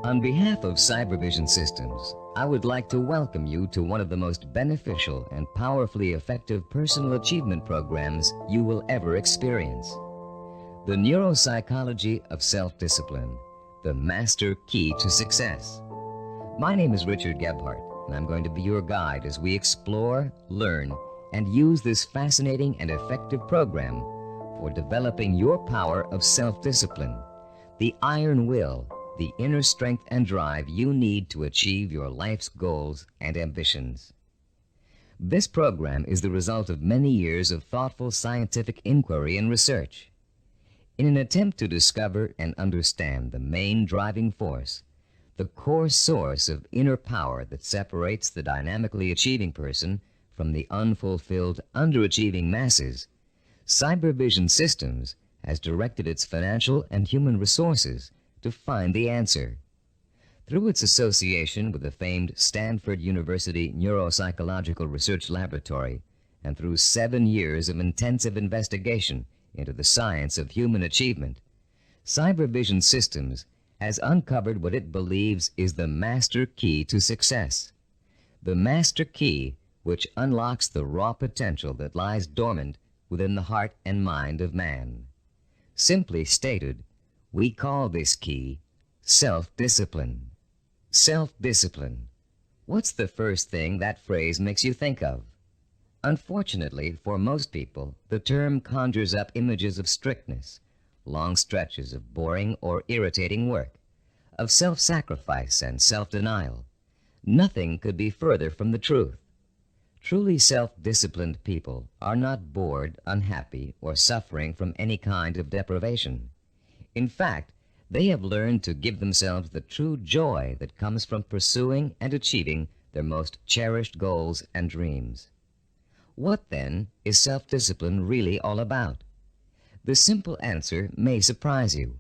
On behalf of Cybervision Systems, I would like to welcome you to one of the most beneficial and powerfully effective personal achievement programs you will ever experience. The Neuropsychology of Self-Discipline, the Master Key to Success. My name is Richard Gebhardt, and I'm going to be your guide as we explore, learn, and use this fascinating and effective program for developing your power of self-discipline, the iron will, the inner strength and drive you need to achieve your life's goals and ambitions. This program is the result of many years of thoughtful scientific inquiry and research. In an attempt to discover and understand the main driving force, the core source of inner power that separates the dynamically achieving person from the unfulfilled, underachieving masses, Cybervision Systems has directed its financial and human resources to find the answer. Through its association with the famed Stanford University Neuropsychological Research Laboratory, and through 7 years of intensive investigation into the science of human achievement, Cybervision Systems has uncovered what it believes is the master key to success. The master key which unlocks the raw potential that lies dormant within the heart and mind of man. Simply stated, we call this key self-discipline. Self-discipline. What's the first thing that phrase makes you think of? Unfortunately, for most people, the term conjures up images of strictness, long stretches of boring or irritating work, of self-sacrifice and self-denial. Nothing could be further from the truth. Truly self-disciplined people are not bored, unhappy, or suffering from any kind of deprivation. In fact, they have learned to give themselves the true joy that comes from pursuing and achieving their most cherished goals and dreams. What, then, is self-discipline really all about? The simple answer may surprise you.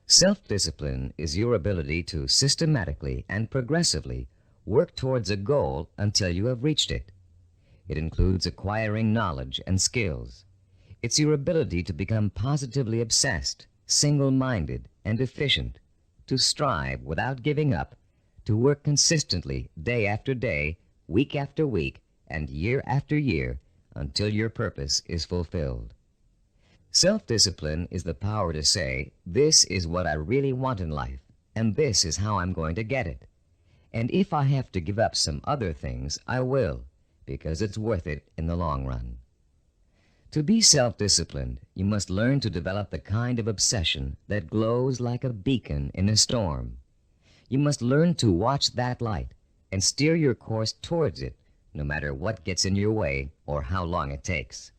Self-discipline is your ability to systematically and progressively work towards a goal until you have reached it. It includes acquiring knowledge and skills. It's your ability to become positively obsessed, single-minded, and efficient, to strive without giving up, to work consistently day after day, week after week, and year after year until your purpose is fulfilled. Self-discipline is the power to say, this is what I really want in life, and this is how I'm going to get it. And if I have to give up some other things, I will, because it's worth it in the long run. To be self-disciplined, you must learn to develop the kind of obsession that glows like a beacon in a storm. You must learn to watch that light and steer your course towards it, no matter what gets in your way or how long it takes.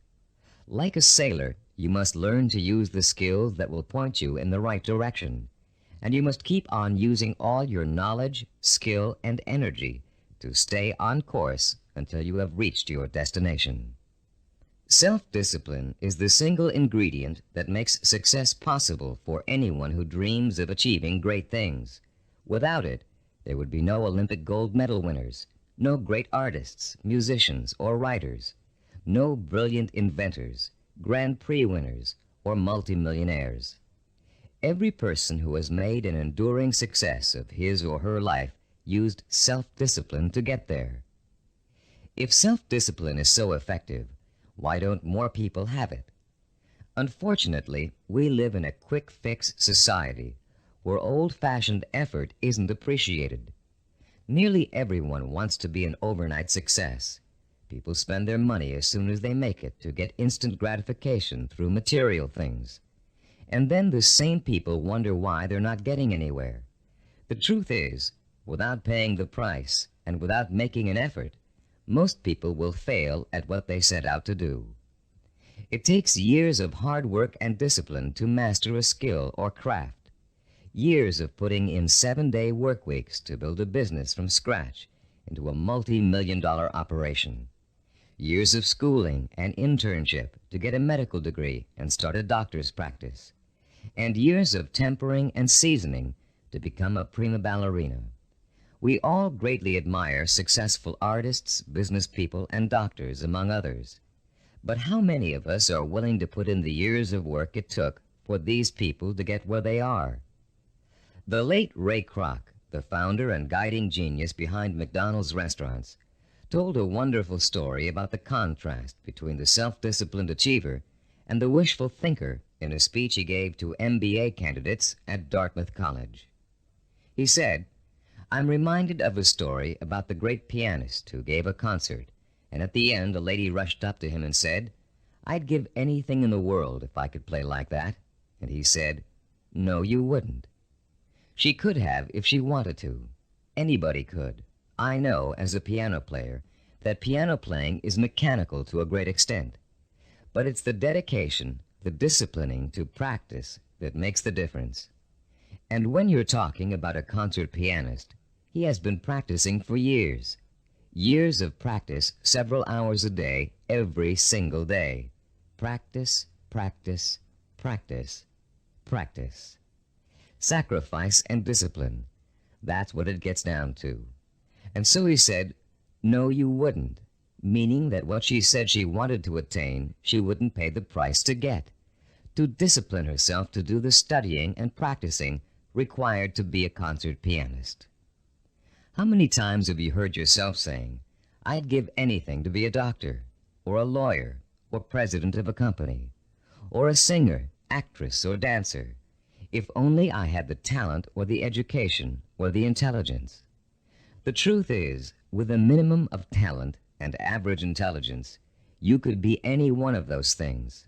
Like a sailor, you must learn to use the skills that will point you in the right direction, and you must keep on using all your knowledge, skill, and energy to stay on course until you have reached your destination. Self-discipline is the single ingredient that makes success possible for anyone who dreams of achieving great things. Without it, there would be no Olympic gold medal winners, no great artists, musicians, or writers, no brilliant inventors, Grand Prix winners, or multimillionaires. Every person who has made an enduring success of his or her life used self-discipline to get there. If self-discipline is so effective, why don't more people have it? Unfortunately, we live in a quick-fix society where old-fashioned effort isn't appreciated. Nearly everyone wants to be an overnight success. People spend their money as soon as they make it to get instant gratification through material things. And then the same people wonder why they're not getting anywhere. The truth is, without paying the price and without making an effort, most people will fail at what they set out to do. It takes years of hard work and discipline to master a skill or craft, years of putting in 7-day work weeks to build a business from scratch into a multi-million-dollar operation, years of schooling and internship to get a medical degree and start a doctor's practice, and years of tempering and seasoning to become a prima ballerina. We all greatly admire successful artists, business people, and doctors, among others. But how many of us are willing to put in the years of work it took for these people to get where they are? The late Ray Kroc, the founder and guiding genius behind McDonald's restaurants, told a wonderful story about the contrast between the self-disciplined achiever and the wishful thinker in a speech he gave to MBA candidates at Dartmouth College. He said, "I'm reminded of a story about the great pianist who gave a concert, and at the end a lady rushed up to him and said, 'I'd give anything in the world if I could play like that.' And he said, 'No, you wouldn't.' She could have if she wanted to. Anybody could. I know, as a piano player, that piano playing is mechanical to a great extent. But it's the dedication, the disciplining to practice that makes the difference. And when you're talking about a concert pianist, he has been practicing for years. Years of practice, several hours a day, every single day. Practice, practice, practice, practice. Sacrifice and discipline. That's what it gets down to. And so he said, 'No, you wouldn't,' meaning that what she said she wanted to attain, she wouldn't pay the price to get. To discipline herself to do the studying and practicing required to be a concert pianist. How many times have you heard yourself saying, 'I'd give anything to be a doctor, or a lawyer, or president of a company, or a singer, actress, or dancer, if only I had the talent or the education or the intelligence?' The truth is, with a minimum of talent and average intelligence, you could be any one of those things.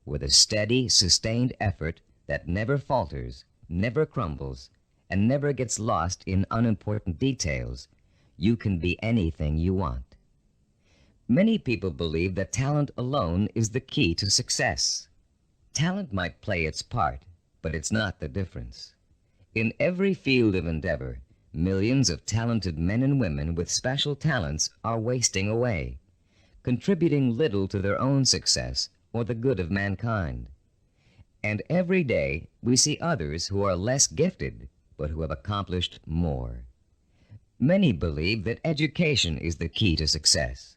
With a steady, sustained effort that never falters, never crumbles, and never gets lost in unimportant details, you can be anything you want. Many people believe that talent alone is the key to success. Talent might play its part, but it's not the difference. In every field of endeavor, millions of talented men and women with special talents are wasting away, contributing little to their own success or the good of mankind. And every day we see others who are less gifted, but who have accomplished more. Many believe that education is the key to success.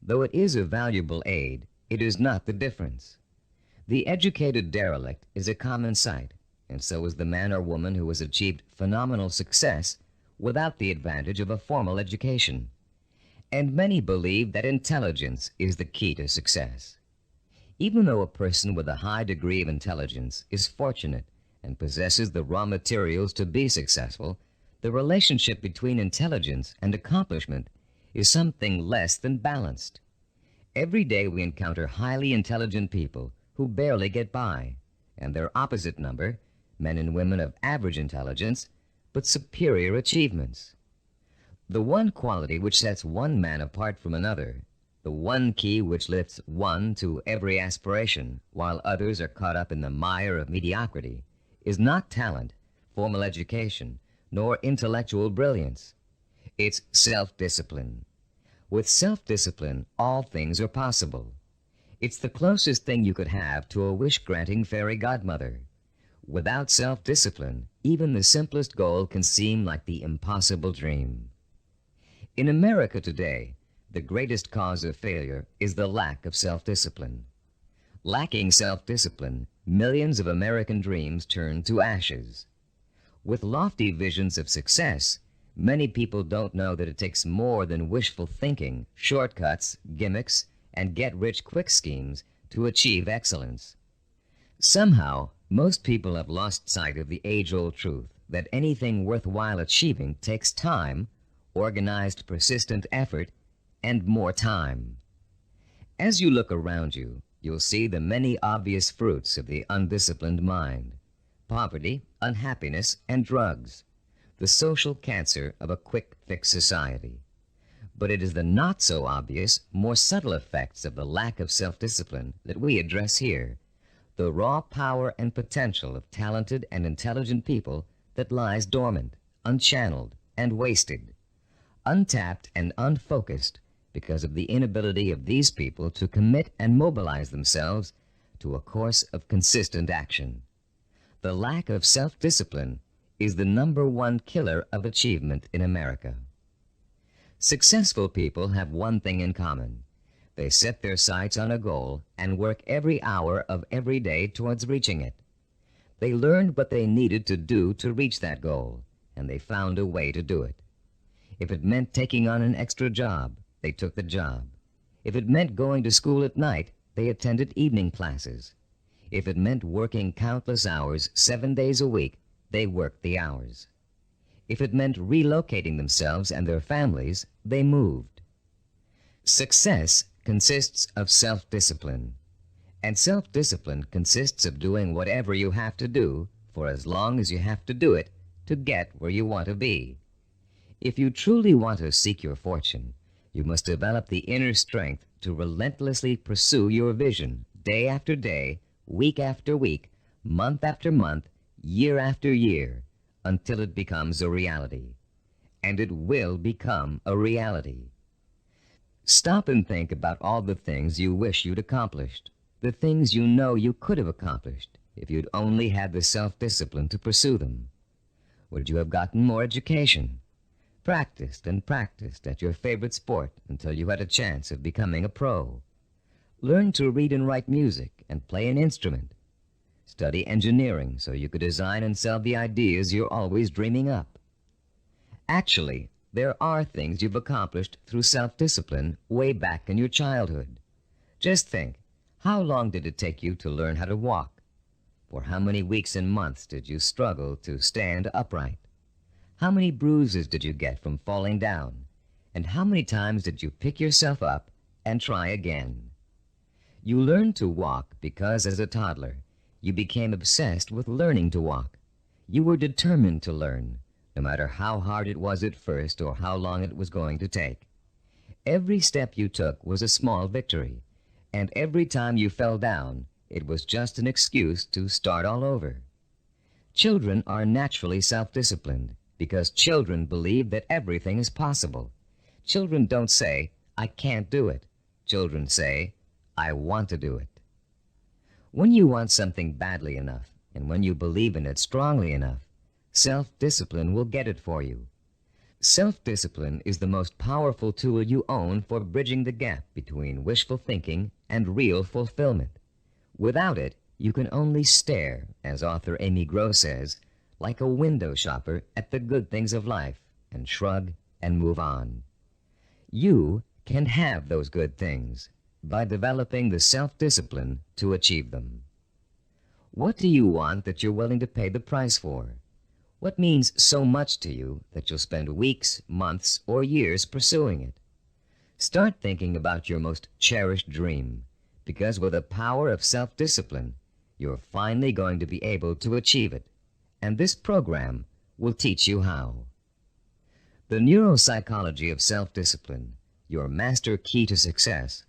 Though it is a valuable aid, it is not the difference. The educated derelict is a common sight, and so is the man or woman who has achieved phenomenal success without the advantage of a formal education. And many believe that intelligence is the key to success. Even though a person with a high degree of intelligence is fortunate and possesses the raw materials to be successful, the relationship between intelligence and accomplishment is something less than balanced. Every day we encounter highly intelligent people who barely get by, and their opposite number, men and women of average intelligence, but superior achievements. The one quality which sets one man apart from another, the one key which lifts one to every aspiration, while others are caught up in the mire of mediocrity, is not talent, formal education, nor intellectual brilliance. It's self-discipline. With self-discipline, all things are possible. It's the closest thing you could have to a wish-granting fairy godmother. Without self-discipline, even the simplest goal can seem like the impossible dream. In America today, the greatest cause of failure is the lack of self-discipline. Lacking self-discipline, millions of American dreams turn to ashes. With lofty visions of success, many people don't know that it takes more than wishful thinking, shortcuts, gimmicks, and get-rich-quick schemes to achieve excellence. Somehow, most people have lost sight of the age-old truth that anything worthwhile achieving takes time, organized, persistent effort, and more time. As you look around you, you'll see the many obvious fruits of the undisciplined mind: poverty, unhappiness, and drugs, the social cancer of a quick-fix society. But it is the not-so-obvious, more subtle effects of the lack of self-discipline that we address here, the raw power and potential of talented and intelligent people that lies dormant, unchanneled, and wasted, untapped and unfocused because of the inability of these people to commit and mobilize themselves to a course of consistent action. The lack of self-discipline is the #1 killer of achievement in America. Successful people have one thing in common. They set their sights on a goal and work every hour of every day towards reaching it. They learned what they needed to do to reach that goal, and they found a way to do it. If it meant taking on an extra job, they took the job. If it meant going to school at night, they attended evening classes. If it meant working countless hours 7 days a week, they worked the hours. If it meant relocating themselves and their families, they moved. Success consists of self-discipline, and self-discipline consists of doing whatever you have to do for as long as you have to do it to get where you want to be. If you truly want to seek your fortune, you must develop the inner strength to relentlessly pursue your vision day after day, week after week, month after month, year after year, until it becomes a reality. And it will become a reality. Stop and think about all the things you wish you'd accomplished, the things you know you could have accomplished if you'd only had the self-discipline to pursue them. Would you have gotten more education? Practiced and practiced at your favorite sport until you had a chance of becoming a pro? Learned to read and write music and play an instrument? Study engineering so you could design and sell the ideas you're always dreaming up? Actually, there are things you've accomplished through self-discipline way back in your childhood. Just think, how long did it take you to learn how to walk? For how many weeks and months did you struggle to stand upright? How many bruises did you get from falling down? And how many times did you pick yourself up and try again? You learned to walk because, as a toddler, you became obsessed with learning to walk. You were determined to learn, no matter how hard it was at first or how long it was going to take. Every step you took was a small victory, and every time you fell down, it was just an excuse to start all over. Children are naturally self-disciplined because children believe that everything is possible. Children don't say, "I can't do it." Children say, "I want to do it." When you want something badly enough, and when you believe in it strongly enough, self-discipline will get it for you. Self-discipline is the most powerful tool you own for bridging the gap between wishful thinking and real fulfillment. Without it, you can only stare, as author Amy Groh says, like a window shopper at the good things of life, and shrug and move on. You can have those good things by developing the self-discipline to achieve them. What do you want that you're willing to pay the price for? What means so much to you that you'll spend weeks, months, or years pursuing it? Start thinking about your most cherished dream, because with the power of self-discipline, you're finally going to be able to achieve it, and this program will teach you how. The neuropsychology of self-discipline, your master key to success,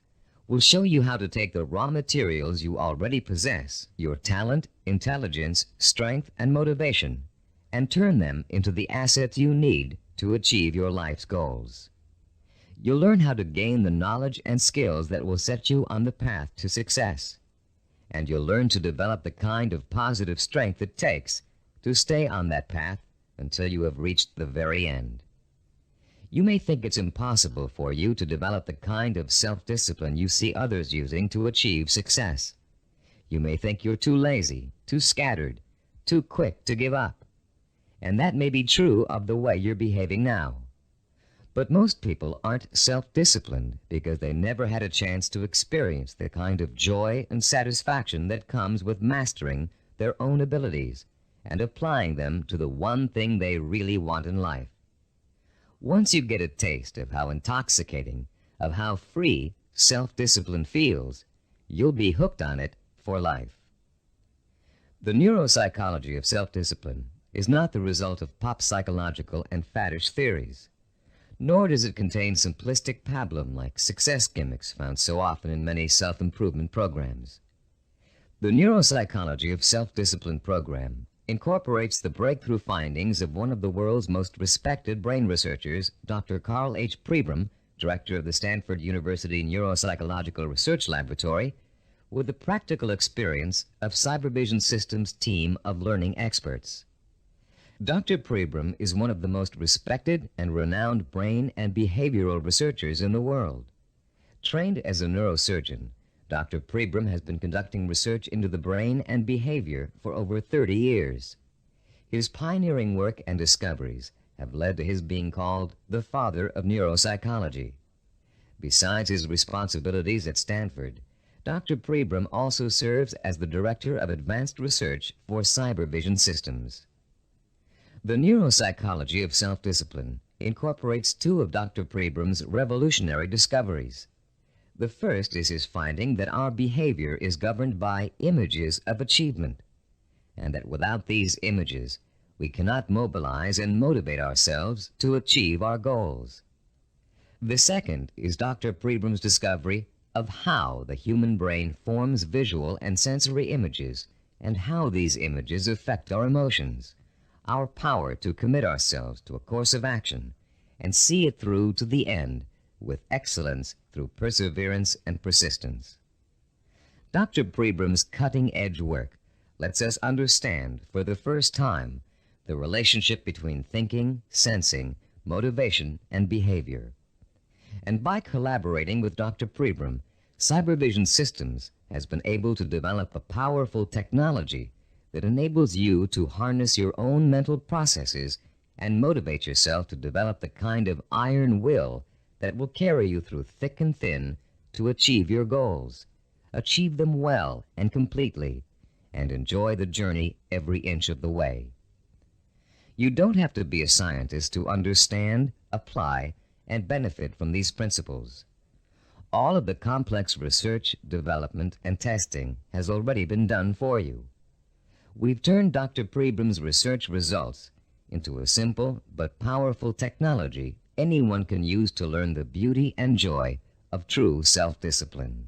will show you how to take the raw materials you already possess, your talent, intelligence, strength, and motivation, and turn them into the assets you need to achieve your life's goals. You'll learn how to gain the knowledge and skills that will set you on the path to success, and you'll learn to develop the kind of positive strength it takes to stay on that path until you have reached the very end. You may think it's impossible for you to develop the kind of self-discipline you see others using to achieve success. You may think you're too lazy, too scattered, too quick to give up. And that may be true of the way you're behaving now. But most people aren't self-disciplined because they never had a chance to experience the kind of joy and satisfaction that comes with mastering their own abilities and applying them to the one thing they really want in life. Once you get a taste of how intoxicating, of how free self-discipline feels, you'll be hooked on it for life. The neuropsychology of self-discipline is not the result of pop psychological and faddish theories, nor does it contain simplistic pablum like success gimmicks found so often in many self-improvement programs. The neuropsychology of self-discipline program incorporates the breakthrough findings of one of the world's most respected brain researchers, Dr. Carl H. Pribram, director of the Stanford University Neuropsychological Research Laboratory, with the practical experience of Cybervision Systems' team of learning experts. Dr. Pribram is one of the most respected and renowned brain and behavioral researchers in the world. Trained as a neurosurgeon, Dr. Pribram has been conducting research into the brain and behavior for over 30 years. His pioneering work and discoveries have led to his being called the father of neuropsychology. Besides his responsibilities at Stanford, Dr. Pribram also serves as the Director of Advanced Research for Cybervision Systems. The neuropsychology of self-discipline incorporates two of Dr. Pribram's revolutionary discoveries. The first is his finding that our behavior is governed by images of achievement, and that without these images, we cannot mobilize and motivate ourselves to achieve our goals. The second is Dr. Pribram's discovery of how the human brain forms visual and sensory images and how these images affect our emotions, our power to commit ourselves to a course of action and see it through to the end with excellence through perseverance and persistence. Dr. Pribram's cutting-edge work lets us understand for the first time the relationship between thinking, sensing, motivation, and behavior. And by collaborating with Dr. Pribram, Cybervision Systems has been able to develop a powerful technology that enables you to harness your own mental processes and motivate yourself to develop the kind of iron will that will carry you through thick and thin to achieve your goals, achieve them well and completely, and enjoy the journey every inch of the way. You don't have to be a scientist to understand, apply, and benefit from these principles. All of the complex research, development, and testing has already been done for you. We've turned Dr. Pribram's research results into a simple but powerful technology anyone can use to learn the beauty and joy of true self-discipline.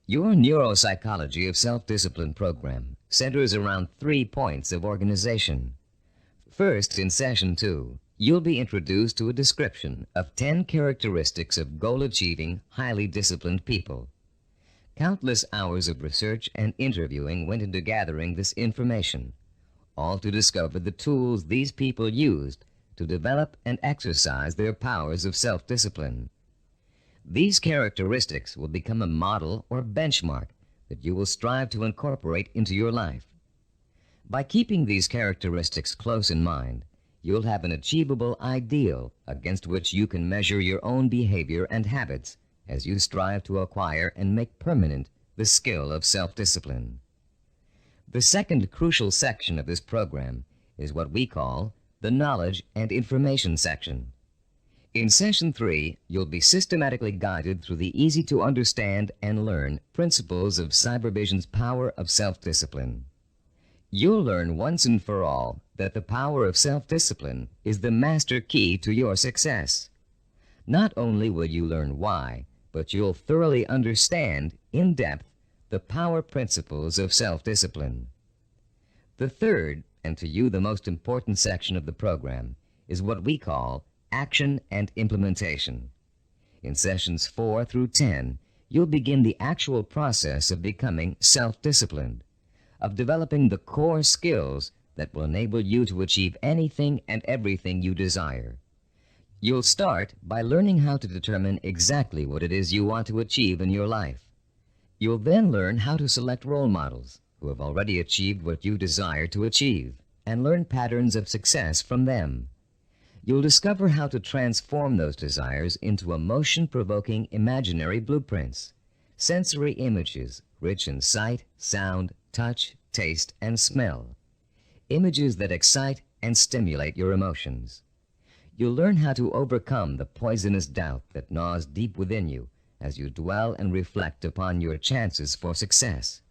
Your Neuropsychology of Self-Discipline program centers around 3 points of organization. First, in Session 2, you'll be introduced to a description of 10 characteristics of goal-achieving, highly disciplined people. Countless hours of research and interviewing went into gathering this information, all to discover the tools these people used to develop and exercise their powers of self-discipline. These characteristics will become a model or benchmark that you will strive to incorporate into your life. By keeping these characteristics close in mind, you'll have an achievable ideal against which you can measure your own behavior and habits as you strive to acquire and make permanent the skill of self-discipline. The second crucial section of this program is what we call the Knowledge and Information section. In Session 3, you'll be systematically guided through the easy-to-understand and learn principles of Cybervision's power of self-discipline. You'll learn once and for all that the power of self-discipline is the master key to your success. Not only will you learn why, but you'll thoroughly understand, in depth, the power principles of self-discipline. The third, and to you the most important section of the program, is what we call Action and Implementation. In Sessions 4 through 10, you'll begin the actual process of becoming self-disciplined, of developing the core skills that will enable you to achieve anything and everything you desire. You'll start by learning how to determine exactly what it is you want to achieve in your life. You'll then learn how to select role models who have already achieved what you desire to achieve and learn patterns of success from them. You'll discover how to transform those desires into emotion-provoking imaginary blueprints, sensory images rich in sight, sound, touch, taste, and smell, images that excite and stimulate your emotions. You'll learn how to overcome the poisonous doubt that gnaws deep within you as you dwell and reflect upon your chances for success.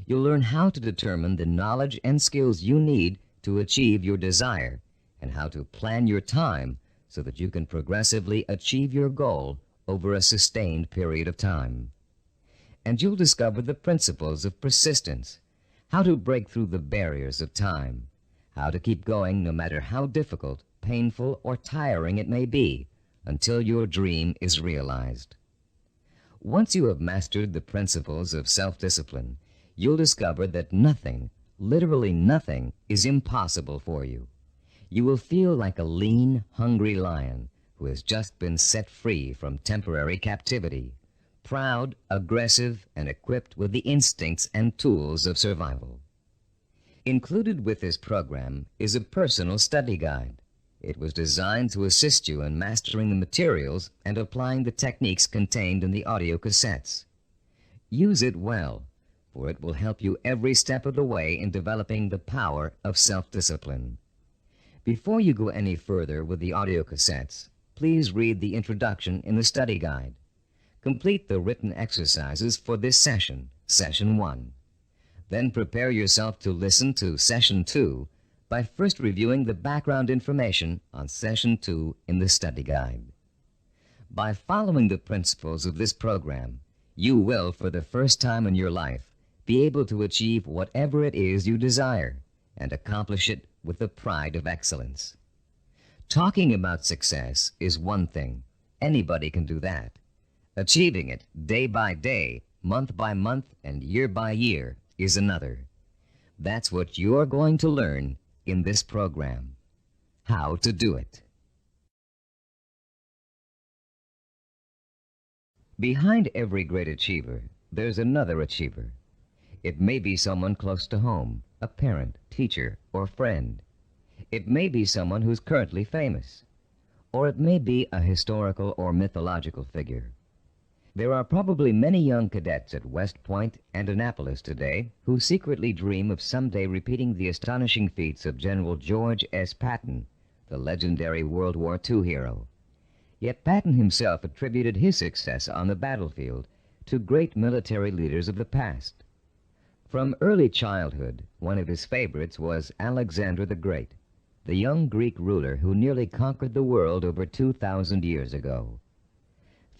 You'll learn how to determine the knowledge and skills you need to achieve your desire and how to plan your time so that you can progressively achieve your goal over a sustained period of time. And you'll discover the principles of persistence, how to break through the barriers of time, how to keep going no matter how difficult, painful, or tiring it may be until your dream is realized. Once you have mastered the principles of self-discipline, you'll discover that nothing, literally nothing, is impossible for you. You will feel like a lean, hungry lion who has just been set free from temporary captivity, proud, aggressive, and equipped with the instincts and tools of survival. Included with this program is a personal study guide. It was designed to assist you in mastering the materials and applying the techniques contained in the audio cassettes. Use it well, for it will help you every step of the way in developing the power of self-discipline. Before you go any further with the audio cassettes, please read the introduction in the study guide. Complete the written exercises for this session, Session 1. Then prepare yourself to listen to Session 2 by first reviewing the background information on Session 2 in the study guide. By following the principles of this program, you will, for the first time in your life, be able to achieve whatever it is you desire and accomplish it with the pride of excellence. Talking about success is one thing. Anybody can do that. Achieving it day by day, month by month, and year by year is another. That's what you're going to learn in this program. How to do it. Behind every great achiever, there's another achiever. It may be someone close to home, a parent, teacher, or friend. It may be someone who's currently famous, or it may be a historical or mythological figure. There are probably many young cadets at West Point and Annapolis today who secretly dream of someday repeating the astonishing feats of General George S. Patton, the legendary World War II hero. Yet Patton himself attributed his success on the battlefield to great military leaders of the past. From early childhood, one of his favorites was Alexander the Great, the young Greek ruler who nearly conquered the world over 2,000 years ago.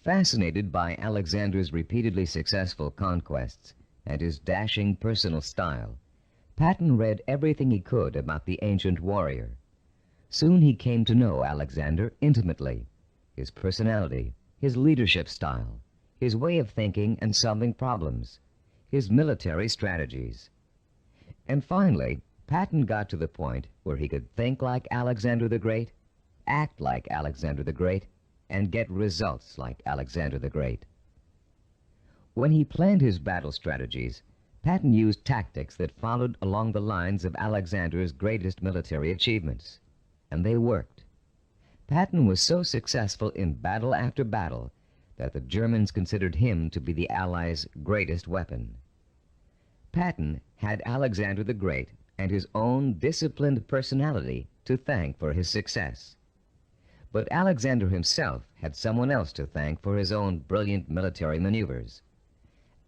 Fascinated by Alexander's repeatedly successful conquests and his dashing personal style, Patton read everything he could about the ancient warrior. Soon he came to know Alexander intimately, his personality, his leadership style, his way of thinking and solving problems, his military strategies. And finally, Patton got to the point where he could think like Alexander the Great, act like Alexander the Great, and get results like Alexander the Great. When he planned his battle strategies, Patton used tactics that followed along the lines of Alexander's greatest military achievements, and they worked. Patton was so successful in battle after battle that the Germans considered him to be the Allies' greatest weapon. Patton had Alexander the Great and his own disciplined personality to thank for his success. But Alexander himself had someone else to thank for his own brilliant military maneuvers.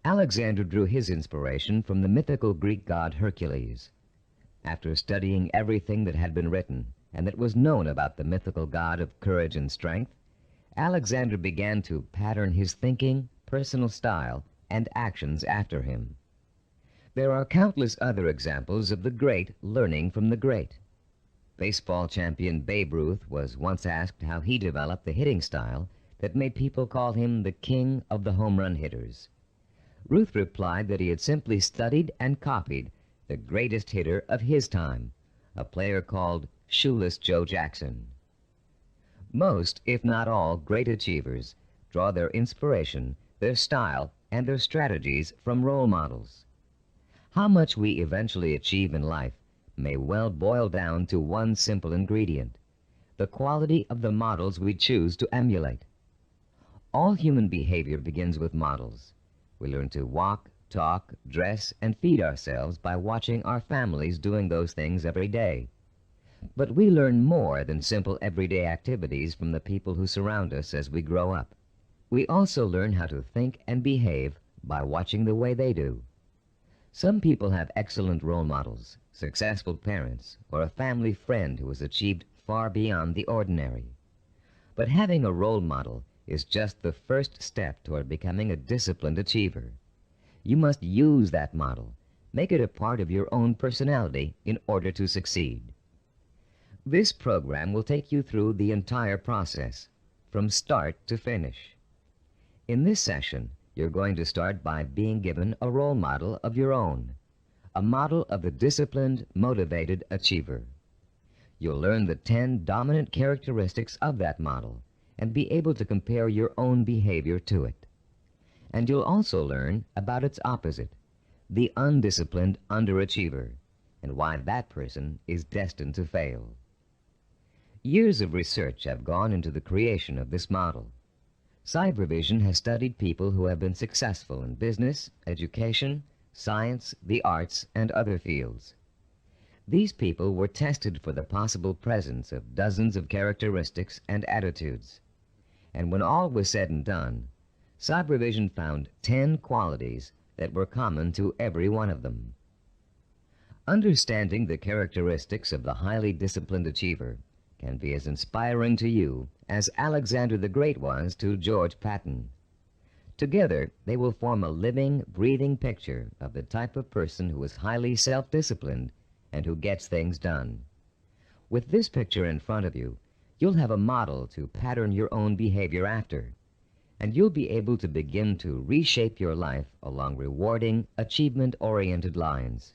Alexander drew his inspiration from the mythical Greek god Hercules. After studying everything that had been written and that was known about the mythical god of courage and strength, Alexander began to pattern his thinking, personal style, and actions after him. There are countless other examples of the great learning from the great. Baseball champion Babe Ruth was once asked how he developed the hitting style that made people call him the king of the home run hitters. Ruth replied that he had simply studied and copied the greatest hitter of his time, a player called Shoeless Joe Jackson. Most, if not all, great achievers draw their inspiration, their style, and their strategies from role models. How much we eventually achieve in life may well boil down to one simple ingredient: the quality of the models we choose to emulate. All human behavior begins with models. We learn to walk, talk, dress, and feed ourselves by watching our families doing those things every day. But we learn more than simple everyday activities from the people who surround us as we grow up. We also learn how to think and behave by watching the way they do. Some people have excellent role models, successful parents, or a family friend who has achieved far beyond the ordinary. But having a role model is just the first step toward becoming a disciplined achiever. You must use that model, make it a part of your own personality in order to succeed. This program will take you through the entire process, from start to finish. In this session, you're going to start by being given a role model of your own, a model of the disciplined, motivated achiever. You'll learn the 10 dominant characteristics of that model and be able to compare your own behavior to it. And you'll also learn about its opposite, the undisciplined underachiever, and why that person is destined to fail. Years of research have gone into the creation of this model. Cybervision has studied people who have been successful in business, education, science, the arts, and other fields. These people were tested for the possible presence of dozens of characteristics and attitudes. And when all was said and done, Cybervision found 10 qualities that were common to every one of them. Understanding the characteristics of the highly disciplined achiever can be as inspiring to you as Alexander the Great was to George Patton. Together, they will form a living, breathing picture of the type of person who is highly self-disciplined and who gets things done. With this picture in front of you, you'll have a model to pattern your own behavior after, and you'll be able to begin to reshape your life along rewarding, achievement-oriented lines.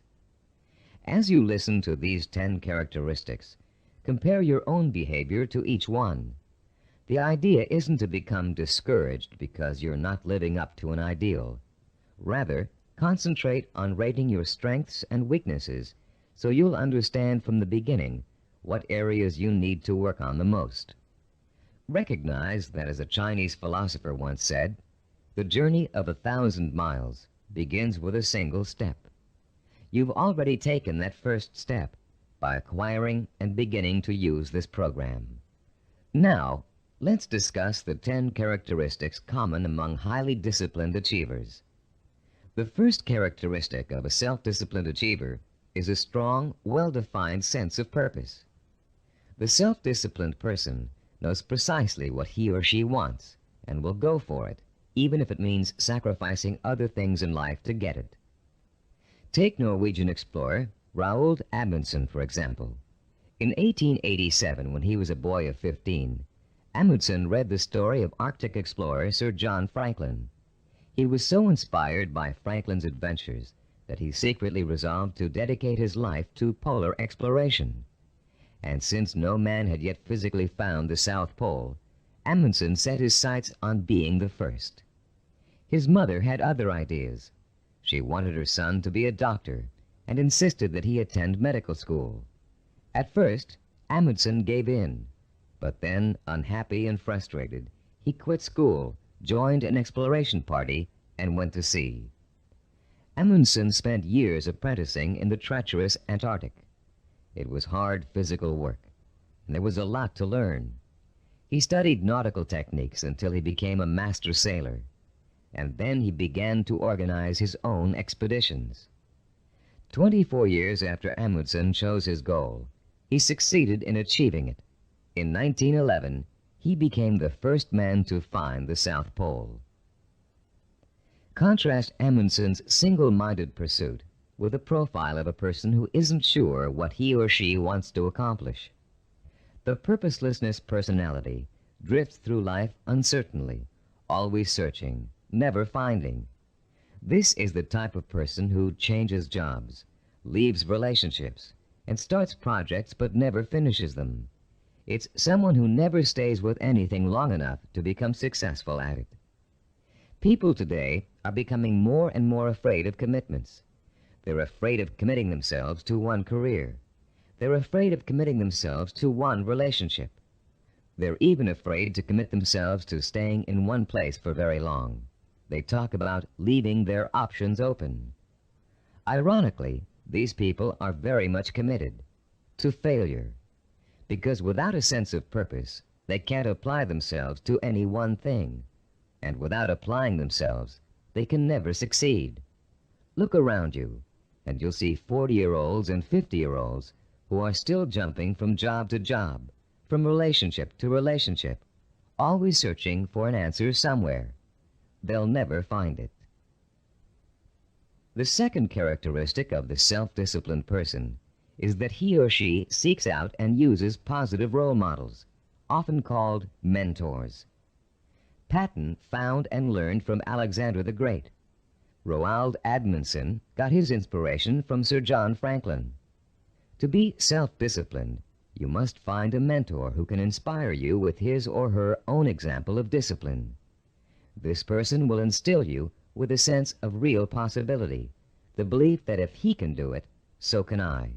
As you listen to these 10 characteristics, compare your own behavior to each one. The idea isn't to become discouraged because you're not living up to an ideal. Rather, concentrate on rating your strengths and weaknesses so you'll understand from the beginning what areas you need to work on the most. Recognize that, as a Chinese philosopher once said, the journey of 1,000 miles begins with a single step. You've already taken that first step by acquiring and beginning to use this program. Now, let's discuss the 10 characteristics common among highly disciplined achievers. The first characteristic of a self-disciplined achiever is a strong, well-defined sense of purpose. The self-disciplined person knows precisely what he or she wants and will go for it, even if it means sacrificing other things in life to get it. Take Norwegian explorer Roald Amundsen, for example. In 1887, when he was a boy of 15, Amundsen read the story of Arctic explorer Sir John Franklin. He was so inspired by Franklin's adventures that he secretly resolved to dedicate his life to polar exploration. And since no man had yet physically found the South Pole, Amundsen set his sights on being the first. His mother had other ideas. She wanted her son to be a doctor and insisted that he attend medical school. At first, Amundsen gave in, but then, unhappy and frustrated, he quit school, joined an exploration party, and went to sea. Amundsen spent years apprenticing in the treacherous Antarctic. It was hard physical work, and there was a lot to learn. He studied nautical techniques until he became a master sailor, and then he began to organize his own expeditions. 24 years after Amundsen chose his goal, he succeeded in achieving it. In 1911, he became the first man to find the South Pole. Contrast Amundsen's single-minded pursuit with the profile of a person who isn't sure what he or she wants to accomplish. The purposelessness personality drifts through life uncertainly, always searching, never finding. This is the type of person who changes jobs, leaves relationships, and starts projects but never finishes them. It's someone who never stays with anything long enough to become successful at it. People today are becoming more and more afraid of commitments. They're afraid of committing themselves to one career. They're afraid of committing themselves to one relationship. They're even afraid to commit themselves to staying in one place for very long. They talk about leaving their options open. Ironically, these people are very much committed to failure, because without a sense of purpose, they can't apply themselves to any one thing, and without applying themselves, they can never succeed. Look around you, and you'll see 40-year-olds and 50-year-olds who are still jumping from job to job, from relationship to relationship, always searching for an answer somewhere. They'll never find it. The second characteristic of the self-disciplined person is that he or she seeks out and uses positive role models, often called mentors. Patton found and learned from Alexander the Great. Roald Amundsen got his inspiration from Sir John Franklin. To be self-disciplined, you must find a mentor who can inspire you with his or her own example of discipline. This person will instill you with a sense of real possibility, the belief that if he can do it, so can I.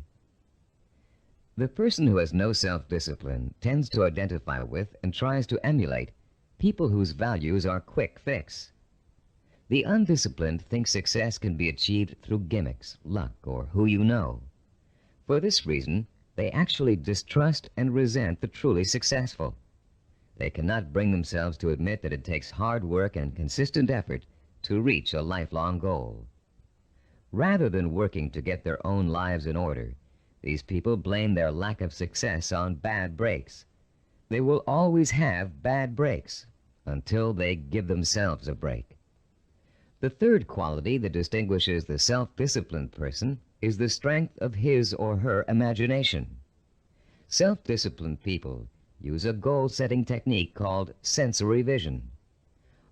The person who has no self-discipline tends to identify with and tries to emulate people whose values are quick fix. The undisciplined think success can be achieved through gimmicks, luck, or who you know. For this reason, they actually distrust and resent the truly successful. They cannot bring themselves to admit that it takes hard work and consistent effort to reach a lifelong goal. Rather than working to get their own lives in order, these people blame their lack of success on bad breaks. They will always have bad breaks until they give themselves a break. The third quality that distinguishes the self-disciplined person is the strength of his or her imagination. Self-disciplined people use a goal-setting technique called sensory vision.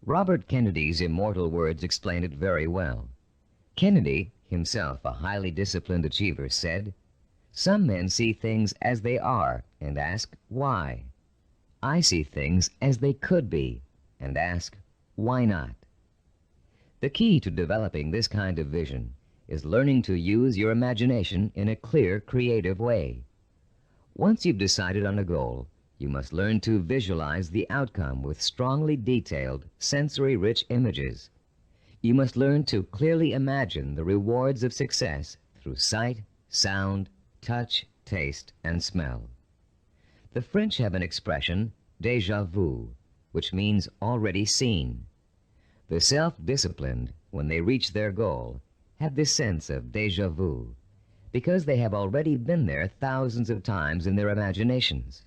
Robert Kennedy's immortal words explain it very well. Kennedy, himself a highly disciplined achiever, said, "Some men see things as they are and ask, why? I see things as they could be and ask, why not?" The key to developing this kind of vision is learning to use your imagination in a clear, creative way. Once you've decided on a goal, you must learn to visualize the outcome with strongly detailed, sensory-rich images. You must learn to clearly imagine the rewards of success through sight, sound, touch, taste, and smell. The French have an expression, déjà vu, which means already seen. The self-disciplined, when they reach their goal, have this sense of déjà vu because they have already been there thousands of times in their imaginations.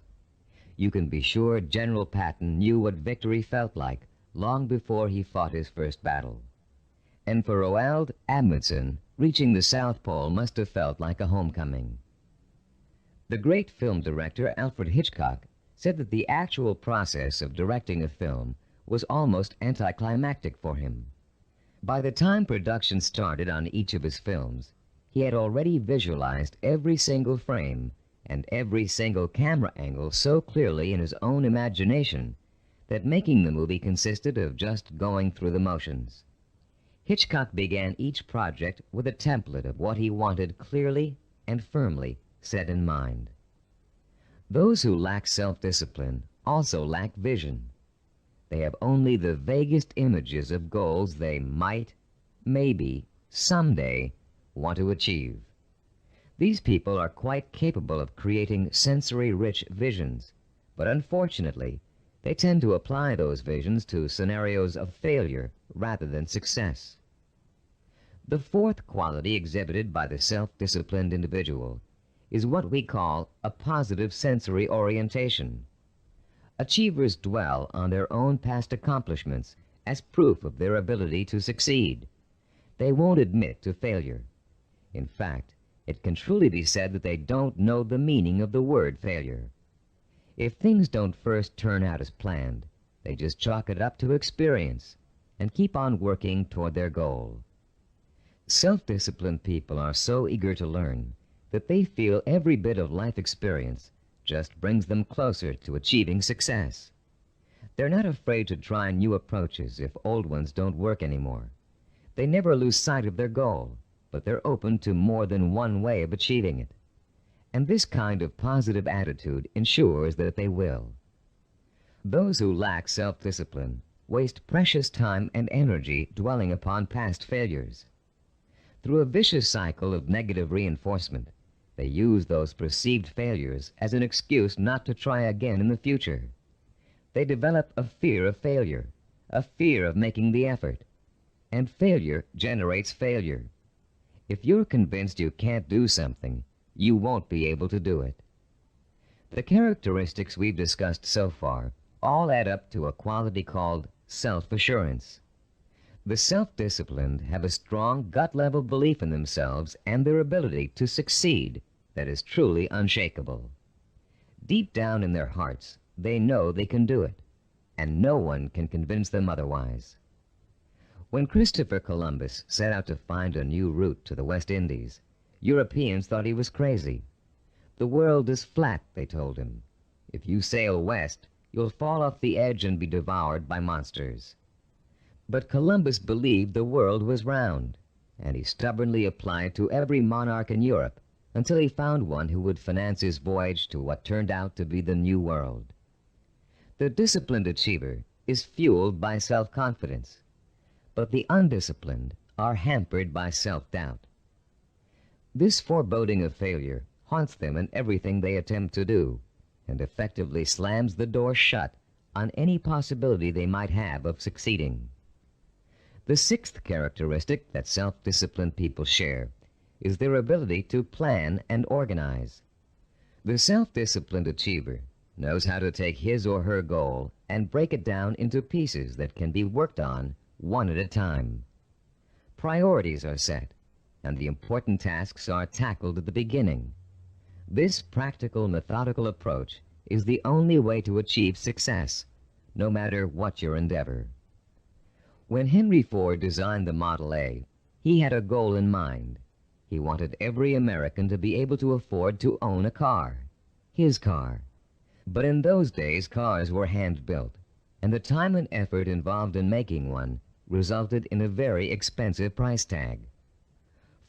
You can be sure General Patton knew what victory felt like long before he fought his first battle. And for Roald Amundsen, reaching the South Pole must have felt like a homecoming. The great film director Alfred Hitchcock said that the actual process of directing a film was almost anticlimactic for him. By the time production started on each of his films, he had already visualized every single frame and every single camera angle so clearly in his own imagination that making the movie consisted of just going through the motions. Hitchcock began each project with a template of what he wanted clearly and firmly set in mind. Those who lack self-discipline also lack vision. They have only the vaguest images of goals they might, maybe, someday want to achieve. These people are quite capable of creating sensory-rich visions, but unfortunately, they tend to apply those visions to scenarios of failure rather than success. The fourth quality exhibited by the self-disciplined individual is what we call a positive sensory orientation. Achievers dwell on their own past accomplishments as proof of their ability to succeed. They won't admit to failure. In fact, it can truly be said that they don't know the meaning of the word failure. If things don't first turn out as planned, they just chalk it up to experience and keep on working toward their goal. Self-disciplined people are so eager to learn that they feel every bit of life experience just brings them closer to achieving success. They're not afraid to try new approaches if old ones don't work anymore. They never lose sight of their goal, but they're open to more than one way of achieving it. And this kind of positive attitude ensures that they will. Those who lack self-discipline waste precious time and energy dwelling upon past failures. Through a vicious cycle of negative reinforcement, they use those perceived failures as an excuse not to try again in the future. They develop a fear of failure, a fear of making the effort. And failure generates failure. If you're convinced you can't do something, you won't be able to do it. The characteristics we've discussed so far all add up to a quality called self-assurance. The self-disciplined have a strong gut-level belief in themselves and their ability to succeed that is truly unshakable. Deep down in their hearts, they know they can do it, and no one can convince them otherwise. When Christopher Columbus set out to find a new route to the West Indies, Europeans thought he was crazy. "The world is flat," they told him. "If you sail west, you'll fall off the edge and be devoured by monsters." But Columbus believed the world was round, and he stubbornly applied to every monarch in Europe until he found one who would finance his voyage to what turned out to be the New World. The disciplined achiever is fueled by self-confidence, but the undisciplined are hampered by self-doubt. This foreboding of failure haunts them in everything they attempt to do, and effectively slams the door shut on any possibility they might have of succeeding. The sixth characteristic that self-disciplined people share is their ability to plan and organize. The self-disciplined achiever knows how to take his or her goal and break it down into pieces that can be worked on one at a time. Priorities are set, and the important tasks are tackled at the beginning. This practical, methodical approach is the only way to achieve success, no matter what your endeavor. When Henry Ford designed the Model A, he had a goal in mind. He wanted every American to be able to afford to own a car, his car. But in those days, cars were hand-built, and the time and effort involved in making one resulted in a very expensive price tag.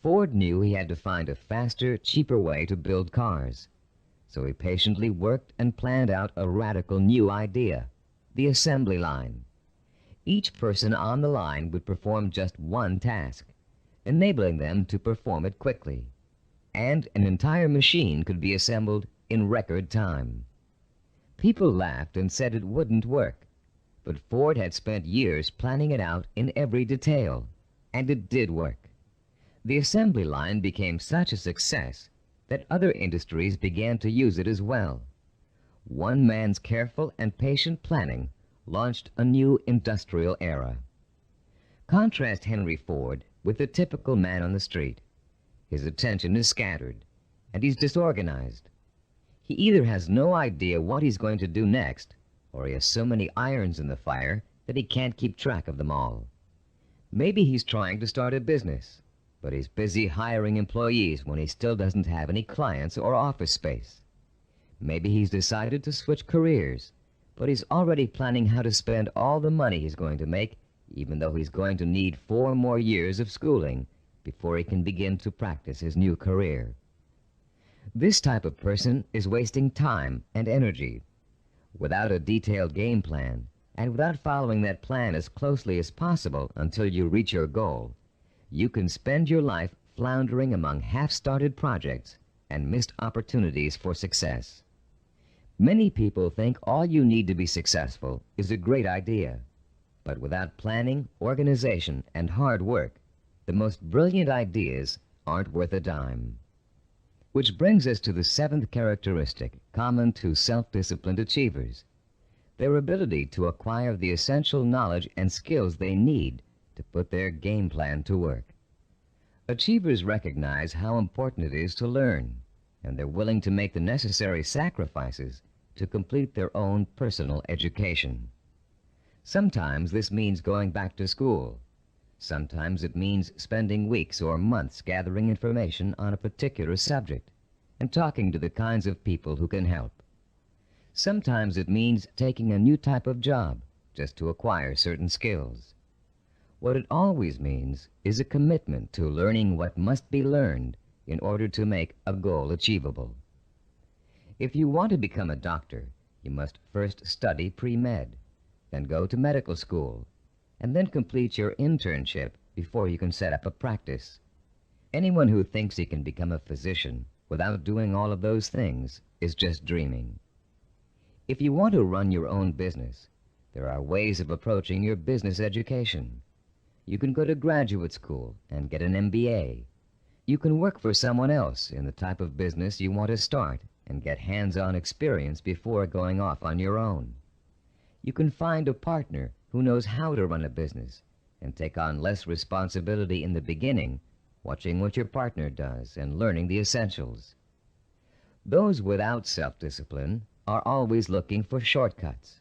Ford knew he had to find a faster, cheaper way to build cars, so he patiently worked and planned out a radical new idea, the assembly line. Each person on the line would perform just one task, enabling them to perform it quickly, and an entire machine could be assembled in record time. People laughed and said it wouldn't work, but Ford had spent years planning it out in every detail, and it did work. The assembly line became such a success that other industries began to use it as well. One man's careful and patient planning launched a new industrial era. Contrast Henry Ford with the typical man on the street. His attention is scattered, and he's disorganized. He either has no idea what he's going to do next, or he has so many irons in the fire that he can't keep track of them all. Maybe he's trying to start a business, but he's busy hiring employees when he still doesn't have any clients or office space. Maybe he's decided to switch careers, but he's already planning how to spend all the money he's going to make, even though he's going to need 4 more years of schooling before he can begin to practice his new career. This type of person is wasting time and energy. Without a detailed game plan, and without following that plan as closely as possible until you reach your goal, you can spend your life floundering among half-started projects and missed opportunities for success. Many people think all you need to be successful is a great idea, but without planning, organization, and hard work, the most brilliant ideas aren't worth a dime. Which brings us to the seventh characteristic common to self-disciplined achievers: their ability to acquire the essential knowledge and skills they need to put their game plan to work. Achievers recognize how important it is to learn, and they're willing to make the necessary sacrifices to complete their own personal education. Sometimes this means going back to school. Sometimes it means spending weeks or months gathering information on a particular subject and talking to the kinds of people who can help. Sometimes it means taking a new type of job just to acquire certain skills. What it always means is a commitment to learning what must be learned in order to make a goal achievable. If you want to become a doctor, you must first study pre-med, then go to medical school, and then complete your internship before you can set up a practice. Anyone who thinks he can become a physician without doing all of those things is just dreaming. If you want to run your own business, there are ways of approaching your business education. You can go to graduate school and get an MBA. You can work for someone else in the type of business you want to start and get hands-on experience before going off on your own. You can find a partner who knows how to run a business and take on less responsibility in the beginning, watching what your partner does and learning the essentials. Those without self-discipline are always looking for shortcuts.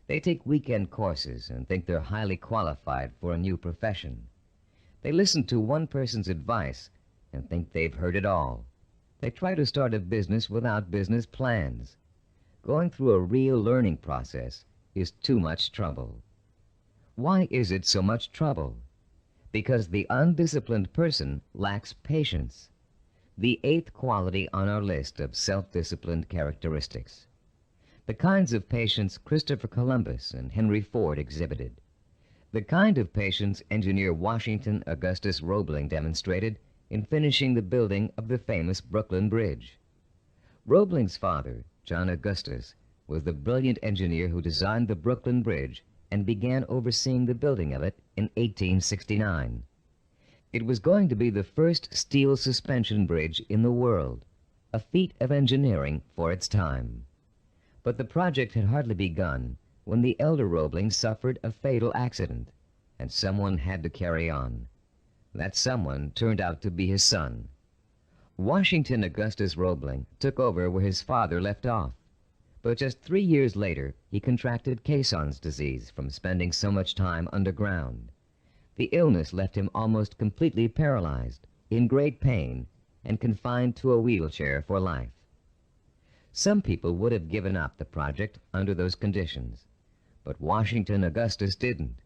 They take weekend courses and think they're highly qualified for a new profession. They listen to one person's advice and think they've heard it all. They try to start a business without business plans. Going through a real learning process is too much trouble. Why is it so much trouble? Because the undisciplined person lacks patience, the eighth quality on our list of self-disciplined characteristics. The kinds of patience Christopher Columbus and Henry Ford exhibited. The kind of patience engineer Washington Augustus Roebling demonstrated in finishing the building of the famous Brooklyn Bridge. Roebling's father, John Augustus, was the brilliant engineer who designed the Brooklyn Bridge and began overseeing the building of it in 1869. It was going to be the first steel suspension bridge in the world, a feat of engineering for its time. But the project had hardly begun when the elder Roebling suffered a fatal accident, and someone had to carry on. That someone turned out to be his son. Washington Augustus Roebling took over where his father left off, but just 3 years later he contracted Caisson's disease from spending so much time underground. The illness left him almost completely paralyzed, in great pain, and confined to a wheelchair for life. Some people would have given up the project under those conditions, but Washington Augustus didn't.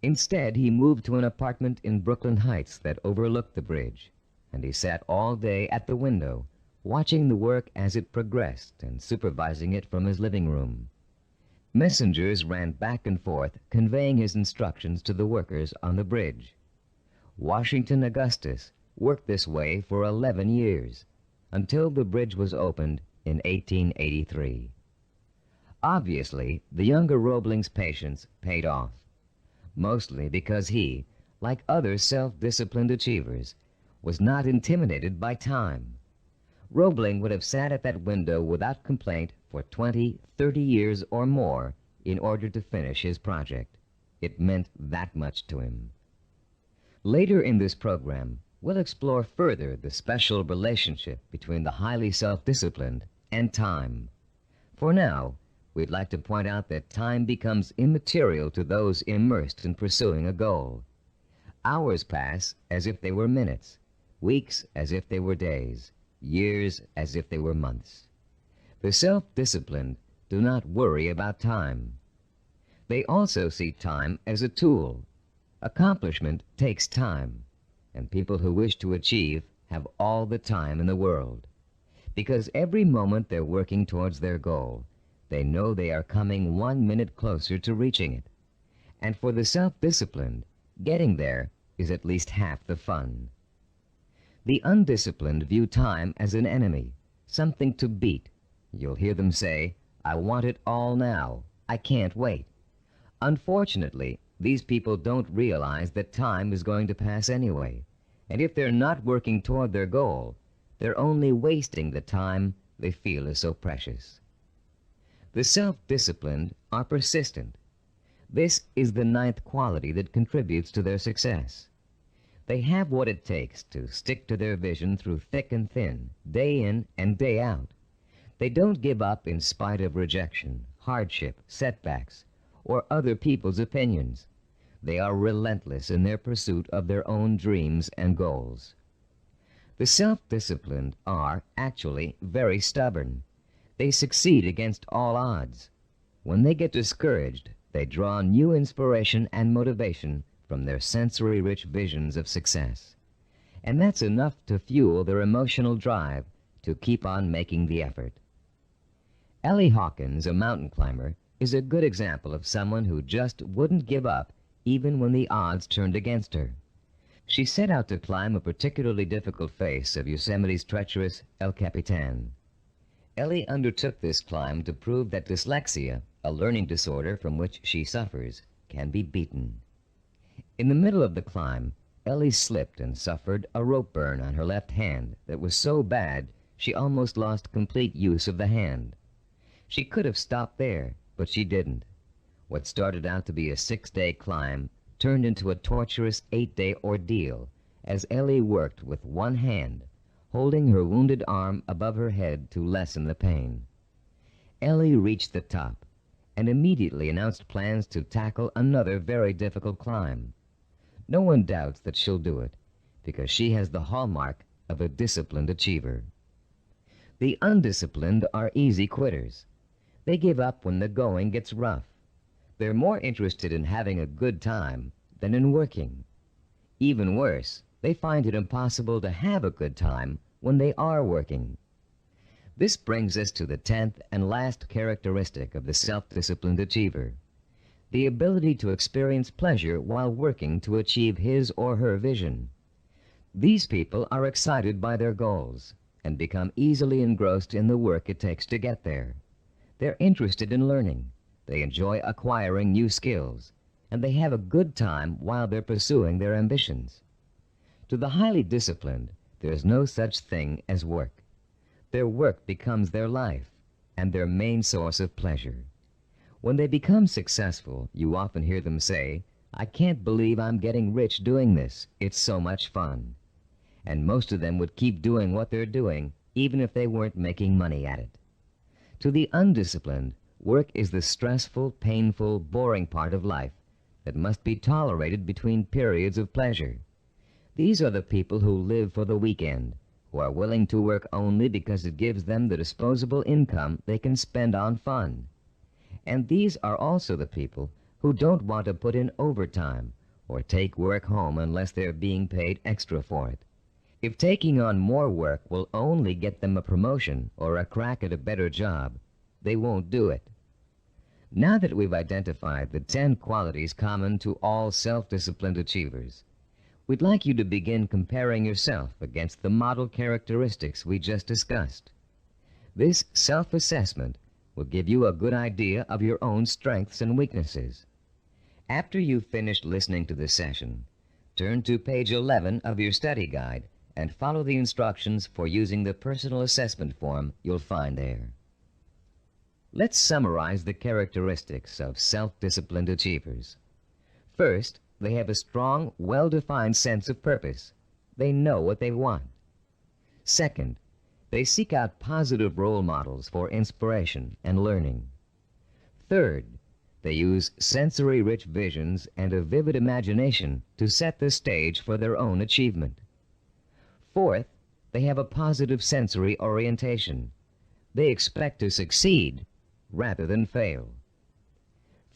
Instead, he moved to an apartment in Brooklyn Heights that overlooked the bridge, and he sat all day at the window, watching the work as it progressed and supervising it from his living room. Messengers ran back and forth, conveying his instructions to the workers on the bridge. Washington Augustus worked this way for 11 years, until the bridge was opened in 1883. Obviously, the younger Roebling's patience paid off, mostly because he, like other self-disciplined achievers, was not intimidated by time. Roebling would have sat at that window without complaint for 20, 30 years or more in order to finish his project. It meant that much to him. Later in this program, we'll explore further the special relationship between the highly self-disciplined and time. For now, we'd like to point out that time becomes immaterial to those immersed in pursuing a goal. Hours pass as if they were minutes, weeks as if they were days, years as if they were months. The self-disciplined do not worry about time. They also see time as a tool. Accomplishment takes time, and people who wish to achieve have all the time in the world. Because every moment they're working towards their goal, they know they are coming 1 minute closer to reaching it. And for the self-disciplined, getting there is at least half the fun. The undisciplined view time as an enemy, something to beat. You'll hear them say, "I want it all now. I can't wait." Unfortunately, these people don't realize that time is going to pass anyway, and if they're not working toward their goal, they're only wasting the time they feel is so precious. The self-disciplined are persistent. This is the ninth quality that contributes to their success. They have what it takes to stick to their vision through thick and thin, day in and day out. They don't give up in spite of rejection, hardship, setbacks, or other people's opinions. They are relentless in their pursuit of their own dreams and goals. The self-disciplined are actually very stubborn. They succeed against all odds. When they get discouraged, they draw new inspiration and motivation from their sensory-rich visions of success. And that's enough to fuel their emotional drive to keep on making the effort. Ellie Hawkins, a mountain climber, is a good example of someone who just wouldn't give up even when the odds turned against her. She set out to climb a particularly difficult face of Yosemite's treacherous El Capitan. Ellie undertook this climb to prove that dyslexia, a learning disorder from which she suffers, can be beaten. In the middle of the climb, Ellie slipped and suffered a rope burn on her left hand that was so bad she almost lost complete use of the hand. She could have stopped there, but she didn't. What started out to be a 6-day climb turned into a torturous 8-day ordeal as Ellie worked with one hand, holding her wounded arm above her head to lessen the pain. Ellie reached the top and immediately announced plans to tackle another very difficult climb. No one doubts that she'll do it, because she has the hallmark of a disciplined achiever. The undisciplined are easy quitters. They give up when the going gets rough. They're more interested in having a good time than in working. Even worse, they find it impossible to have a good time when they are working. This brings us to the 10th and last characteristic of the self-disciplined achiever: the ability to experience pleasure while working to achieve his or her vision. These people are excited by their goals and become easily engrossed in the work it takes to get there. They're interested in learning, they enjoy acquiring new skills, and they have a good time while they're pursuing their ambitions. To the highly disciplined, there is no such thing as work. Their work becomes their life and their main source of pleasure. When they become successful, you often hear them say, "I can't believe I'm getting rich doing this. It's so much fun." And most of them would keep doing what they're doing, even if they weren't making money at it. To the undisciplined, work is the stressful, painful, boring part of life that must be tolerated between periods of pleasure. These are the people who live for the weekend, who are willing to work only because it gives them the disposable income they can spend on fun. And these are also the people who don't want to put in overtime or take work home unless they're being paid extra for it. If taking on more work will only get them a promotion or a crack at a better job, they won't do it. Now that we've identified the 10 qualities common to all self-disciplined achievers, we'd like you to begin comparing yourself against the model characteristics we just discussed. This self-assessment will give you a good idea of your own strengths and weaknesses. After you've finished listening to this session, turn to page 11 of your study guide and follow the instructions for using the personal assessment form you'll find there. Let's summarize the characteristics of self-disciplined achievers. First, they have a strong, well-defined sense of purpose. They know what they want. Second, they seek out positive role models for inspiration and learning. Third, they use sensory-rich visions and a vivid imagination to set the stage for their own achievement. Fourth, they have a positive sensory orientation. They expect to succeed rather than fail.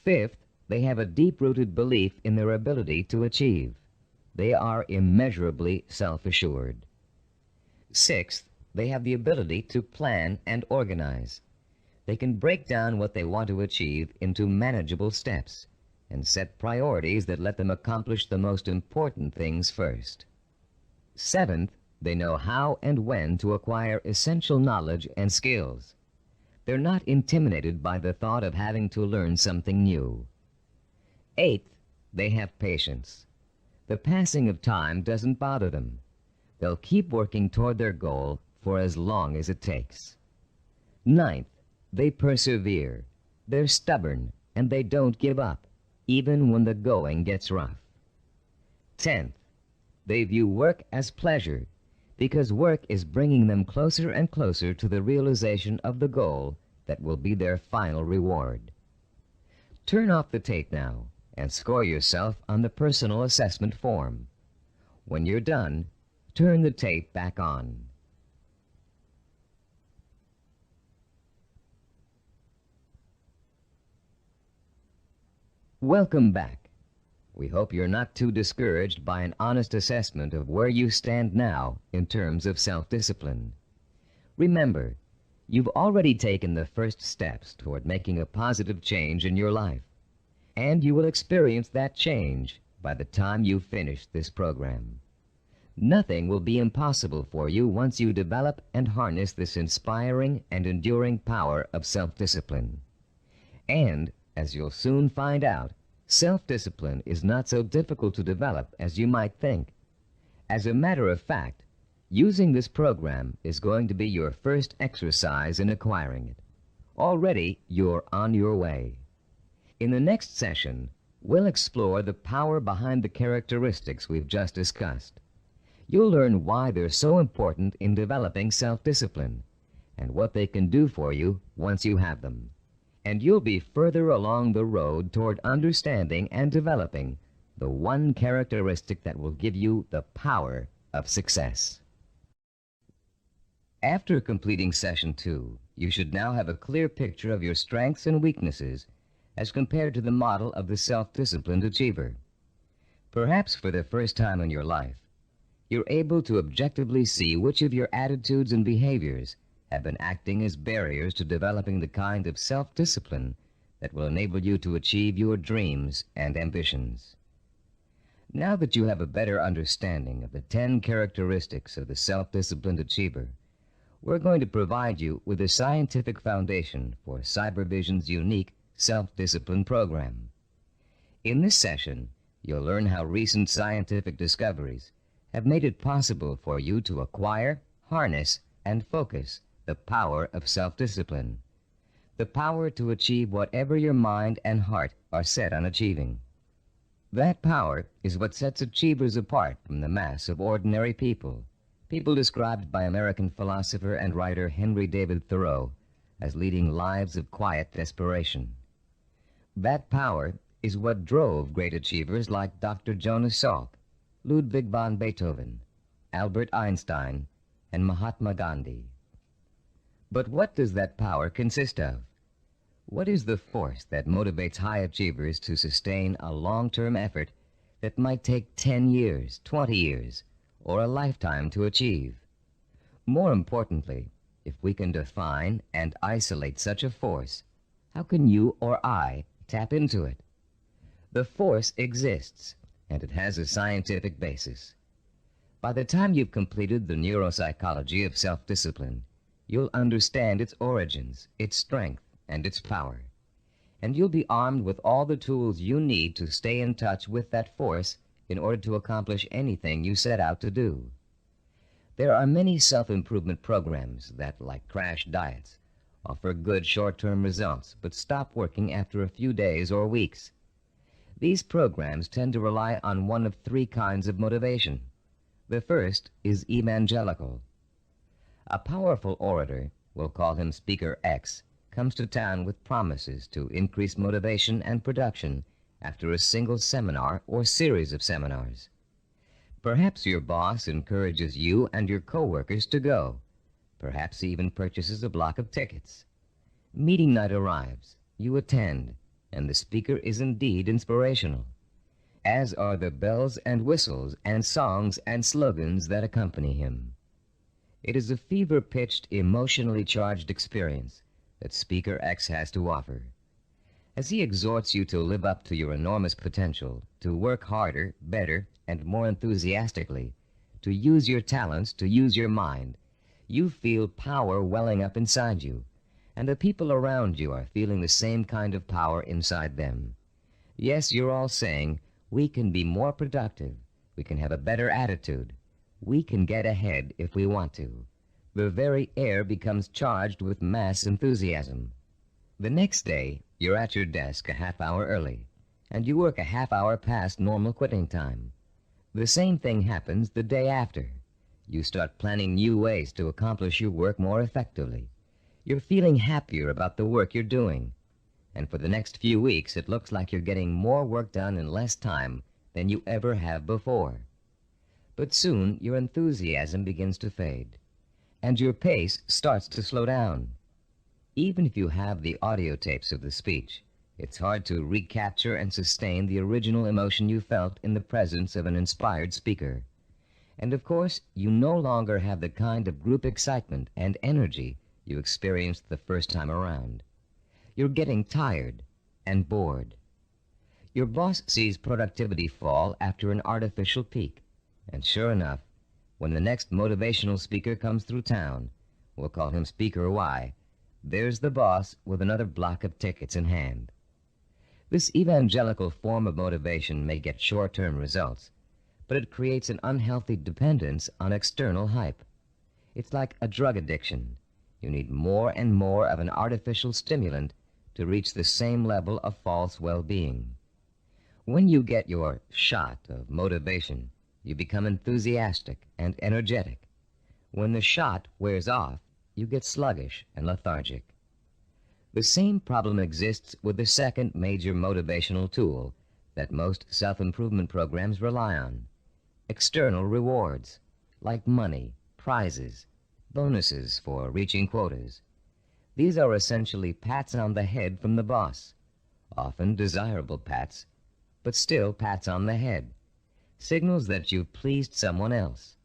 Fifth, they have a deep-rooted belief in their ability to achieve. They are immeasurably self-assured. Sixth, they have the ability to plan and organize. They can break down what they want to achieve into manageable steps and set priorities that let them accomplish the most important things first. Seventh, they know how and when to acquire essential knowledge and skills. They're not intimidated by the thought of having to learn something new. Eighth, they have patience. The passing of time doesn't bother them. They'll keep working toward their goal for as long as it takes. Ninth, they persevere. They're stubborn and they don't give up, even when the going gets rough. 10th, they view work as pleasure because work is bringing them closer and closer to the realization of the goal that will be their final reward. Turn off the tape now and score yourself on the personal assessment form. When you're done, turn the tape back on. Welcome back. We hope you're not too discouraged by an honest assessment of where you stand now in terms of self-discipline. Remember, you've already taken the first steps toward making a positive change in your life, and you will experience that change by the time you've finished this program. Nothing will be impossible for you once you develop and harness this inspiring and enduring power of self-discipline. And, as you'll soon find out, self-discipline is not so difficult to develop as you might think. As a matter of fact, using this program is going to be your first exercise in acquiring it. Already, you're on your way. In the next session, we'll explore the power behind the characteristics we've just discussed. You'll learn why they're so important in developing self-discipline and what they can do for you once you have them. And you'll be further along the road toward understanding and developing the one characteristic that will give you the power of success. After completing Session 2, you should now have a clear picture of your strengths and weaknesses as compared to the model of the self-disciplined achiever. Perhaps for the first time in your life, you're able to objectively see which of your attitudes and behaviors have been acting as barriers to developing the kind of self-discipline that will enable you to achieve your dreams and ambitions. Now that you have a better understanding of the 10 characteristics of the self-disciplined achiever, we're going to provide you with a scientific foundation for Cybervision's unique self-discipline program. In this session, you'll learn how recent scientific discoveries have made it possible for you to acquire, harness, and focus the power of self-discipline, the power to achieve whatever your mind and heart are set on achieving. That power is what sets achievers apart from the mass of ordinary people, people described by American philosopher and writer Henry David Thoreau as leading lives of quiet desperation. That power is what drove great achievers like Dr. Jonas Salk, Ludwig van Beethoven, Albert Einstein, and Mahatma Gandhi. But what does that power consist of? What is the force that motivates high achievers to sustain a long-term effort that might take 10 years, 20 years, or a lifetime to achieve? More importantly, if we can define and isolate such a force, how can you or I tap into it? The force exists, and it has a scientific basis. By the time you've completed the neuropsychology of self-discipline, you'll understand its origins, its strength, and its power. And you'll be armed with all the tools you need to stay in touch with that force in order to accomplish anything you set out to do. There are many self-improvement programs that, like crash diets, offer good short-term results but stop working after a few days or weeks. These programs tend to rely on one of 3 kinds of motivation. The first is evangelical. A powerful orator, we'll call him Speaker X, comes to town with promises to increase motivation and production after a single seminar or series of seminars. Perhaps your boss encourages you and your coworkers to go. Perhaps he even purchases a block of tickets. Meeting night arrives, you attend, and the speaker is indeed inspirational, as are the bells and whistles and songs and slogans that accompany him. It is a fever-pitched, emotionally charged experience that Speaker X has to offer. As he exhorts you to live up to your enormous potential, to work harder, better, and more enthusiastically, to use your talents, to use your mind, you feel power welling up inside you, and the people around you are feeling the same kind of power inside them. Yes, you're all saying, we can be more productive, we can have a better attitude, we can get ahead if we want to. The very air becomes charged with mass enthusiasm. The next day, you're at your desk a half hour early, and you work a half hour past normal quitting time. The same thing happens the day after. You start planning new ways to accomplish your work more effectively. You're feeling happier about the work you're doing. And for the next few weeks, it looks like you're getting more work done in less time than you ever have before. But soon, your enthusiasm begins to fade, and your pace starts to slow down. Even if you have the audio tapes of the speech, it's hard to recapture and sustain the original emotion you felt in the presence of an inspired speaker. And of course, you no longer have the kind of group excitement and energy you experienced the first time around. You're getting tired and bored. Your boss sees productivity fall after an artificial peak, and sure enough, when the next motivational speaker comes through town, we'll call him Speaker Y, there's the boss with another block of tickets in hand. This evangelical form of motivation may get short-term results, but it creates an unhealthy dependence on external hype. It's like a drug addiction. You need more and more of an artificial stimulant to reach the same level of false well-being. When you get your shot of motivation, you become enthusiastic and energetic. When the shot wears off, you get sluggish and lethargic. The same problem exists with the second major motivational tool that most self-improvement programs rely on: external rewards, like money, prizes, bonuses for reaching quotas. These are essentially pats on the head from the boss, often desirable pats, but still pats on the head, signals that you've pleased someone else.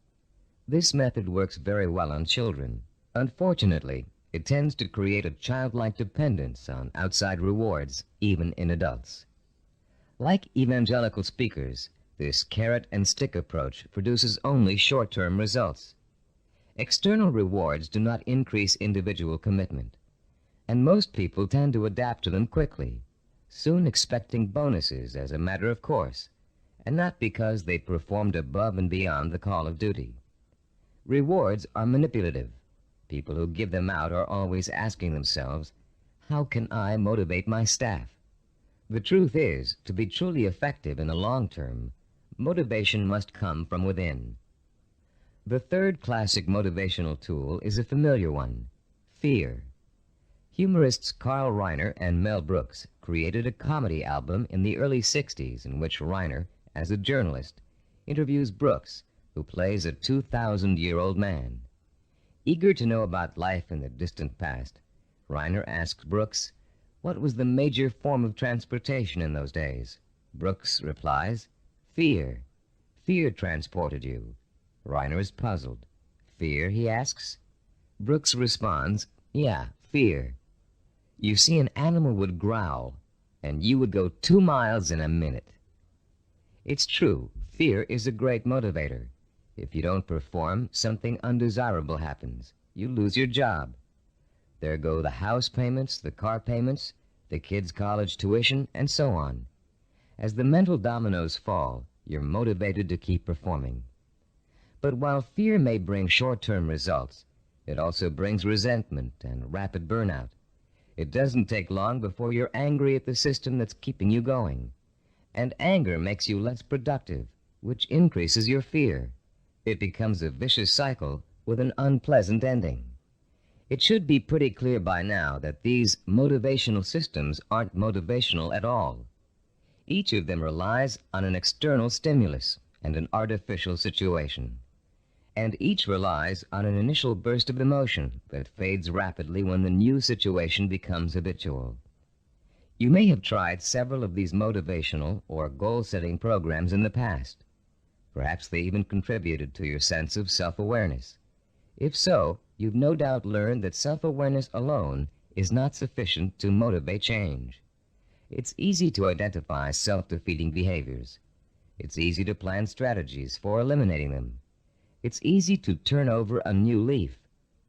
This method works very well on children. Unfortunately, it tends to create a childlike dependence on outside rewards, even in adults. Like evangelical speakers, this carrot and stick approach produces only short-term results. External rewards do not increase individual commitment, and most people tend to adapt to them quickly, soon expecting bonuses as a matter of course, and not because they performed above and beyond the call of duty. Rewards are manipulative. People who give them out are always asking themselves, how can I motivate my staff? The truth is, to be truly effective in the long term, motivation must come from within. The third classic motivational tool is a familiar one, fear. Humorists Carl Reiner and Mel Brooks created a comedy album in the early 60s in which Reiner, as a journalist, interviews Brooks, who plays a 2,000-year-old man. Eager to know about life in the distant past, Reiner asks Brooks, what was the major form of transportation in those days? Brooks replies, fear. Fear transported you. Reiner is puzzled. Fear, he asks. Brooks responds, yeah, fear. You see, an animal would growl, and you would go 2 miles in a minute. It's true, fear is a great motivator. If you don't perform, something undesirable happens. You lose your job. There go the house payments, the car payments, the kids' college tuition, and so on. As the mental dominoes fall, you're motivated to keep performing. But while fear may bring short-term results, it also brings resentment and rapid burnout. It doesn't take long before you're angry at the system that's keeping you going. And anger makes you less productive, which increases your fear. It becomes a vicious cycle with an unpleasant ending. It should be pretty clear by now that these motivational systems aren't motivational at all. Each of them relies on an external stimulus and an artificial situation. And each relies on an initial burst of emotion that fades rapidly when the new situation becomes habitual. You may have tried several of these motivational or goal-setting programs in the past. Perhaps they even contributed to your sense of self-awareness. If so, you've no doubt learned that self-awareness alone is not sufficient to motivate change. It's easy to identify self-defeating behaviors. It's easy to plan strategies for eliminating them. It's easy to turn over a new leaf,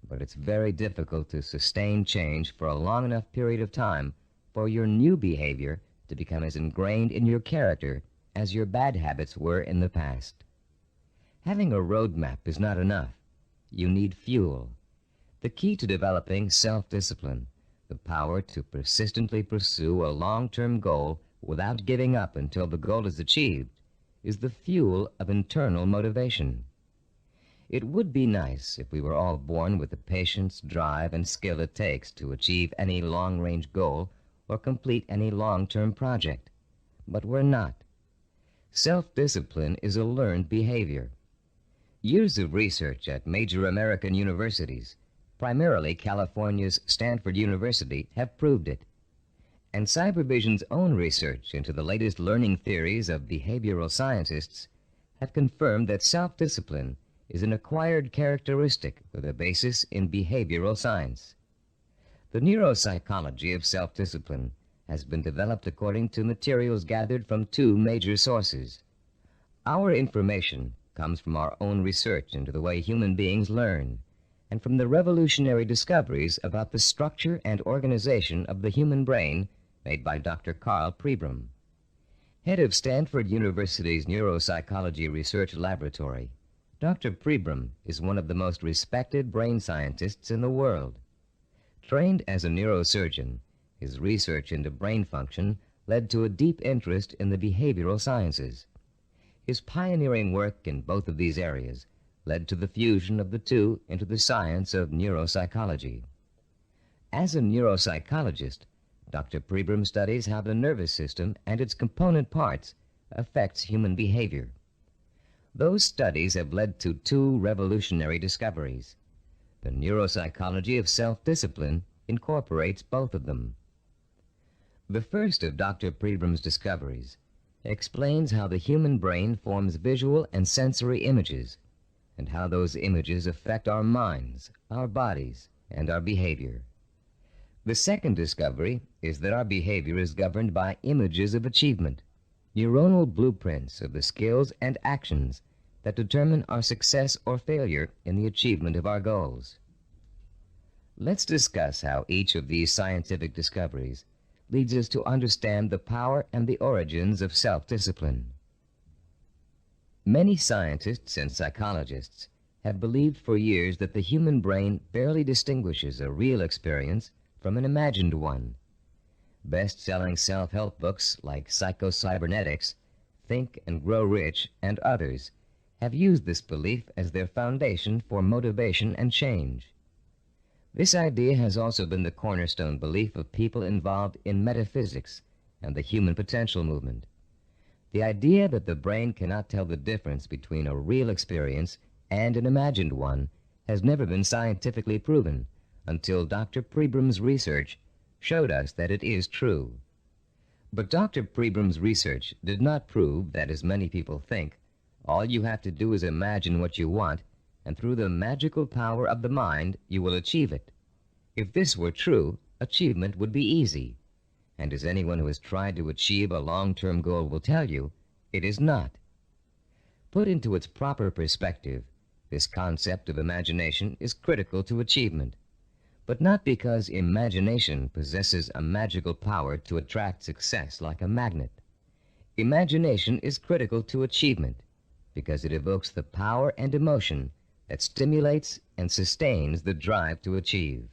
but it's very difficult to sustain change for a long enough period of time for your new behavior to become as ingrained in your character as your bad habits were in the past. Having a roadmap is not enough. You need fuel. The key to developing self-discipline, the power to persistently pursue a long-term goal without giving up until the goal is achieved, is the fuel of internal motivation. It would be nice if we were all born with the patience, drive, and skill it takes to achieve any long-range goal or complete any long-term project. But we're not. Self-discipline is a learned behavior. Years of research at major American universities, primarily California's Stanford University, have proved it. And Cybervision's own research into the latest learning theories of behavioral scientists have confirmed that self-discipline is an acquired characteristic with a basis in behavioral science. The neuropsychology of self-discipline has been developed according to materials gathered from 2 major sources. Our information comes from our own research into the way human beings learn, and from the revolutionary discoveries about the structure and organization of the human brain made by Dr. Carl Pribram. Head of Stanford University's Neuropsychology Research Laboratory, Dr. Pribram is one of the most respected brain scientists in the world. Trained as a neurosurgeon, his research into brain function led to a deep interest in the behavioral sciences. His pioneering work in both of these areas led to the fusion of the two into the science of neuropsychology. As a neuropsychologist, Dr. Pribram studies how the nervous system and its component parts affects human behavior. Those studies have led to 2 revolutionary discoveries. The neuropsychology of self-discipline incorporates both of them. The first of Dr. Pribram's discoveries explains how the human brain forms visual and sensory images, and how those images affect our minds, our bodies, and our behavior. The second discovery is that our behavior is governed by images of achievement, neuronal blueprints of the skills and actions that determine our success or failure in the achievement of our goals. Let's discuss how each of these scientific discoveries leads us to understand the power and the origins of self-discipline. Many scientists and psychologists have believed for years that the human brain barely distinguishes a real experience from an imagined one. Best-selling self-help books like Psycho-Cybernetics, Think and Grow Rich, and others have used this belief as their foundation for motivation and change. This idea has also been the cornerstone belief of people involved in metaphysics and the human potential movement. The idea that the brain cannot tell the difference between a real experience and an imagined one has never been scientifically proven until Dr. Pribram's research showed us that it is true. But Dr. Pribram's research did not prove that, as many people think, all you have to do is imagine what you want, and through the magical power of the mind, you will achieve it. If this were true, achievement would be easy. And as anyone who has tried to achieve a long-term goal will tell you, it is not. Put into its proper perspective, this concept of imagination is critical to achievement, but not because imagination possesses a magical power to attract success like a magnet. Imagination is critical to achievement because it evokes the power and emotion that stimulates and sustains the drive to achieve.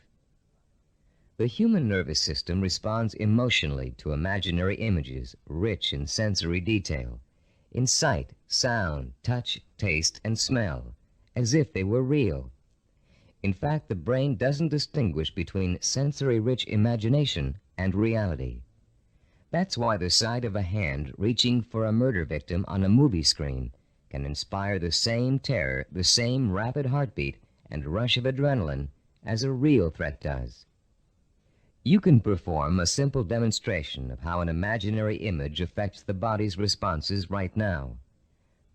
The human nervous system responds emotionally to imaginary images rich in sensory detail, in sight, sound, touch, taste, and smell, as if they were real. In fact, the brain doesn't distinguish between sensory-rich imagination and reality. That's why the sight of a hand reaching for a murder victim on a movie screen can inspire the same terror, the same rapid heartbeat and rush of adrenaline as a real threat does. You can perform a simple demonstration of how an imaginary image affects the body's responses right now.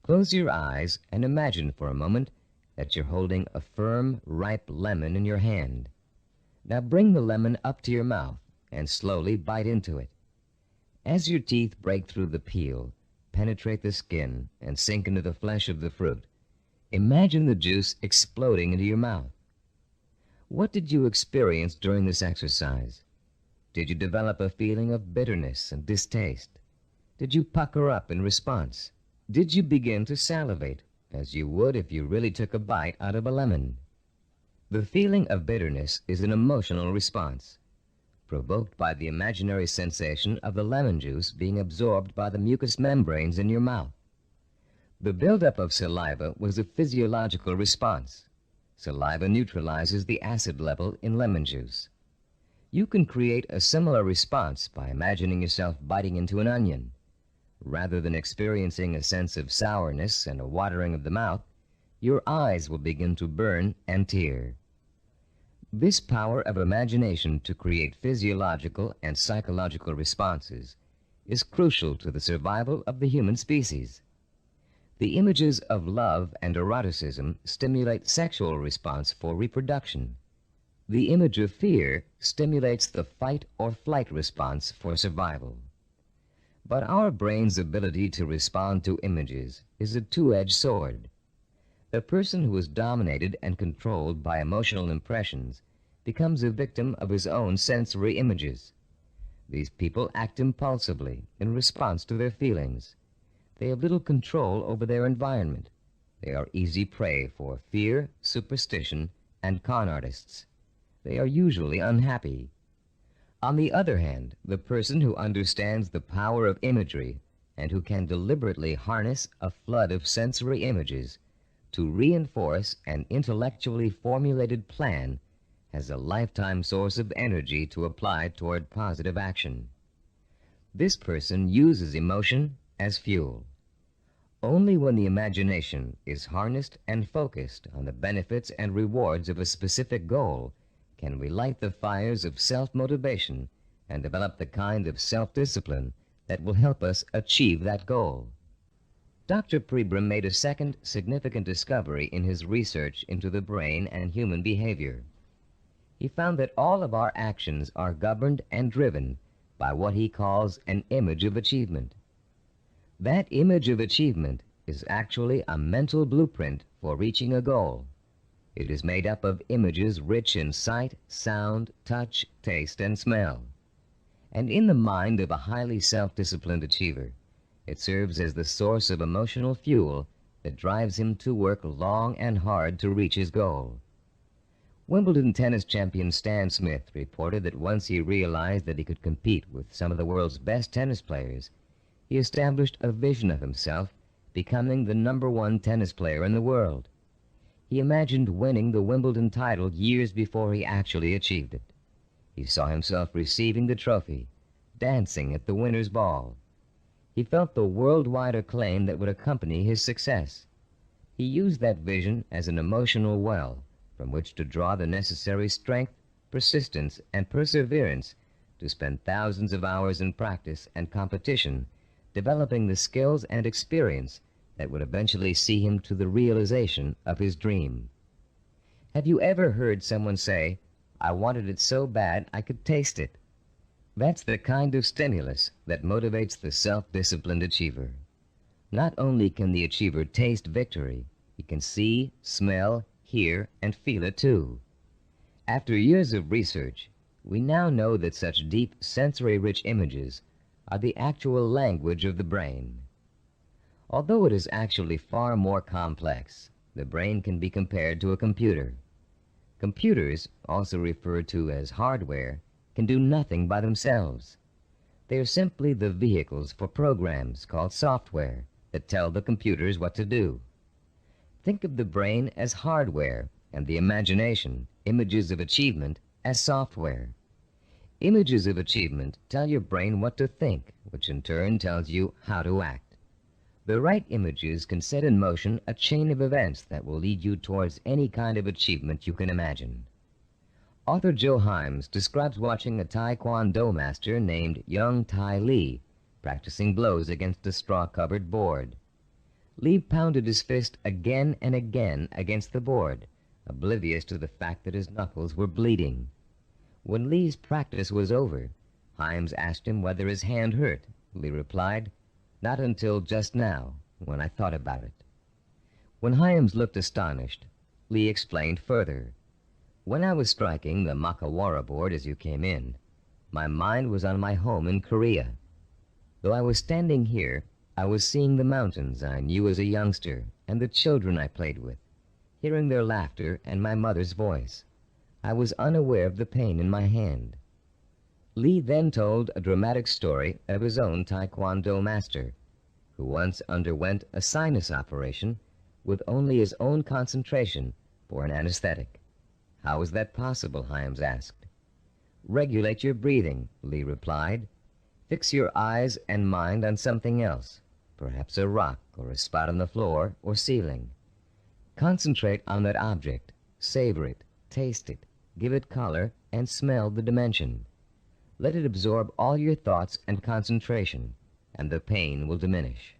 Close your eyes and imagine for a moment that you're holding a firm, ripe lemon in your hand. Now bring the lemon up to your mouth and slowly bite into it. As your teeth break through the peel, penetrate the skin, and sink into the flesh of the fruit, imagine the juice exploding into your mouth. What did you experience during this exercise? Did you develop a feeling of bitterness and distaste? Did you pucker up in response? Did you begin to salivate, as you would if you really took a bite out of a lemon? The feeling of bitterness is an emotional response, provoked by the imaginary sensation of the lemon juice being absorbed by the mucous membranes in your mouth. The buildup of saliva was a physiological response. Saliva neutralizes the acid level in lemon juice. You can create a similar response by imagining yourself biting into an onion. Rather than experiencing a sense of sourness and a watering of the mouth, your eyes will begin to burn and tear. This power of imagination to create physiological and psychological responses is crucial to the survival of the human species. The images of love and eroticism stimulate sexual response for reproduction. The image of fear stimulates the fight or flight response for survival. But our brain's ability to respond to images is a two-edged sword. A person who is dominated and controlled by emotional impressions becomes a victim of his own sensory images. These people act impulsively in response to their feelings. They have little control over their environment. They are easy prey for fear, superstition, and con artists. They are usually unhappy. On the other hand, the person who understands the power of imagery and who can deliberately harness a flood of sensory images to reinforce an intellectually formulated plan has a lifetime source of energy to apply toward positive action. This person uses emotion as fuel. Only when the imagination is harnessed and focused on the benefits and rewards of a specific goal can we light the fires of self-motivation and develop the kind of self-discipline that will help us achieve that goal. Dr. Pribram made a second significant discovery in his research into the brain and human behavior. He found that all of our actions are governed and driven by what he calls an image of achievement. That image of achievement is actually a mental blueprint for reaching a goal. It is made up of images rich in sight, sound, touch, taste, and smell. And in the mind of a highly self-disciplined achiever, it serves as the source of emotional fuel that drives him to work long and hard to reach his goal. Wimbledon tennis champion Stan Smith reported that once he realized that he could compete with some of the world's best tennis players, he established a vision of himself becoming the #1 tennis player in the world. He imagined winning the Wimbledon title years before he actually achieved it. He saw himself receiving the trophy, dancing at the winner's ball. He felt the worldwide acclaim that would accompany his success. He used that vision as an emotional well from which to draw the necessary strength, persistence, and perseverance to spend thousands of hours in practice and competition, developing the skills and experience that would eventually see him to the realization of his dream. Have you ever heard someone say, "I wanted it so bad I could taste it"? That's the kind of stimulus that motivates the self-disciplined achiever. Not only can the achiever taste victory, he can see, smell, hear, and feel it too. After years of research, we now know that such deep, sensory-rich images are the actual language of the brain. Although it is actually far more complex, the brain can be compared to a computer. Computers, also referred to as hardware, can do nothing by themselves. They are simply the vehicles for programs called software that tell the computers what to do. Think of the brain as hardware and the imagination, images of achievement, as software. Images of achievement tell your brain what to think, which in turn tells you how to act. The right images can set in motion a chain of events that will lead you towards any kind of achievement you can imagine. Author Joe Himes describes watching a Taekwondo master named Young Tai Lee practicing blows against a straw-covered board. Lee pounded his fist again and again against the board, oblivious to the fact that his knuckles were bleeding. When Lee's practice was over, Himes asked him whether his hand hurt. Lee replied, "Not until just now, when I thought about it." When Himes looked astonished, Lee explained further, "When I was striking the Makawara board as you came in, my mind was on my home in Korea. Though I was standing here, I was seeing the mountains I knew as a youngster and the children I played with, hearing their laughter and my mother's voice. I was unaware of the pain in my hand." Lee then told a dramatic story of his own Taekwondo master, who once underwent a sinus operation with only his own concentration for an anesthetic. "How is that possible?" Himes asked. "Regulate your breathing," Lee replied. "Fix your eyes and mind on something else, perhaps a rock or a spot on the floor or ceiling. Concentrate on that object, savor it, taste it, give it color, and smell the dimension. Let it absorb all your thoughts and concentration, and the pain will diminish."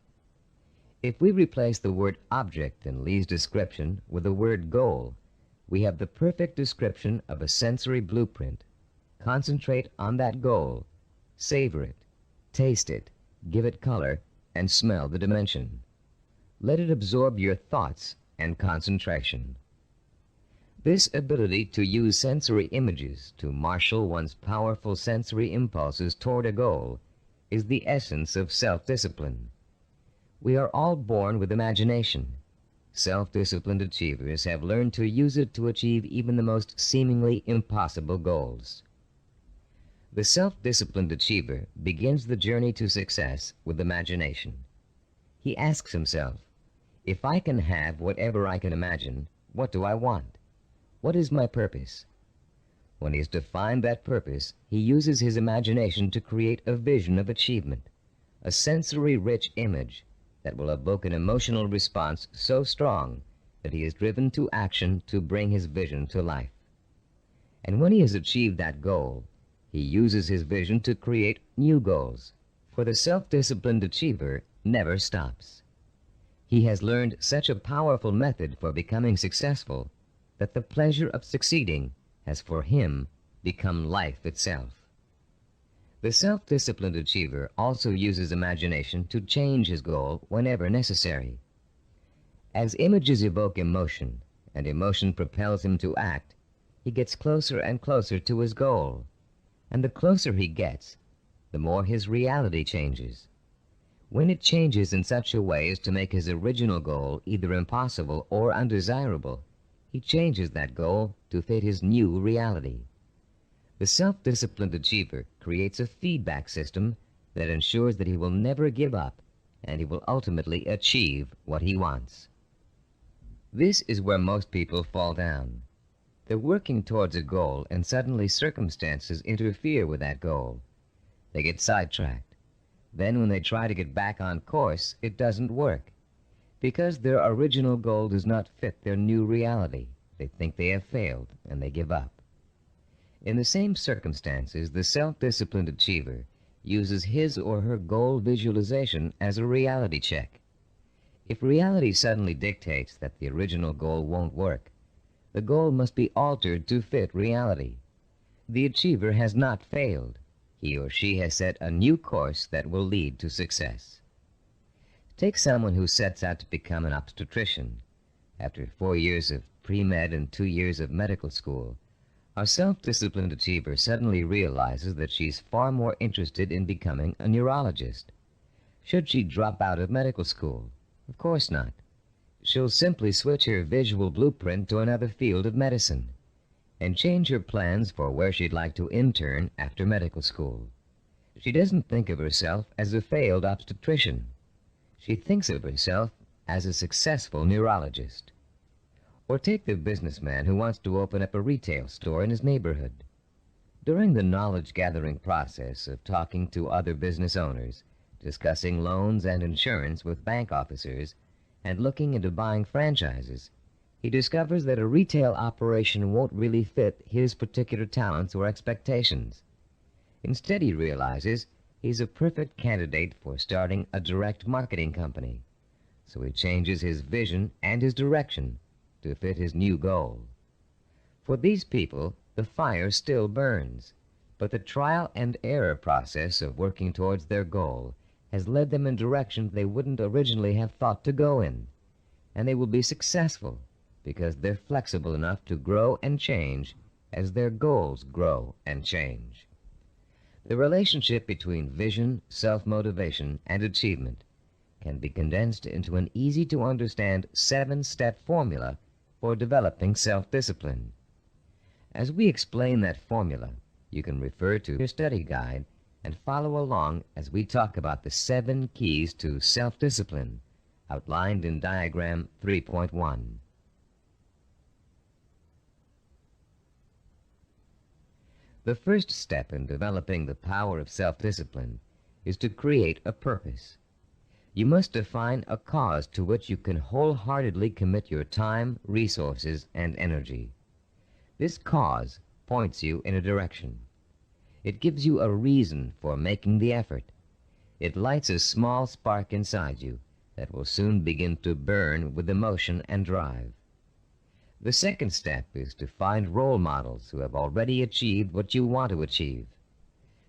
If we replace the word object in Lee's description with the word goal, we have the perfect description of a sensory blueprint. Concentrate on that goal, savor it, taste it, give it color, and smell the dimension. Let it absorb your thoughts and concentration. This ability to use sensory images to marshal one's powerful sensory impulses toward a goal is the essence of self-discipline. We are all born with imagination. Self-disciplined achievers have learned to use it to achieve even the most seemingly impossible goals. The self-disciplined achiever begins the journey to success with imagination. He asks himself, "If I can have whatever I can imagine, what do I want? What is my purpose?" When he has defined that purpose, he uses his imagination to create a vision of achievement, a sensory-rich image that will evoke an emotional response so strong that he is driven to action to bring his vision to life. And when he has achieved that goal, He uses his vision to create new goals, for the self-disciplined achiever never stops. He has learned such a powerful method for becoming successful that the pleasure of succeeding has for him become life itself. The self-disciplined achiever also uses imagination to change his goal whenever necessary. As images evoke emotion, and emotion propels him to act, he gets closer and closer to his goal. And the closer he gets, the more his reality changes. When it changes in such a way as to make his original goal either impossible or undesirable, he changes that goal to fit his new reality. The self-disciplined achiever creates a feedback system that ensures that he will never give up and he will ultimately achieve what he wants. This is where most people fall down. They're working towards a goal and suddenly circumstances interfere with that goal. They get sidetracked. Then when they try to get back on course, it doesn't work. Because their original goal does not fit their new reality, they think they have failed and they give up. In the same circumstances, the self-disciplined achiever uses his or her goal visualization as a reality check. If reality suddenly dictates that the original goal won't work, the goal must be altered to fit reality. The achiever has not failed. He or she has set a new course that will lead to success. Take someone who sets out to become an obstetrician. After 4 years of pre-med and 2 years of medical school, our self-disciplined achiever suddenly realizes that she's far more interested in becoming a neurologist. Should she drop out of medical school? Of course not. She'll simply switch her visual blueprint to another field of medicine and change her plans for where she'd like to intern after medical school. She doesn't think of herself as a failed obstetrician. She thinks of herself as a successful neurologist. Or take the businessman who wants to open up a retail store in his neighborhood. During the knowledge-gathering process of talking to other business owners, discussing loans and insurance with bank officers, and looking into buying franchises, he discovers that a retail operation won't really fit his particular talents or expectations. Instead, he realizes he's a perfect candidate for starting a direct marketing company. So he changes his vision and his direction to fit his new goal. For these people, the fire still burns, but the trial and error process of working towards their goal has led them in directions they wouldn't originally have thought to go in, and they will be successful because they're flexible enough to grow and change as their goals grow and change. The relationship between vision, self-motivation, and achievement can be condensed into an easy-to-understand 7-step formula for developing self-discipline. As we explain that formula, you can refer to your study guide and follow along as we talk about the 7 keys to self-discipline, outlined in diagram 3.1. The first step in developing the power of self-discipline is to create a purpose. You must define a cause to which you can wholeheartedly commit your time, resources, and energy. This cause points you in a direction. It gives you a reason for making the effort. It lights a small spark inside you that will soon begin to burn with emotion and drive. The second step is to find role models who have already achieved what you want to achieve.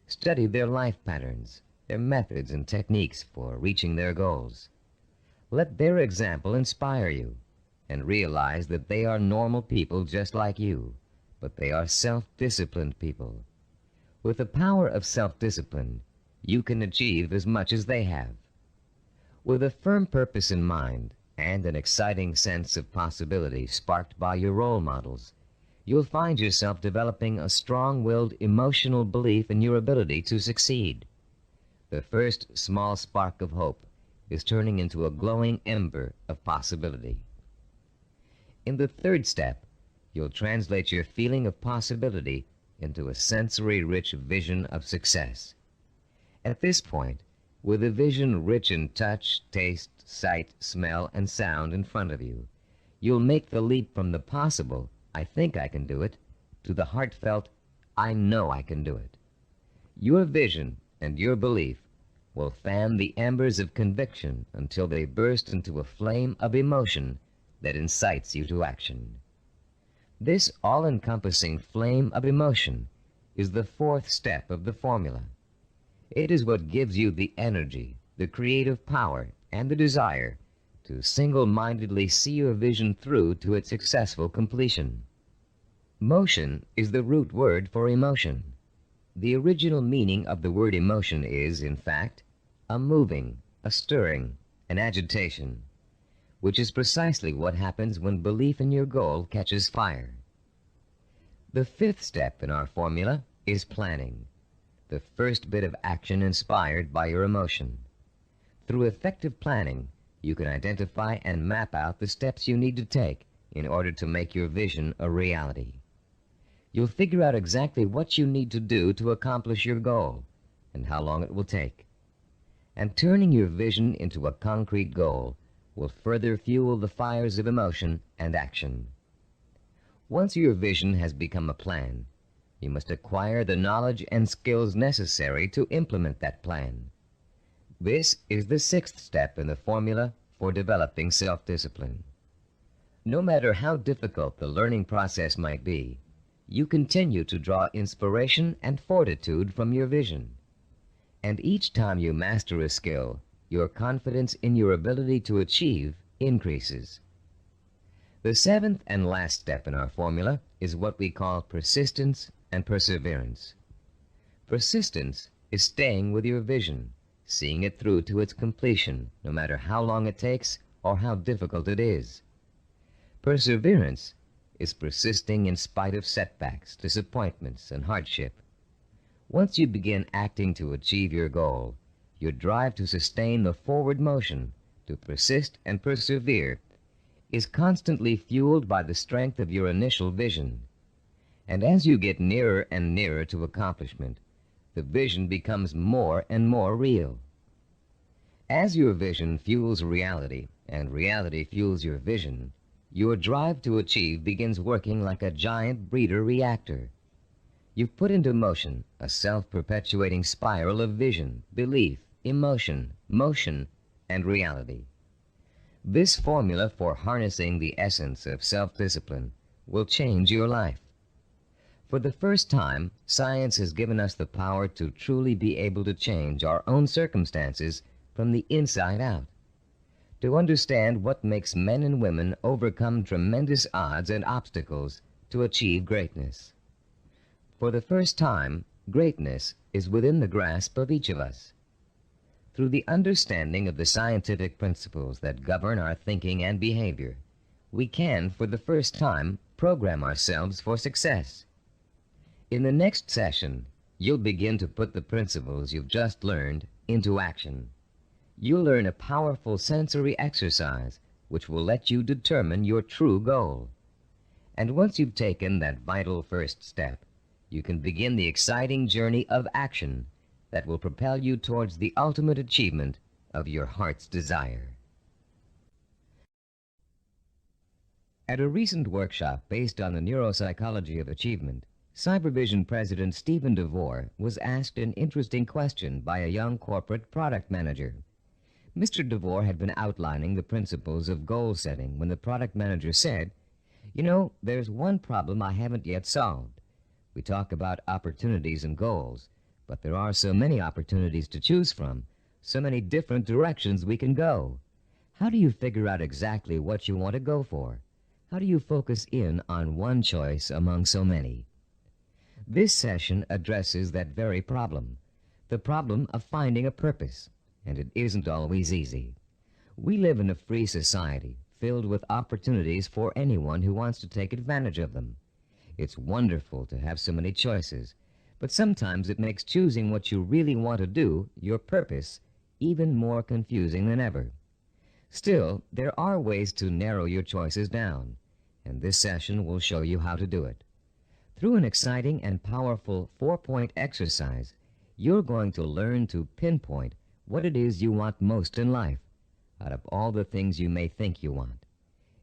Study their life patterns, their methods and techniques for reaching their goals. Let their example inspire you, and realize that they are normal people just like you, but they are self-disciplined people. With the power of self-discipline, you can achieve as much as they have. With a firm purpose in mind and an exciting sense of possibility sparked by your role models, you'll find yourself developing a strong-willed emotional belief in your ability to succeed. The first small spark of hope is turning into a glowing ember of possibility. In the third step, you'll translate your feeling of possibility into a sensory-rich vision of success. At this point, with a vision rich in touch, taste, sight, smell, and sound in front of you, you'll make the leap from the possible, I think I can do it, to the heartfelt, I know I can do it. Your vision and your belief will fan the embers of conviction until they burst into a flame of emotion that incites you to action. This all-encompassing flame of emotion is the fourth step of the formula. It is what gives you the energy, the creative power, and the desire to single-mindedly see your vision through to its successful completion. Motion is the root word for emotion. The original meaning of the word emotion is, in fact, a moving, a stirring, an agitation, which is precisely what happens when belief in your goal catches fire. The fifth step in our formula is planning, the first bit of action inspired by your emotion. Through effective planning, you can identify and map out the steps you need to take in order to make your vision a reality. You'll figure out exactly what you need to do to accomplish your goal and how long it will take. And turning your vision into a concrete goal will further fuel the fires of emotion and action. Once your vision has become a plan, you must acquire the knowledge and skills necessary to implement that plan. This is the sixth step in the formula for developing self-discipline. No matter how difficult the learning process might be, you continue to draw inspiration and fortitude from your vision. And each time you master a skill, your confidence in your ability to achieve increases. The seventh and last step in our formula is what we call persistence and perseverance. Persistence is staying with your vision, seeing it through to its completion, no matter how long it takes or how difficult it is. Perseverance is persisting in spite of setbacks, disappointments, and hardship. Once you begin acting to achieve your goal, your drive to sustain the forward motion, to persist and persevere, is constantly fueled by the strength of your initial vision. And as you get nearer and nearer to accomplishment, the vision becomes more and more real. As your vision fuels reality, and reality fuels your vision, your drive to achieve begins working like a giant breeder reactor. You've put into motion a self-perpetuating spiral of vision, belief, emotion, motion, and reality. This formula for harnessing the essence of self-discipline will change your life. For the first time, science has given us the power to truly be able to change our own circumstances from the inside out, to understand what makes men and women overcome tremendous odds and obstacles to achieve greatness. For the first time, greatness is within the grasp of each of us. Through the understanding of the scientific principles that govern our thinking and behavior, we can, for the first time, program ourselves for success. In the next session, you'll begin to put the principles you've just learned into action. You'll learn a powerful sensory exercise which will let you determine your true goal. And once you've taken that vital first step, you can begin the exciting journey of action that will propel you towards the ultimate achievement of your heart's desire. At a recent workshop based on the neuropsychology of achievement, Cybervision President Stephen DeVore was asked an interesting question by a young corporate product manager. Mr. DeVore had been outlining the principles of goal setting when the product manager said, "You know, there's one problem I haven't yet solved. We talk about opportunities and goals, but there are so many opportunities to choose from, so many different directions we can go. How do you figure out exactly what you want to go for? How do you focus in on one choice among so many?" This session addresses that very problem, the problem of finding a purpose, and it isn't always easy. We live in a free society filled with opportunities for anyone who wants to take advantage of them. It's wonderful to have so many choices, but sometimes it makes choosing what you really want to do, your purpose, even more confusing than ever. Still, there are ways to narrow your choices down, and this session will show you how to do it. Through an exciting and powerful 4-point exercise, you're going to learn to pinpoint what it is you want most in life, out of all the things you may think you want.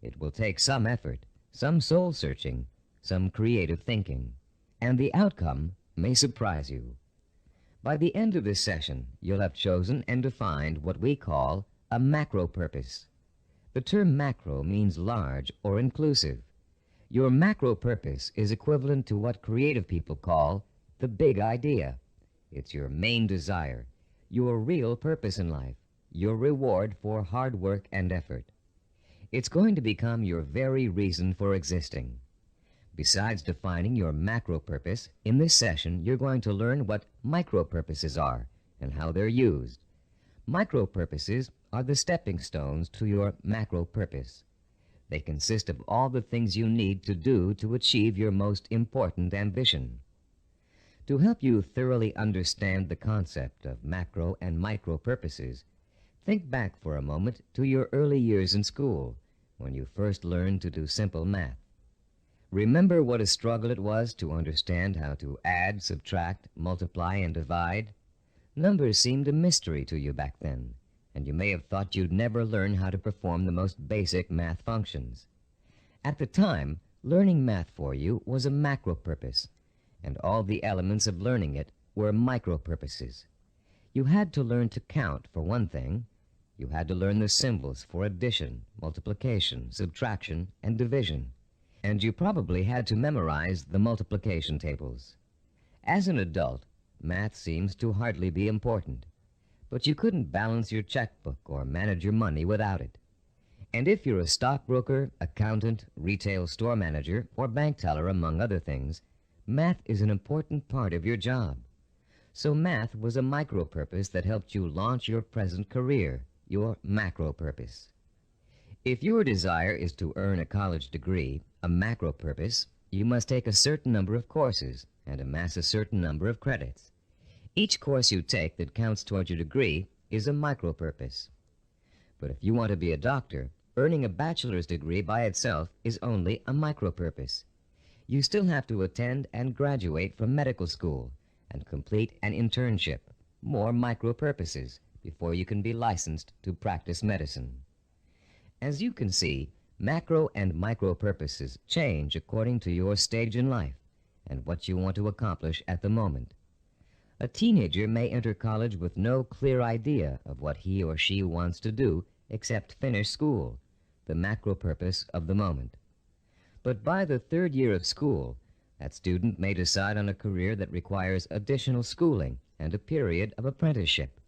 It will take some effort, some soul-searching, some creative thinking, and the outcome may surprise you. By the end of this session, you'll have chosen and defined what we call a macro purpose. The term macro means large or inclusive. Your macro purpose is equivalent to what creative people call the big idea. It's your main desire, your real purpose in life, your reward for hard work and effort. It's going to become your very reason for existing. Besides defining your macro purpose, in this session you're going to learn what micro purposes are and how they're used. Micro purposes are the stepping stones to your macro purpose. They consist of all the things you need to do to achieve your most important ambition. To help you thoroughly understand the concept of macro and micro purposes, think back for a moment to your early years in school, when you first learned to do simple math. Remember what a struggle it was to understand how to add, subtract, multiply, and divide? Numbers seemed a mystery to you back then, and you may have thought you'd never learn how to perform the most basic math functions. At the time, learning math for you was a macro purpose, and all the elements of learning it were micro purposes. You had to learn to count, for one thing. You had to learn the symbols for addition, multiplication, subtraction, and division. And you probably had to memorize the multiplication tables. As an adult, math seems to hardly be important, but you couldn't balance your checkbook or manage your money without it. And if you're a stockbroker, accountant, retail store manager, or bank teller, among other things, math is an important part of your job. So math was a micro purpose that helped you launch your present career, your macro purpose. If your desire is to earn a college degree, a macro purpose, you must take a certain number of courses and amass a certain number of credits. Each course you take that counts toward your degree is a micro purpose. But if you want to be a doctor, earning a bachelor's degree by itself is only a micro purpose. You still have to attend and graduate from medical school and complete an internship, more micro purposes, before you can be licensed to practice medicine. As you can see, macro and micro purposes change according to your stage in life and what you want to accomplish at the moment. A teenager may enter college with no clear idea of what he or she wants to do except finish school, the macro purpose of the moment. But by the third year of school, that student may decide on a career that requires additional schooling and a period of apprenticeship.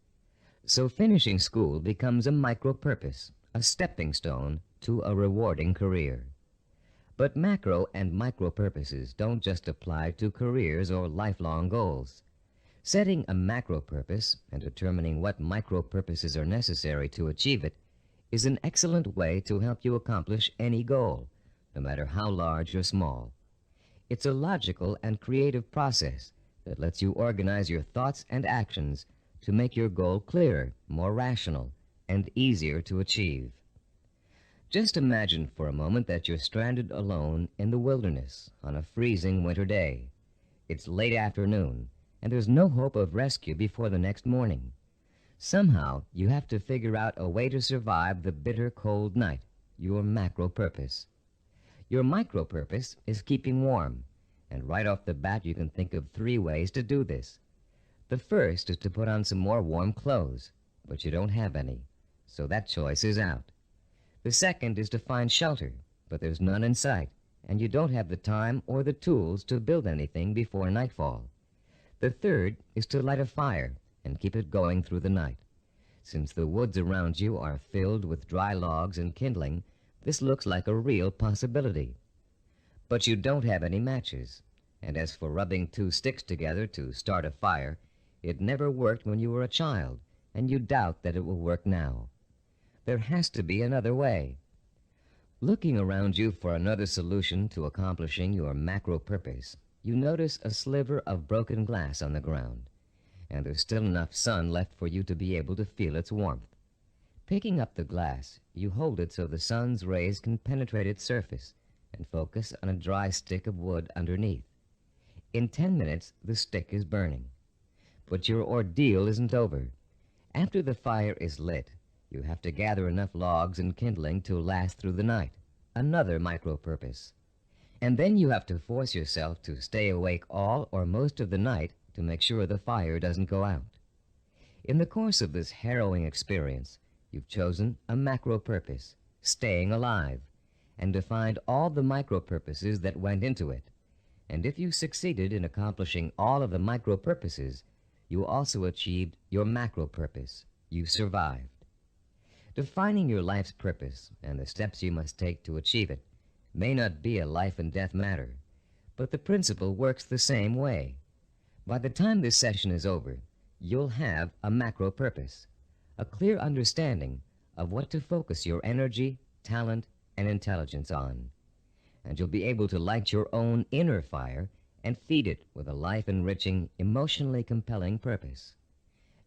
So finishing school becomes a micro purpose, a stepping stone to a rewarding career. But macro and micro purposes don't just apply to careers or lifelong goals. Setting a macro purpose and determining what micro purposes are necessary to achieve it is an excellent way to help you accomplish any goal, no matter how large or small. It's a logical and creative process that lets you organize your thoughts and actions to make your goal clearer, more rational, and easier to achieve. Just imagine for a moment that you're stranded alone in the wilderness on a freezing winter day. It's late afternoon, and there's no hope of rescue before the next morning. Somehow, you have to figure out a way to survive the bitter cold night, your macro purpose. Your micro purpose is keeping warm, and right off the bat you can think of 3 ways to do this. The first is to put on some more warm clothes, but you don't have any, so that choice is out. The second is to find shelter, but there's none in sight, and you don't have the time or the tools to build anything before nightfall. The third is to light a fire and keep it going through the night. Since the woods around you are filled with dry logs and kindling, this looks like a real possibility. But you don't have any matches, and as for rubbing 2 sticks together to start a fire, it never worked when you were a child, and you doubt that it will work now. There has to be another way. Looking around you for another solution to accomplishing your macro purpose, you notice a sliver of broken glass on the ground, and there's still enough sun left for you to be able to feel its warmth. Picking up the glass, you hold it so the sun's rays can penetrate its surface and focus on a dry stick of wood underneath. In 10 minutes, the stick is burning. But your ordeal isn't over. After the fire is lit, you have to gather enough logs and kindling to last through the night, another micro-purpose. And then you have to force yourself to stay awake all or most of the night to make sure the fire doesn't go out. In the course of this harrowing experience, you've chosen a macro purpose, staying alive, and defined all the micro purposes that went into it. And if you succeeded in accomplishing all of the micro purposes, you also achieved your macro purpose. You survived. Defining your life's purpose and the steps you must take to achieve it may not be a life and death matter, but the principle works the same way. By the time this session is over, you'll have a macro purpose, a clear understanding of what to focus your energy, talent, and intelligence on. And you'll be able to light your own inner fire and feed it with a life-enriching, emotionally compelling purpose.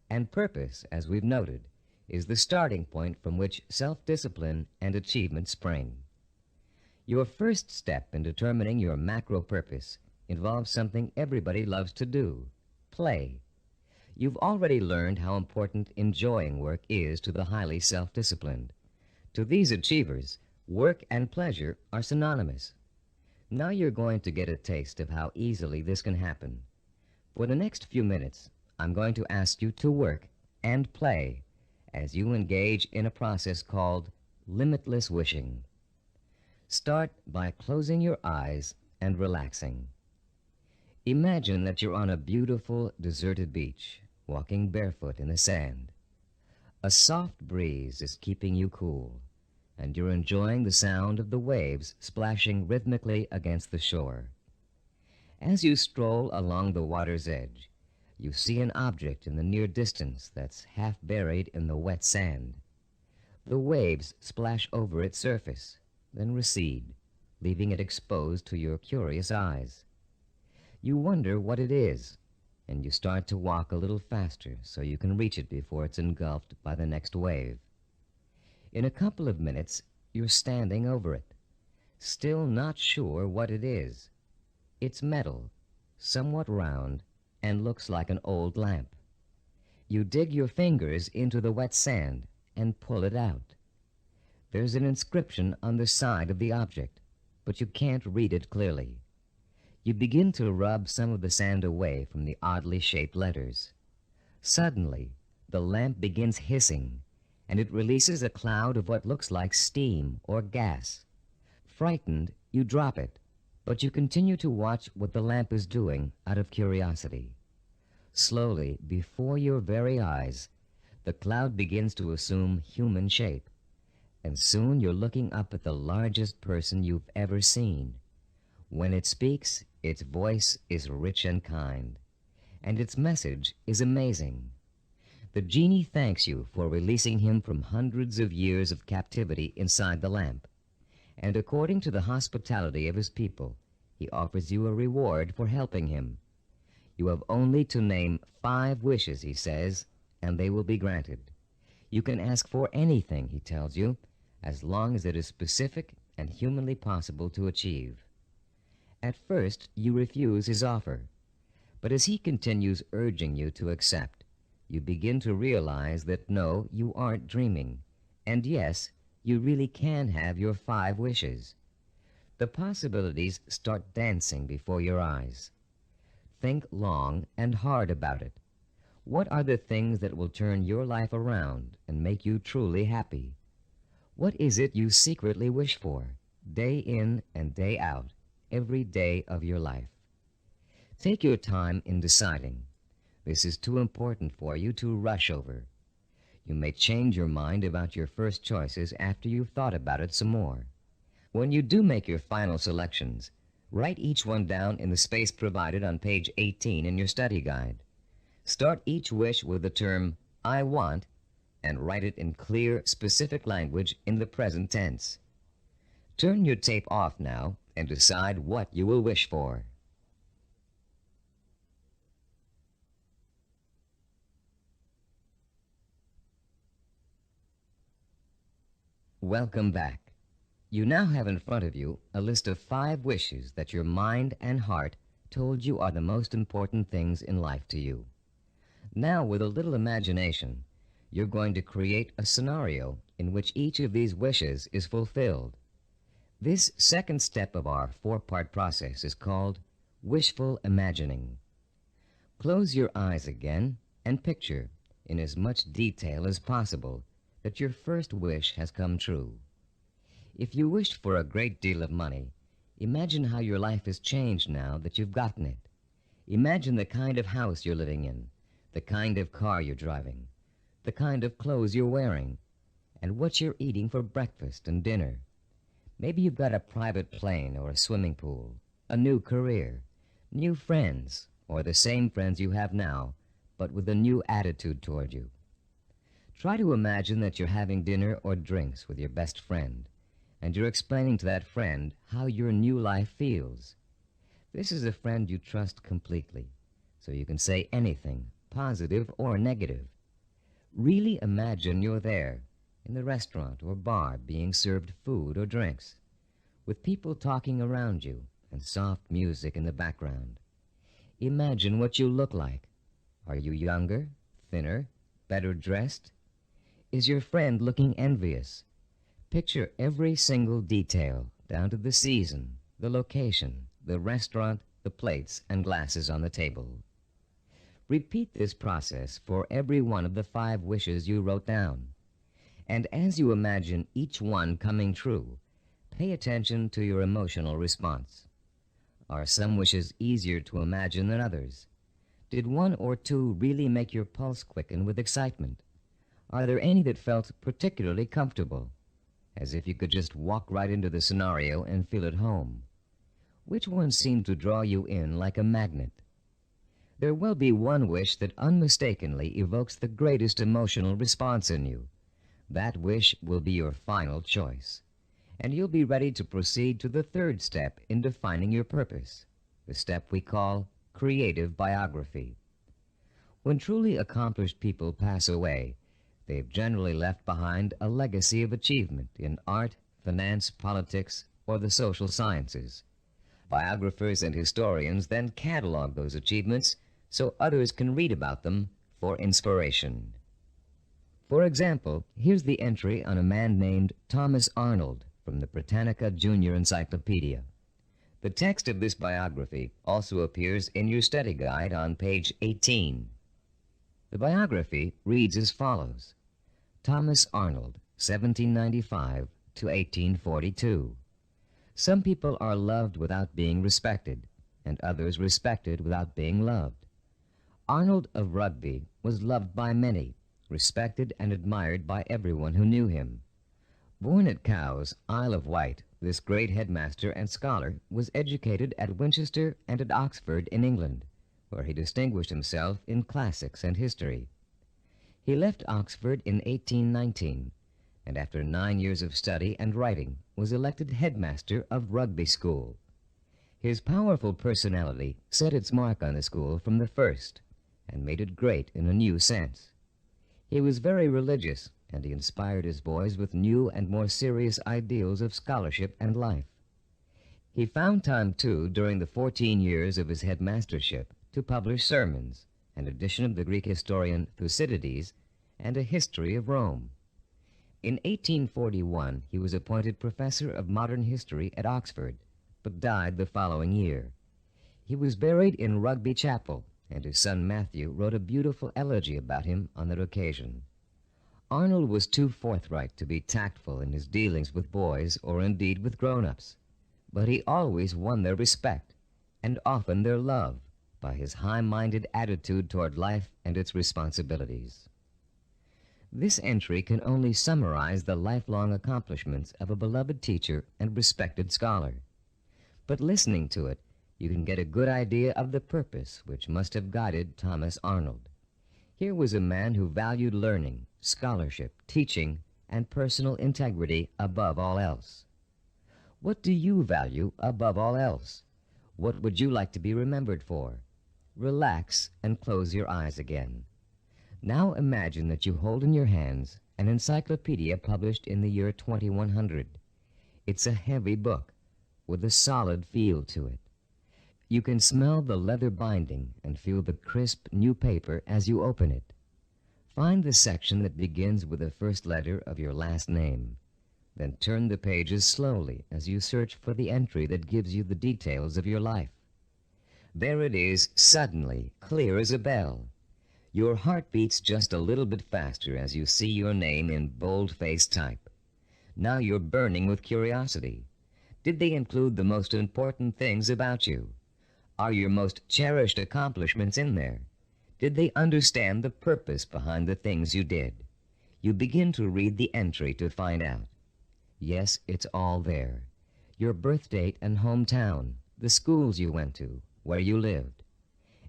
And purpose, as we've noted, is the starting point from which self-discipline and achievement spring. Your first step in determining your macro purpose involves something everybody loves to do: play. You've already learned how important enjoying work is to the highly self-disciplined. To these achievers, work and pleasure are synonymous. Now you're going to get a taste of how easily this can happen. For the next few minutes, I'm going to ask you to work and play as you engage in a process called limitless wishing. Start by closing your eyes and relaxing. Imagine that you're on a beautiful, deserted beach, walking barefoot in the sand. A soft breeze is keeping you cool, and you're enjoying the sound of the waves splashing rhythmically against the shore. As you stroll along the water's edge, you see an object in the near distance that's half buried in the wet sand. The waves splash over its surface, then recede, leaving it exposed to your curious eyes. You wonder what it is, and you start to walk a little faster so you can reach it before it's engulfed by the next wave. In a couple of minutes, you're standing over it, still not sure what it is. It's metal, somewhat round, and looks like an old lamp. You dig your fingers into the wet sand and pull it out. There's an inscription on the side of the object, but you can't read it clearly. You begin to rub some of the sand away from the oddly shaped letters. Suddenly, the lamp begins hissing, and it releases a cloud of what looks like steam or gas. Frightened, you drop it, but you continue to watch what the lamp is doing out of curiosity. Slowly, before your very eyes, the cloud begins to assume human shape, and soon you're looking up at the largest person you've ever seen. When it speaks, its voice is rich and kind, and its message is amazing. The genie thanks you for releasing him from hundreds of years of captivity inside the lamp, and according to the hospitality of his people, he offers you a reward for helping him. You have only to name 5 wishes, he says, and they will be granted. You can ask for anything, he tells you, as long as it is specific and humanly possible to achieve. At first, you refuse his offer, but as he continues urging you to accept, you begin to realize that no, you aren't dreaming, and yes, you really can have your 5 wishes. The possibilities start dancing before your eyes. Think long and hard about it. What are the things that will turn your life around and make you truly happy? What is it you secretly wish for, day in and day out, every day of your life? Take your time in deciding. This is too important for you to rush over. You may change your mind about your first choices after you've thought about it some more. When you do make your final selections, write each one down in the space provided on page 18 in your study guide. Start each wish with the term, I want, and write it in clear, specific language in the present tense. Turn your tape off now and decide what you will wish for. Welcome back. You now have in front of you a list of 5 wishes that your mind and heart told you are the most important things in life to you. Now, with a little imagination, you're going to create a scenario in which each of these wishes is fulfilled. This second step of our 4-part process is called wishful imagining. Close your eyes again and picture, in as much detail as possible, that your first wish has come true. If you wished for a great deal of money, imagine how your life has changed now that you've gotten it. Imagine the kind of house you're living in, the kind of car you're driving, the kind of clothes you're wearing, and what you're eating for breakfast and dinner. Maybe you've got a private plane or a swimming pool, a new career, new friends, or the same friends you have now, but with a new attitude toward you. Try to imagine that you're having dinner or drinks with your best friend, and you're explaining to that friend how your new life feels. This is a friend you trust completely, so you can say anything, positive or negative. Really imagine you're there, in the restaurant or bar being served food or drinks, with people talking around you and soft music in the background. Imagine what you look like. Are you younger, thinner, better dressed? Is your friend looking envious? Picture every single detail, down to the season, the location, the restaurant, the plates and glasses on the table. Repeat this process for every one of the 5 wishes you wrote down. And as you imagine each one coming true, pay attention to your emotional response. Are some wishes easier to imagine than others? Did 1 or 2 really make your pulse quicken with excitement? Are there any that felt particularly comfortable, as if you could just walk right into the scenario and feel at home? Which one seemed to draw you in like a magnet? There will be one wish that unmistakably evokes the greatest emotional response in you. That wish will be your final choice, and you'll be ready to proceed to the 3rd step in defining your purpose, the step we call creative biography. When truly accomplished people pass away, they've generally left behind a legacy of achievement in art, finance, politics, or the social sciences. Biographers and historians then catalog those achievements so others can read about them for inspiration. For example, here's the entry on a man named Thomas Arnold from the Britannica Junior Encyclopedia. The text of this biography also appears in your study guide on page 18. The biography reads as follows: Thomas Arnold, 1795 to 1842. Some people are loved without being respected, and others respected without being loved. Arnold of Rugby was loved by many, respected and admired by everyone who knew him. Born at Cowes, Isle of Wight, this great headmaster and scholar was educated at Winchester and at Oxford in England, where he distinguished himself in classics and history. He left Oxford in 1819, and after 9 years of study and writing was elected headmaster of Rugby School. His powerful personality set its mark on the school from the first, and made it great in a new sense. He was very religious, and he inspired his boys with new and more serious ideals of scholarship and life. He found time, too, during the 14 years of his headmastership, to publish sermons, an edition of the Greek historian Thucydides, and a history of Rome. In 1841, he was appointed professor of modern history at Oxford, but died the following year. He was buried in Rugby Chapel, and his son Matthew wrote a beautiful elegy about him on that occasion. Arnold was too forthright to be tactful in his dealings with boys or indeed with grown-ups, but he always won their respect, and often their love, by his high-minded attitude toward life and its responsibilities. This entry can only summarize the lifelong accomplishments of a beloved teacher and respected scholar. But listening to it, you can get a good idea of the purpose which must have guided Thomas Arnold. Here was a man who valued learning, scholarship, teaching, and personal integrity above all else. What do you value above all else? What would you like to be remembered for? Relax and close your eyes again. Now imagine that you hold in your hands an encyclopedia published in the year 2100. It's a heavy book with a solid feel to it. You can smell the leather binding and feel the crisp new paper as you open it. Find the section that begins with the first letter of your last name. Then turn the pages slowly as you search for the entry that gives you the details of your life. There it is, suddenly, clear as a bell. Your heart beats just a little bit faster as you see your name in bold-faced type. Now you're burning with curiosity. Did they include the most important things about you? Are your most cherished accomplishments in there? Did they understand the purpose behind the things you did? You begin to read the entry to find out. Yes, it's all there. Your birth date and hometown, the schools you went to, where you lived.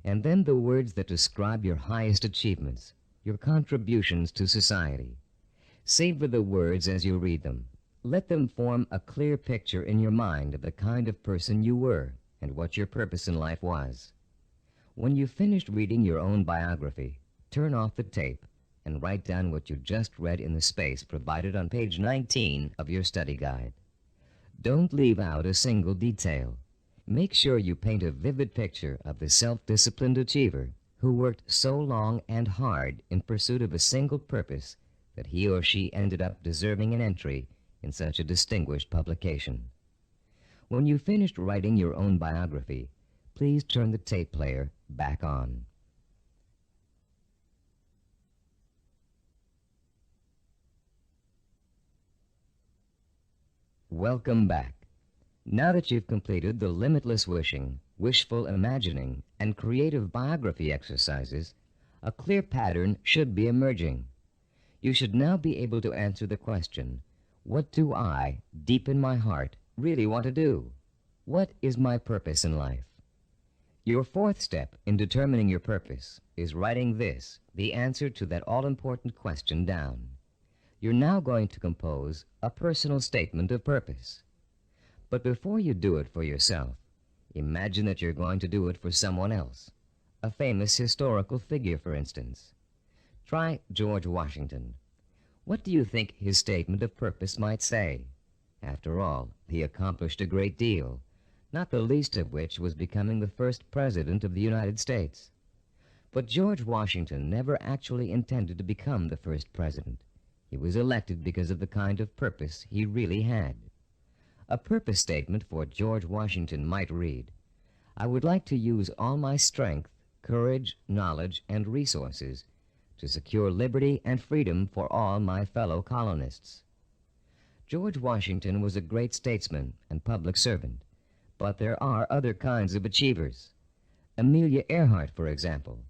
And then the words that describe your highest achievements, your contributions to society. Savor the words as you read them. Let them form a clear picture in your mind of the kind of person you were and what your purpose in life was. When you've finished reading your own biography, turn off the tape and write down what you just read in the space provided on page 19 of your study guide. Don't leave out a single detail. Make sure you paint a vivid picture of the self-disciplined achiever who worked so long and hard in pursuit of a single purpose that he or she ended up deserving an entry in such a distinguished publication. When you've finished writing your own biography, please turn the tape player back on. Welcome back. Now that you've completed the limitless wishing, wishful imagining, and creative biography exercises, a clear pattern should be emerging. You should now be able to answer the question, what do I, deep in my heart, really want to do? What is my purpose in life? Your fourth step in determining your purpose is writing this, the answer to that all-important question, down. You're now going to compose a personal statement of purpose. But before you do it for yourself, imagine that you're going to do it for someone else, a famous historical figure, for instance. Try George Washington. What do you think his statement of purpose might say? After all, he accomplished a great deal, not the least of which was becoming the first president of the United States. But George Washington never actually intended to become the first president. He was elected because of the kind of purpose he really had. A purpose statement for George Washington might read, I would like to use all my strength, courage, knowledge, and resources to secure liberty and freedom for all my fellow colonists. George Washington was a great statesman and public servant, but there are other kinds of achievers. Amelia Earhart, for example.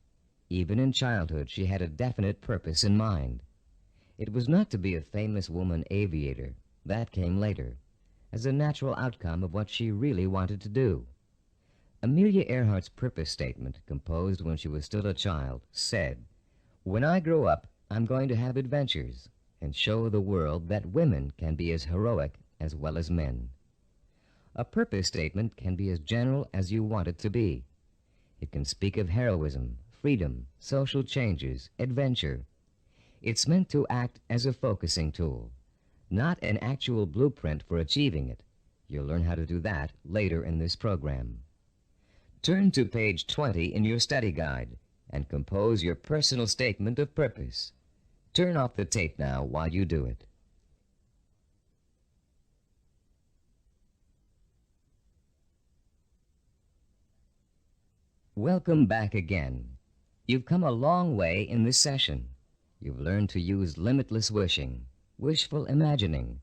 Even in childhood, she had a definite purpose in mind. It was not to be a famous woman aviator. That came later, as a natural outcome of what she really wanted to do. Amelia Earhart's purpose statement, composed when she was still a child, said, when I grow up, I'm going to have adventures and show the world that women can be as heroic as well as men. A purpose statement can be as general as you want it to be. It can speak of heroism, freedom, social changes, adventure. It's meant to act as a focusing tool, not an actual blueprint for achieving it. You'll learn how to do that later in this program. Turn to page 20 in your study guide and compose your personal statement of purpose. Turn off the tape now while you do it. Welcome back again. You've come a long way in this session. You've learned to use limitless wishing, wishful imagining,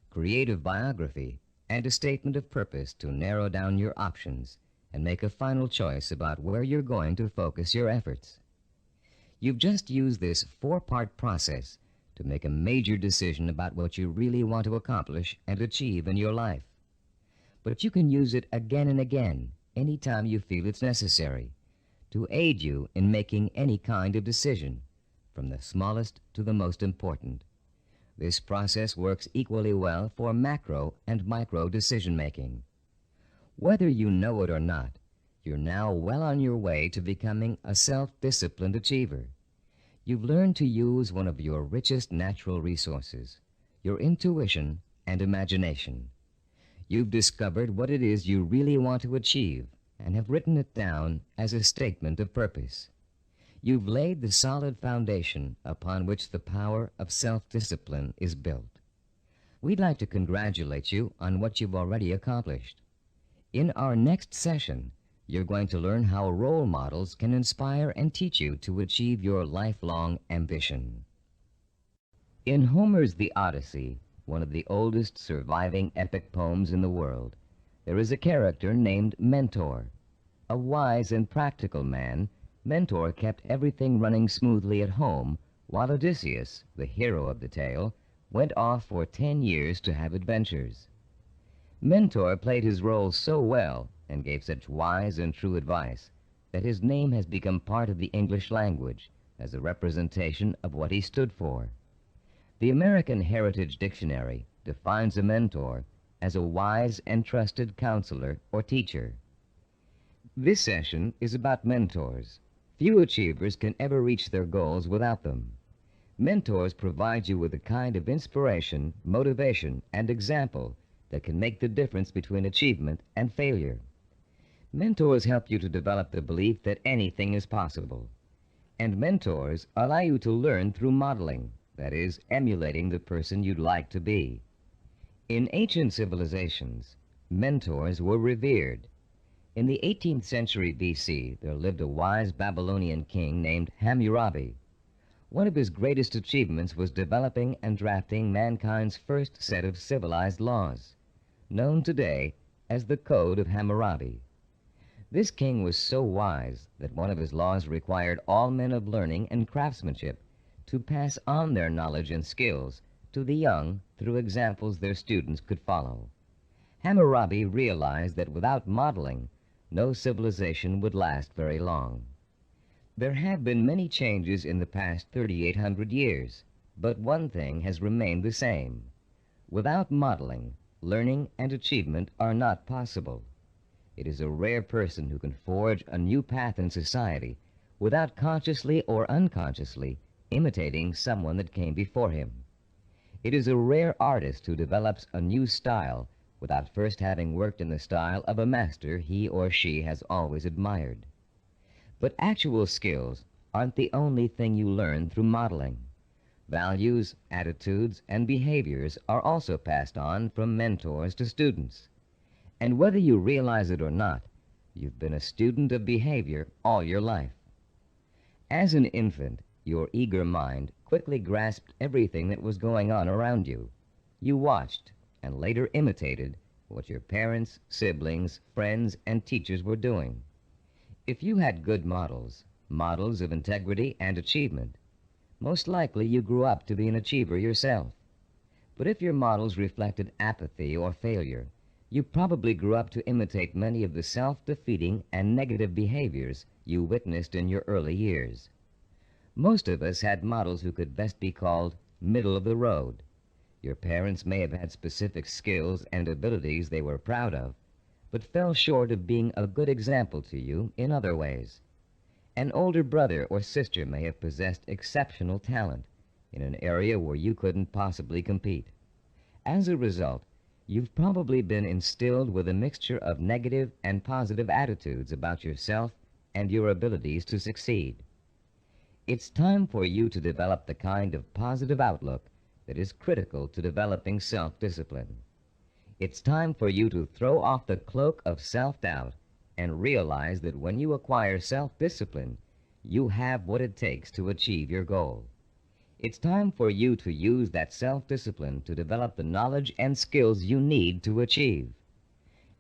creative biography, and a statement of purpose to narrow down your options and make a final choice about where you're going to focus your efforts. You've just used this four-part process to make a major decision about what you really want to accomplish and achieve in your life. But you can use it again and again, anytime you feel it's necessary, to aid you in making any kind of decision, from the smallest to the most important. This process works equally well for macro and micro decision-making. Whether you know it or not, you're now well on your way to becoming a self-disciplined achiever. You've learned to use one of your richest natural resources, your intuition and imagination. You've discovered what it is you really want to achieve and have written it down as a statement of purpose. You've laid the solid foundation upon which the power of self-discipline is built. We'd like to congratulate you on what you've already accomplished. In our next session, You're going to learn how role models can inspire and teach you to achieve your lifelong ambition. In Homer's The Odyssey, one of the oldest surviving epic poems in the world, there is a character named Mentor. A wise and practical man, Mentor kept everything running smoothly at home, while Odysseus, the hero of the tale, went off for 10 years to have adventures. Mentor played his role so well and gave such wise and true advice that his name has become part of the English language as a representation of what he stood for. The American Heritage Dictionary defines a mentor as a wise and trusted counselor or teacher. This session is about mentors. Few achievers can ever reach their goals without them. Mentors provide you with a kind of inspiration, motivation, and example that can make the difference between achievement and failure. Mentors help you to develop the belief that anything is possible. And mentors allow you to learn through modeling, that is, emulating the person you'd like to be. In ancient civilizations, mentors were revered. In the 18th century BC, there lived a wise Babylonian king named Hammurabi. One of his greatest achievements was developing and drafting mankind's first set of civilized laws, known today as the Code of Hammurabi. This king was so wise that one of his laws required all men of learning and craftsmanship to pass on their knowledge and skills to the young through examples their students could follow. Hammurabi realized that without modeling, no civilization would last very long. There have been many changes in the past 3,800 years, but one thing has remained the same. Without modeling, learning and achievement are not possible. It is a rare person who can forge a new path in society without consciously or unconsciously imitating someone that came before him. It is a rare artist who develops a new style without first having worked in the style of a master he or she has always admired. But actual skills aren't the only thing you learn through modeling. Values, attitudes, and behaviors are also passed on from mentors to students. And whether you realize it or not, you've been a student of behavior all your life. As an infant, your eager mind quickly grasped everything that was going on around you. You watched and later imitated what your parents, siblings, friends, and teachers were doing. If you had good models, models of integrity and achievement, most likely you grew up to be an achiever yourself. But if your models reflected apathy or failure, you probably grew up to imitate many of the self-defeating and negative behaviors you witnessed in your early years. Most of us had models who could best be called middle of the road. Your parents may have had specific skills and abilities they were proud of, but fell short of being a good example to you in other ways. An older brother or sister may have possessed exceptional talent in an area where you couldn't possibly compete. As a result, you've probably been instilled with a mixture of negative and positive attitudes about yourself and your abilities to succeed. It's time for you to develop the kind of positive outlook that is critical to developing self-discipline. It's time for you to throw off the cloak of self-doubt and realize that when you acquire self-discipline, you have what it takes to achieve your goal. It's time for you to use that self-discipline to develop the knowledge and skills you need to achieve.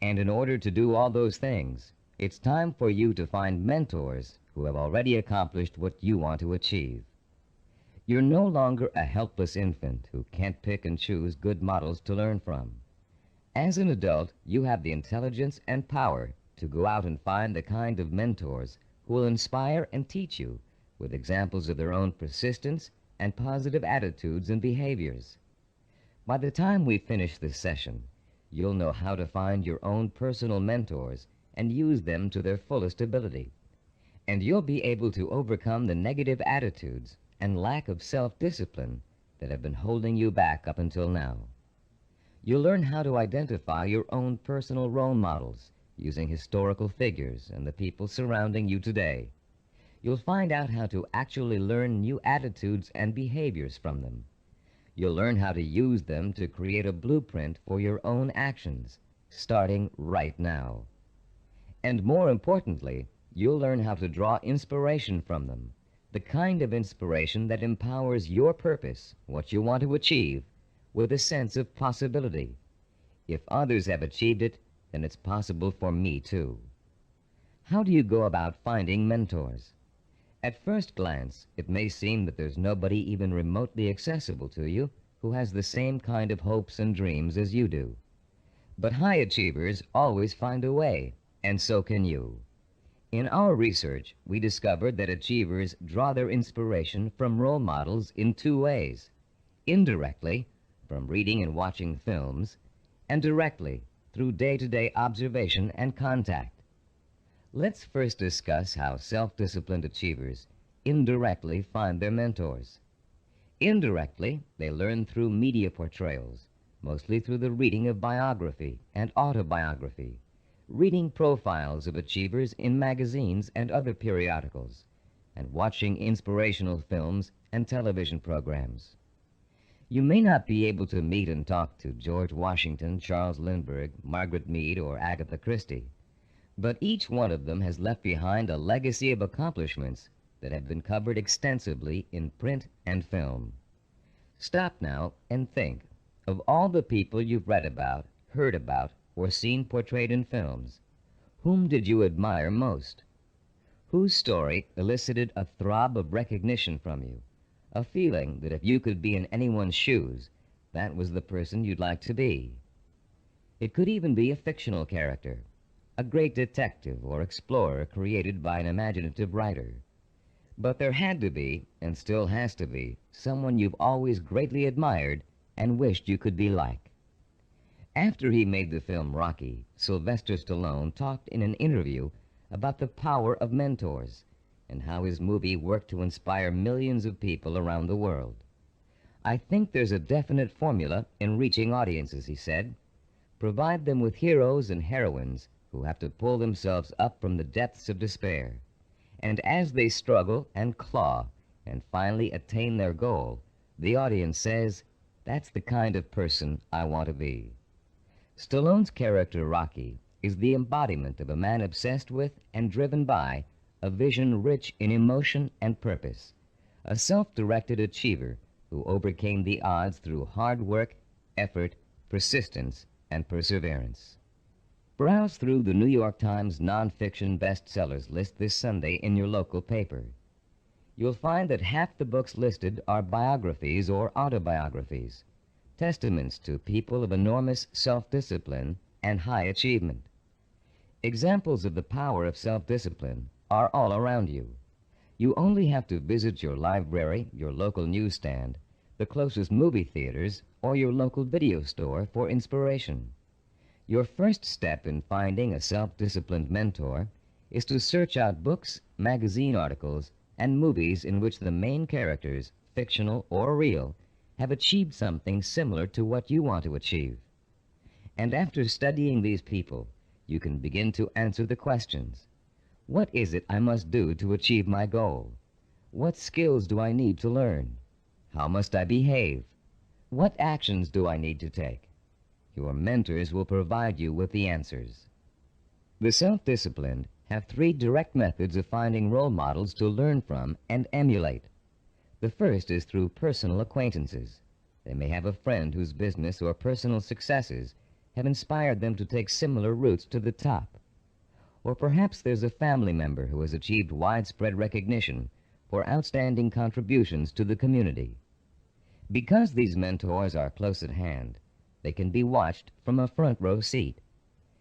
And in order to do all those things, it's time for you to find mentors who have already accomplished what you want to achieve. You're no longer a helpless infant who can't pick and choose good models to learn from. As an adult, you have the intelligence and power to go out and find the kind of mentors who will inspire and teach you with examples of their own persistence and positive attitudes and behaviors. By the time we finish this session, you'll know how to find your own personal mentors and use them to their fullest ability. And you'll be able to overcome the negative attitudes and lack of self-discipline that have been holding you back up until now. You'll learn how to identify your own personal role models using historical figures and the people surrounding you today. You'll find out how to actually learn new attitudes and behaviors from them. You'll learn how to use them to create a blueprint for your own actions, starting right now. And more importantly, you'll learn how to draw inspiration from them, the kind of inspiration that empowers your purpose, what you want to achieve, with a sense of possibility. If others have achieved it, then it's possible for me too. How do you go about finding mentors? At first glance, it may seem that there's nobody even remotely accessible to you who has the same kind of hopes and dreams as you do. But high achievers always find a way, and so can you. In our research, we discovered that achievers draw their inspiration from role models in two ways: indirectly, from reading and watching films, and directly, through day-to-day observation and contact. Let's first discuss how self-disciplined achievers indirectly find their mentors. Indirectly, they learn through media portrayals, mostly through the reading of biography and autobiography, reading profiles of achievers in magazines and other periodicals, and watching inspirational films and television programs. You may not be able to meet and talk to George Washington, Charles Lindbergh, Margaret Mead, or Agatha Christie, but each one of them has left behind a legacy of accomplishments that have been covered extensively in print and film. Stop now and think of all the people you've read about, heard about, or seen portrayed in films. Whom did you admire most? Whose story elicited a throb of recognition from you, a feeling that if you could be in anyone's shoes, that was the person you'd like to be? It could even be a fictional character, a great detective or explorer created by an imaginative writer. But there had to be, and still has to be, someone you've always greatly admired and wished you could be like. After he made the film Rocky, Sylvester Stallone talked in an interview about the power of mentors and how his movie worked to inspire millions of people around the world. "I think there's a definite formula in reaching audiences," he said. "Provide them with heroes and heroines who have to pull themselves up from the depths of despair. And as they struggle and claw and finally attain their goal, the audience says, 'That's the kind of person I want to be.'" Stallone's character Rocky is the embodiment of a man obsessed with and driven by a vision rich in emotion and purpose, a self-directed achiever who overcame the odds through hard work, effort, persistence, and perseverance. Browse through the New York Times nonfiction bestsellers list this Sunday in your local paper. You'll find that half the books listed are biographies or autobiographies, testaments to people of enormous self-discipline and high achievement. Examples of the power of self-discipline are all around you. You only have to visit your library, your local newsstand, the closest movie theaters, or your local video store for inspiration. Your first step in finding a self-disciplined mentor is to search out books, magazine articles, and movies in which the main characters, fictional or real, have achieved something similar to what you want to achieve. And after studying these people, you can begin to answer the questions. What is it I must do to achieve my goal? What skills do I need to learn? How must I behave? What actions do I need to take? Your mentors will provide you with the answers. The self-disciplined have three direct methods of finding role models to learn from and emulate. The first is through personal acquaintances. They may have a friend whose business or personal successes have inspired them to take similar routes to the top. Or perhaps there's a family member who has achieved widespread recognition for outstanding contributions to the community. Because these mentors are close at hand, they can be watched from a front row seat.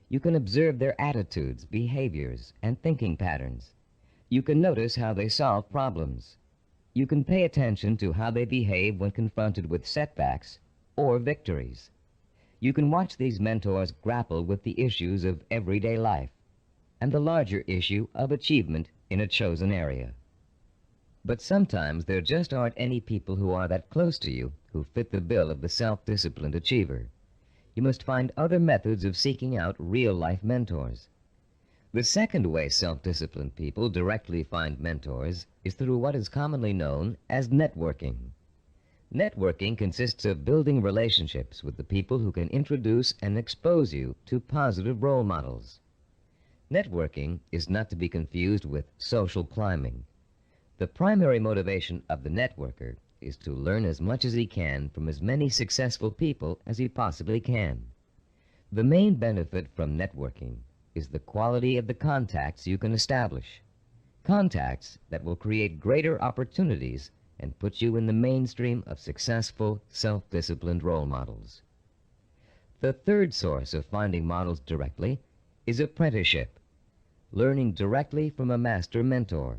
You can observe their attitudes, behaviors, and thinking patterns. You can notice how they solve problems. You can pay attention to how they behave when confronted with setbacks or victories. You can watch these mentors grapple with the issues of everyday life and the larger issue of achievement in a chosen area. But sometimes there just aren't any people who are that close to you who fit the bill of the self-disciplined achiever. You must find other methods of seeking out real-life mentors. The second way self-disciplined people directly find mentors is through what is commonly known as networking. Networking consists of building relationships with the people who can introduce and expose you to positive role models. Networking is not to be confused with social climbing. The primary motivation of the networker is to learn as much as he can from as many successful people as he possibly can. The main benefit from networking is the quality of the contacts you can establish. Contacts that will create greater opportunities and put you in the mainstream of successful, self-disciplined role models. The third source of finding models directly is apprenticeship, learning directly from a master mentor.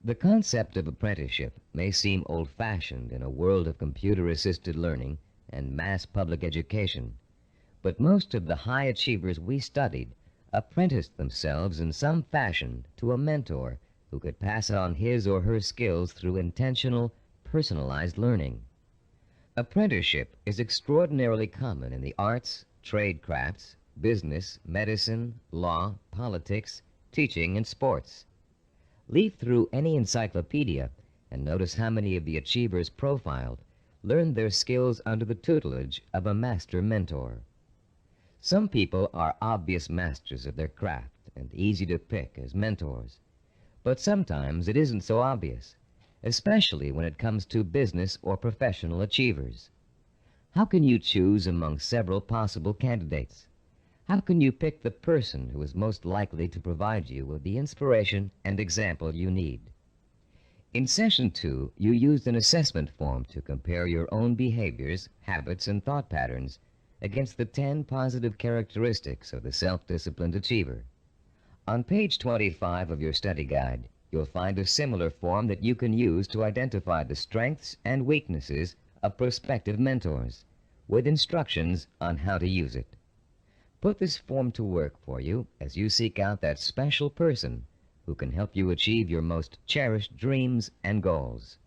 The concept of apprenticeship may seem old-fashioned in a world of computer-assisted learning and mass public education, but most of the high achievers we studied apprenticed themselves in some fashion to a mentor who could pass on his or her skills through intentional, personalized learning. Apprenticeship is extraordinarily common in the arts, trade crafts, business, medicine, law, politics, teaching, and sports. Leaf through any encyclopedia and notice how many of the achievers profiled learned their skills under the tutelage of a master mentor. Some people are obvious masters of their craft and easy to pick as mentors, but sometimes it isn't so obvious, especially when it comes to business or professional achievers. How can you choose among several possible candidates? How can you pick the person who is most likely to provide you with the inspiration and example you need? In Session 2, you used an assessment form to compare your own behaviors, habits, and thought patterns against the 10 positive characteristics of the self-disciplined achiever. On page 25 of your study guide, you'll find a similar form that you can use to identify the strengths and weaknesses of prospective mentors, with instructions on how to use it. Put this form to work for you as you seek out that special person who can help you achieve your most cherished dreams and goals.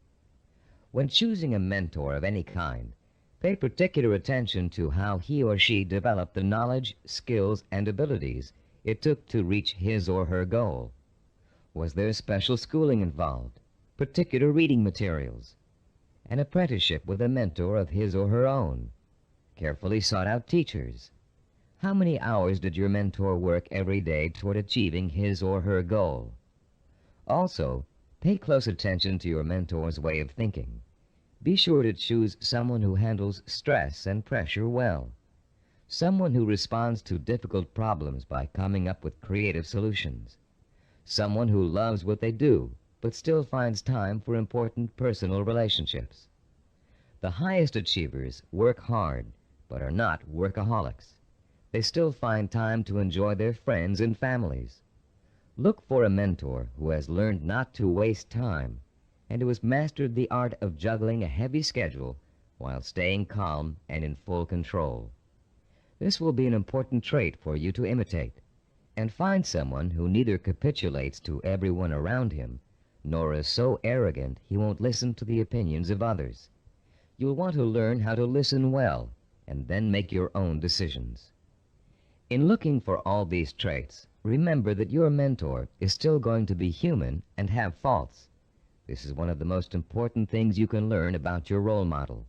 When choosing a mentor of any kind, pay particular attention to how he or she developed the knowledge, skills, and abilities it took to reach his or her goal. Was there special schooling involved, particular reading materials, an apprenticeship with a mentor of his or her own, carefully sought-out teachers? How many hours did your mentor work every day toward achieving his or her goal? Also, pay close attention to your mentor's way of thinking. Be sure to choose someone who handles stress and pressure well, someone who responds to difficult problems by coming up with creative solutions, someone who loves what they do but still finds time for important personal relationships. The highest achievers work hard but are not workaholics. They still find time to enjoy their friends and families. Look for a mentor who has learned not to waste time and who has mastered the art of juggling a heavy schedule while staying calm and in full control. This will be an important trait for you to imitate, and find someone who neither capitulates to everyone around him, nor is so arrogant he won't listen to the opinions of others. You'll want to learn how to listen well, and then make your own decisions. In looking for all these traits, remember that your mentor is still going to be human and have faults. This is one of the most important things you can learn about your role model.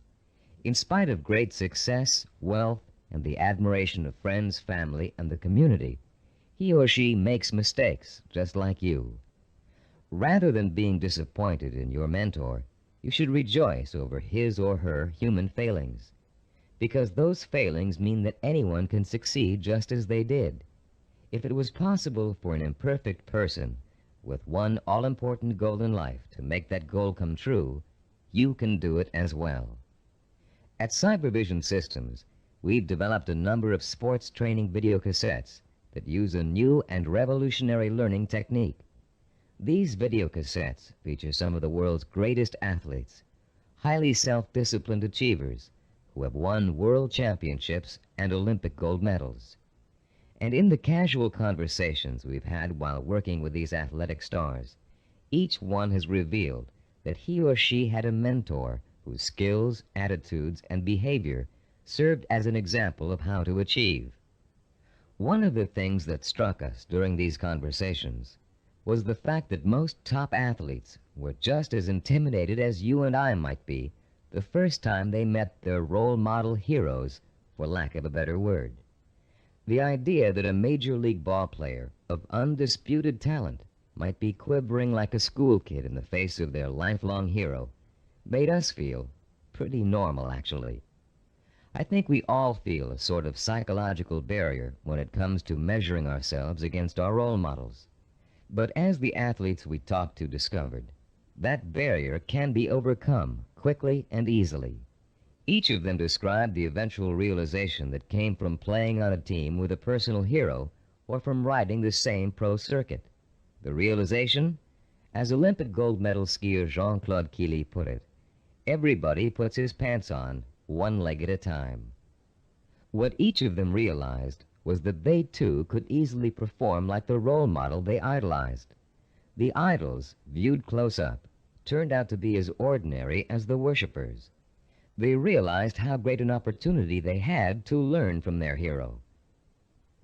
In spite of great success, wealth, and the admiration of friends, family, and the community, he or she makes mistakes just like you. Rather than being disappointed in your mentor, you should rejoice over his or her human failings, because those failings mean that anyone can succeed just as they did. If it was possible for an imperfect person with one all-important goal in life to make that goal come true, you can do it as well. At Cybervision Systems, we've developed a number of sports training video cassettes that use a new and revolutionary learning technique. These video cassettes feature some of the world's greatest athletes, highly self-disciplined achievers who have won world championships and Olympic gold medals. And in the casual conversations we've had while working with these athletic stars, each one has revealed that he or she had a mentor whose skills, attitudes, and behavior served as an example of how to achieve. One of the things that struck us during these conversations was the fact that most top athletes were just as intimidated as you and I might be the first time they met their role model heroes, for lack of a better word. The idea that a major league ball player of undisputed talent might be quivering like a school kid in the face of their lifelong hero made us feel pretty normal, actually. I think we all feel a sort of psychological barrier when it comes to measuring ourselves against our role models. But as the athletes we talked to discovered, that barrier can be overcome quickly and easily. Each of them described the eventual realization that came from playing on a team with a personal hero or from riding the same pro circuit. The realization? As Olympic gold medal skier Jean-Claude Killy put it, everybody puts his pants on one leg at a time. What each of them realized was that they too could easily perform like the role model they idolized. The idols, viewed close up, turned out to be as ordinary as the worshippers. They realized how great an opportunity they had to learn from their hero.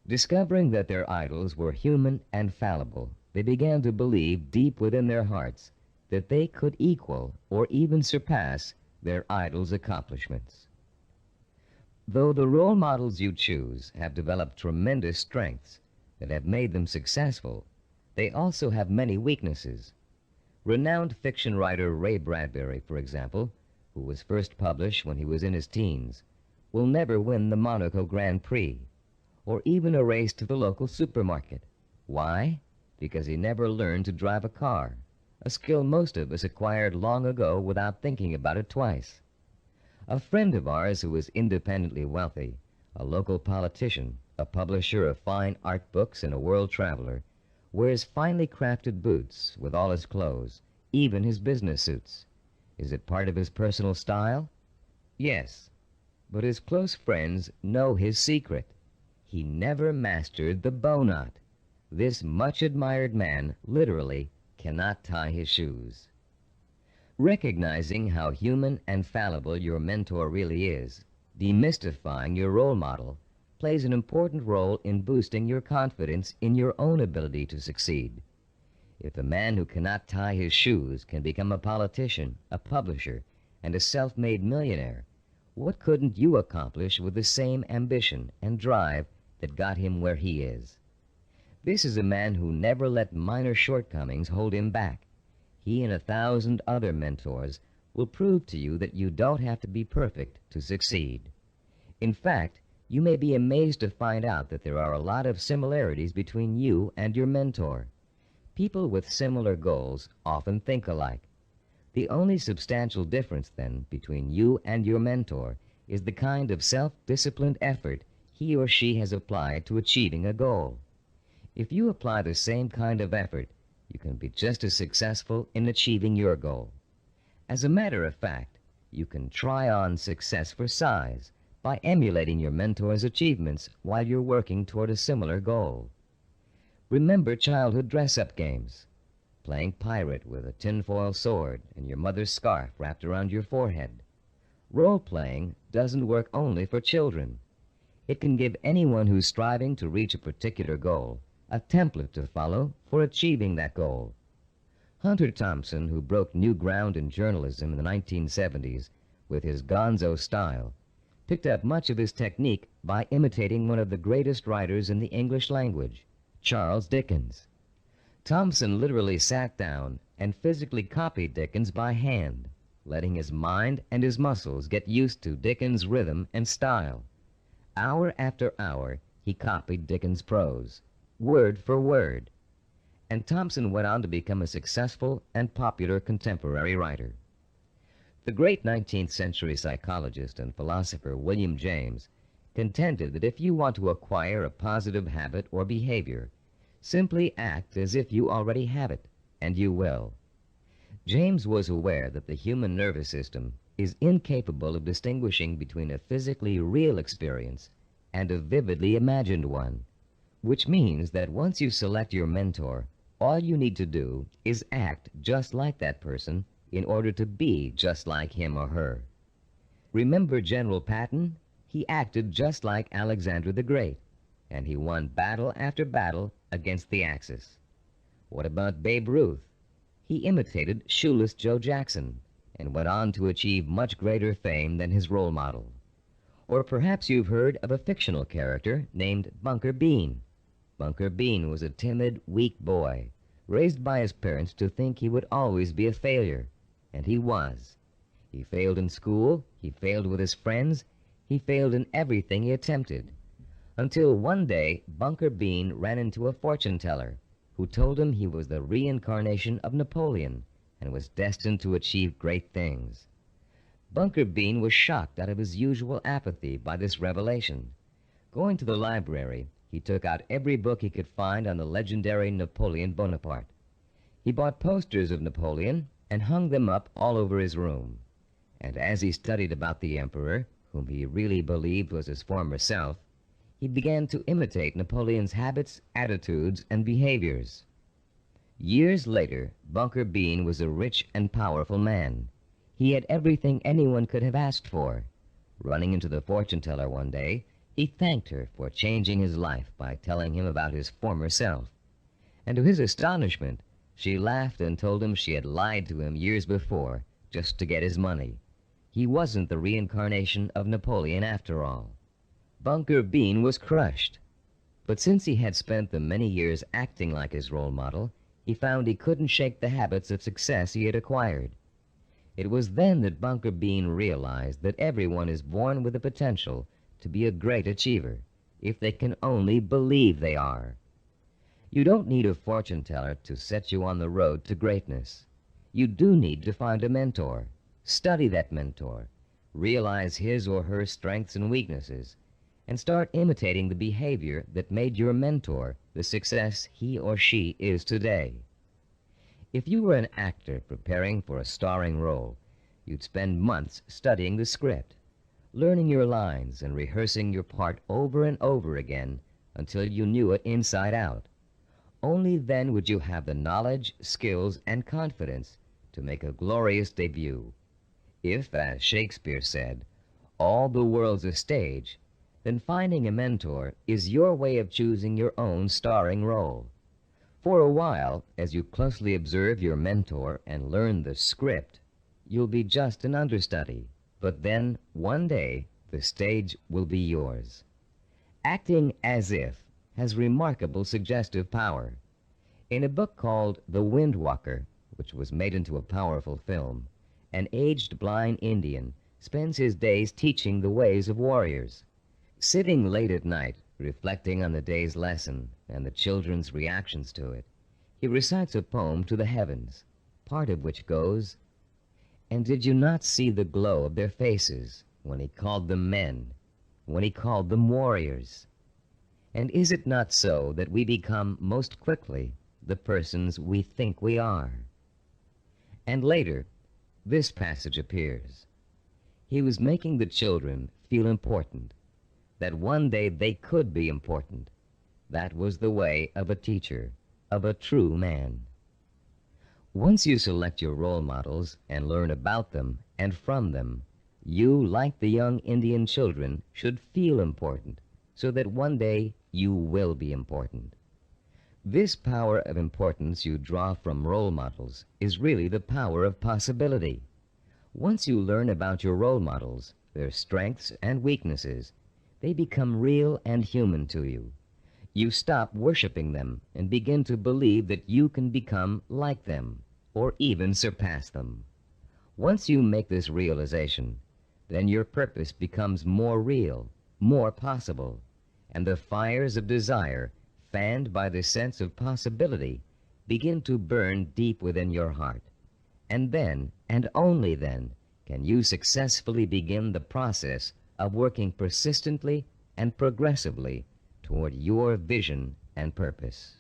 Discovering that their idols were human and fallible, they began to believe deep within their hearts that they could equal or even surpass their idols' accomplishments. Though the role models you choose have developed tremendous strengths that have made them successful, they also have many weaknesses. Renowned fiction writer Ray Bradbury, for example, who was first published when he was in his teens, will never win the Monaco Grand Prix, or even a race to the local supermarket. Why? Because he never learned to drive a car, a skill most of us acquired long ago without thinking about it twice. A friend of ours who was independently wealthy, a local politician, a publisher of fine art books, and a world traveler, wears finely crafted boots with all his clothes, even his business suits. Is it part of his personal style? Yes, but his close friends know his secret. He never mastered the bow knot. This much-admired man literally cannot tie his shoes. Recognizing how human and fallible your mentor really is, demystifying your role model, plays an important role in boosting your confidence in your own ability to succeed. If a man who cannot tie his shoes can become a politician, a publisher, and a self-made millionaire, what couldn't you accomplish with the same ambition and drive that got him where he is? This is a man who never let minor shortcomings hold him back. He and 1,000 other mentors will prove to you that you don't have to be perfect to succeed. In fact, you may be amazed to find out that there are a lot of similarities between you and your mentor. People with similar goals often think alike. The only substantial difference, then, between you and your mentor is the kind of self-disciplined effort he or she has applied to achieving a goal. If you apply the same kind of effort, you can be just as successful in achieving your goal. As a matter of fact, you can try on success for size by emulating your mentor's achievements while you're working toward a similar goal. Remember childhood dress-up games, playing pirate with a tinfoil sword and your mother's scarf wrapped around your forehead. Role-playing doesn't work only for children. It can give anyone who's striving to reach a particular goal a template to follow for achieving that goal. Hunter Thompson, who broke new ground in journalism in the 1970s with his gonzo style, picked up much of his technique by imitating one of the greatest writers in the English language, Charles Dickens. Thompson literally sat down and physically copied Dickens by hand, letting his mind and his muscles get used to Dickens' rhythm and style. Hour after hour, he copied Dickens' prose, word for word, and Thompson went on to become a successful and popular contemporary writer. The great 19th century psychologist and philosopher William James contended that if you want to acquire a positive habit or behavior, simply act as if you already have it, and you will. James was aware that the human nervous system is incapable of distinguishing between a physically real experience and a vividly imagined one, which means that once you select your mentor, all you need to do is act just like that person in order to be just like him or her. Remember General Patton? He acted just like Alexander the Great, and he won battle after battle against the Axis. What about Babe Ruth? He imitated Shoeless Joe Jackson and went on to achieve much greater fame than his role model. Or perhaps you've heard of a fictional character named Bunker Bean. Bunker Bean was a timid, weak boy, raised by his parents to think he would always be a failure, and he was. He failed in school, he failed with his friends, he failed in everything he attempted, until one day Bunker Bean ran into a fortune-teller who told him he was the reincarnation of Napoleon and was destined to achieve great things. Bunker Bean was shocked out of his usual apathy by this revelation. Going to the library, he took out every book he could find on the legendary Napoleon Bonaparte. He bought posters of Napoleon and hung them up all over his room. And as he studied about the emperor, whom he really believed was his former self, he began to imitate Napoleon's habits, attitudes, and behaviors. Years later, Bunker Bean was a rich and powerful man. He had everything anyone could have asked for. Running into the fortune-teller one day, he thanked her for changing his life by telling him about his former self. And to his astonishment, she laughed and told him she had lied to him years before just to get his money. He wasn't the reincarnation of Napoleon after all. Bunker Bean was crushed. But since he had spent the many years acting like his role model, he found he couldn't shake the habits of success he had acquired. It was then that Bunker Bean realized that everyone is born with the potential to be a great achiever, if they can only believe they are. You don't need a fortune-teller to set you on the road to greatness. You do need to find a mentor. Study that mentor. Realize his or her strengths and weaknesses, and start imitating the behavior that made your mentor the success he or she is today. If you were an actor preparing for a starring role, you'd spend months studying the script, learning your lines and rehearsing your part over and over again until you knew it inside out. Only then would you have the knowledge, skills, and confidence to make a glorious debut. If, as Shakespeare said, all the world's a stage, then finding a mentor is your way of choosing your own starring role. For a while, as you closely observe your mentor and learn the script, you'll be just an understudy. But then, one day, the stage will be yours. Acting as if has remarkable suggestive power. In a book called The Wind Walker, which was made into a powerful film, an aged blind Indian spends his days teaching the ways of warriors. Sitting late at night, reflecting on the day's lesson and the children's reactions to it, he recites a poem to the heavens, part of which goes, "And did you not see the glow of their faces when he called them men, when he called them warriors? And is it not so that we become most quickly the persons we think we are?" And later, this passage appears. He was making the children feel important, that one day they could be important. That was the way of a teacher, of a true man. Once you select your role models and learn about them and from them, you, like the young Indian children, should feel important, so that one day you will be important. This power of importance you draw from role models is really the power of possibility. Once you learn about your role models, their strengths and weaknesses, they become real and human to you. You stop worshiping them and begin to believe that you can become like them, or even surpass them. Once you make this realization, then your purpose becomes more real, more possible, and the fires of desire, fanned by the sense of possibility, begin to burn deep within your heart. And then, and only then, can you successfully begin the process of working persistently and progressively toward your vision and purpose.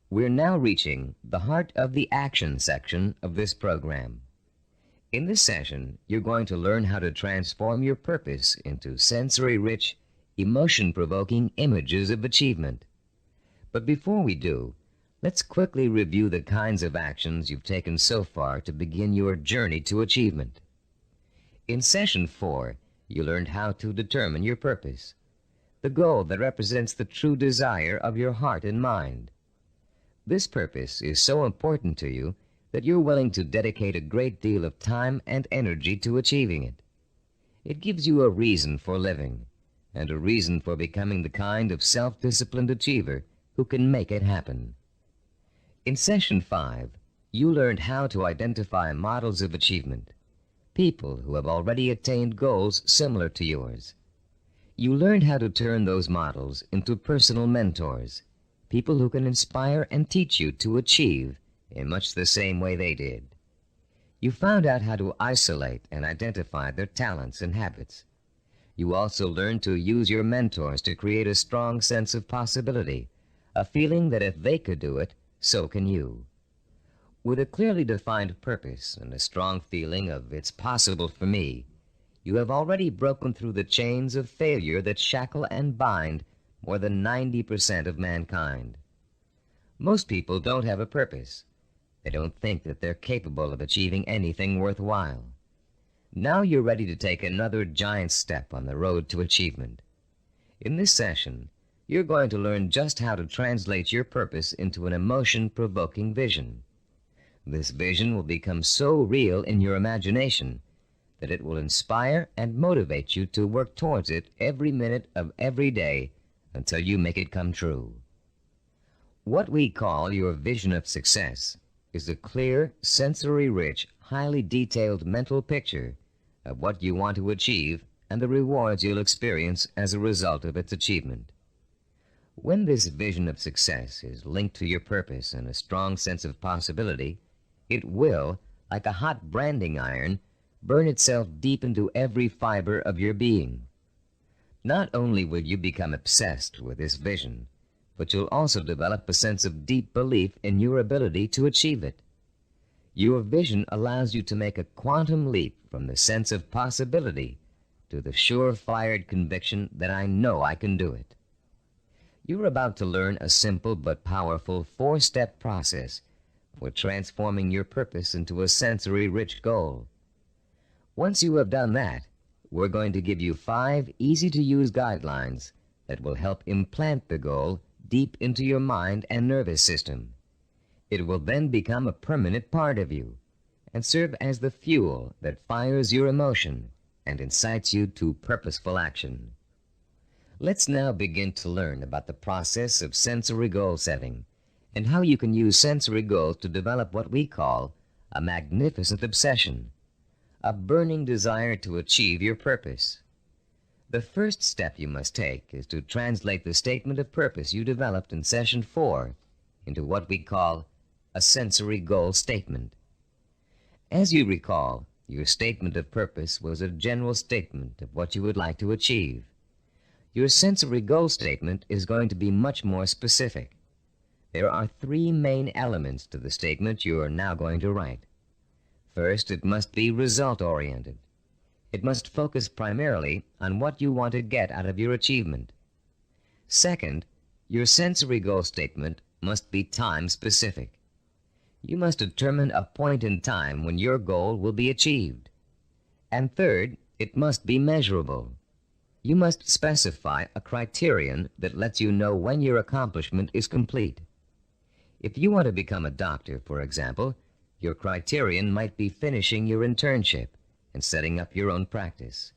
We're now reaching the heart of the action section of this program. In this session, you're going to learn how to transform your purpose into sensory-rich, emotion-provoking images of achievement. But before we do, let's quickly review the kinds of actions you've taken so far to begin your journey to achievement. In Session 4, you learned how to determine your purpose, the goal that represents the true desire of your heart and mind. This purpose is so important to you that you're willing to dedicate a great deal of time and energy to achieving it. It gives you a reason for living, and a reason for becoming the kind of self-disciplined achiever who can make it happen. In Session 5, you learned how to identify models of achievement, people who have already attained goals similar to yours. You learned how to turn those models into personal mentors, people who can inspire and teach you to achieve in much the same way they did. You found out how to isolate and identify their talents and habits. You also learned to use your mentors to create a strong sense of possibility, a feeling that if they could do it, so can you. With a clearly defined purpose and a strong feeling of "it's possible for me," you have already broken through the chains of failure that shackle and bind more than 90% of mankind. Most people don't have a purpose. They don't think that they're capable of achieving anything worthwhile. Now you're ready to take another giant step on the road to achievement. In this session, you're going to learn just how to translate your purpose into an emotion-provoking vision. This vision will become so real in your imagination that it will inspire and motivate you to work towards it every minute of every day until you make it come true. What we call your vision of success is a clear, sensory-rich, highly detailed mental picture of what you want to achieve and the rewards you'll experience as a result of its achievement. When this vision of success is linked to your purpose and a strong sense of possibility, it will, like a hot branding iron, burn itself deep into every fiber of your being. Not only will you become obsessed with this vision, but you'll also develop a sense of deep belief in your ability to achieve it. Your vision allows you to make a quantum leap from the sense of possibility to the sure-fired conviction that I know I can do it. You're about to learn a simple but powerful 4-step process for transforming your purpose into a sensory-rich goal. Once you have done that, we're going to give you 5 easy-to-use guidelines that will help implant the goal deep into your mind and nervous system. It will then become a permanent part of you and serve as the fuel that fires your emotion and incites you to purposeful action. Let's now begin to learn about the process of sensory goal setting and how you can use sensory goals to develop what we call a magnificent obsession, a burning desire to achieve your purpose. The first step you must take is to translate the statement of purpose you developed in Session 4 into what we call a sensory goal statement. As you recall, your statement of purpose was a general statement of what you would like to achieve. Your sensory goal statement is going to be much more specific. There are 3 main elements to the statement you are now going to write. First, it must be result-oriented. It must focus primarily on what you want to get out of your achievement. Second, your sensory goal statement must be time-specific. You must determine a point in time when your goal will be achieved. And third, it must be measurable. You must specify a criterion that lets you know when your accomplishment is complete. If you want to become a doctor, for example, your criterion might be finishing your internship and setting up your own practice.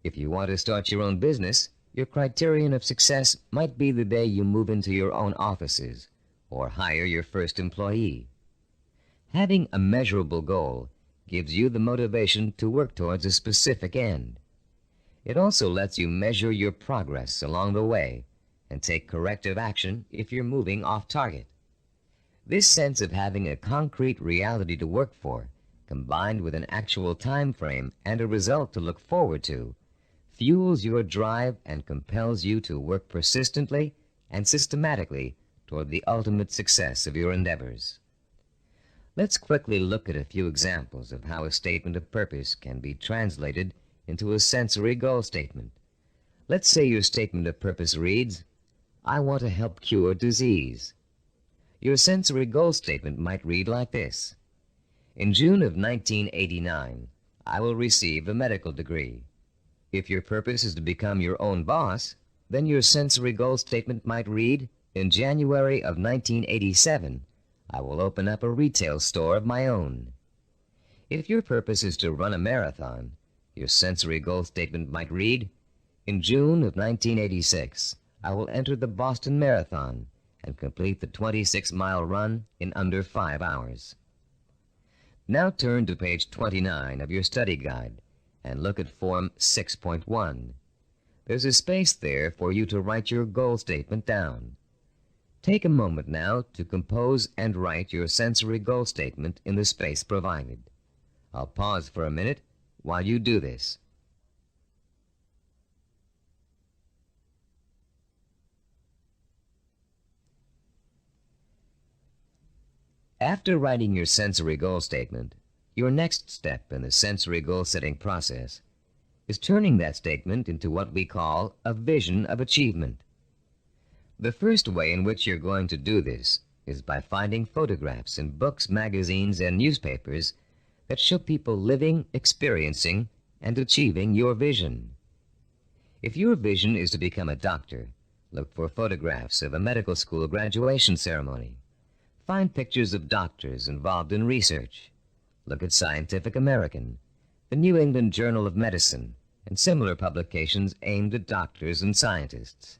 If you want to start your own business, your criterion of success might be the day you move into your own offices or hire your first employee. Having a measurable goal gives you the motivation to work towards a specific end. It also lets you measure your progress along the way and take corrective action if you're moving off target. This sense of having a concrete reality to work for, combined with an actual time frame and a result to look forward to, fuels your drive and compels you to work persistently and systematically toward the ultimate success of your endeavors. Let's quickly look at a few examples of how a statement of purpose can be translated into a sensory goal statement. Let's say your statement of purpose reads, "I want to help cure disease." Your sensory goal statement might read like this: "In June of 1989, I will receive a medical degree." If your purpose is to become your own boss, then your sensory goal statement might read, "In January of 1987, I will open up a retail store of my own." If your purpose is to run a marathon, your sensory goal statement might read, In June of 1986, I will enter the Boston Marathon and complete the 26-mile run in under 5 hours. Now turn to page 29 of your study guide and look at Form 6.1. There's a space there for you to write your goal statement down. Take a moment now to compose and write your sensory goal statement in the space provided. I'll pause for a minute while you do this. After writing your sensory goal statement, your next step in the sensory goal-setting process is turning that statement into what we call a vision of achievement. The first way in which you're going to do this is by finding photographs in books, magazines, and newspapers that show people living, experiencing, and achieving your vision. If your vision is to become a doctor, look for photographs of a medical school graduation ceremony. Find pictures of doctors involved in research. Look at Scientific American, the New England Journal of Medicine, and similar publications aimed at doctors and scientists.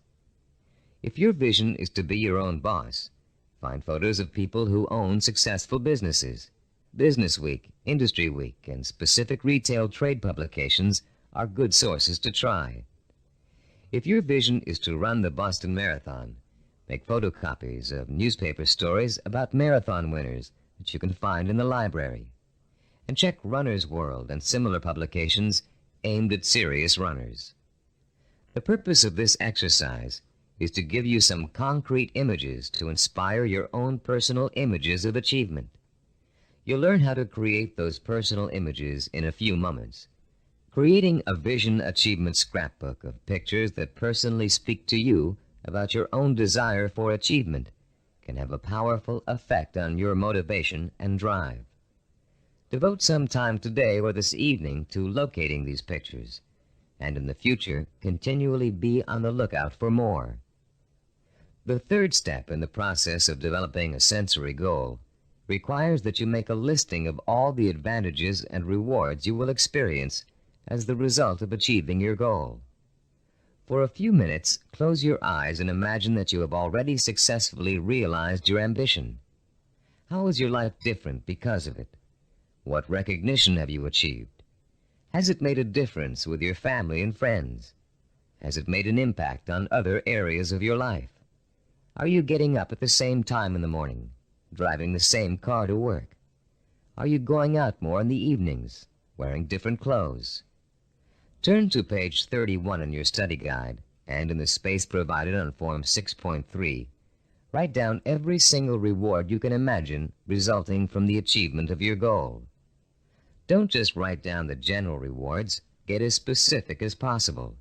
If your vision is to be your own boss, find photos of people who own successful businesses. Business Week, Industry Week, and specific retail trade publications are good sources to try. If your vision is to run the Boston Marathon, make photocopies of newspaper stories about marathon winners that you can find in the library. And check Runner's World and similar publications aimed at serious runners. The purpose of this exercise is to give you some concrete images to inspire your own personal images of achievement. You'll learn how to create those personal images in a few moments. Creating a vision achievement scrapbook of pictures that personally speak to you about your own desire for achievement can have a powerful effect on your motivation and drive. Devote some time today or this evening to locating these pictures, and in the future, continually be on the lookout for more. The third step in the process of developing a sensory goal requires that you make a listing of all the advantages and rewards you will experience as the result of achieving your goal. For a few minutes, close your eyes and imagine that you have already successfully realized your ambition. How is your life different because of it? What recognition have you achieved? Has it made a difference with your family and friends? Has it made an impact on other areas of your life? Are you getting up at the same time in the morning, driving the same car to work? Are you going out more in the evenings, wearing different clothes? Turn to page 31 in your study guide, and in the space provided on Form 6.3, write down every single reward you can imagine resulting from the achievement of your goal. Don't just write down the general rewards, get as specific as possible.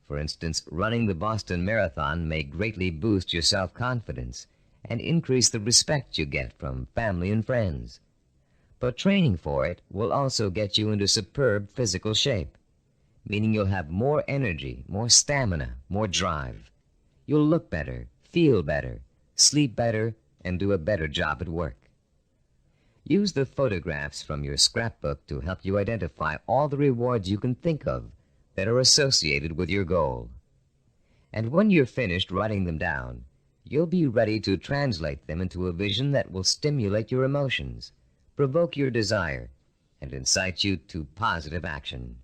For instance, running the Boston Marathon may greatly boost your self-confidence and increase the respect you get from family and friends. But training for it will also get you into superb physical shape, meaning you'll have more energy, more stamina, more drive. You'll look better, feel better, sleep better, and do a better job at work. Use the photographs from your scrapbook to help you identify all the rewards you can think of that are associated with your goal. And when you're finished writing them down, you'll be ready to translate them into a vision that will stimulate your emotions, provoke your desire, and incite you to positive action.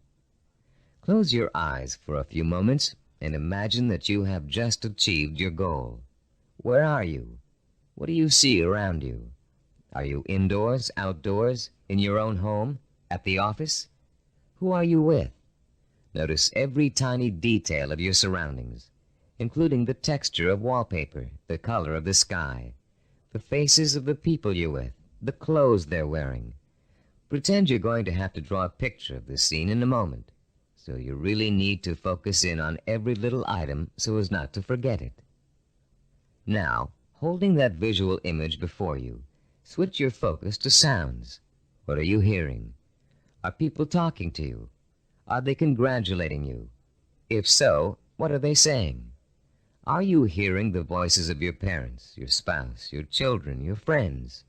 Close your eyes for a few moments and imagine that you have just achieved your goal. Where are you? What do you see around you? Are you indoors, outdoors, in your own home, at the office? Who are you with? Notice every tiny detail of your surroundings, including the texture of wallpaper, the color of the sky, the faces of the people you're with, the clothes they're wearing. Pretend you're going to have to draw a picture of this scene in a moment, so you really need to focus in on every little item so as not to forget it. Now, holding that visual image before you, switch your focus to sounds. What are you hearing? Are people talking to you? Are they congratulating you? If so, what are they saying? Are you hearing the voices of your parents, your spouse, your children, your friends?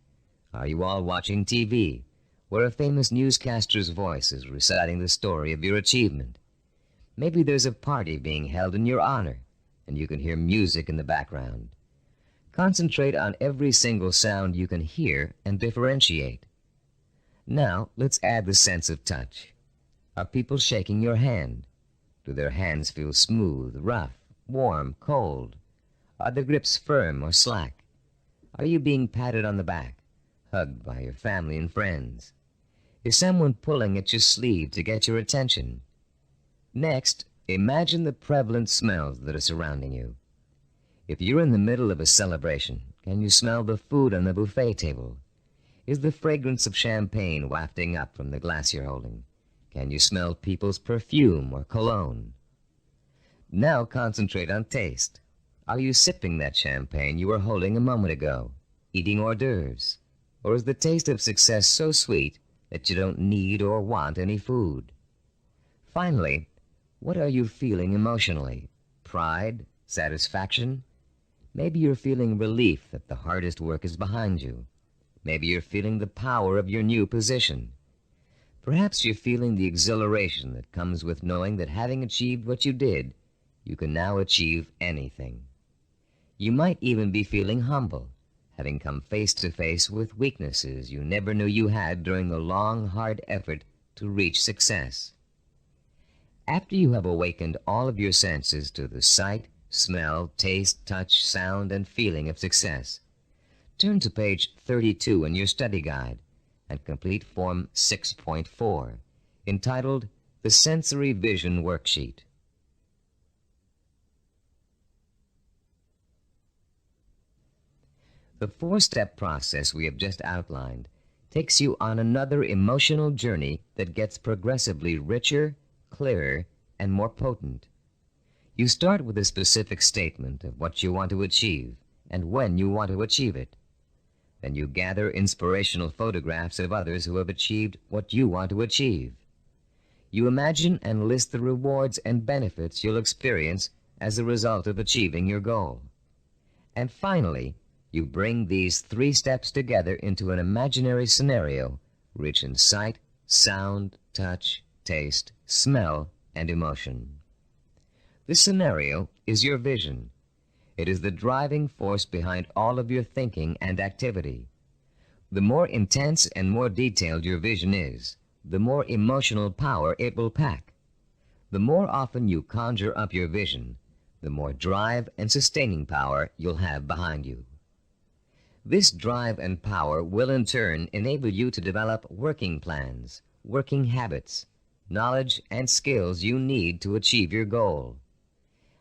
Are you all watching TV, where a famous newscaster's voice is reciting the story of your achievement? Maybe there's a party being held in your honor, and you can hear music in the background. Concentrate on every single sound you can hear and differentiate. Now, let's add the sense of touch. Are people shaking your hand? Do their hands feel smooth, rough, warm, cold? Are the grips firm or slack? Are you being patted on the back, hugged by your family and friends? Is someone pulling at your sleeve to get your attention? Next, imagine the prevalent smells that are surrounding you. If you're in the middle of a celebration, can you smell the food on the buffet table? Is the fragrance of champagne wafting up from the glass you're holding? Can you smell people's perfume or cologne? Now concentrate on taste. Are you sipping that champagne you were holding a moment ago, eating hors d'oeuvres? Or is the taste of success so sweet that you don't need or want any food? Finally, what are you feeling emotionally? Pride? Satisfaction? Maybe you're feeling relief that the hardest work is behind you. Maybe you're feeling the power of your new position. Perhaps you're feeling the exhilaration that comes with knowing that having achieved what you did, you can now achieve anything. You might even be feeling humble, having come face to face with weaknesses you never knew you had during the long, hard effort to reach success. After you have awakened all of your senses to the sight, smell, taste, touch, sound, and feeling of success, turn to page 32 in your study guide and complete Form 6.4, entitled The Sensory Vision Worksheet. The four-step process we have just outlined takes you on another emotional journey that gets progressively richer, clearer, and more potent. You start with a specific statement of what you want to achieve and when you want to achieve it. Then you gather inspirational photographs of others who have achieved what you want to achieve. You imagine and list the rewards and benefits you'll experience as a result of achieving your goal. And finally, you bring these 3 steps together into an imaginary scenario rich in sight, sound, touch, taste, smell, and emotion. This scenario is your vision. It is the driving force behind all of your thinking and activity. The more intense and more detailed your vision is, the more emotional power it will pack. The more often you conjure up your vision, the more drive and sustaining power you'll have behind you. This drive and power will in turn enable you to develop working plans, working habits, knowledge and skills you need to achieve your goal.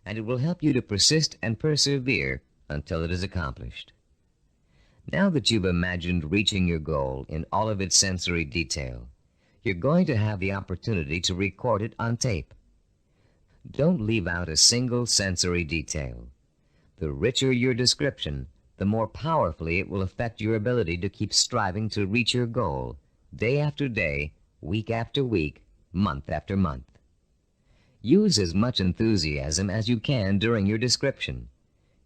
And it will help you to persist and persevere until it is accomplished. Now that you've imagined reaching your goal in all of its sensory detail, you're going to have the opportunity to record it on tape. Don't leave out a single sensory detail. The richer your description, the more powerfully it will affect your ability to keep striving to reach your goal, day after day, week after week, month after month. Use as much enthusiasm as you can during your description.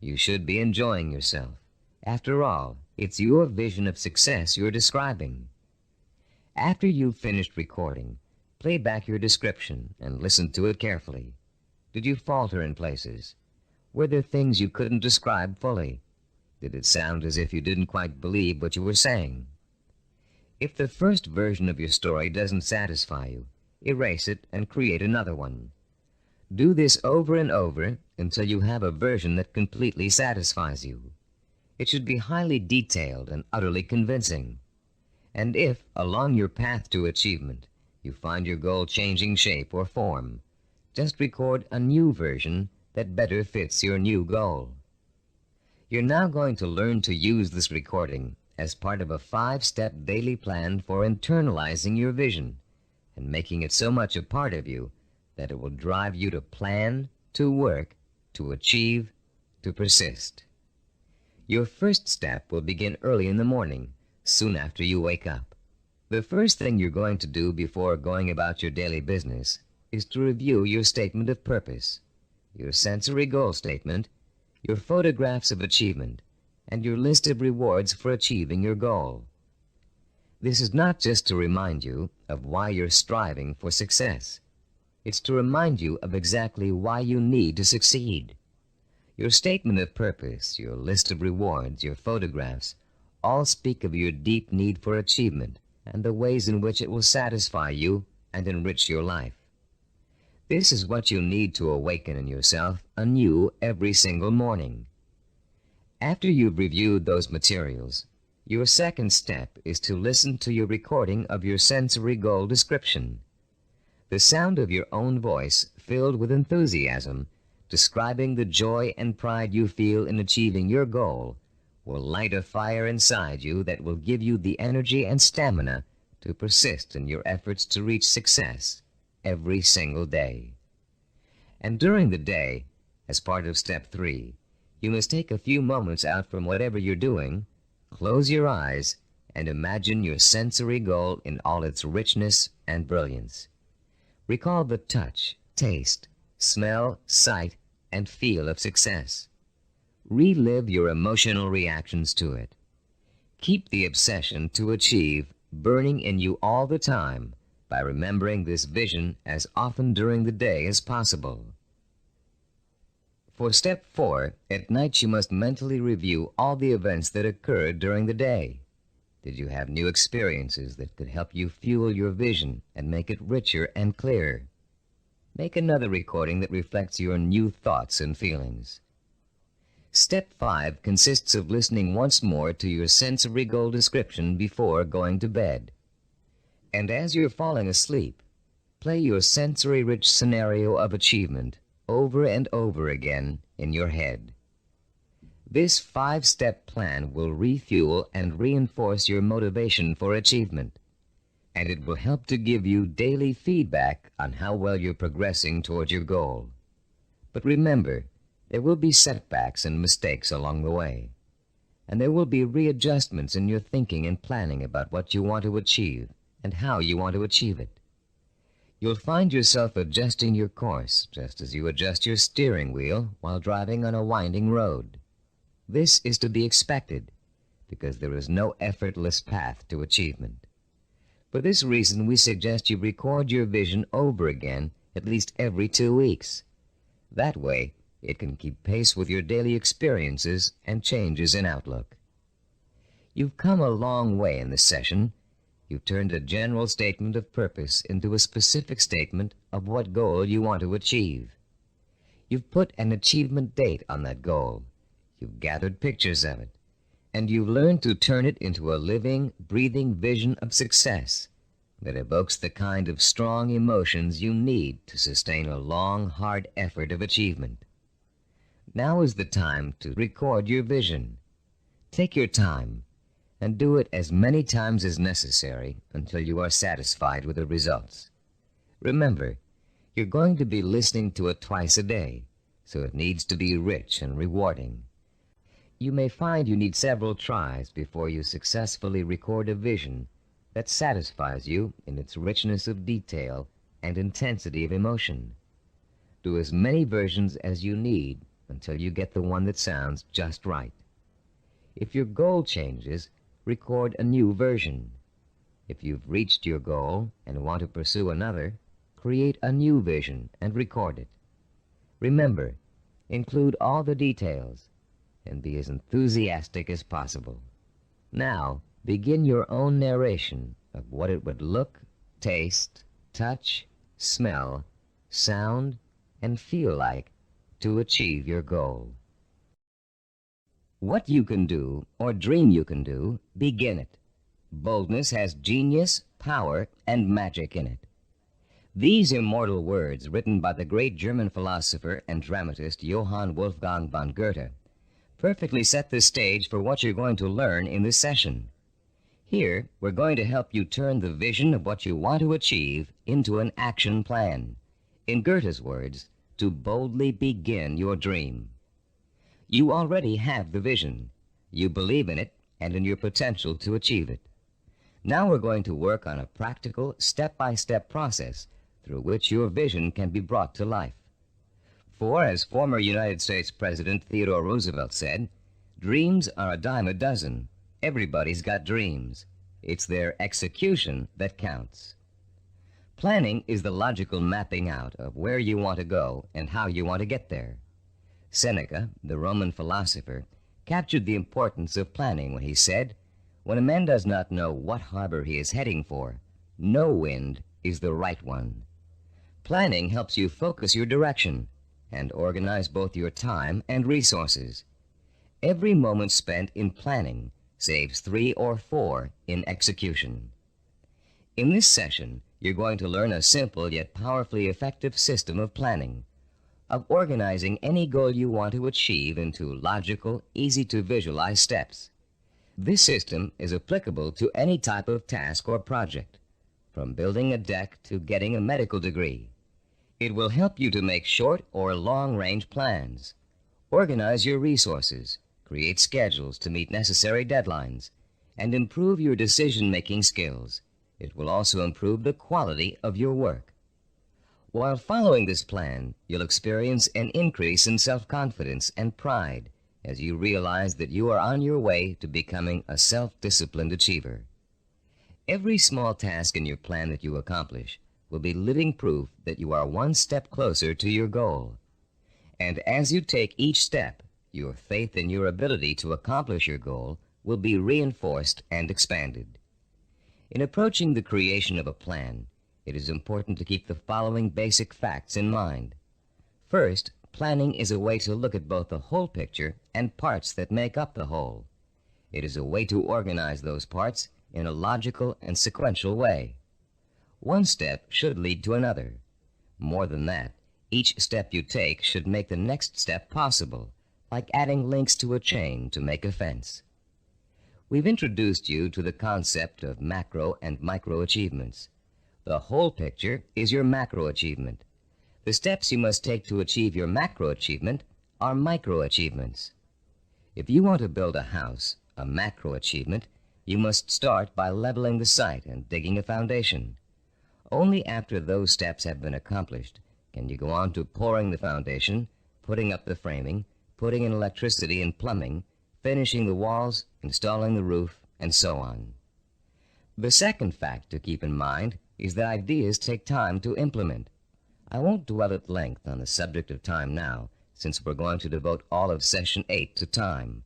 You should be enjoying yourself. After all, it's your vision of success you're describing. After you've finished recording, play back your description and listen to it carefully. Did you falter in places? Were there things you couldn't describe fully? Did it sound as if you didn't quite believe what you were saying? If the first version of your story doesn't satisfy you, erase it and create another one. Do this over and over until you have a version that completely satisfies you. It should be highly detailed and utterly convincing. And if, along your path to achievement, you find your goal changing shape or form, just record a new version that better fits your new goal. You're now going to learn to use this recording as part of a 5-step daily plan for internalizing your vision and making it so much a part of you that it will drive you to plan, to work, to achieve, to persist. Your first step will begin early in the morning, soon after you wake up. The first thing you're going to do before going about your daily business is to review your statement of purpose, your sensory goal statement, your photographs of achievement, and your list of rewards for achieving your goal. This is not just to remind you of why you're striving for success. It's to remind you of exactly why you need to succeed. Your statement of purpose, your list of rewards, your photographs, all speak of your deep need for achievement and the ways in which it will satisfy you and enrich your life. This is what you need to awaken in yourself anew every single morning. After you've reviewed those materials, your second step is to listen to your recording of your sensory goal description. The sound of your own voice, filled with enthusiasm, describing the joy and pride you feel in achieving your goal, will light a fire inside you that will give you the energy and stamina to persist in your efforts to reach success every single day. And during the day, as part of step 3, you must take a few moments out from whatever you're doing, close your eyes, and imagine your sensory goal in all its richness and brilliance. Recall the touch, taste, smell, sight, and feel of success. Relive your emotional reactions to it. Keep the obsession to achieve burning in you all the time by remembering this vision as often during the day as possible. For step 4, at night you must mentally review all the events that occurred during the day. Did you have new experiences that could help you fuel your vision and make it richer and clearer? Make another recording that reflects your new thoughts and feelings. Step 5 consists of listening once more to your sensory goal description before going to bed. And as you're falling asleep, play your sensory-rich scenario of achievement over and over again in your head. This 5-step plan will refuel and reinforce your motivation for achievement, and it will help to give you daily feedback on how well you're progressing toward your goal. But remember, there will be setbacks and mistakes along the way, and there will be readjustments in your thinking and planning about what you want to achieve and how you want to achieve it. You'll find yourself adjusting your course just as you adjust your steering wheel while driving on a winding road. This is to be expected because there is no effortless path to achievement. For this reason, we suggest you record your vision over again at least every 2 weeks. That way, it can keep pace with your daily experiences and changes in outlook. You've come a long way in this session. You've turned a general statement of purpose into a specific statement of what goal you want to achieve. You've put an achievement date on that goal. You've gathered pictures of it, and you've learned to turn it into a living, breathing vision of success that evokes the kind of strong emotions you need to sustain a long, hard effort of achievement. Now is the time to record your vision. Take your time and do it as many times as necessary until you are satisfied with the results. Remember, you're going to be listening to it twice a day, so it needs to be rich and rewarding. You may find you need several tries before you successfully record a vision that satisfies you in its richness of detail and intensity of emotion. Do as many versions as you need until you get the one that sounds just right. If your goal changes, record a new version. If you've reached your goal and want to pursue another, create a new vision and record it. Remember, include all the details and be as enthusiastic as possible. Now, begin your own narration of what it would look, taste, touch, smell, sound, and feel like to achieve your goal. What you can do, or dream you can do, begin it. Boldness has genius, power, and magic in it. These immortal words, written by the great German philosopher and dramatist Johann Wolfgang von Goethe, perfectly set the stage for what you're going to learn in this session. Here, we're going to help you turn the vision of what you want to achieve into an action plan. In Goethe's words, to boldly begin your dream. You already have the vision. You believe in it and in your potential to achieve it. Now we're going to work on a practical, step-by-step process through which your vision can be brought to life. For, as former United States President Theodore Roosevelt said, dreams are a dime a dozen. Everybody's got dreams. It's their execution that counts. Planning is the logical mapping out of where you want to go and how you want to get there. Seneca, the Roman philosopher, captured the importance of planning when he said, "When a man does not know what harbor he is heading for, no wind is the right one." Planning helps you focus your direction and organize both your time and resources. Every moment spent in planning saves 3 or 4 in execution. In this session, you're going to learn a simple yet powerfully effective system of planning, of organizing any goal you want to achieve into logical, easy-to-visualize steps. This system is applicable to any type of task or project, from building a deck to getting a medical degree. It will help you to make short or long-range plans, organize your resources, create schedules to meet necessary deadlines, and improve your decision-making skills. It will also improve the quality of your work. While following this plan, you'll experience an increase in self-confidence and pride as you realize that you are on your way to becoming a self-disciplined achiever. Every small task in your plan that you accomplish will be living proof that you are one step closer to your goal. And as you take each step, your faith in your ability to accomplish your goal will be reinforced and expanded. In approaching the creation of a plan, it is important to keep the following basic facts in mind. First, planning is a way to look at both the whole picture and parts that make up the whole. It is a way to organize those parts in a logical and sequential way. One step should lead to another. More than that, each step you take should make the next step possible, like adding links to a chain to make a fence. We've introduced you to the concept of macro and micro achievements. The whole picture is your macro achievement. The steps you must take to achieve your macro achievement are micro achievements. If you want to build a house, a macro achievement, you must start by leveling the site and digging a foundation. Only after those steps have been accomplished can you go on to pouring the foundation, putting up the framing, putting in electricity and plumbing, finishing the walls, installing the roof, and so on. The second fact to keep in mind is that ideas take time to implement. I won't dwell at length on the subject of time now, since we're going to devote all of Session 8 to time.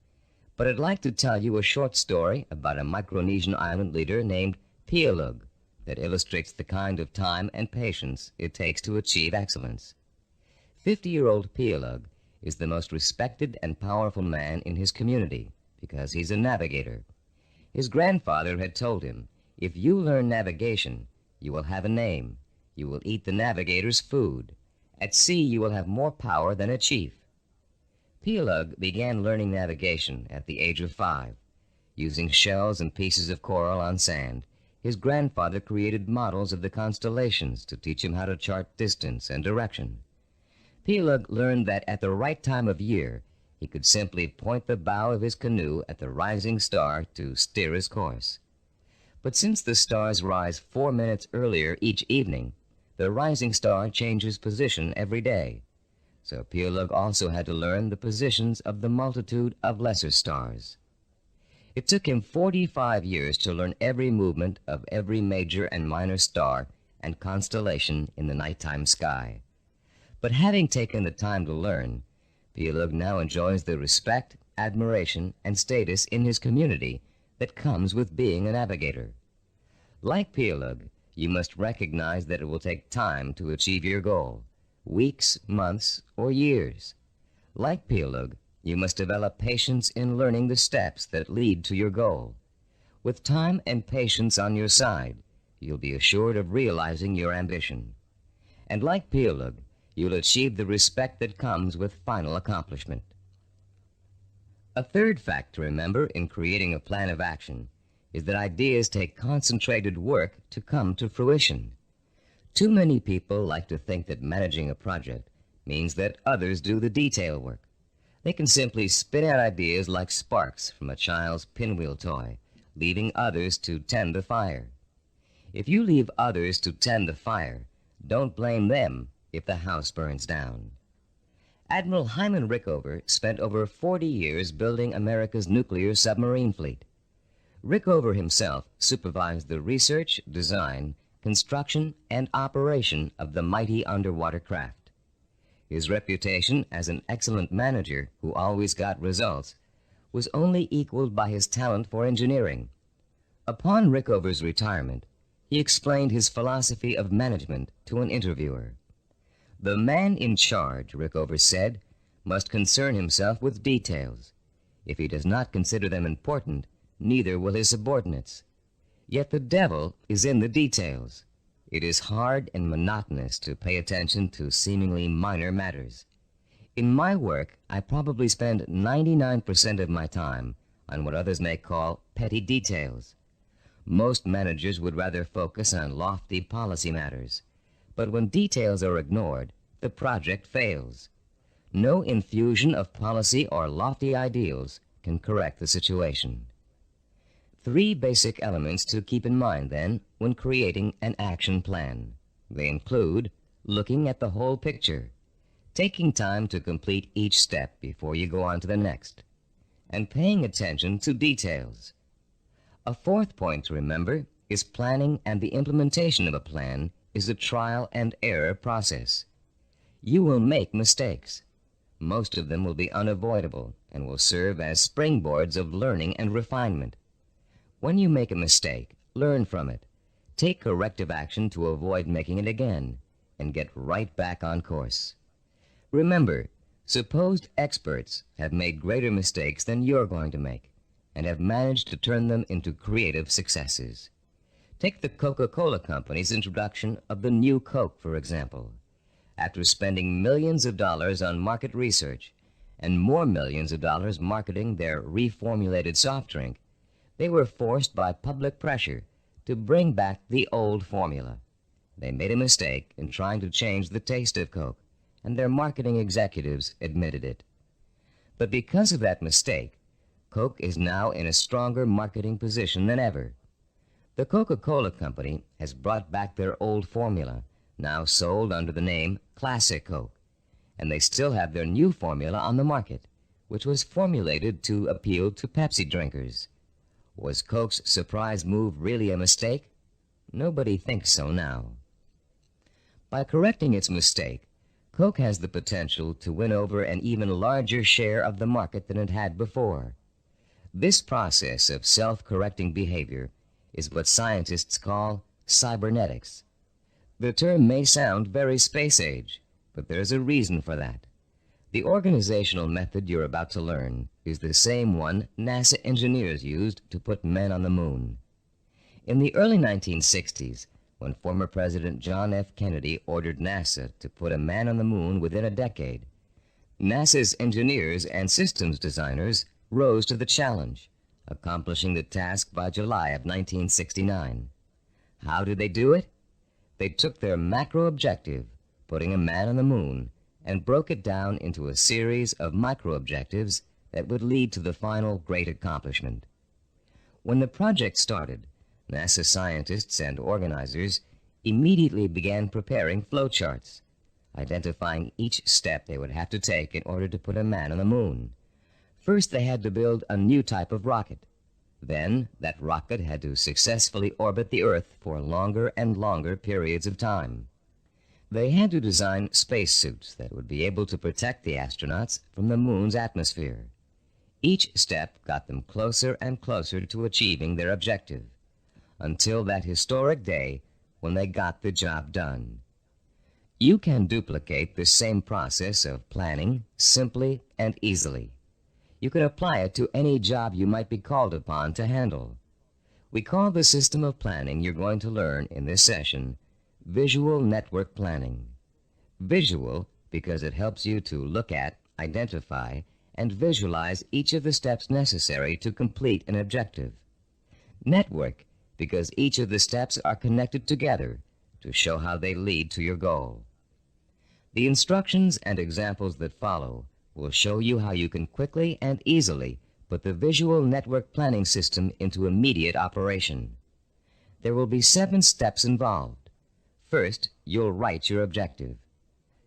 But I'd like to tell you a short story about a Micronesian island leader named Pialug that illustrates the kind of time and patience it takes to achieve excellence. 50-year-old Pialug is the most respected and powerful man in his community because he's a navigator. His grandfather had told him, "If you learn navigation, you will have a name. You will eat the navigator's food. At sea, you will have more power than a chief." Pialug began learning navigation at the age of 5. Using shells and pieces of coral on sand, his grandfather created models of the constellations to teach him how to chart distance and direction. Pialug learned that at the right time of year, he could simply point the bow of his canoe at the rising star to steer his course. But since the stars rise 4 minutes earlier each evening, the rising star changes position every day. So Pialug also had to learn the positions of the multitude of lesser stars. It took him 45 years to learn every movement of every major and minor star and constellation in the nighttime sky. But having taken the time to learn, Pialug now enjoys the respect, admiration, and status in his community that comes with being a navigator. Like Pialug, you must recognize that it will take time to achieve your goal, weeks, months, or years. Like Pialug, you must develop patience in learning the steps that lead to your goal. With time and patience on your side, you'll be assured of realizing your ambition. And like Pialug, you'll achieve the respect that comes with final accomplishment. A third fact to remember in creating a plan of action is that ideas take concentrated work to come to fruition. Too many people like to think that managing a project means that others do the detail work. They can simply spit out ideas like sparks from a child's pinwheel toy, leaving others to tend the fire. If you leave others to tend the fire, don't blame them if the house burns down. Admiral Hyman Rickover spent over 40 years building America's nuclear submarine fleet. Rickover himself supervised the research, design, construction, and operation of the mighty underwater craft. His reputation as an excellent manager who always got results was only equaled by his talent for engineering. Upon Rickover's retirement, he explained his philosophy of management to an interviewer. "The man in charge," Rickover said, "must concern himself with details. If he does not consider them important, neither will his subordinates. Yet the devil is in the details. It is hard and monotonous to pay attention to seemingly minor matters. In my work, I probably spend 99% of my time on what others may call petty details. Most managers would rather focus on lofty policy matters, but when details are ignored, the project fails. No infusion of policy or lofty ideals can correct the situation." 3 basic elements to keep in mind, then, when creating an action plan. They include looking at the whole picture, taking time to complete each step before you go on to the next, and paying attention to details. A 4th point to remember is planning, and the implementation of a plan is a trial and error process. You will make mistakes. Most of them will be unavoidable and will serve as springboards of learning and refinement. When you make a mistake, learn from it. Take corrective action to avoid making it again, and get right back on course. Remember, supposed experts have made greater mistakes than you're going to make, and have managed to turn them into creative successes. Take the Coca-Cola Company's introduction of the new Coke, for example. After spending millions of dollars on market research, and more millions of dollars marketing their reformulated soft drink, they were forced by public pressure to bring back the old formula. They made a mistake in trying to change the taste of Coke, and their marketing executives admitted it. But because of that mistake, Coke is now in a stronger marketing position than ever. The Coca-Cola Company has brought back their old formula, now sold under the name Classic Coke, and they still have their new formula on the market, which was formulated to appeal to Pepsi drinkers. Was Coke's surprise move really a mistake? Nobody thinks so now. By correcting its mistake, Coke has the potential to win over an even larger share of the market than it had before. This process of self-correcting behavior is what scientists call cybernetics. The term may sound very space-age, but there's a reason for that. The organizational method you're about to learn is the same one NASA engineers used to put men on the moon. In the early 1960s, when former President John F. Kennedy ordered NASA to put a man on the moon within a decade, NASA's engineers and systems designers rose to the challenge, accomplishing the task by July of 1969. How did they do it? They took their macro objective, putting a man on the moon, and broke it down into a series of micro-objectives that would lead to the final great accomplishment. When the project started, NASA scientists and organizers immediately began preparing flowcharts, identifying each step they would have to take in order to put a man on the moon. First, they had to build a new type of rocket. Then, that rocket had to successfully orbit the Earth for longer and longer periods of time. They had to design spacesuits that would be able to protect the astronauts from the moon's atmosphere. Each step got them closer and closer to achieving their objective, until that historic day when they got the job done. You can duplicate this same process of planning simply and easily. You can apply it to any job you might be called upon to handle. We call the system of planning you're going to learn in this session visual network planning. Visual because it helps you to look at, identify, and visualize each of the steps necessary to complete an objective. Network because each of the steps are connected together to show how they lead to your goal. The instructions and examples that follow will show you how you can quickly and easily put the visual network planning system into immediate operation. There will be 7 steps involved. First, you'll write your objective.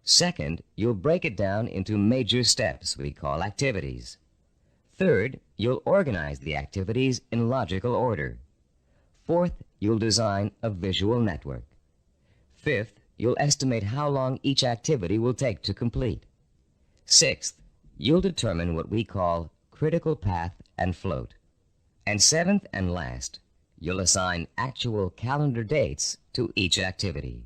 Second, you'll break it down into major steps we call activities. Third, you'll organize the activities in logical order. Fourth, you'll design a visual network. Fifth, you'll estimate how long each activity will take to complete. Sixth, you'll determine what we call critical path and float. And seventh and last, you'll assign actual calendar dates to each activity.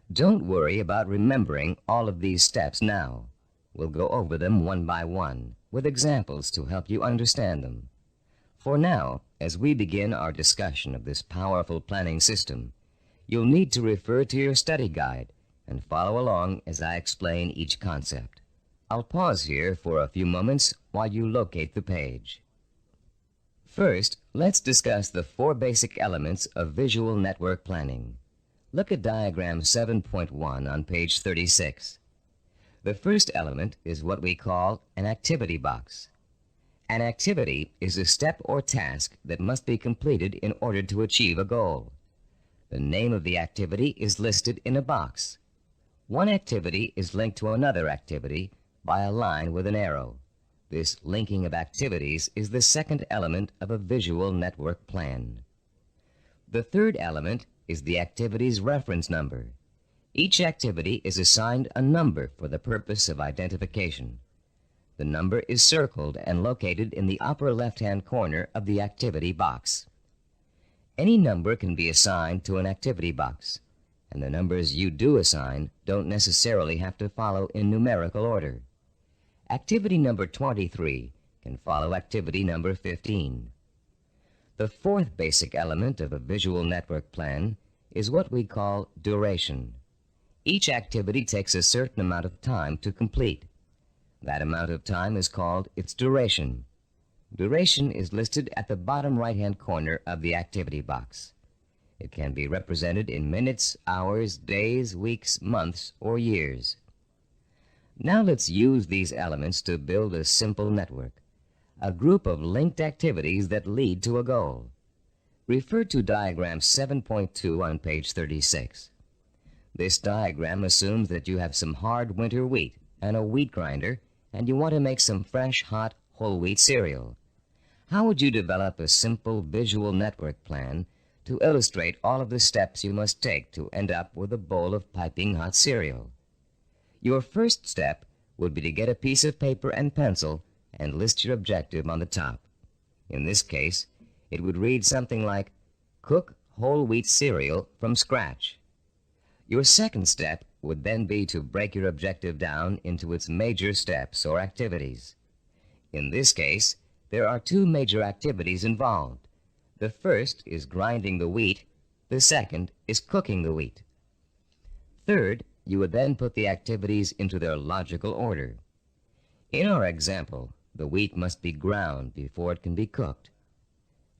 Don't worry about remembering all of these steps now. We'll go over them one by one, with examples to help you understand them. For now, as we begin our discussion of this powerful planning system, you'll need to refer to your study guide and follow along as I explain each concept. I'll pause here for a few moments while you locate the page. First, let's discuss the 4 basic elements of visual network planning. Look at diagram 7.1 on page 36. The first element is what we call an activity box. An activity is a step or task that must be completed in order to achieve a goal. The name of the activity is listed in a box. One activity is linked to another activity by a line with an arrow. This linking of activities is the second element of a visual network plan. The third element is the activity's reference number. Each activity is assigned a number for the purpose of identification. The number is circled and located in the upper left-hand corner of the activity box. Any number can be assigned to an activity box, and the numbers you do assign don't necessarily have to follow in numerical order. Activity number 23 can follow activity number 15. The fourth basic element of a visual network plan is what we call duration. Each activity takes a certain amount of time to complete. That amount of time is called its duration. Duration is listed at the bottom right-hand corner of the activity box. It can be represented in minutes, hours, days, weeks, months, or years. Now let's use these elements to build a simple network, a group of linked activities that lead to a goal. Refer to diagram 7.2 on page 36. This diagram assumes that you have some hard winter wheat and a wheat grinder, and you want to make some fresh, hot, whole wheat cereal. How would you develop a simple visual network plan to illustrate all of the steps you must take to end up with a bowl of piping hot cereal? Your first step would be to get a piece of paper and pencil and list your objective on the top. In this case, it would read something like, cook whole wheat cereal from scratch. Your second step would then be to break your objective down into its major steps or activities. In this case, there are 2 major activities involved. The first is grinding the wheat. The second is cooking the wheat. Third, you would then put the activities into their logical order. In our example, the wheat must be ground before it can be cooked.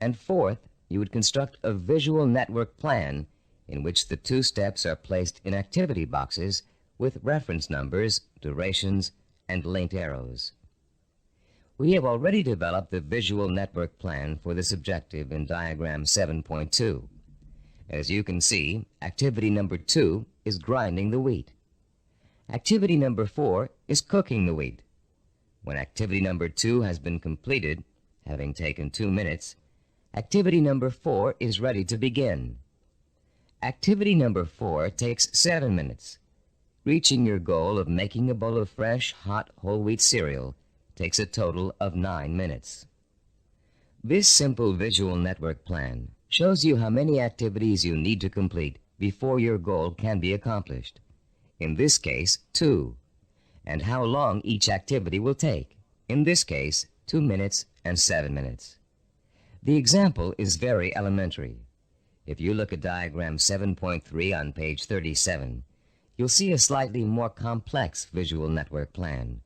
And fourth, you would construct a visual network plan in which the 2 steps are placed in activity boxes with reference numbers, durations, and linked arrows. We have already developed the visual network plan for this objective in diagram 7.2. As you can see, activity number 2 is grinding the wheat. Activity number 4 is cooking the wheat. When activity number 2 has been completed, having taken 2 minutes, activity number 4 is ready to begin. Activity number 4 takes 7 minutes. Reaching your goal of making a bowl of fresh, hot, whole wheat cereal takes a total of 9 minutes. This simple visual network plan shows you how many activities you need to complete before your goal can be accomplished. In this case, 2. And how long each activity will take. In this case, 2 minutes and 7 minutes. The example is very elementary. If you look at diagram 7.3 on page 37, you'll see a slightly more complex visual network plan.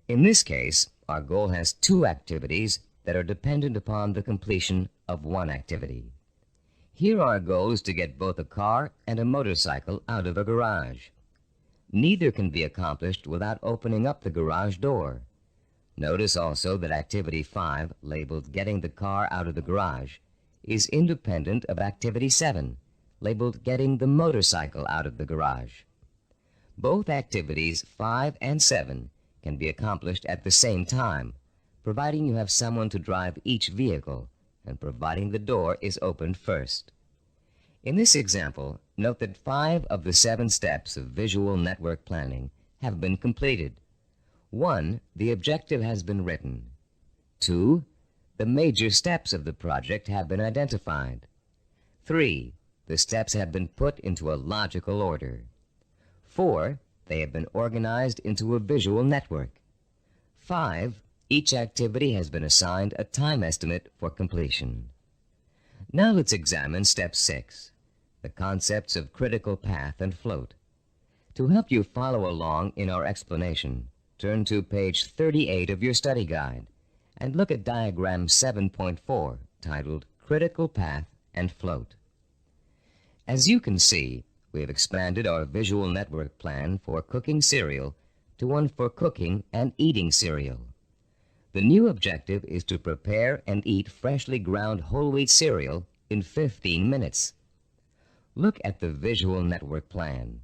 In this case, our goal has 2 activities that are dependent upon the completion of 1 activity. Here our goal is to get both a car and a motorcycle out of a garage. Neither can be accomplished without opening up the garage door. Notice also that activity 5, labeled Getting the Car Out of the Garage, is independent of activity 7, labeled Getting the Motorcycle Out of the Garage. Both activities 5 and 7 can be accomplished at the same time, providing you have someone to drive each vehicle and providing the door is opened first. In this example, note that 5 of the 7 steps of visual network planning have been completed. 1. The objective has been written. 2. The major steps of the project have been identified. 3. The steps have been put into a logical order. 4. They have been organized into a visual network. 5. Each activity has been assigned a time estimate for completion. Now let's examine Step 6, the concepts of critical path and float. To help you follow along in our explanation, turn to page 38 of your study guide and look at diagram 7.4, titled Critical Path and Float. As you can see, we have expanded our visual network plan for cooking cereal to one for cooking and eating cereal. The new objective is to prepare and eat freshly ground whole wheat cereal in 15 minutes. Look at the visual network plan.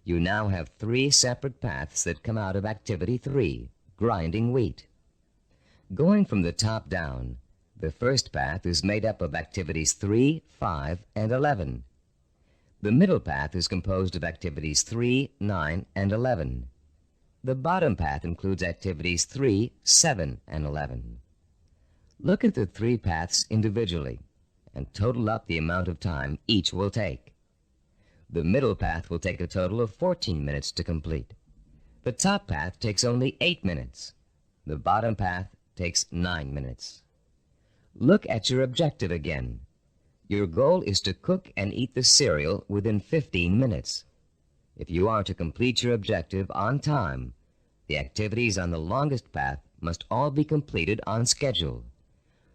You now have 3 separate paths that come out of Activity 3, grinding wheat. Going from the top down, the first path is made up of Activities 3, 5, and 11. The middle path is composed of Activities 3, 9, and 11. The bottom path includes Activities 3, 7, and 11. Look at the 3 paths individually and total up the amount of time each will take. The middle path will take a total of 14 minutes to complete. The top path takes only 8 minutes. The bottom path takes 9 minutes. Look at your objective again. Your goal is to cook and eat the cereal within 15 minutes. If you are to complete your objective on time, the activities on the longest path must all be completed on schedule.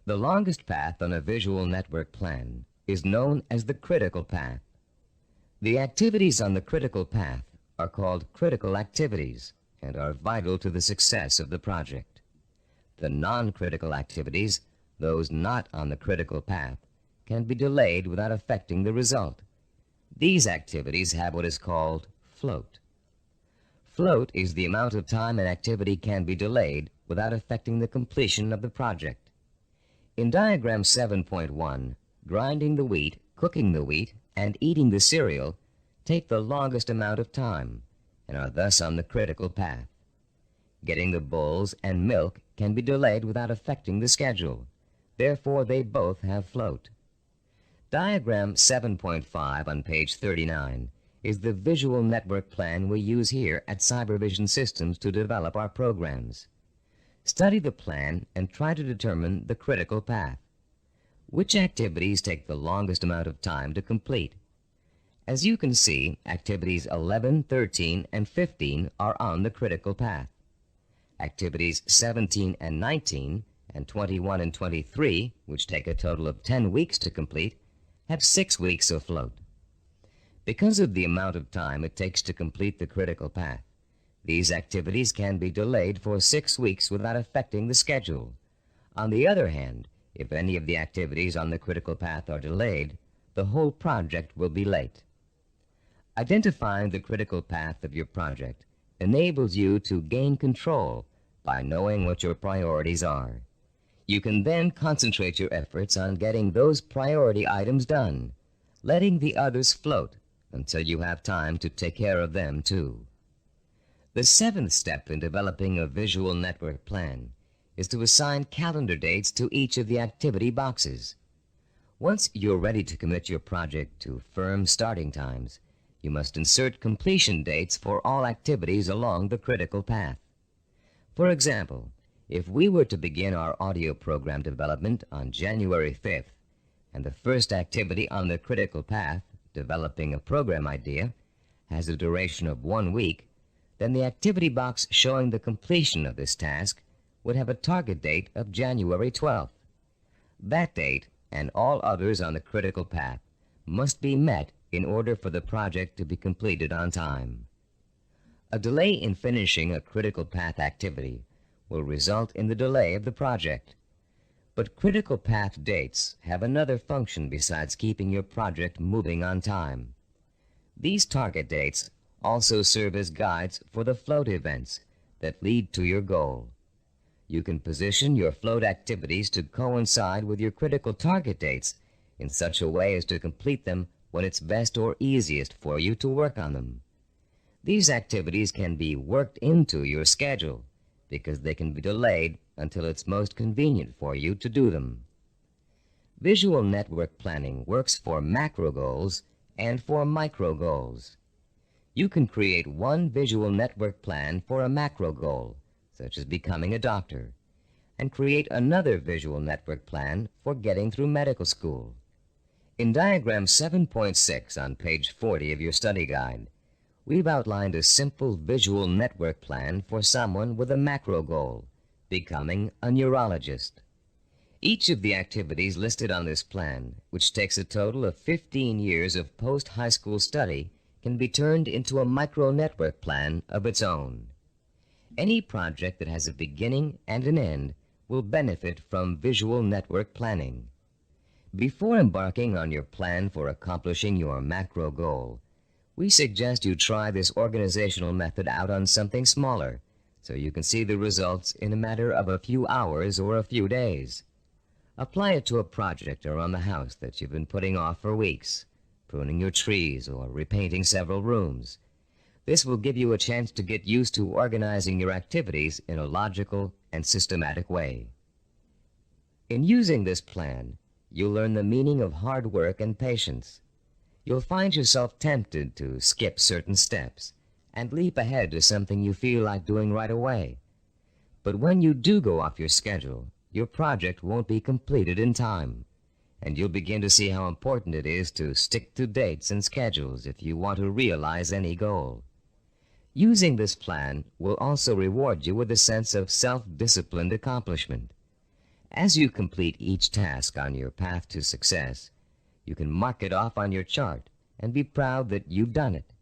The longest path on a visual network plan is known as the critical path. The activities on the critical path are called critical activities and are vital to the success of the project. The non-critical activities, those not on the critical path, can be delayed without affecting the result. These activities have what is called float. Float is the amount of time an activity can be delayed without affecting the completion of the project. In diagram 7.1, grinding the wheat, cooking the wheat, and eating the cereal take the longest amount of time and are thus on the critical path. Getting the bowls and milk can be delayed without affecting the schedule. Therefore, they both have float. Diagram 7.5 on page 39 is the visual network plan we use here at Cybervision Systems to develop our programs. Study the plan and try to determine the critical path. Which activities take the longest amount of time to complete? As you can see, activities 11, 13, and 15 are on the critical path. Activities 17 and 19, and 21 and 23, which take a total of 10 weeks to complete, have 6 weeks of float. Because of the amount of time it takes to complete the critical path, these activities can be delayed for 6 weeks without affecting the schedule. On the other hand, if any of the activities on the critical path are delayed, the whole project will be late. Identifying the critical path of your project enables you to gain control by knowing what your priorities are. You can then concentrate your efforts on getting those priority items done, letting the others float until you have time to take care of them too. The 7th step in developing a visual network plan is to assign calendar dates to each of the activity boxes. Once you're ready to commit your project to firm starting times, you must insert completion dates for all activities along the critical path. For example, if we were to begin our audio program development on January 5th, and the first activity on the critical path, developing a program idea, has a duration of 1 week, then the activity box showing the completion of this task would have a target date of January 12th. That date, and all others on the critical path, must be met in order for the project to be completed on time. A delay in finishing a critical path activity will result in the delay of the project. But critical path dates have another function besides keeping your project moving on time. These target dates also serve as guides for the float events that lead to your goal. You can position your float activities to coincide with your critical target dates in such a way as to complete them when it's best or easiest for you to work on them. These activities can be worked into your schedule because they can be delayed until it's most convenient for you to do them. Visual network planning works for macro goals and for micro goals. You can create one visual network plan for a macro goal, such as becoming a doctor, and create another visual network plan for getting through medical school. In diagram 7.6 on page 40 of your study guide, we've outlined a simple visual network plan for someone with a macro goal, becoming a neurologist. Each of the activities listed on this plan, which takes a total of 15 years of post-high school study, can be turned into a micro-network plan of its own. Any project that has a beginning and an end will benefit from visual network planning. Before embarking on your plan for accomplishing your macro goal, we suggest you try this organizational method out on something smaller, so you can see the results in a matter of a few hours or a few days. Apply it to a project around the house that you've been putting off for weeks, pruning your trees or repainting several rooms. This will give you a chance to get used to organizing your activities in a logical and systematic way. In using this plan, you'll learn the meaning of hard work and patience. You'll find yourself tempted to skip certain steps and leap ahead to something you feel like doing right away. But when you do go off your schedule, your project won't be completed in time, and you'll begin to see how important it is to stick to dates and schedules if you want to realize any goal. Using this plan will also reward you with a sense of self-disciplined accomplishment. As you complete each task on your path to success, you can mark it off on your chart and be proud that you've done it.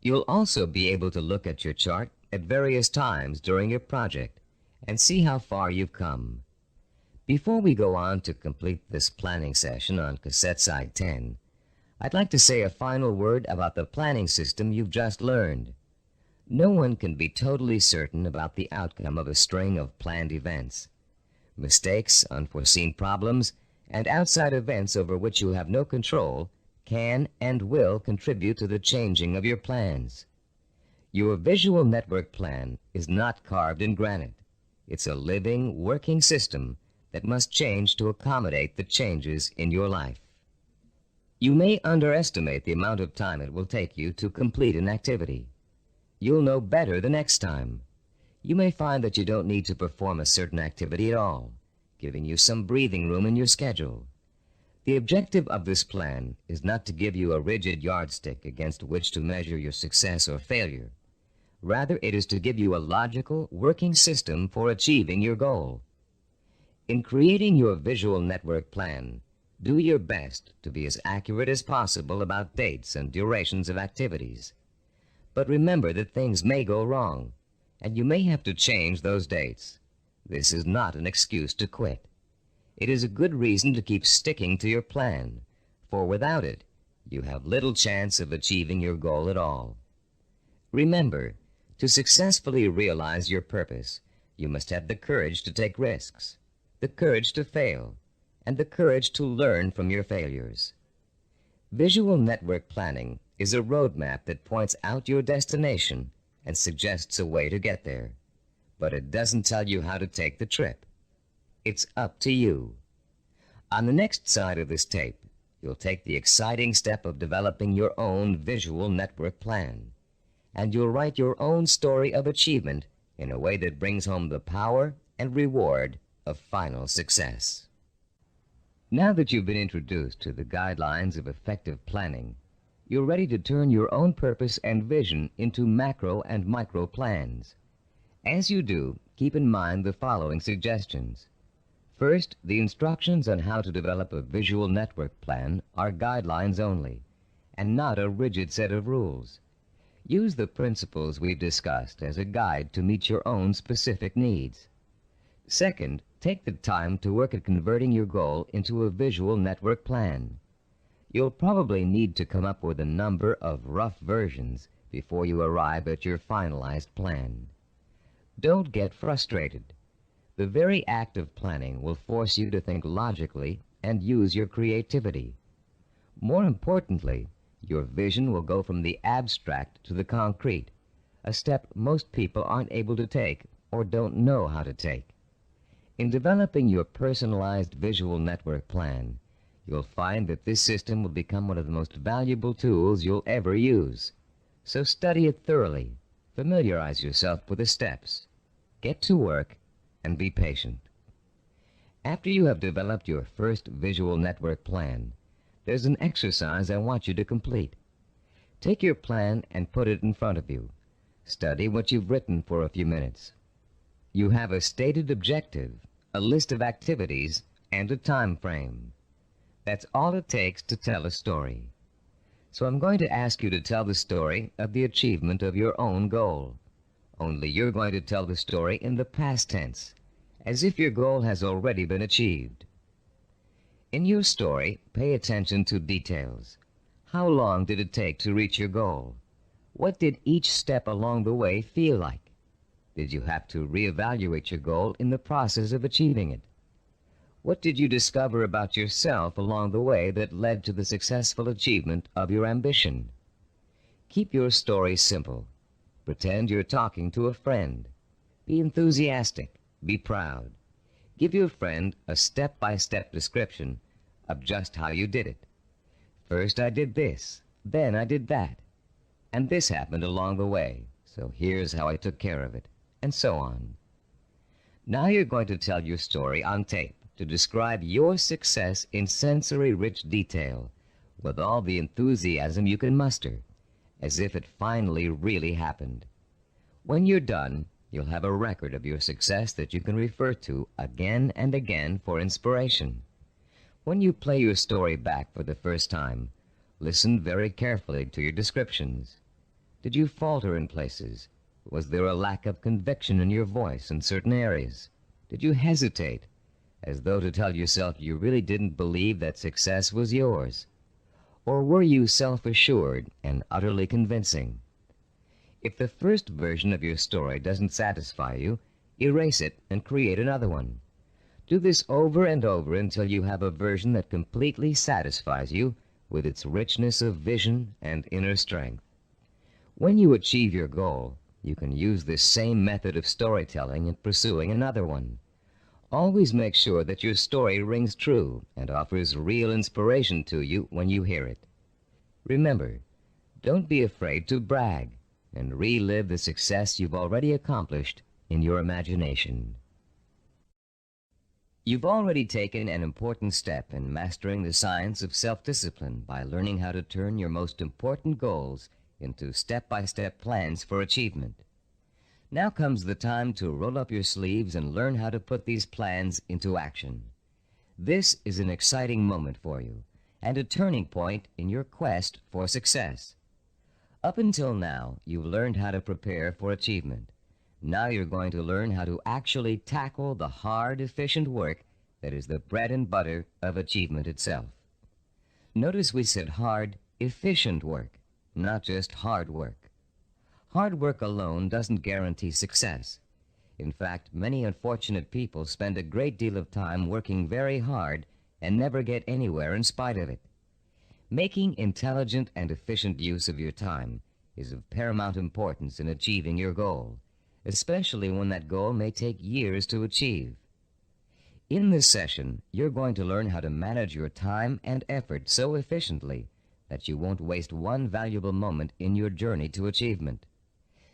You'll also be able to look at your chart at various times during your project and see how far you've come. Before we go on to complete this planning session on cassette side 10, I'd like to say a final word about the planning system you've just learned. No one can be totally certain about the outcome of a string of planned events. Mistakes, unforeseen problems, and outside events over which you have no control can and will contribute to the changing of your plans. Your visual network plan is not carved in granite. It's a living, working system that must change to accommodate the changes in your life. You may underestimate the amount of time it will take you to complete an activity. You'll know better the next time. You may find that you don't need to perform a certain activity at all, giving you some breathing room in your schedule. The objective of this plan is not to give you a rigid yardstick against which to measure your success or failure. Rather, it is to give you a logical, working system for achieving your goal. In creating your visual network plan, do your best to be as accurate as possible about dates and durations of activities. But remember that things may go wrong, and you may have to change those dates. This is not an excuse to quit. It is a good reason to keep sticking to your plan, for without it, you have little chance of achieving your goal at all. Remember, to successfully realize your purpose, you must have the courage to take risks, the courage to fail, and the courage to learn from your failures. Visual network planning is a roadmap that points out your destination and suggests a way to get there, but it doesn't tell you how to take the trip. It's up to you. On the next side of this tape, you'll take the exciting step of developing your own visual network plan, and you'll write your own story of achievement in a way that brings home the power and reward of final success. Now that you've been introduced to the guidelines of effective planning, you're ready to turn your own purpose and vision into macro and micro plans. As you do, keep in mind the following suggestions. First, the instructions on how to develop a visual network plan are guidelines only, and not a rigid set of rules. Use the principles we've discussed as a guide to meet your own specific needs. Second, take the time to work at converting your goal into a visual network plan. You'll probably need to come up with a number of rough versions before you arrive at your finalized plan. Don't get frustrated. The very act of planning will force you to think logically and use your creativity. More importantly, your vision will go from the abstract to the concrete, a step most people aren't able to take or don't know how to take. In developing your personalized visual network plan, you'll find that this system will become one of the most valuable tools you'll ever use. So study it thoroughly, familiarize yourself with the steps, get to work, and be patient. After you have developed your first visual network plan, there's an exercise I want you to complete. Take your plan and put it in front of you. Study what you've written for a few minutes. You have a stated objective, a list of activities, and a time frame. That's all it takes to tell a story. So I'm going to ask you to tell the story of the achievement of your own goal. Only you're going to tell the story in the past tense, as if your goal has already been achieved. In your story, pay attention to details. How long did it take to reach your goal? What did each step along the way feel like? Did you have to reevaluate your goal in the process of achieving it? What did you discover about yourself along the way that led to the successful achievement of your ambition? Keep your story simple. Pretend you're talking to a friend. Be enthusiastic. Be proud. Give your friend a step-by-step description of just how you did it. First I did this, then I did that, and this happened along the way, so here's how I took care of it, and so on. Now you're going to tell your story on tape to describe your success in sensory-rich detail, with all the enthusiasm you can muster, as if it finally really happened. When you're done, you'll have a record of your success that you can refer to again and again for inspiration. When you play your story back for the first time, listen very carefully to your descriptions. Did you falter in places? Was there a lack of conviction in your voice in certain areas? Did you hesitate, as though to tell yourself you really didn't believe that success was yours? Or were you self-assured and utterly convincing? If the first version of your story doesn't satisfy you, erase it and create another one. Do this over and over until you have a version that completely satisfies you with its richness of vision and inner strength. When you achieve your goal, you can use this same method of storytelling in pursuing another one. Always make sure that your story rings true and offers real inspiration to you when you hear it. Remember, don't be afraid to brag and relive the success you've already accomplished in your imagination. You've already taken an important step in mastering the science of self-discipline by learning how to turn your most important goals into step-by-step plans for achievement. Now comes the time to roll up your sleeves and learn how to put these plans into action. This is an exciting moment for you and a turning point in your quest for success. Up until now, you've learned how to prepare for achievement. Now you're going to learn how to actually tackle the hard, efficient work that is the bread and butter of achievement itself. Notice we said hard, efficient work, not just hard work. Hard work alone doesn't guarantee success. In fact, many unfortunate people spend a great deal of time working very hard and never get anywhere in spite of it. Making intelligent and efficient use of your time is of paramount importance in achieving your goal, especially when that goal may take years to achieve. In this session, you're going to learn how to manage your time and effort so efficiently that you won't waste one valuable moment in your journey to achievement.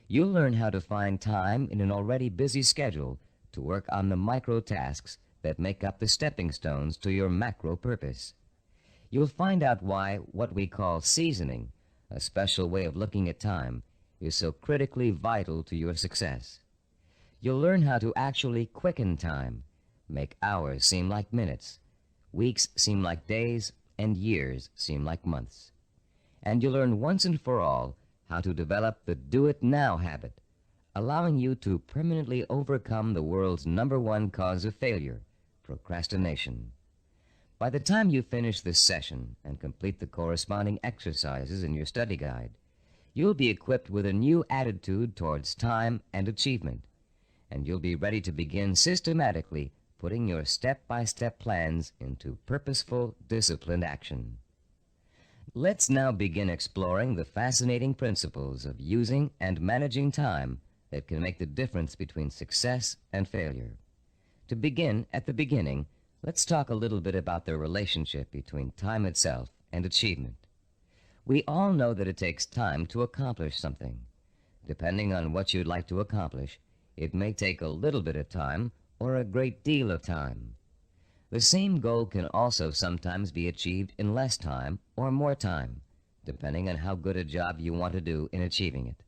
You'll learn how to find time in an already busy schedule to work on the micro tasks that make up the stepping stones to your macro purpose. You'll find out why what we call seasoning, a special way of looking at time, is so critically vital to your success. You'll learn how to actually quicken time, make hours seem like minutes, weeks seem like days, and years seem like months. And you'll learn once and for all how to develop the do-it-now habit, allowing you to permanently overcome the world's #1 cause of failure, procrastination. By the time you finish this session and complete the corresponding exercises in your study guide, you'll be equipped with a new attitude towards time and achievement, and you'll be ready to begin systematically putting your step-by-step plans into purposeful, disciplined action. Let's now begin exploring the fascinating principles of using and managing time that can make the difference between success and failure. To begin at the beginning, let's talk a little bit about the relationship between time itself and achievement. We all know that it takes time to accomplish something. Depending on what you'd like to accomplish, it may take a little bit of time or a great deal of time. The same goal can also sometimes be achieved in less time or more time, depending on how good a job you want to do in achieving it.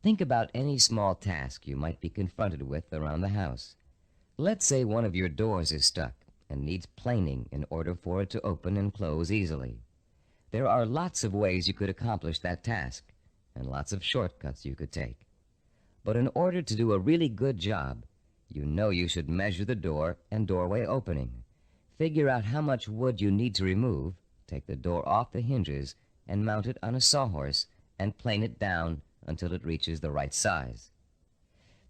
Think about any small task you might be confronted with around the house. Let's say one of your doors is stuck and needs planing in order for it to open and close easily. There are lots of ways you could accomplish that task, and lots of shortcuts you could take. But in order to do a really good job, you know you should measure the door and doorway opening, figure out how much wood you need to remove, take the door off the hinges, and mount it on a sawhorse, and plane it down until it reaches the right size.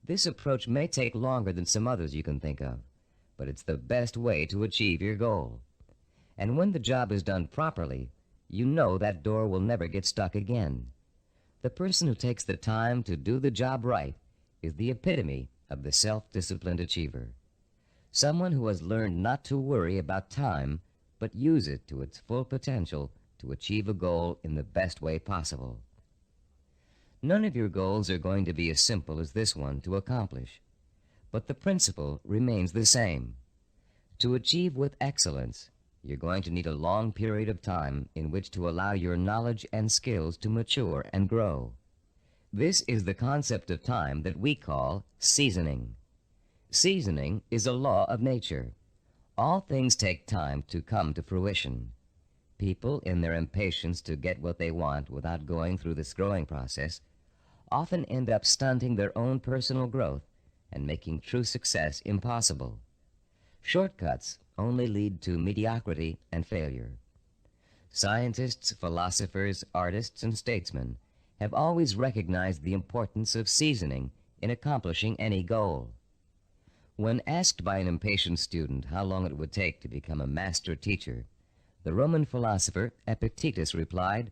This approach may take longer than some others you can think of, but it's the best way to achieve your goal. And when the job is done properly, you know that door will never get stuck again. The person who takes the time to do the job right is the epitome of the self-disciplined achiever. Someone who has learned not to worry about time, but use it to its full potential to achieve a goal in the best way possible. None of your goals are going to be as simple as this one to accomplish, but the principle remains the same. To achieve with excellence, you're going to need a long period of time in which to allow your knowledge and skills to mature and grow. This is the concept of time that we call seasoning. Seasoning is a law of nature. All things take time to come to fruition. People, in their impatience to get what they want without going through this growing process, often end up stunting their own personal growth and making true success impossible. Shortcuts only lead to mediocrity and failure. Scientists, philosophers, artists, and statesmen have always recognized the importance of seasoning in accomplishing any goal. When asked by an impatient student how long it would take to become a master teacher, the Roman philosopher Epictetus replied,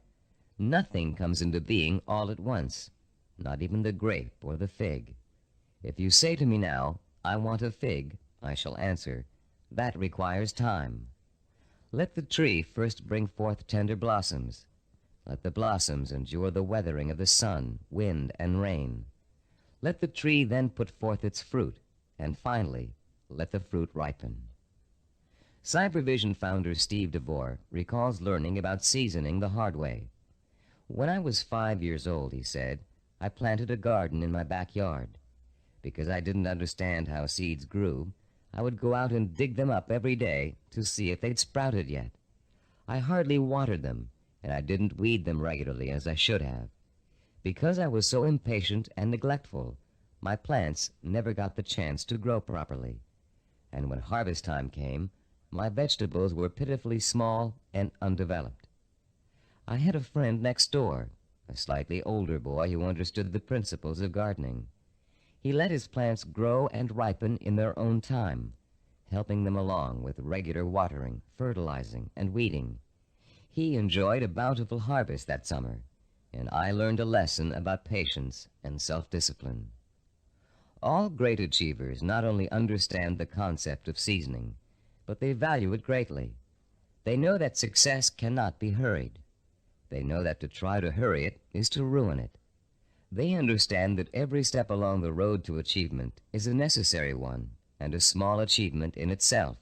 "Nothing comes into being all at once, not even the grape or the fig. If you say to me now, 'I want a fig,' I shall answer, 'That requires time.' Let the tree first bring forth tender blossoms. Let the blossoms endure the weathering of the sun, wind, and rain. Let the tree then put forth its fruit, and finally, let the fruit ripen." Cybervision founder Steve DeVore recalls learning about seasoning the hard way. "When I was 5 years old," he said, "I planted a garden in my backyard. Because I didn't understand how seeds grew, I would go out and dig them up every day to see if they'd sprouted yet. I hardly watered them, and I didn't weed them regularly as I should have. Because I was so impatient and neglectful, my plants never got the chance to grow properly. And when harvest time came, my vegetables were pitifully small and undeveloped." I had a friend next door, a slightly older boy who understood the principles of gardening. He let his plants grow and ripen in their own time, helping them along with regular watering, fertilizing, and weeding. He enjoyed a bountiful harvest that summer, and I learned a lesson about patience and self-discipline. All great achievers not only understand the concept of seasoning, but they value it greatly. They know that success cannot be hurried. They know that to try to hurry it is to ruin it. They understand that every step along the road to achievement is a necessary one and a small achievement in itself.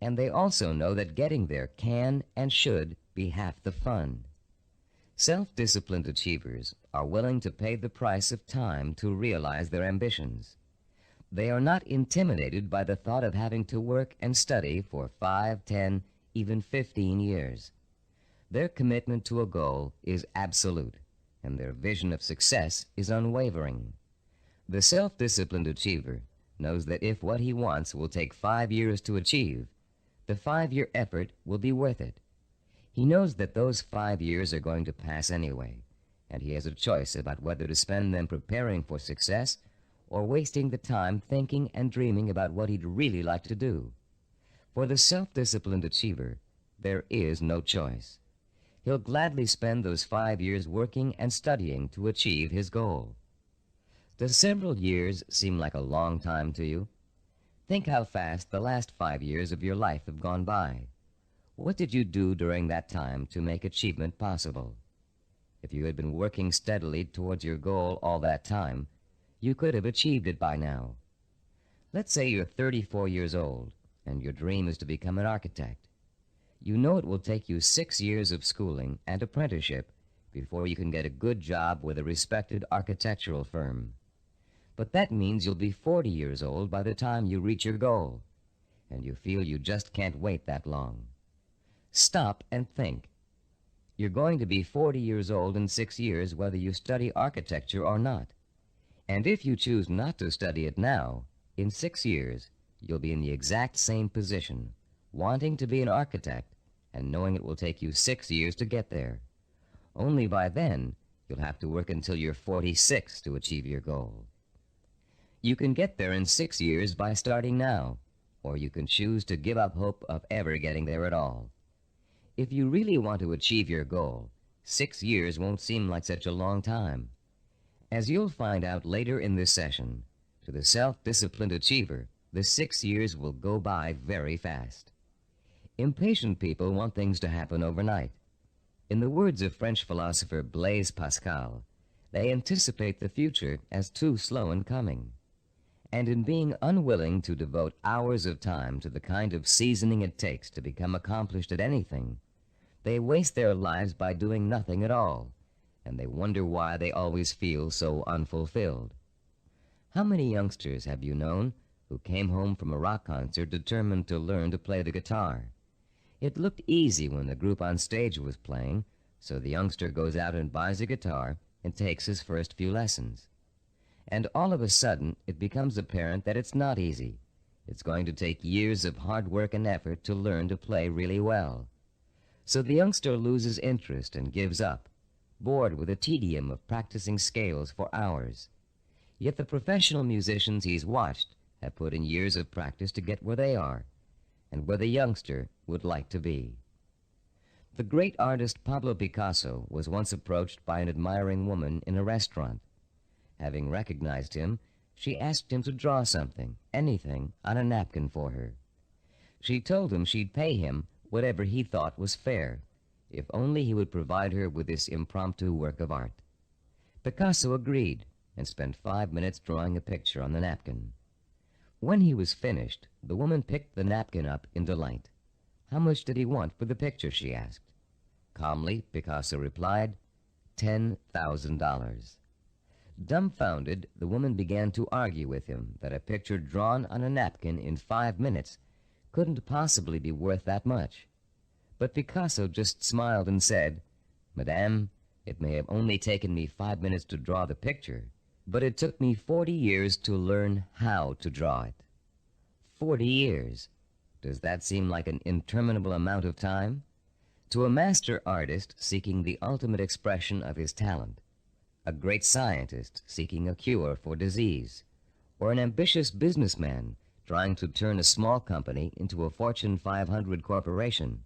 And they also know that getting there can and should be half the fun. Self-disciplined achievers are willing to pay the price of time to realize their ambitions. They are not intimidated by the thought of having to work and study for 5, 10, even 15 years. Their commitment to a goal is absolute, and their vision of success is unwavering. The self-disciplined achiever knows that if what he wants will take 5 years to achieve, the 5-year effort will be worth it. He knows that those 5 years are going to pass anyway, and he has a choice about whether to spend them preparing for success or wasting the time thinking and dreaming about what he'd really like to do. For the self-disciplined achiever, there is no choice. He'll gladly spend those 5 years working and studying to achieve his goal. Does several years seem like a long time to you? Think how fast the last 5 years of your life have gone by. What did you do during that time to make achievement possible? If you had been working steadily towards your goal all that time, you could have achieved it by now. Let's say you're 34 years old, and your dream is to become an architect. You know it will take you 6 years of schooling and apprenticeship before you can get a good job with a respected architectural firm. But that means you'll be 40 years old by the time you reach your goal, and you feel you just can't wait that long. Stop and think. You're going to be 40 years old in 6 years whether you study architecture or not. And if you choose not to study it now, in 6 years, you'll be in the exact same position, wanting to be an architect and knowing it will take you 6 years to get there. Only by then, you'll have to work until you're 46 to achieve your goal. You can get there in 6 years by starting now, or you can choose to give up hope of ever getting there at all. If you really want to achieve your goal, 6 years won't seem like such a long time. As you'll find out later in this session, to the self-disciplined achiever, the 6 years will go by very fast. Impatient people want things to happen overnight. In the words of French philosopher Blaise Pascal, they anticipate the future as too slow in coming. And in being unwilling to devote hours of time to the kind of seasoning it takes to become accomplished at anything, they waste their lives by doing nothing at all, and they wonder why they always feel so unfulfilled. How many youngsters have you known who came home from a rock concert determined to learn to play the guitar? It looked easy when the group on stage was playing, so the youngster goes out and buys a guitar and takes his first few lessons. And all of a sudden, it becomes apparent that it's not easy. It's going to take years of hard work and effort to learn to play really well. So the youngster loses interest and gives up, bored with the tedium of practicing scales for hours. Yet the professional musicians he's watched have put in years of practice to get where they are, and where the youngster would like to be. The great artist Pablo Picasso was once approached by an admiring woman in a restaurant. Having recognized him, she asked him to draw something, anything, on a napkin for her. She told him she'd pay him whatever he thought was fair, if only he would provide her with this impromptu work of art. Picasso agreed and spent 5 minutes drawing a picture on the napkin. When he was finished, the woman picked the napkin up in delight. How much did he want for the picture, she asked. Calmly, Picasso replied, $10,000. Dumbfounded, the woman began to argue with him that a picture drawn on a napkin in 5 minutes couldn't possibly be worth that much. But Picasso just smiled and said, Madame, it may have only taken me 5 minutes to draw the picture, but it took me 40 years to learn how to draw it. 40 years. Does that seem like an interminable amount of time? To a master artist seeking the ultimate expression of his talent, a great scientist seeking a cure for disease, or an ambitious businessman trying to turn a small company into a Fortune 500 corporation,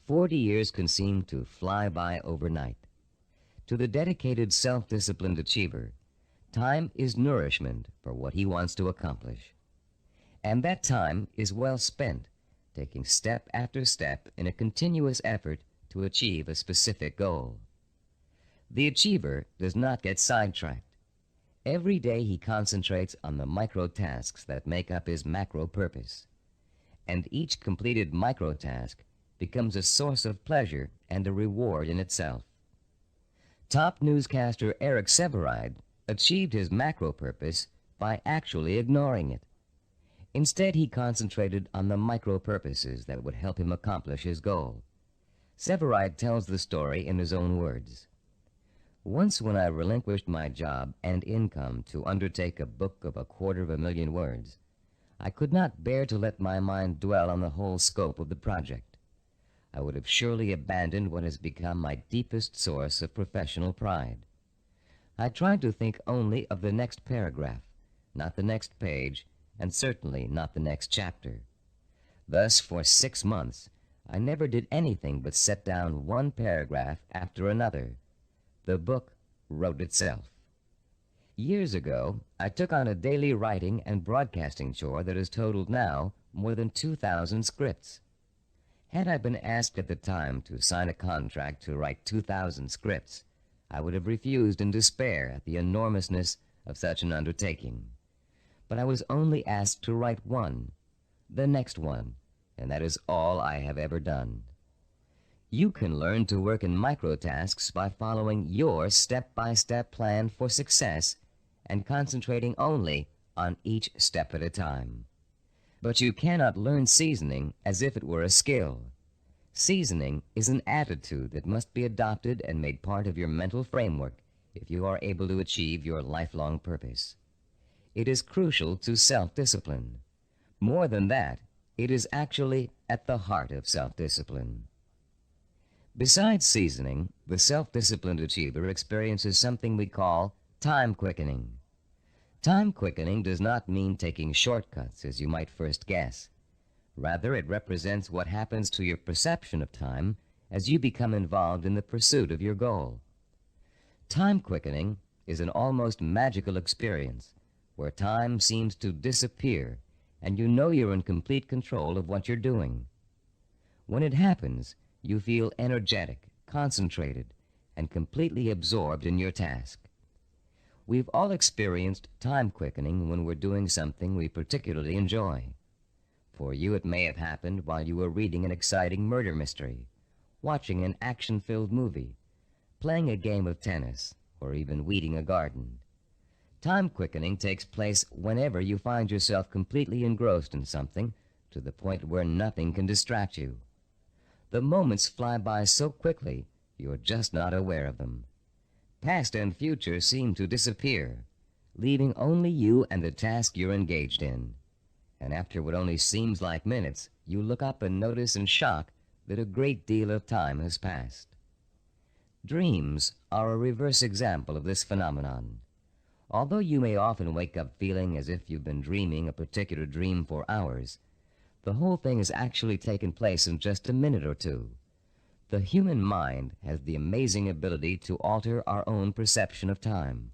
40 years can seem to fly by overnight. To the dedicated, self-disciplined achiever, time is nourishment for what he wants to accomplish. And that time is well spent, taking step after step in a continuous effort to achieve a specific goal. The achiever does not get sidetracked. Every day he concentrates on the micro tasks that make up his macro purpose. And each completed micro task becomes a source of pleasure and a reward in itself. Top newscaster Eric Sevareid achieved his macro purpose by actually ignoring it. Instead, he concentrated on the micro purposes that would help him accomplish his goal. Sevareid tells the story in his own words. Once when I relinquished my job and income to undertake a book of 250,000 words, I could not bear to let my mind dwell on the whole scope of the project. I would have surely abandoned what has become my deepest source of professional pride. I tried to think only of the next paragraph, not the next page, and certainly not the next chapter. Thus, for 6 months, I never did anything but set down one paragraph after another. The book wrote itself. Years ago, I took on a daily writing and broadcasting chore that has totaled now more than 2,000 scripts. Had I been asked at the time to sign a contract to write 2,000 scripts, I would have refused in despair at the enormousness of such an undertaking. But I was only asked to write one, the next one, and that is all I have ever done. You can learn to work in microtasks by following your step-by-step plan for success and concentrating only on each step at a time. But you cannot learn seasoning as if it were a skill. Seasoning is an attitude that must be adopted and made part of your mental framework if you are able to achieve your lifelong purpose. It is crucial to self-discipline. More than that, it is actually at the heart of self-discipline. Besides seasoning, the self-disciplined achiever experiences something we call time quickening. Time quickening does not mean taking shortcuts, as you might first guess. Rather, it represents what happens to your perception of time as you become involved in the pursuit of your goal. Time quickening is an almost magical experience where time seems to disappear and you know you're in complete control of what you're doing. When it happens, you feel energetic, concentrated, and completely absorbed in your task. We've all experienced time quickening when we're doing something we particularly enjoy. For you, it may have happened while you were reading an exciting murder mystery, watching an action-filled movie, playing a game of tennis, or even weeding a garden. Time quickening takes place whenever you find yourself completely engrossed in something to the point where nothing can distract you. The moments fly by so quickly, you're just not aware of them. Past and future seem to disappear, leaving only you and the task you're engaged in. And after what only seems like minutes, you look up and notice in shock that a great deal of time has passed. Dreams are a reverse example of this phenomenon. Although you may often wake up feeling as if you've been dreaming a particular dream for hours, the whole thing has actually taken place in just a minute or two. The human mind has the amazing ability to alter our own perception of time.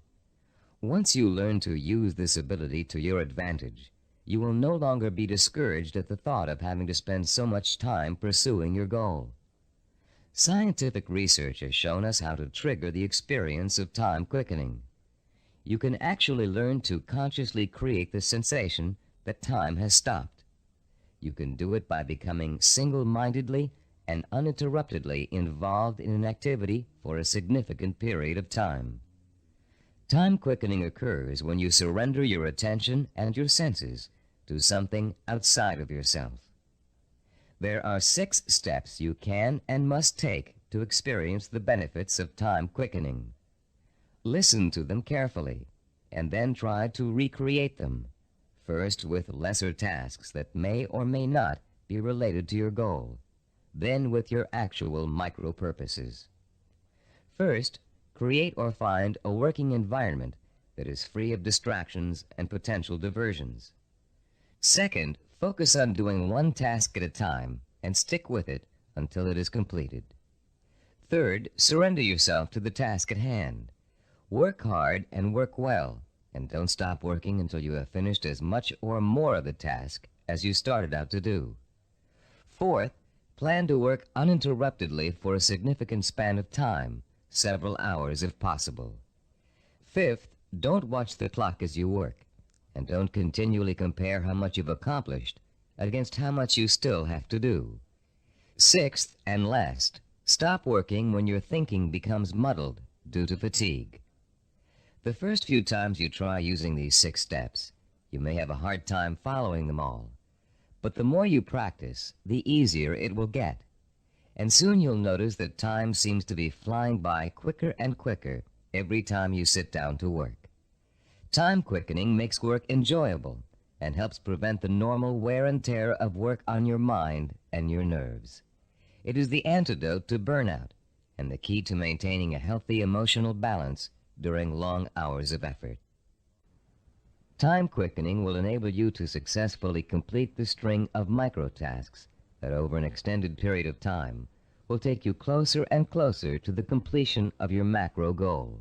Once you learn to use this ability to your advantage, you will no longer be discouraged at the thought of having to spend so much time pursuing your goal. Scientific research has shown us how to trigger the experience of time quickening. You can actually learn to consciously create the sensation that time has stopped. You can do it by becoming single-mindedly and uninterruptedly involved in an activity for a significant period of time. Time quickening occurs when you surrender your attention and your senses to something outside of yourself. There are 6 steps you can and must take to experience the benefits of time quickening. Listen to them carefully, and then try to recreate them, first with lesser tasks that may or may not be related to your goal, then with your actual micro-purposes. First, create or find a working environment that is free of distractions and potential diversions. Second, focus on doing one task at a time and stick with it until it is completed. Third, surrender yourself to the task at hand. Work hard and work well, and don't stop working until you have finished as much or more of the task as you started out to do. Fourth, plan to work uninterruptedly for a significant span of time, several hours if possible. Fifth, don't watch the clock as you work, and don't continually compare how much you've accomplished against how much you still have to do. Sixth and last, stop working when your thinking becomes muddled due to fatigue. The first few times you try using these 6 steps, you may have a hard time following them all. But the more you practice, the easier it will get. And soon you'll notice that time seems to be flying by quicker and quicker every time you sit down to work. Time quickening makes work enjoyable and helps prevent the normal wear and tear of work on your mind and your nerves. It is the antidote to burnout and the key to maintaining a healthy emotional balance during long hours of effort. Time quickening will enable you to successfully complete the string of microtasks that over an extended period of time will take you closer and closer to the completion of your macro goal.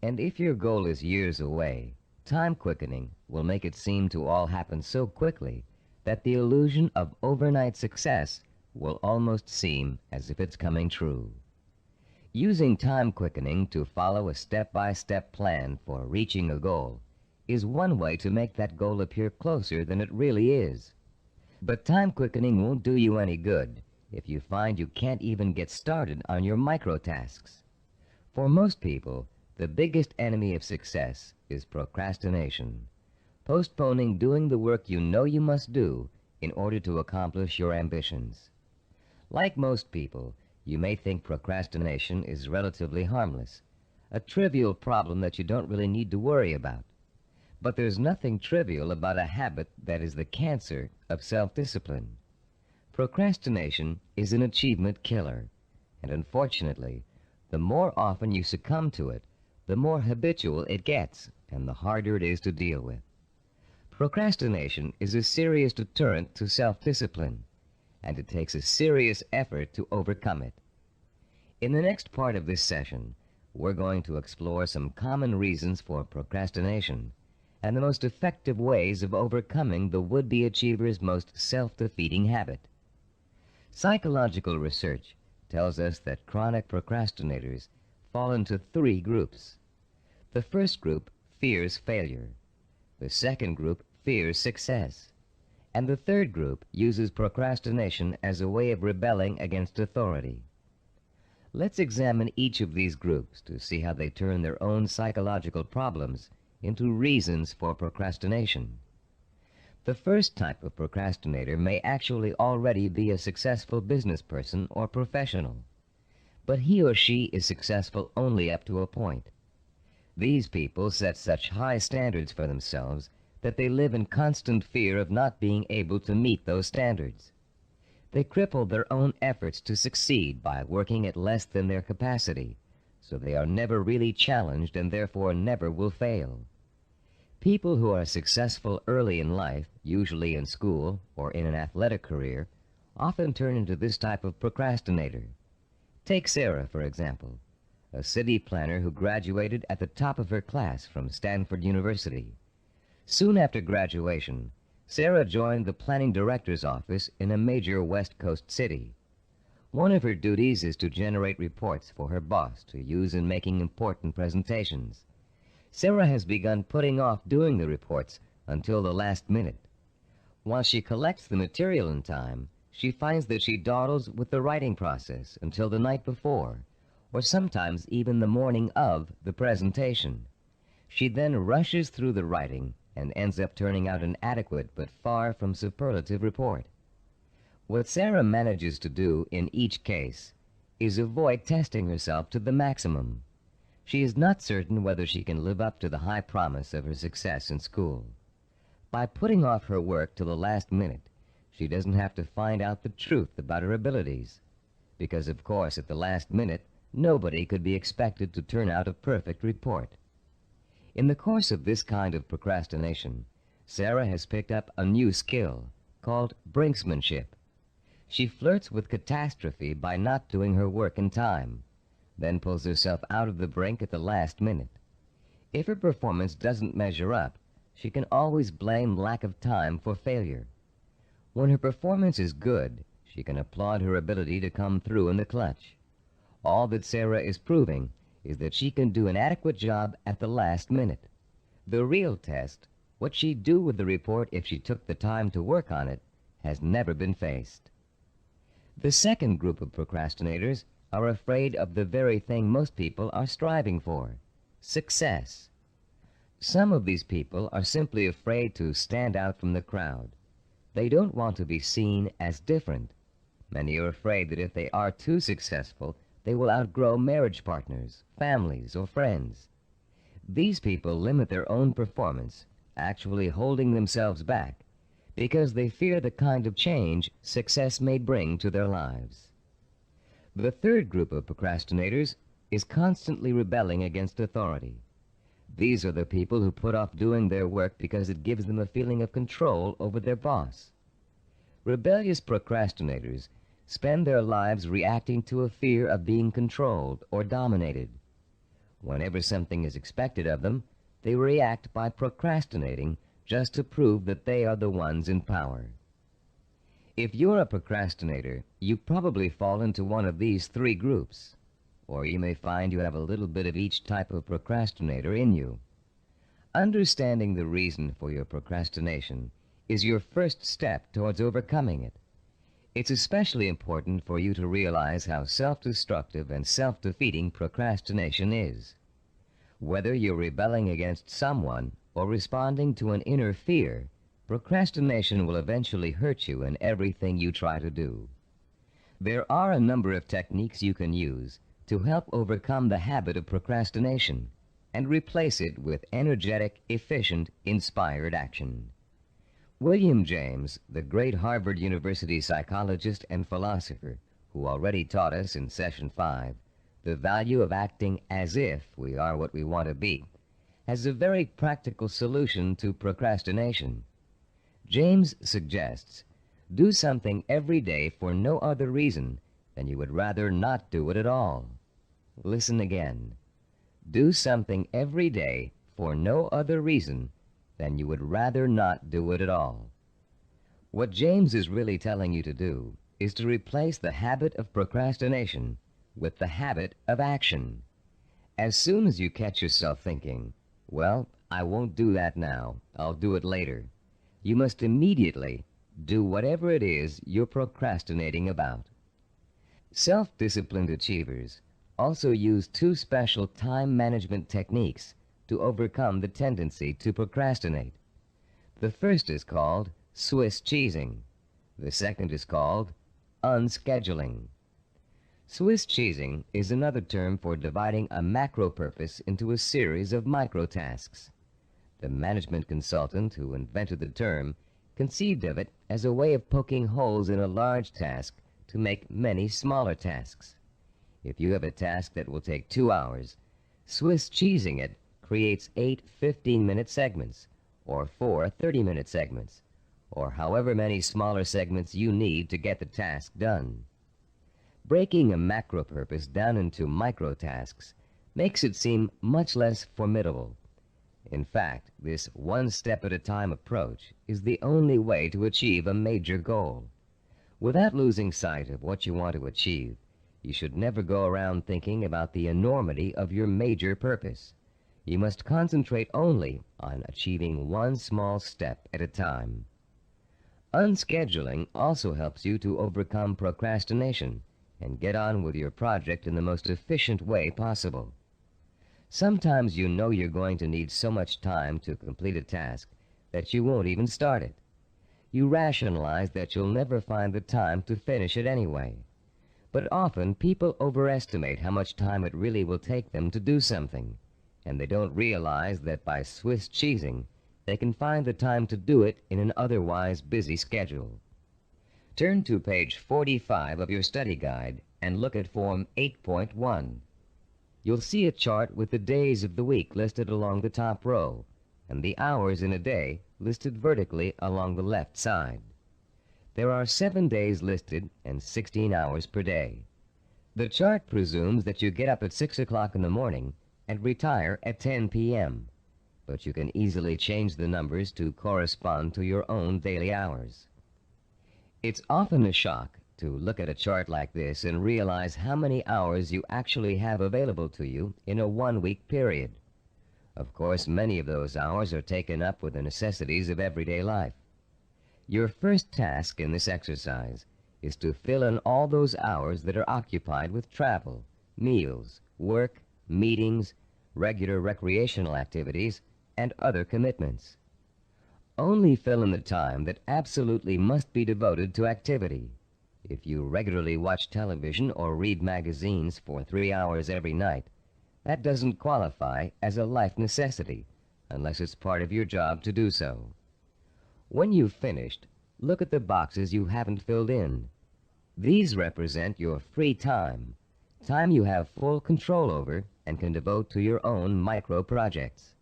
And if your goal is years away, time quickening will make it seem to all happen so quickly that the illusion of overnight success will almost seem as if it's coming true. Using time quickening to follow a step-by-step plan for reaching a goal is one way to make that goal appear closer than it really is. But time quickening won't do you any good if you find you can't even get started on your micro tasks. For most people, the biggest enemy of success is procrastination, postponing doing the work you know you must do in order to accomplish your ambitions. Like most people, you may think procrastination is relatively harmless, a trivial problem that you don't really need to worry about. But there's nothing trivial about a habit that is the cancer of self-discipline. Procrastination is an achievement killer, and unfortunately, the more often you succumb to it, the more habitual it gets and the harder it is to deal with. Procrastination is a serious deterrent to self-discipline, and it takes a serious effort to overcome it. In the next part of this session, we're going to explore some common reasons for procrastination and the most effective ways of overcoming the would-be achiever's most self-defeating habit. Psychological research tells us that chronic procrastinators fall into three groups. The first group fears failure. The second group fears success. And the third group uses procrastination as a way of rebelling against authority. Let's examine each of these groups to see how they turn their own psychological problems into reasons for procrastination. The first type of procrastinator may actually already be a successful business person or professional, but he or she is successful only up to a point. These people set such high standards for themselves that they live in constant fear of not being able to meet those standards. They cripple their own efforts to succeed by working at less than their capacity, so they are never really challenged and therefore never will fail. People who are successful early in life, usually in school or in an athletic career, often turn into this type of procrastinator. Take Sarah, for example, a city planner who graduated at the top of her class from Stanford University. Soon after graduation, Sarah joined the planning director's office in a major West Coast city. One of her duties is to generate reports for her boss to use in making important presentations. Sarah has begun putting off doing the reports until the last minute. While she collects the material in time, she finds that she dawdles with the writing process until the night before, or sometimes even the morning of the presentation. She then rushes through the writing and ends up turning out an adequate but far from superlative report. What Sarah manages to do in each case is avoid testing herself to the maximum. She is not certain whether she can live up to the high promise of her success in school. By putting off her work till the last minute, she doesn't have to find out the truth about her abilities, because of course at the last minute nobody could be expected to turn out a perfect report. In the course of this kind of procrastination, Sarah has picked up a new skill called brinksmanship. She flirts with catastrophe by not doing her work in time, then pulls herself out of the brink at the last minute. If her performance doesn't measure up, she can always blame lack of time for failure. When her performance is good, she can applaud her ability to come through in the clutch. All that Sarah is proving is that she can do an adequate job at the last minute. The real test, what she'd do with the report if she took the time to work on it, has never been faced. The second group of procrastinators are afraid of the very thing most people are striving for, success. Some of these people are simply afraid to stand out from the crowd. They don't want to be seen as different. Many are afraid that if they are too successful, they will outgrow marriage partners, families, or friends. These people limit their own performance, actually holding themselves back, because they fear the kind of change success may bring to their lives. The third group of procrastinators is constantly rebelling against authority. These are the people who put off doing their work because it gives them a feeling of control over their boss. Rebellious procrastinators spend their lives reacting to a fear of being controlled or dominated. Whenever something is expected of them, they react by procrastinating just to prove that they are the ones in power. If you're a procrastinator, you probably fall into one of these three groups, or you may find you have a little bit of each type of procrastinator in you. Understanding the reason for your procrastination is your first step towards overcoming it. It's especially important for you to realize how self-destructive and self-defeating procrastination is. Whether you're rebelling against someone or responding to an inner fear, procrastination will eventually hurt you in everything you try to do. There are a number of techniques you can use to help overcome the habit of procrastination and replace it with energetic, efficient, inspired action. William James, the great Harvard University psychologist and philosopher, who already taught us in Session 5 the value of acting as if we are what we want to be, has a very practical solution to procrastination. James suggests, do something every day for no other reason than you would rather not do it at all. Listen again. Do something every day for no other reason than you would rather not do it at all. What James is really telling you to do is to replace the habit of procrastination with the habit of action. As soon as you catch yourself thinking, well, I won't do that now, I'll do it later, you must immediately do whatever it is you're procrastinating about. Self-disciplined achievers also use two special time management techniques to overcome the tendency to procrastinate. The first is called Swiss cheesing. The second is called unscheduling. Swiss cheesing is another term for dividing a macro purpose into a series of micro tasks. The management consultant who invented the term conceived of it as a way of poking holes in a large task to make many smaller tasks. If you have a task that will take 2 hours, Swiss cheesing it creates 8 15-minute segments, or 4 30-minute segments, or however many smaller segments you need to get the task done. Breaking a macro purpose down into micro tasks makes it seem much less formidable. In fact, this one-step-at-a-time approach is the only way to achieve a major goal. Without losing sight of what you want to achieve, you should never go around thinking about the enormity of your major purpose. You must concentrate only on achieving one small step at a time. Unscheduling also helps you to overcome procrastination and get on with your project in the most efficient way possible. Sometimes you know you're going to need so much time to complete a task that you won't even start it. You rationalize that you'll never find the time to finish it anyway. But often people overestimate how much time it really will take them to do something, and they don't realize that by Swiss cheesing, they can find the time to do it in an otherwise busy schedule. Turn to page 45 of your study guide and look at Form 8.1. You'll see a chart with the days of the week listed along the top row, and the hours in a day listed vertically along the left side. There are 7 days listed and 16 hours per day. The chart presumes that you get up at 6 o'clock in the morning and retire at 10 p.m., but you can easily change the numbers to correspond to your own daily hours. It's often a shock to look at a chart like this and realize how many hours you actually have available to you in a 1-week period. Of course, many of those hours are taken up with the necessities of everyday life. Your first task in this exercise is to fill in all those hours that are occupied with travel, meals, work, meetings, regular recreational activities, and other commitments. Only fill in the time that absolutely must be devoted to activity. If you regularly watch television or read magazines for 3 hours every night, that doesn't qualify as a life necessity unless it's part of your job to do so. When you've finished, look at the boxes you haven't filled in. These represent your free time, time you have full control over and can devote to your own micro projects.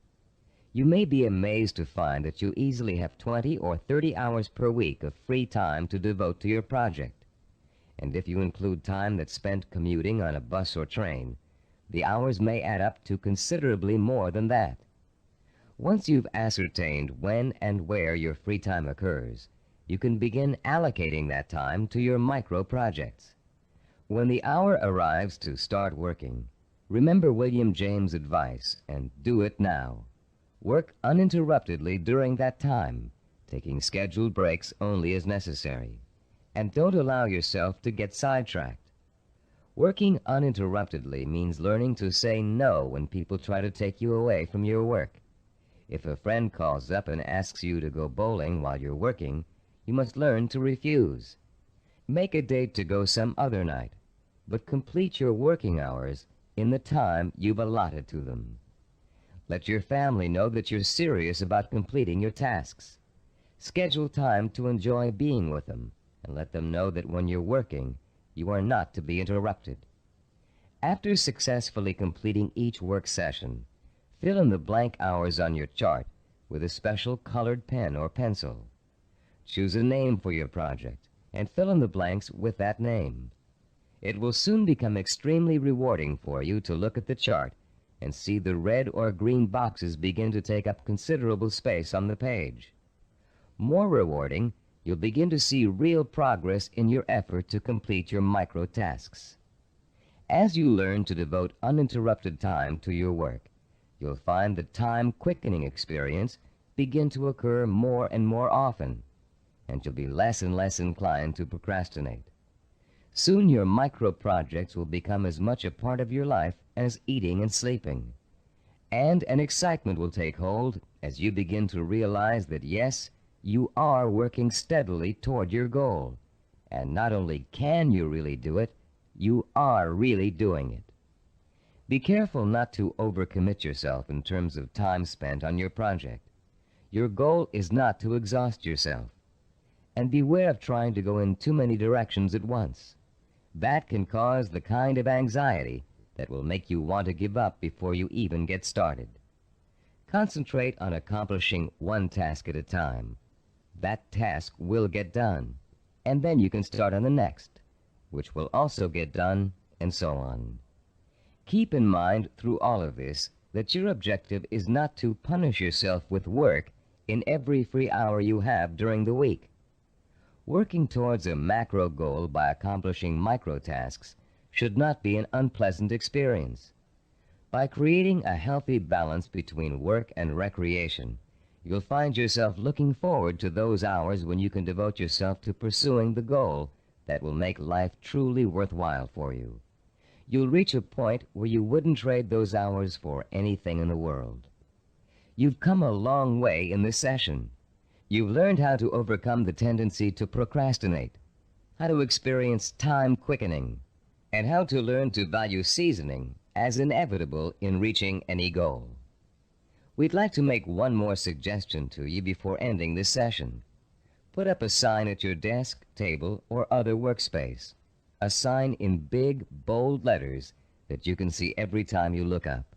You may be amazed to find that you easily have 20 or 30 hours per week of free time to devote to your project. And if you include time that's spent commuting on a bus or train, the hours may add up to considerably more than that. Once you've ascertained when and where your free time occurs, you can begin allocating that time to your micro-projects. When the hour arrives to start working, remember William James' advice and do it now. Work uninterruptedly during that time, taking scheduled breaks only as necessary. And don't allow yourself to get sidetracked. Working uninterruptedly means learning to say no when people try to take you away from your work. If a friend calls up and asks you to go bowling while you're working, you must learn to refuse. Make a date to go some other night, but complete your working hours in the time you've allotted to them. Let your family know that you're serious about completing your tasks. Schedule time to enjoy being with them, and let them know that when you're working, you are not to be interrupted. After successfully completing each work session, fill in the blank hours on your chart with a special colored pen or pencil. Choose a name for your project and fill in the blanks with that name. It will soon become extremely rewarding for you to look at the chart and see the red or green boxes begin to take up considerable space on the page. More rewarding, you'll begin to see real progress in your effort to complete your micro-tasks. As you learn to devote uninterrupted time to your work, you'll find the time-quickening experience begin to occur more and more often, and you'll be less and less inclined to procrastinate. Soon your micro-projects will become as much a part of your life as eating and sleeping. And an excitement will take hold as you begin to realize that, yes, you are working steadily toward your goal. And not only can you really do it, you are really doing it. Be careful not to overcommit yourself in terms of time spent on your project. Your goal is not to exhaust yourself. And beware of trying to go in too many directions at once. That can cause the kind of anxiety that will make you want to give up before you even get started. Concentrate on accomplishing one task at a time. That task will get done, and then you can start on the next, which will also get done, and so on. Keep in mind through all of this that your objective is not to punish yourself with work in every free hour you have during the week. Working towards a macro goal by accomplishing micro-tasks should not be an unpleasant experience. By creating a healthy balance between work and recreation, you'll find yourself looking forward to those hours when you can devote yourself to pursuing the goal that will make life truly worthwhile for you. You'll reach a point where you wouldn't trade those hours for anything in the world. You've come a long way in this session. You've learned how to overcome the tendency to procrastinate, how to experience time quickening, and how to learn to value seasoning as inevitable in reaching any goal. We'd like to make one more suggestion to you before ending this session. Put up a sign at your desk, table, or other workspace. A sign in big, bold letters that you can see every time you look up.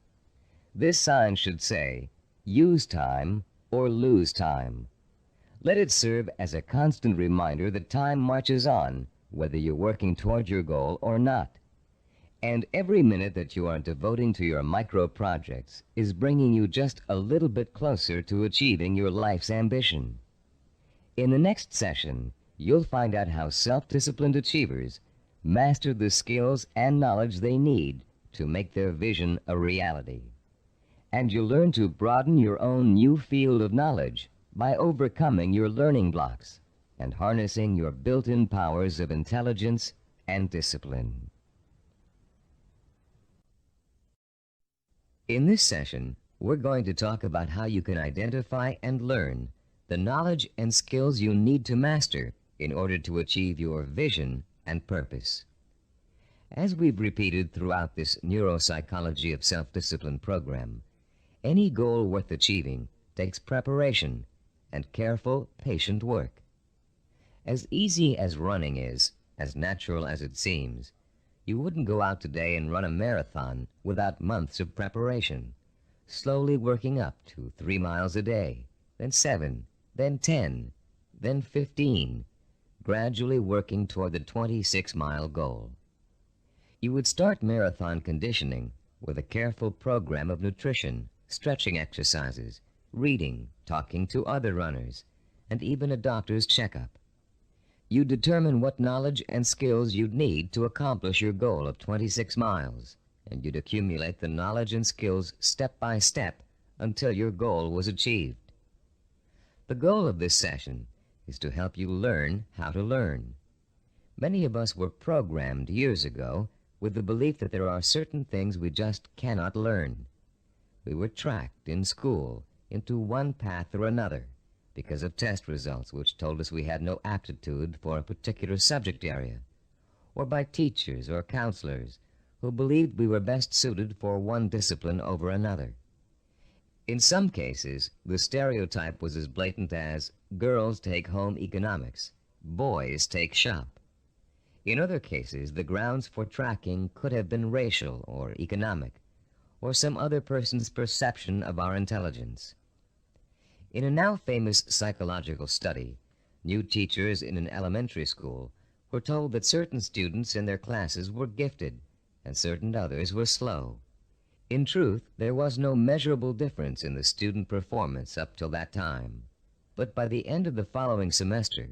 This sign should say, "Use time or lose time." Let it serve as a constant reminder that time marches on, whether you're working toward your goal or not. And every minute that you are devoting to your micro-projects is bringing you just a little bit closer to achieving your life's ambition. In the next session, you'll find out how self-disciplined achievers master the skills and knowledge they need to make their vision a reality. And you'll learn to broaden your own new field of knowledge by overcoming your learning blocks and harnessing your built-in powers of intelligence and discipline. In this session, we're going to talk about how you can identify and learn the knowledge and skills you need to master in order to achieve your vision and purpose. As we've repeated throughout this Neuropsychology of Self-Discipline program, any goal worth achieving takes preparation and careful, patient work. As easy as running is, as natural as it seems, you wouldn't go out today and run a marathon without months of preparation. slowly working up to 3 miles a day, then 7, then 10, then 15, gradually working toward the 26-mile goal. You would start marathon conditioning with a careful program of nutrition, stretching exercises, reading, talking to other runners, and even a doctor's checkup. You determine what knowledge and skills you'd need to accomplish your goal of 26 miles, and you'd accumulate the knowledge and skills step by step until your goal was achieved. The goal of this session is to help you learn how to learn. Many of us were programmed years ago with the belief that there are certain things we just cannot learn. We were tracked in school into one path or another because of test results which told us we had no aptitude for a particular subject area, or by teachers or counselors who believed we were best suited for one discipline over another. In some cases, the stereotype was as blatant as girls take home economics, boys take shop. In other cases, the grounds for tracking could have been racial or economic, or some other person's perception of our intelligence. In a now famous psychological study, new teachers in an elementary school were told that certain students in their classes were gifted and certain others were slow. In truth, there was no measurable difference in the student performance up till that time. But by the end of the following semester,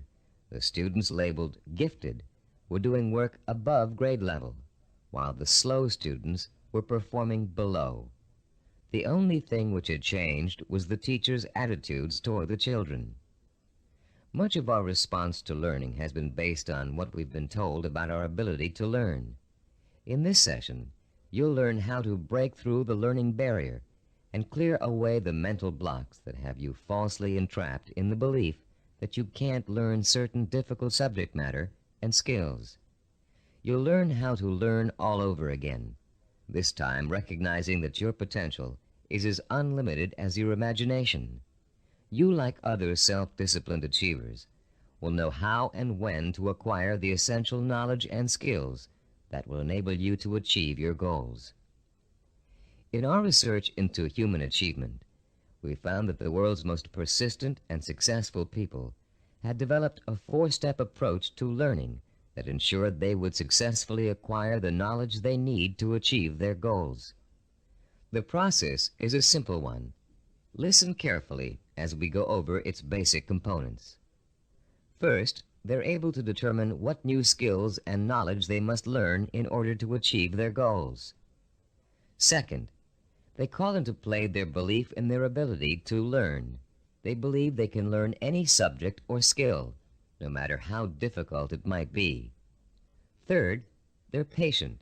the students labeled gifted were doing work above grade level, while the slow students were performing below. The only thing which had changed was the teachers' attitudes toward the children. Much of our response to learning has been based on what we've been told about our ability to learn. In this session, you'll learn how to break through the learning barrier and clear away the mental blocks that have you falsely entrapped in the belief that you can't learn certain difficult subject matter and skills. You'll learn how to learn all over again, this time recognizing that your potential is as unlimited as your imagination. You, like other self-disciplined achievers, will know how and when to acquire the essential knowledge and skills that will enable you to achieve your goals. In our research into human achievement, we found that the world's most persistent and successful people had developed a 4-step approach to learning that ensured they would successfully acquire the knowledge they need to achieve their goals. The process is a simple one. Listen carefully as we go over its basic components. First, they're able to determine what new skills and knowledge they must learn in order to achieve their goals. Second, they call into play their belief in their ability to learn. They believe they can learn any subject or skill, no matter how difficult it might be. Third, they're patient.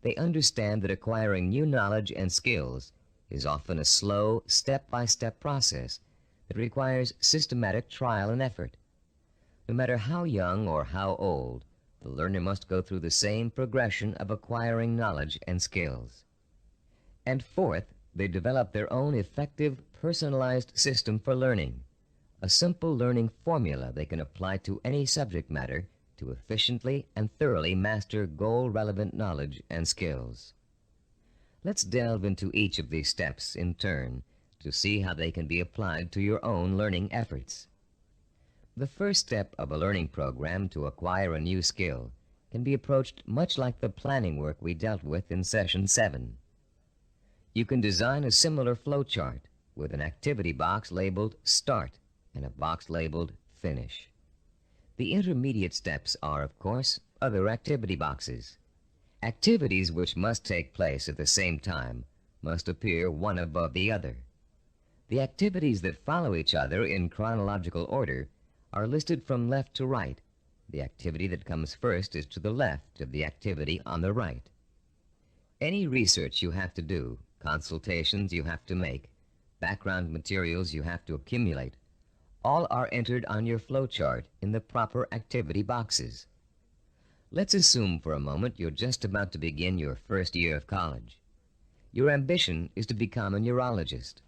They understand that acquiring new knowledge and skills is often a slow, step-by-step process that requires systematic trial and effort. No matter how young or how old, the learner must go through the same progression of acquiring knowledge and skills. And fourth, they develop their own effective, personalized system for learning, a simple learning formula they can apply to any subject matter to efficiently and thoroughly master goal-relevant knowledge and skills. Let's delve into each of these steps in turn to see how they can be applied to your own learning efforts. The first step of a learning program to acquire a new skill can be approached much like the planning work we dealt with in Session 7. You can design a similar flowchart with an activity box labeled Start and a box labeled Finish. The intermediate steps are, of course, other activity boxes. Activities which must take place at the same time must appear one above the other. The activities that follow each other in chronological order are listed from left to right. The activity that comes first is to the left of the activity on the right. Any research you have to do, consultations you have to make, background materials you have to accumulate, all are entered on your flowchart in the proper activity boxes. Let's assume for a moment you're just about to begin your first year of college. Your ambition is to become a neurologist.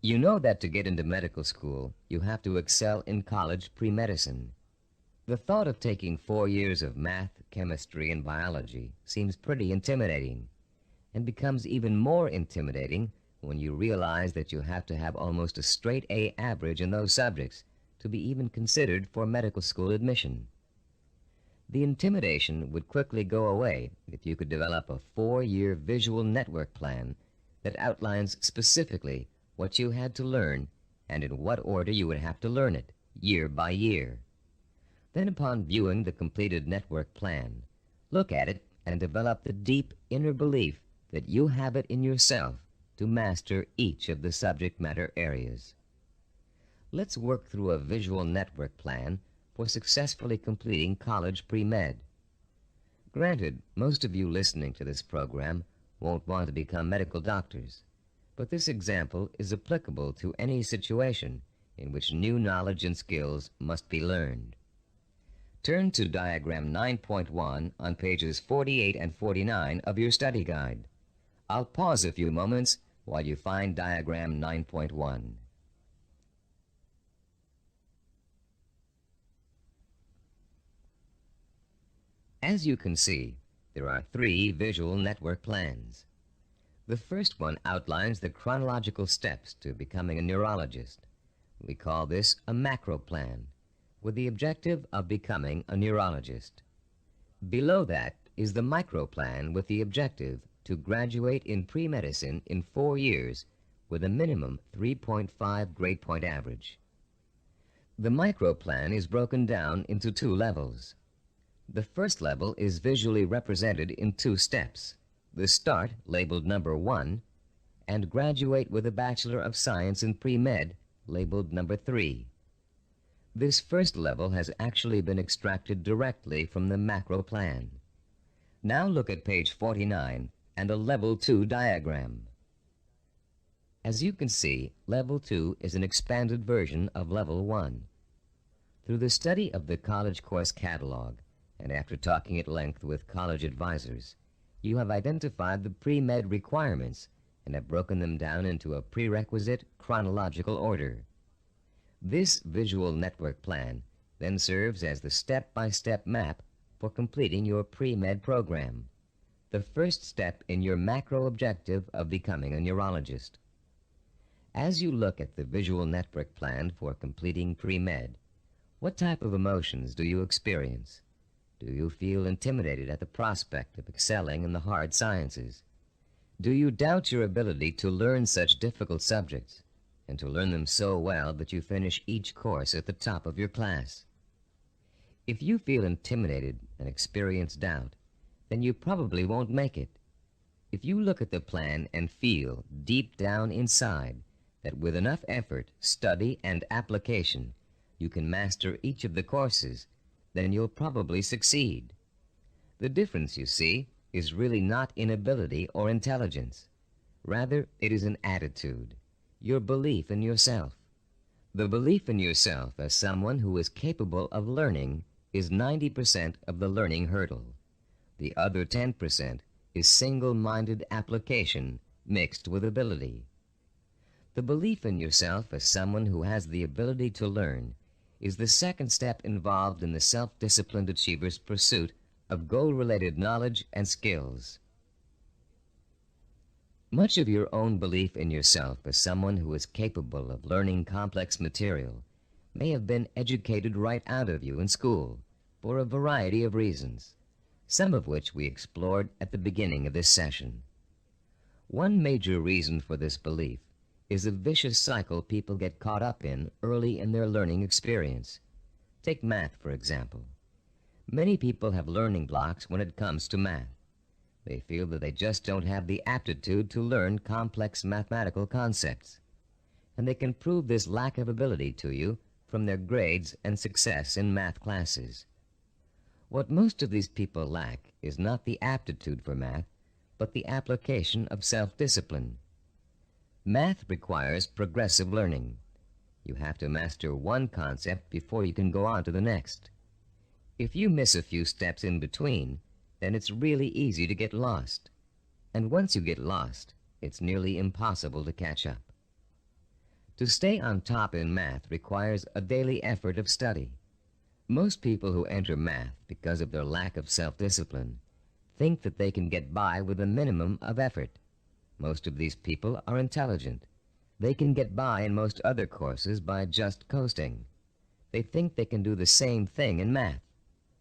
You know that to get into medical school, you have to excel in college pre-medicine. The thought of taking 4 years of math, chemistry, and biology seems pretty intimidating, and becomes even more intimidating when you realize that you have to have almost a straight A average in those subjects to be even considered for medical school admission. The intimidation would quickly go away if you could develop a 4-year visual network plan that outlines specifically what you had to learn and in what order you would have to learn it, year by year. Then, upon viewing the completed network plan, look at it and develop the deep inner belief that you have it in yourself to master each of the subject matter areas. Let's work through a visual network plan for successfully completing college pre-med. Granted, most of you listening to this program won't want to become medical doctors, but this example is applicable to any situation in which new knowledge and skills must be learned. Turn to diagram 9.1 on pages 48 and 49 of your study guide. I'll pause a few moments while you find diagram 9.1. As you can see, there are 3 visual network plans. The first one outlines the chronological steps to becoming a neurologist. We call this a macro plan, with the objective of becoming a neurologist. Below that is the micro plan with the objective to graduate in pre-medicine in 4 years with a minimum 3.5 grade point average. The micro plan is broken down into 2 levels. The first level is visually represented in 2 steps. The start, labeled number 1, and graduate with a Bachelor of Science in Pre-Med, labeled number 3. This first level has actually been extracted directly from the macro plan. Now look at page 49 and a level 2 diagram. As you can see, level 2 is an expanded version of level 1. Through the study of the college course catalog, and after talking at length with college advisors, you have identified the pre-med requirements and have broken them down into a prerequisite chronological order. This visual network plan then serves as the step-by-step map for completing your pre-med program, the first step in your macro objective of becoming a neurologist. As you look at the visual network plan for completing pre-med, what type of emotions do you experience? Do you feel intimidated at the prospect of excelling in the hard sciences? Do you doubt your ability to learn such difficult subjects, and to learn them so well that you finish each course at the top of your class? If you feel intimidated and experience doubt, then you probably won't make it. If you look at the plan and feel deep down inside that with enough effort, study, and application, you can master each of the courses, then you'll probably succeed. The difference, you see, is really not inability or intelligence. Rather, it is an attitude, your belief in yourself. The belief in yourself as someone who is capable of learning is 90% of the learning hurdle. The other 10% is single-minded application mixed with ability. The belief in yourself as someone who has the ability to learn is the second step involved in the self-disciplined achiever's pursuit of goal-related knowledge and skills. Much of your own belief in yourself as someone who is capable of learning complex material may have been educated right out of you in school for a variety of reasons, some of which we explored at the beginning of this session. One major reason for this belief is a vicious cycle people get caught up in early in their learning experience. Take math, for example. Many people have learning blocks when it comes to math. They feel that they just don't have the aptitude to learn complex mathematical concepts. And they can prove this lack of ability to you from their grades and success in math classes. What most of these people lack is not the aptitude for math, but the application of self-discipline. Math requires progressive learning. You have to master one concept before you can go on to the next. If you miss a few steps in between, then it's really easy to get lost. And once you get lost, it's nearly impossible to catch up. To stay on top in math requires a daily effort of study. Most people who enter math because of their lack of self-discipline think that they can get by with a minimum of effort. Most of these people are intelligent. They can get by in most other courses by just coasting. They think they can do the same thing in math,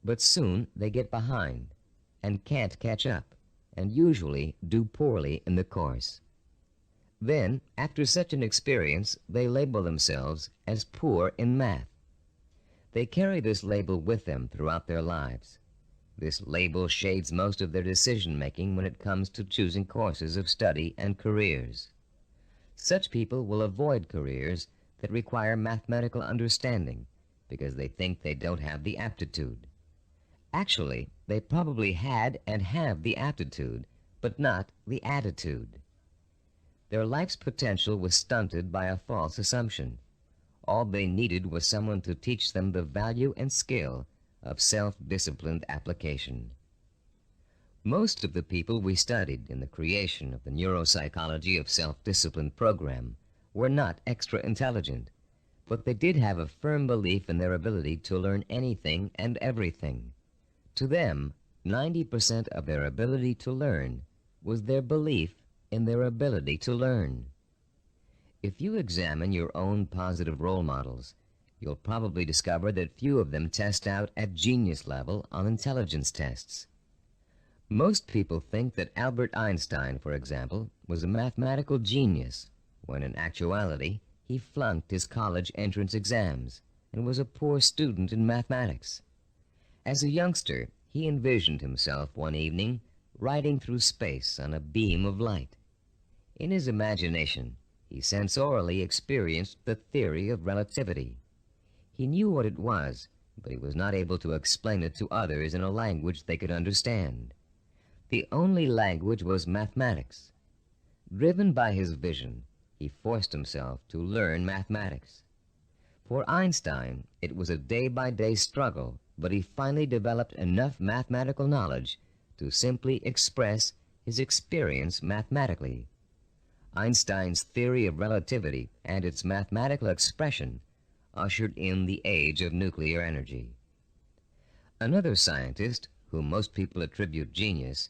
but soon they get behind and can't catch up, and usually do poorly in the course. Then, after such an experience, they label themselves as poor in math. They carry this label with them throughout their lives. This label shades most of their decision-making when it comes to choosing courses of study and careers. Such people will avoid careers that require mathematical understanding because they think they don't have the aptitude. Actually, they probably had and have the aptitude, but not the attitude. Their life's potential was stunted by a false assumption. All they needed was someone to teach them the value and skill of self-disciplined application. Most of the people we studied in the creation of the neuropsychology of self-discipline program were not extra intelligent, but they did have a firm belief in their ability to learn anything and everything. To them, 90% of their ability to learn was their belief in their ability to learn. If you examine your own positive role models, you'll probably discover that few of them test out at genius level on intelligence tests. Most people think that Albert Einstein, for example, was a mathematical genius, when in actuality he flunked his college entrance exams and was a poor student in mathematics. As a youngster, he envisioned himself one evening riding through space on a beam of light. In his imagination, he sensorially experienced the theory of relativity. He knew what it was, but he was not able to explain it to others in a language they could understand. The only language was mathematics. Driven by his vision, he forced himself to learn mathematics. For Einstein, it was a day-by-day struggle, but he finally developed enough mathematical knowledge to simply express his experience mathematically. Einstein's theory of relativity and its mathematical expression ushered in the age of nuclear energy. Another scientist, whom most people attribute genius,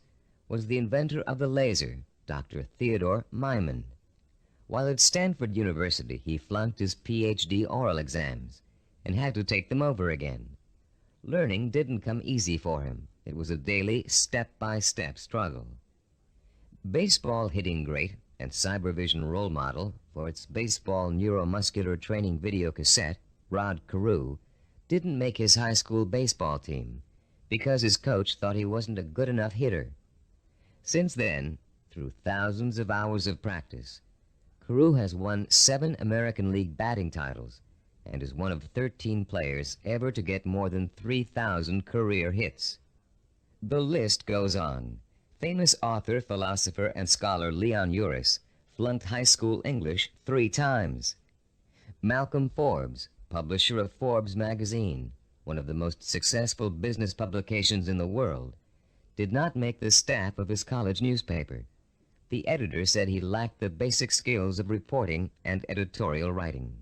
was the inventor of the laser, Dr. Theodore Maiman. While at Stanford University, he flunked his PhD oral exams and had to take them over again. Learning didn't come easy for him. It was a daily, step-by-step struggle. Baseball hitting great and cybervision role model for its baseball neuromuscular training video cassette, Rod Carew, didn't make his high school baseball team because his coach thought he wasn't a good enough hitter. Since then, through thousands of hours of practice, Carew has won 7 American League batting titles and is one of 13 players ever to get more than 3,000 career hits. The list goes on. Famous author, philosopher, and scholar Leon Uris flunked high school English 3 times. Malcolm Forbes, publisher of Forbes magazine, one of the most successful business publications in the world, did not make the staff of his college newspaper. The editor said he lacked the basic skills of reporting and editorial writing.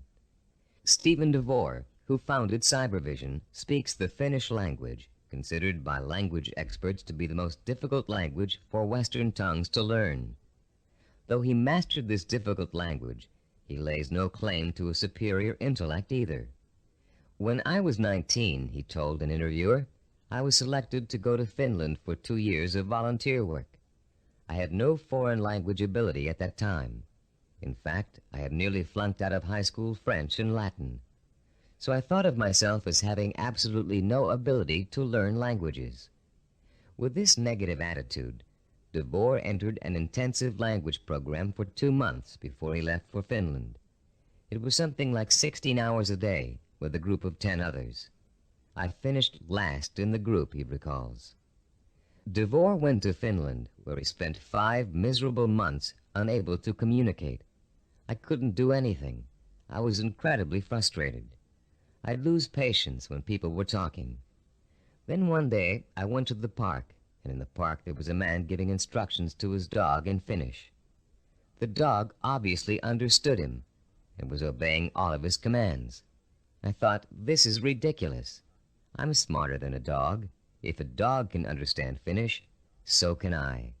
Stephen DeVore, who founded Cybervision, speaks the Finnish language, considered by language experts to be the most difficult language for Western tongues to learn. Though he mastered this difficult language, he lays no claim to a superior intellect either. When I was 19, he told an interviewer, I was selected to go to Finland for 2 years of volunteer work. I had no foreign language ability at that time. In fact, I had nearly flunked out of high school French and Latin. So I thought of myself as having absolutely no ability to learn languages. With this negative attitude, DeVore entered an intensive language program for 2 months before he left for Finland. It was something like 16 hours a day with a group of 10 others. I finished last in the group, he recalls. DeVore went to Finland, where he spent 5 miserable months unable to communicate. I couldn't do anything. I was incredibly frustrated. I'd lose patience when people were talking. Then one day I went to the park, and in the park there was a man giving instructions to his dog in Finnish. The dog obviously understood him and was obeying all of his commands. I thought, this is ridiculous. I'm smarter than a dog. If a dog can understand Finnish, so can I.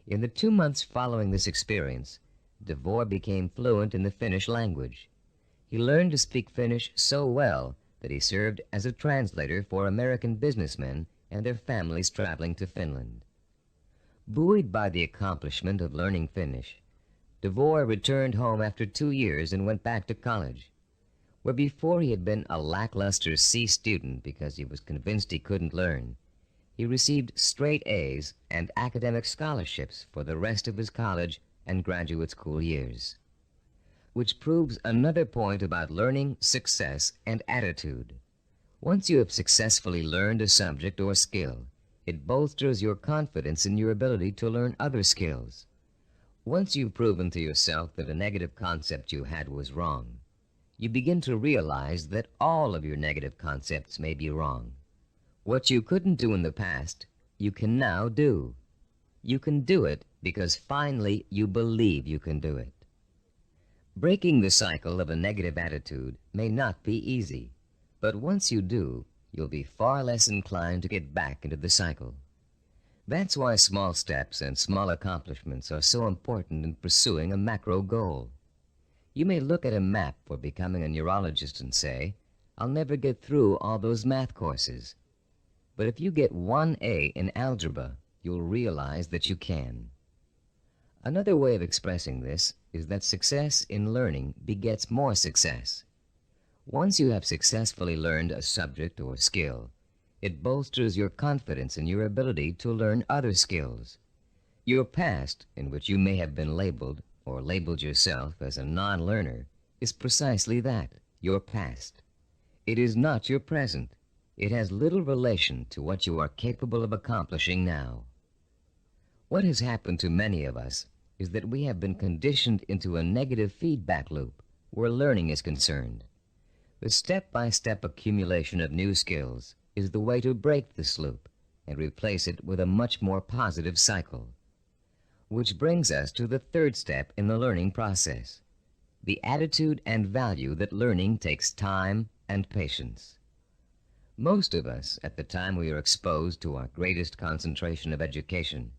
In the 2 months following this experience, Devore became fluent in the Finnish language. He learned to speak Finnish so well that he served as a translator for American businessmen and their families traveling to Finland. Buoyed by the accomplishment of learning Finnish, Devore returned home after 2 years and went back to college, where before he had been a lackluster C student because he was convinced he couldn't learn. He received straight A's and academic scholarships for the rest of his college and graduate school years. Which proves another point about learning, success, and attitude. Once you have successfully learned a subject or skill, it bolsters your confidence in your ability to learn other skills. Once you've proven to yourself that a negative concept you had was wrong, you begin to realize that all of your negative concepts may be wrong. What you couldn't do in the past, you can now do. You can do it because finally you believe you can do it. Breaking the cycle of a negative attitude may not be easy, but once you do, you'll be far less inclined to get back into the cycle. That's why small steps and small accomplishments are so important in pursuing a macro goal. You may look at a map for becoming a neurologist and say, "I'll never get through all those math courses." But if you get 1A in algebra, you'll realize that you can. Another way of expressing this is that success in learning begets more success. Once you have successfully learned a subject or skill, it bolsters your confidence in your ability to learn other skills. Your past, in which you may have been labeled or labeled yourself as a non-learner, is precisely that, your past. It is not your present. It has little relation to what you are capable of accomplishing now. What has happened to many of us is that we have been conditioned into a negative feedback loop where learning is concerned. The step-by-step accumulation of new skills is the way to break this loop and replace it with a much more positive cycle. Which brings us to the third step in the learning process, the attitude and value that learning takes time and patience. Most of us, at the time we are exposed to our greatest concentration of education,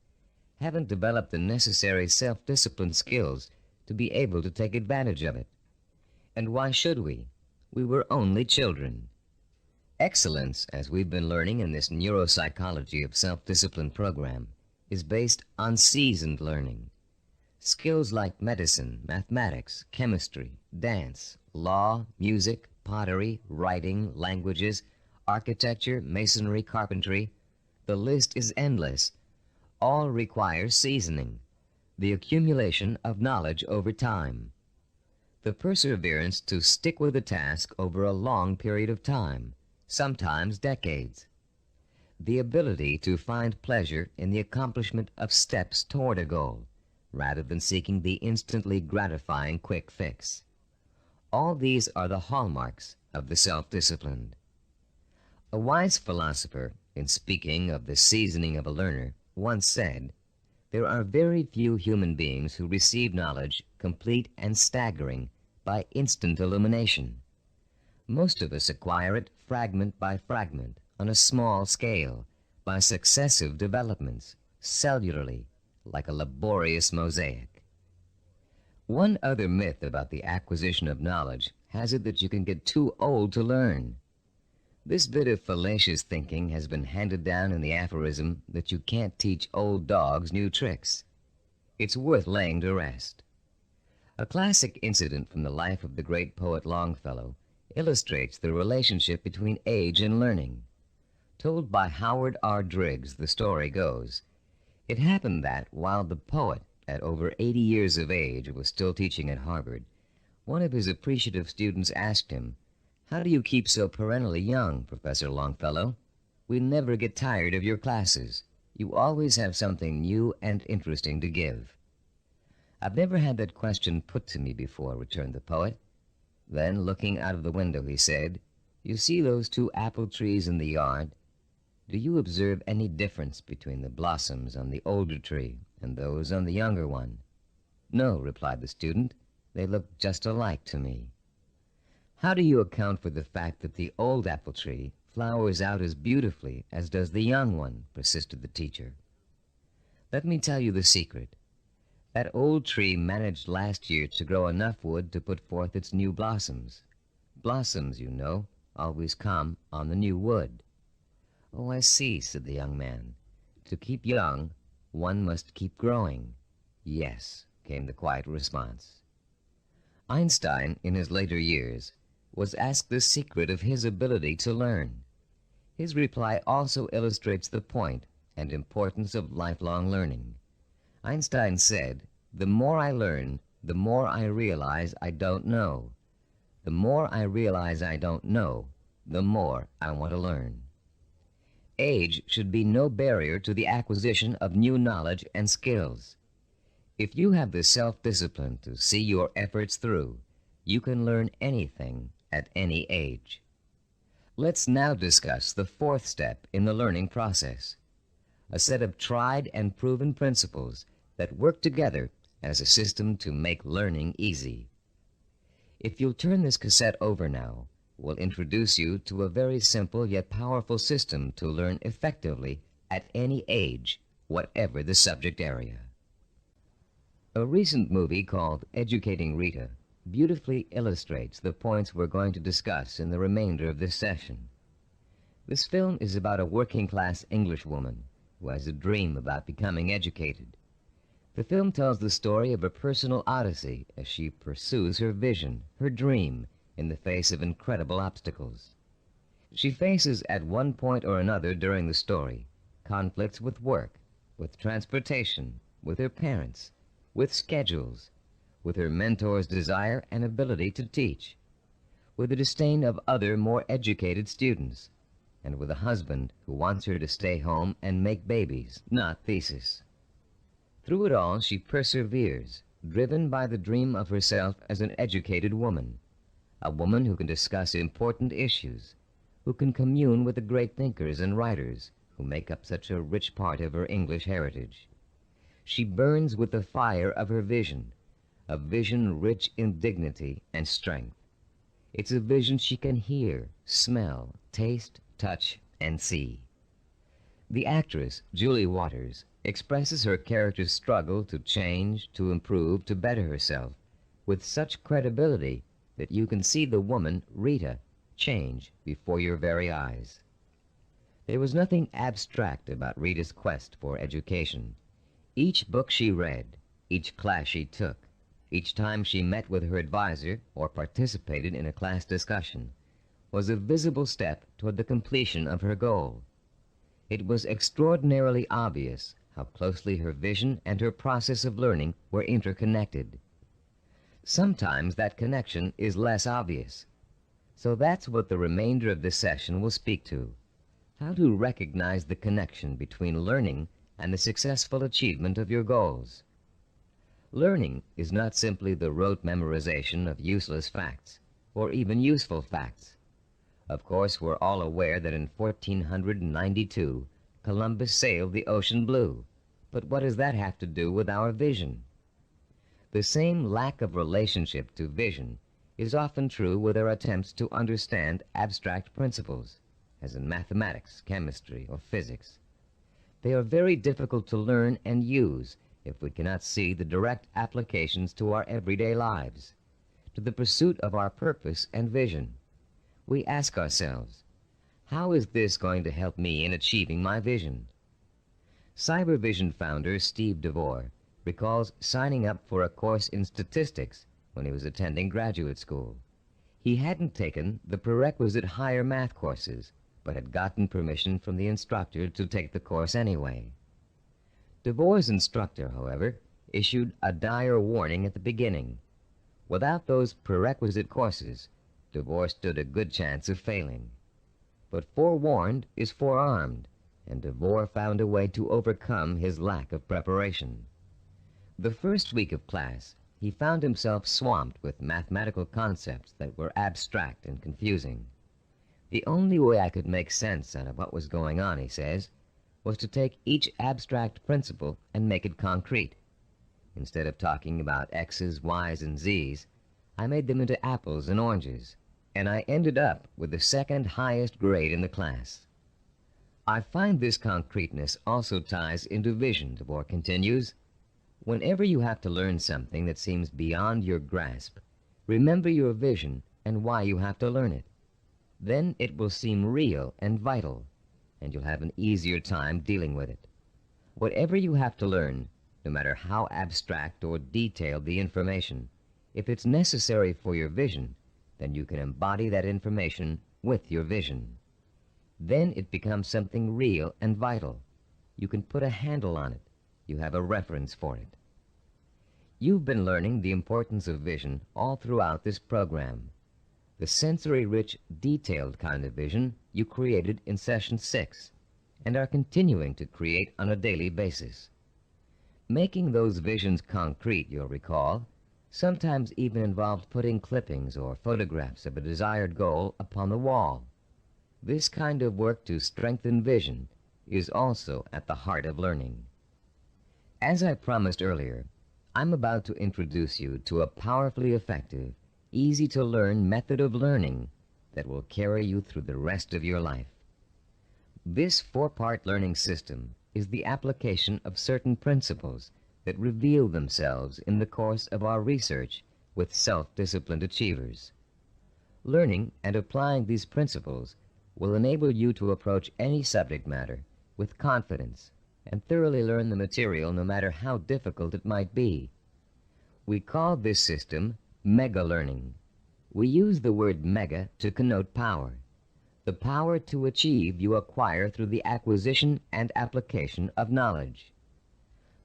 haven't developed the necessary self-discipline skills to be able to take advantage of it. And why should we? We were only children. Excellence, as we've been learning in this neuropsychology of self-discipline program, is based on seasoned learning. Skills like medicine, mathematics, chemistry, dance, law, music, pottery, writing, languages, architecture, masonry, carpentry, the list is endless. All require seasoning, the accumulation of knowledge over time. The perseverance to stick with a task over a long period of time, sometimes decades. The ability to find pleasure in the accomplishment of steps toward a goal, rather than seeking the instantly gratifying quick fix. All these are the hallmarks of the self-disciplined. A wise philosopher, in speaking of the seasoning of a learner, once said, "There are very few human beings who receive knowledge complete and staggering by instant illumination. Most of us acquire it fragment by fragment, on a small scale, by successive developments, cellularly, like a laborious mosaic." One other myth about the acquisition of knowledge has it that you can get too old to learn. This bit of fallacious thinking has been handed down in the aphorism that you can't teach old dogs new tricks. It's worth laying to rest. A classic incident from the life of the great poet Longfellow illustrates the relationship between age and learning. Told by Howard R. Driggs, the story goes, it happened that, while the poet, at over 80 years of age, was still teaching at Harvard, one of his appreciative students asked him, "How do you keep so perennially young, Professor Longfellow? We never get tired of your classes. You always have something new and interesting to give." "I've never had that question put to me before," returned the poet. Then, looking out of the window, he said, "You see those 2 apple trees in the yard? Do you observe any difference between the blossoms on the older tree and those on the younger one?" "No," replied the student. "They look just alike to me." "How do you account for the fact that the old apple tree flowers out as beautifully as does the young one?" persisted the teacher. Let me tell you the secret. That old tree managed last year to grow enough wood to put forth its new blossoms. Blossoms, you know, always come on the new wood. Oh, I see, said the young man. To keep young, one must keep growing. Yes, came the quiet response. Einstein, in his later years, was asked the secret of his ability to learn. His reply also illustrates the point and importance of lifelong learning. Einstein said, "The more I learn, the more I realize I don't know. The more I realize I don't know, the more I want to learn." Age should be no barrier to the acquisition of new knowledge and skills. If you have the self-discipline to see your efforts through, you can learn anything at any age. Let's now discuss the fourth step in the learning process, a set of tried and proven principles that work together as a system to make learning easy. If you'll turn this cassette over now, we'll introduce you to a very simple yet powerful system to learn effectively at any age, whatever the subject area. A recent movie called Educating Rita beautifully illustrates the points we're going to discuss in the remainder of this session. This film is about a working-class Englishwoman who has a dream about becoming educated. The film tells the story of a personal odyssey as she pursues her vision, her dream, in the face of incredible obstacles. She faces at one point or another during the story conflicts with work, with transportation, with her parents, with schedules, with her mentor's desire and ability to teach, with the disdain of other more educated students, and with a husband who wants her to stay home and make babies, not thesis. Through it all, she perseveres, driven by the dream of herself as an educated woman, a woman who can discuss important issues, who can commune with the great thinkers and writers who make up such a rich part of her English heritage. She burns with the fire of her vision, a vision rich in dignity and strength. It's a vision she can hear, smell, taste, touch, and see. The actress, Julie Waters, expresses her character's struggle to change, to improve, to better herself, with such credibility that you can see the woman, Rita, change before your very eyes. There was nothing abstract about Rita's quest for education. Each book she read, each class she took, each time she met with her advisor or participated in a class discussion, was a visible step toward the completion of her goal. It was extraordinarily obvious how closely her vision and her process of learning were interconnected. Sometimes that connection is less obvious. So that's what the remainder of this session will speak to: how to recognize the connection between learning and the successful achievement of your goals. Learning is not simply the rote memorization of useless facts, or even useful facts. Of course, we're all aware that in 1492, Columbus sailed the ocean blue. But what does that have to do with our vision? The same lack of relationship to vision is often true with our attempts to understand abstract principles, as in mathematics, chemistry, or physics. They are very difficult to learn and use if we cannot see the direct applications to our everyday lives, to the pursuit of our purpose and vision. We ask ourselves, how is this going to help me in achieving my vision? Cybervision founder Steve DeVore recalls signing up for a course in statistics when he was attending graduate school. He hadn't taken the prerequisite higher math courses, but had gotten permission from the instructor to take the course anyway. DeVore's instructor, however, issued a dire warning at the beginning. Without those prerequisite courses, DeVore stood a good chance of failing. But forewarned is forearmed, and DeVore found a way to overcome his lack of preparation. The first week of class, he found himself swamped with mathematical concepts that were abstract and confusing. The only way I could make sense out of what was going on, he says, was to take each abstract principle and make it concrete. Instead of talking about X's, Y's, and Z's, I made them into apples and oranges, and I ended up with the second highest grade in the class. I find this concreteness also ties into vision, the book continues. Whenever you have to learn something that seems beyond your grasp, remember your vision and why you have to learn it. Then it will seem real and vital, and you'll have an easier time dealing with it. Whatever you have to learn, no matter how abstract or detailed the information, if it's necessary for your vision, then you can embody that information with your vision. Then it becomes something real and vital. You can put a handle on it. You have a reference for it. You've been learning the importance of vision all throughout this program. The sensory-rich, detailed kind of vision you created in Session 6 and are continuing to create on a daily basis. Making those visions concrete, you'll recall, sometimes even involved putting clippings or photographs of a desired goal upon the wall. This kind of work to strengthen vision is also at the heart of learning. As I promised earlier, I'm about to introduce you to a powerfully effective, easy-to-learn method of learning that will carry you through the rest of your life. This four-part learning system is the application of certain principles that reveal themselves in the course of our research with self-disciplined achievers. Learning and applying these principles will enable you to approach any subject matter with confidence and thoroughly learn the material no matter how difficult it might be. We call this system mega learning. We use the word mega to connote power. The power to achieve you acquire through the acquisition and application of knowledge.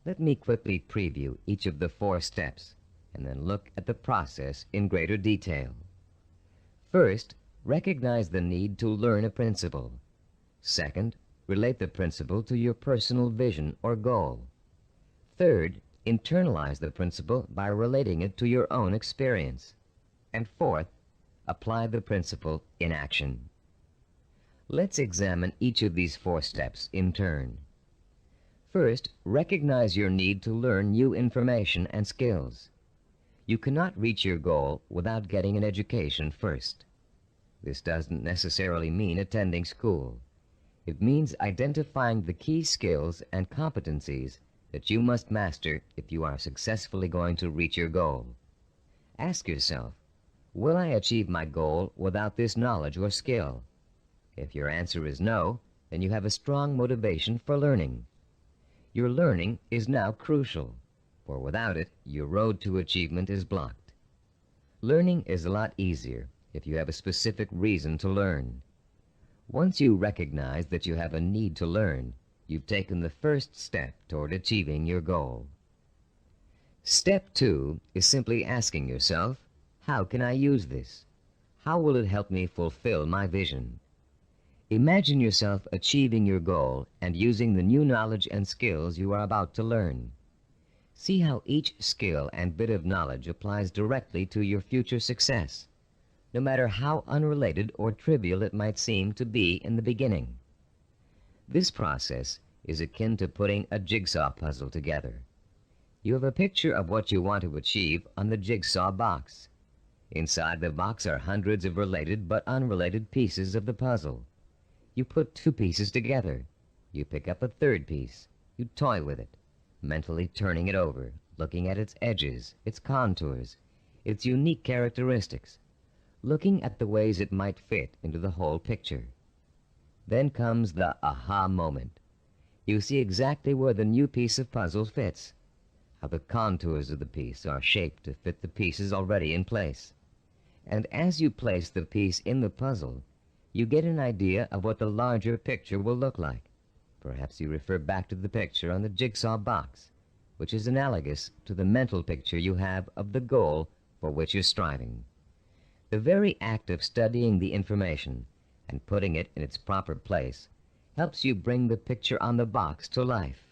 Let me quickly preview each of the 4 steps and then look at the process in greater detail. First, recognize the need to learn a principle. Second, relate the principle to your personal vision or goal. Third, internalize the principle by relating it to your own experience. And fourth, apply the principle in action. Let's examine each of these 4 steps in turn. First, recognize your need to learn new information and skills. You cannot reach your goal without getting an education first. This doesn't necessarily mean attending school. It means identifying the key skills and competencies that you must master if you are successfully going to reach your goal. Ask yourself, will I achieve my goal without this knowledge or skill? If your answer is no, then you have a strong motivation for learning. Your learning is now crucial, for without it, your road to achievement is blocked. Learning is a lot easier if you have a specific reason to learn. Once you recognize that you have a need to learn, you've taken the first step toward achieving your goal. Step 2 is simply asking yourself, how can I use this? How will it help me fulfill my vision? Imagine yourself achieving your goal and using the new knowledge and skills you are about to learn. See how each skill and bit of knowledge applies directly to your future success, no matter how unrelated or trivial it might seem to be in the beginning. This process is akin to putting a jigsaw puzzle together. You have a picture of what you want to achieve on the jigsaw box. Inside the box are hundreds of related but unrelated pieces of the puzzle. You put 2 pieces together. You pick up a 3rd piece. You toy with it, mentally turning it over, looking at its edges, its contours, its unique characteristics, looking at the ways it might fit into the whole picture. Then comes the aha moment. You see exactly where the new piece of puzzle fits, how the contours of the piece are shaped to fit the pieces already in place. And as you place the piece in the puzzle, you get an idea of what the larger picture will look like. Perhaps you refer back to the picture on the jigsaw box, which is analogous to the mental picture you have of the goal for which you're striving. The very act of studying the information and putting it in its proper place helps you bring the picture on the box to life.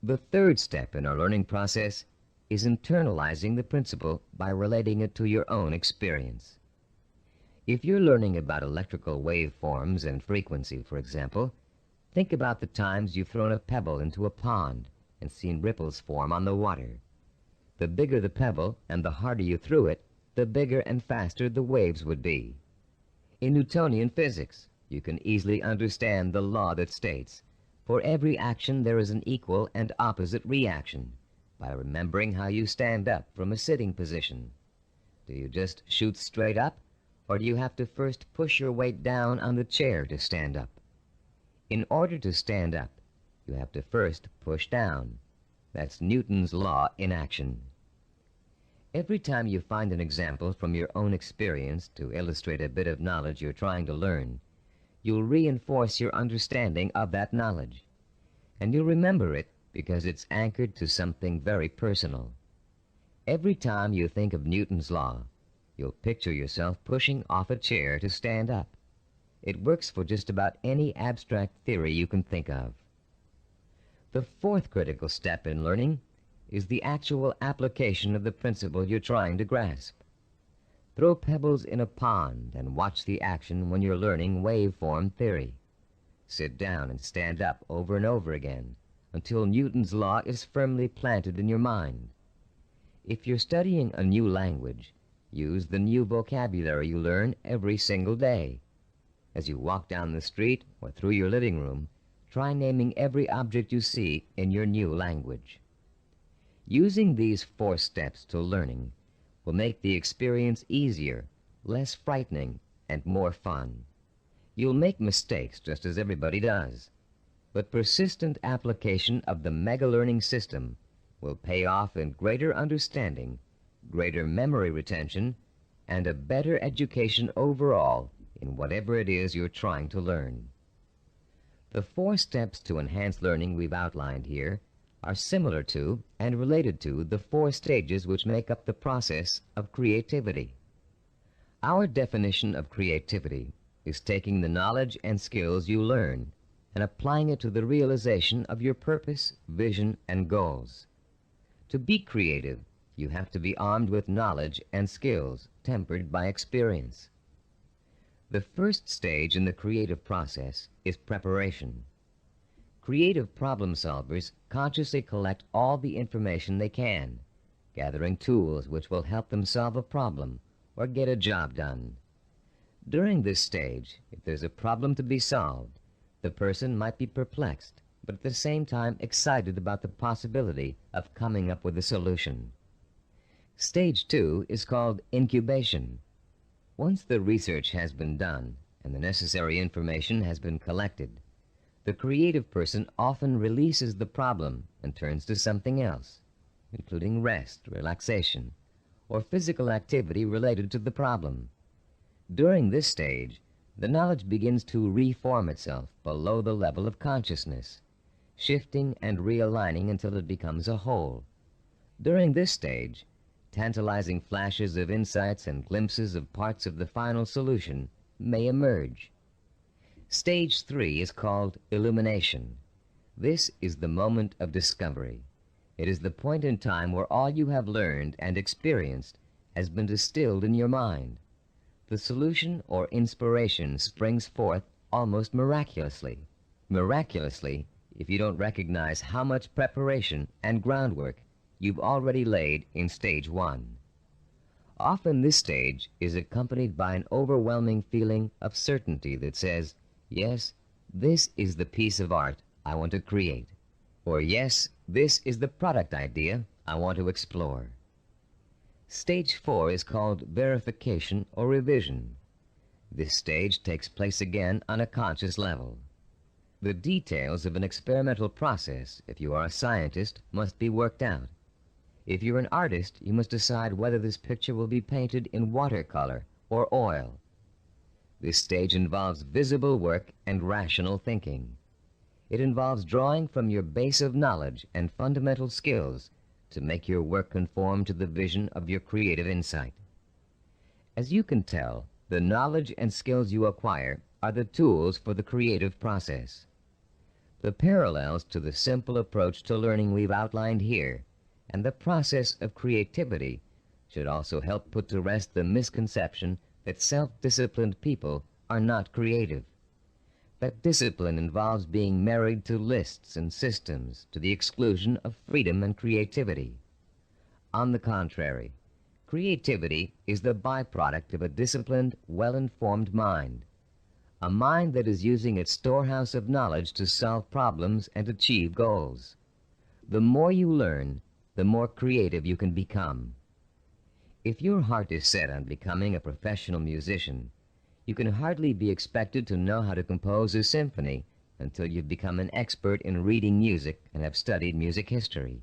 The 3rd step in our learning process is internalizing the principle by relating it to your own experience. If you're learning about electrical waveforms and frequency, for example, think about the times you've thrown a pebble into a pond and seen ripples form on the water. The bigger the pebble and the harder you threw it, the bigger and faster the waves would be. In Newtonian physics, You can easily understand the law that states, for every action there is an equal and opposite reaction, by remembering how you stand up from a sitting position. Do you just shoot straight up, or do you have to first push your weight down on the chair to stand up? In order to stand up, you have to first push down. That's Newton's law in action. Every time you find an example from your own experience to illustrate a bit of knowledge you're trying to learn, you'll reinforce your understanding of that knowledge. And you'll remember it because it's anchored to something very personal. Every time you think of Newton's law, you'll picture yourself pushing off a chair to stand up. It works for just about any abstract theory you can think of. The fourth critical step in learning is the actual application of the principle you're trying to grasp. Throw pebbles in a pond and watch the action when you're learning waveform theory. Sit down and stand up over and over again until Newton's law is firmly planted in your mind. If you're studying a new language, use the new vocabulary you learn every single day. As you walk down the street or through your living room, try naming every object you see in your new language. Using these 4 steps to learning will make the experience easier, less frightening, and more fun. You'll make mistakes just as everybody does, but persistent application of the mega-learning system will pay off in greater understanding, greater memory retention, and a better education overall in whatever it is you're trying to learn. The 4 steps to enhance learning we've outlined here are similar to and related to the 4 stages which make up the process of creativity. Our definition of creativity is taking the knowledge and skills you learn and applying it to the realization of your purpose, vision, and goals. To be creative, you have to be armed with knowledge and skills tempered by experience. The first stage in the creative process is preparation. Creative problem solvers consciously collect all the information they can, gathering tools which will help them solve a problem or get a job done. During this stage, if there's a problem to be solved, the person might be perplexed, but at the same time excited about the possibility of coming up with a solution. Stage 2 is called incubation. Once the research has been done and the necessary information has been collected, the creative person often releases the problem and turns to something else, including rest, relaxation, or physical activity related to the problem. During this stage, the knowledge begins to reform itself below the level of consciousness, shifting and realigning until it becomes a whole. During this stage, tantalizing flashes of insights and glimpses of parts of the final solution may emerge. Stage 3 is called illumination. This is the moment of discovery. It is the point in time where all you have learned and experienced has been distilled in your mind. The solution or inspiration springs forth almost miraculously. Miraculously, if you don't recognize how much preparation and groundwork you've already laid in stage 1. Often this stage is accompanied by an overwhelming feeling of certainty that says, yes, this is the piece of art I want to create. Or yes, this is the product idea I want to explore. Stage 4 is called verification or revision. This stage takes place again on a conscious level. The details of an experimental process, if you are a scientist, must be worked out. If you're an artist, you must decide whether this picture will be painted in watercolor or oil. This stage involves visible work and rational thinking. It involves drawing from your base of knowledge and fundamental skills to make your work conform to the vision of your creative insight. As you can tell, the knowledge and skills you acquire are the tools for the creative process. The parallels to the simple approach to learning we've outlined here and the process of creativity should also help put to rest the misconception that self-disciplined people are not creative. That discipline involves being married to lists and systems to the exclusion of freedom and creativity. On the contrary, creativity is the byproduct of a disciplined, well-informed mind. a mind that is using its storehouse of knowledge to solve problems and achieve goals. The more you learn, the more creative you can become. If your heart is set on becoming a professional musician, you can hardly be expected to know how to compose a symphony until you've become an expert in reading music and have studied music history.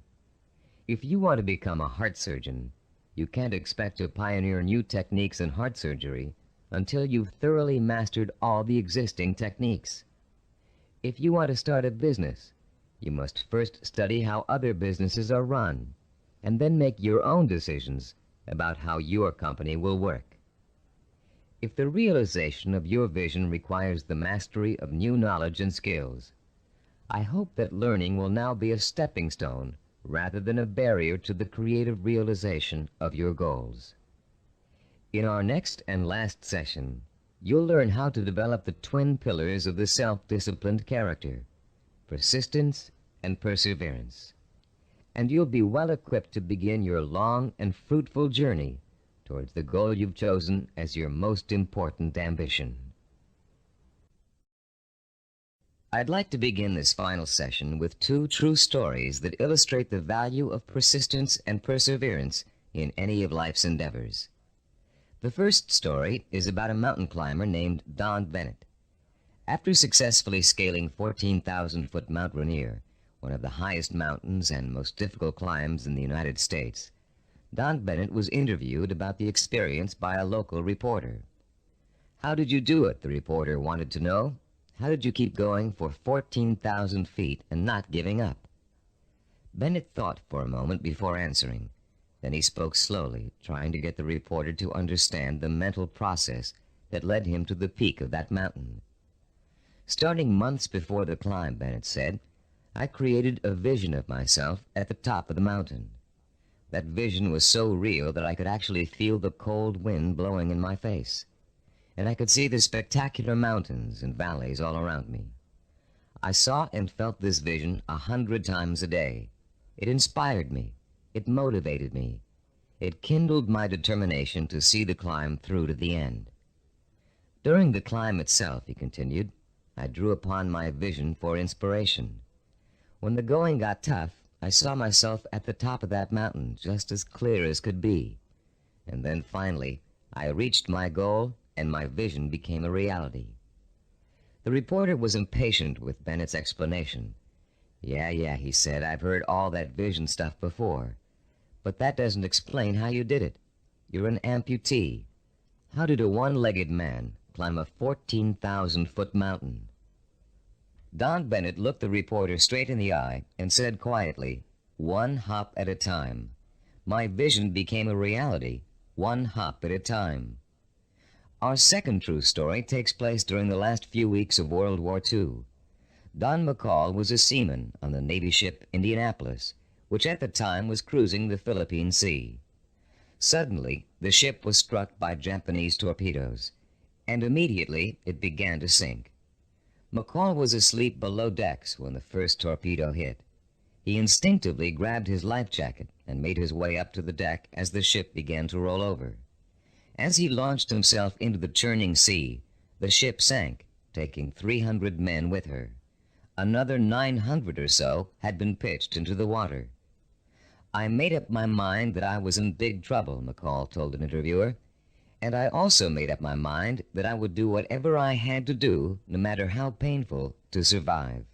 If you want to become a heart surgeon, you can't expect to pioneer new techniques in heart surgery until you've thoroughly mastered all the existing techniques. If you want to start a business, you must first study how other businesses are run, and then make your own decisions about how your company will work. If the realization of your vision requires the mastery of new knowledge and skills, I hope that learning will now be a stepping stone rather than a barrier to the creative realization of your goals. In our next and last session, you'll learn how to develop the twin pillars of the self-disciplined character, persistence and perseverance. And you'll be well equipped to begin your long and fruitful journey towards the goal you've chosen as your most important ambition. I'd like to begin this final session with two true stories that illustrate the value of persistence and perseverance in any of life's endeavors. The first story is about a mountain climber named Don Bennett. After successfully scaling 14,000-foot Mount Rainier, one of the highest mountains and most difficult climbs in the United States, Don Bennett was interviewed about the experience by a local reporter. "How did you do it?" the reporter wanted to know. "How did you keep going for 14,000 feet and not giving up?" Bennett thought for a moment before answering. Then he spoke slowly, trying to get the reporter to understand the mental process that led him to the peak of that mountain. "Starting months before the climb," Bennett said, "I created a vision of myself at the top of the mountain. That vision was so real that I could actually feel the cold wind blowing in my face, and I could see the spectacular mountains and valleys all around me. I saw and felt this vision 100 times a day. It inspired me. It motivated me. It kindled my determination to see the climb through to the end. During the climb itself," he continued, "I drew upon my vision for inspiration. When the going got tough, I saw myself at the top of that mountain just as clear as could be. And then finally, I reached my goal and my vision became a reality." The reporter was impatient with Bennett's explanation. Yeah, he said, "I've heard all that vision stuff before. But that doesn't explain how you did it. You're an amputee. How did a one-legged man climb a 14,000-foot mountain?" Don Bennett looked the reporter straight in the eye and said quietly, "One hop at a time. My vision became a reality, one hop at a time." Our second true story takes place during the last few weeks of World War II. Don McCall was a seaman on the Navy ship Indianapolis, which at the time was cruising the Philippine Sea. Suddenly, the ship was struck by Japanese torpedoes, and immediately it began to sink. McCall was asleep below decks when the first torpedo hit. He instinctively grabbed his life jacket and made his way up to the deck as the ship began to roll over. As he launched himself into the churning sea, the ship sank, taking 300 men with her. Another 900 or so had been pitched into the water. "I made up my mind that I was in big trouble," McCall told an interviewer. "And I also made up my mind that I would do whatever I had to do, no matter how painful, to survive."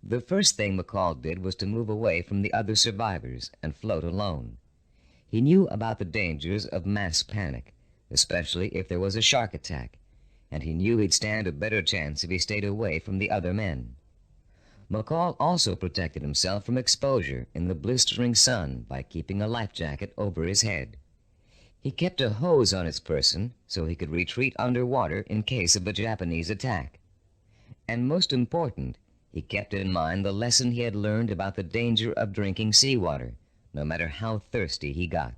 The first thing McCall did was to move away from the other survivors and float alone. He knew about the dangers of mass panic, especially if there was a shark attack, and he knew he'd stand a better chance if he stayed away from the other men. McCall also protected himself from exposure in the blistering sun by keeping a life jacket over his head. He kept a hose on his person so he could retreat underwater in case of a Japanese attack. And most important, he kept in mind the lesson he had learned about the danger of drinking seawater, no matter how thirsty he got.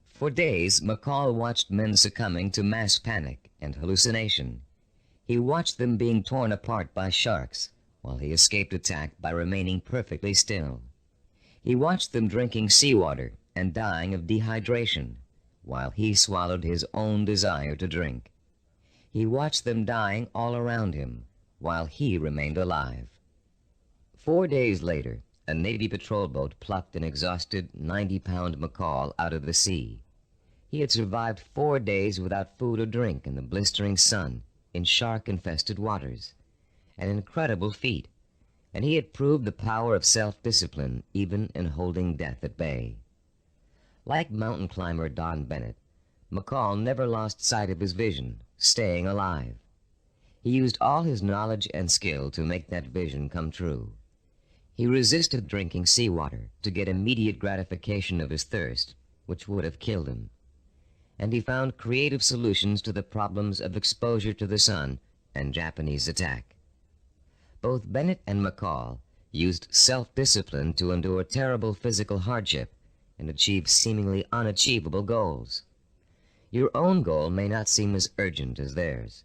For days, McCall watched men succumbing to mass panic and hallucination. He watched them being torn apart by sharks, while he escaped attack by remaining perfectly still. He watched them drinking seawater and dying of dehydration, while he swallowed his own desire to drink. He watched them dying all around him, while he remained alive. 4 days later, a Navy patrol boat plucked an exhausted 90-pound McCall out of the sea. He had survived 4 days without food or drink in the blistering sun, in shark-infested waters. An incredible feat, and he had proved the power of self-discipline even in holding death at bay. Like mountain climber Don Bennett, McCall never lost sight of his vision, staying alive. He used all his knowledge and skill to make that vision come true. He resisted drinking seawater to get immediate gratification of his thirst, which would have killed him. And he found creative solutions to the problems of exposure to the sun and Japanese attack. Both Bennett and McCall used self-discipline to endure terrible physical hardship and achieve seemingly unachievable goals. Your own goal may not seem as urgent as theirs,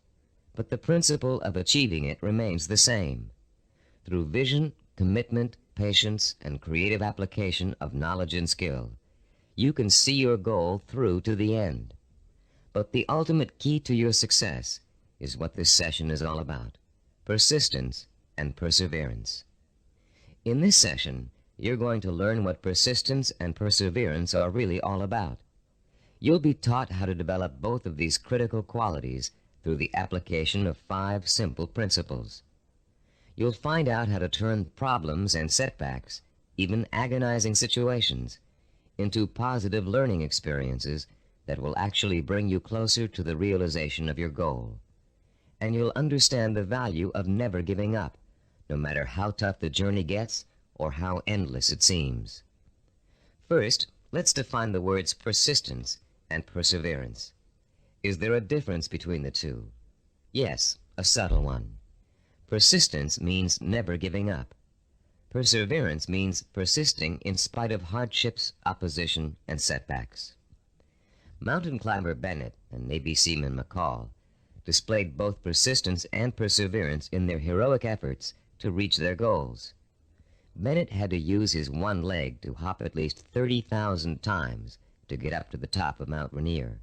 but the principle of achieving it remains the same. Through vision, commitment, patience, and creative application of knowledge and skill, you can see your goal through to the end. But the ultimate key to your success is what this session is all about: persistence and perseverance. In this session, you're going to learn what persistence and perseverance are really all about. You'll be taught how to develop both of these critical qualities through the application of 5 simple principles. You'll find out how to turn problems and setbacks, even agonizing situations, into positive learning experiences that will actually bring you closer to the realization of your goal. And you'll understand the value of never giving up, no matter how tough the journey gets or how endless it seems. First, let's define the words persistence and perseverance. Is there a difference between the two? Yes, a subtle one. Persistence means never giving up. Perseverance means persisting in spite of hardships, opposition, and setbacks. Mountain climber Bennett and Navy seaman McCall displayed both persistence and perseverance in their heroic efforts to reach their goals. Bennett had to use his one leg to hop at least 30,000 times to get up to the top of Mount Rainier.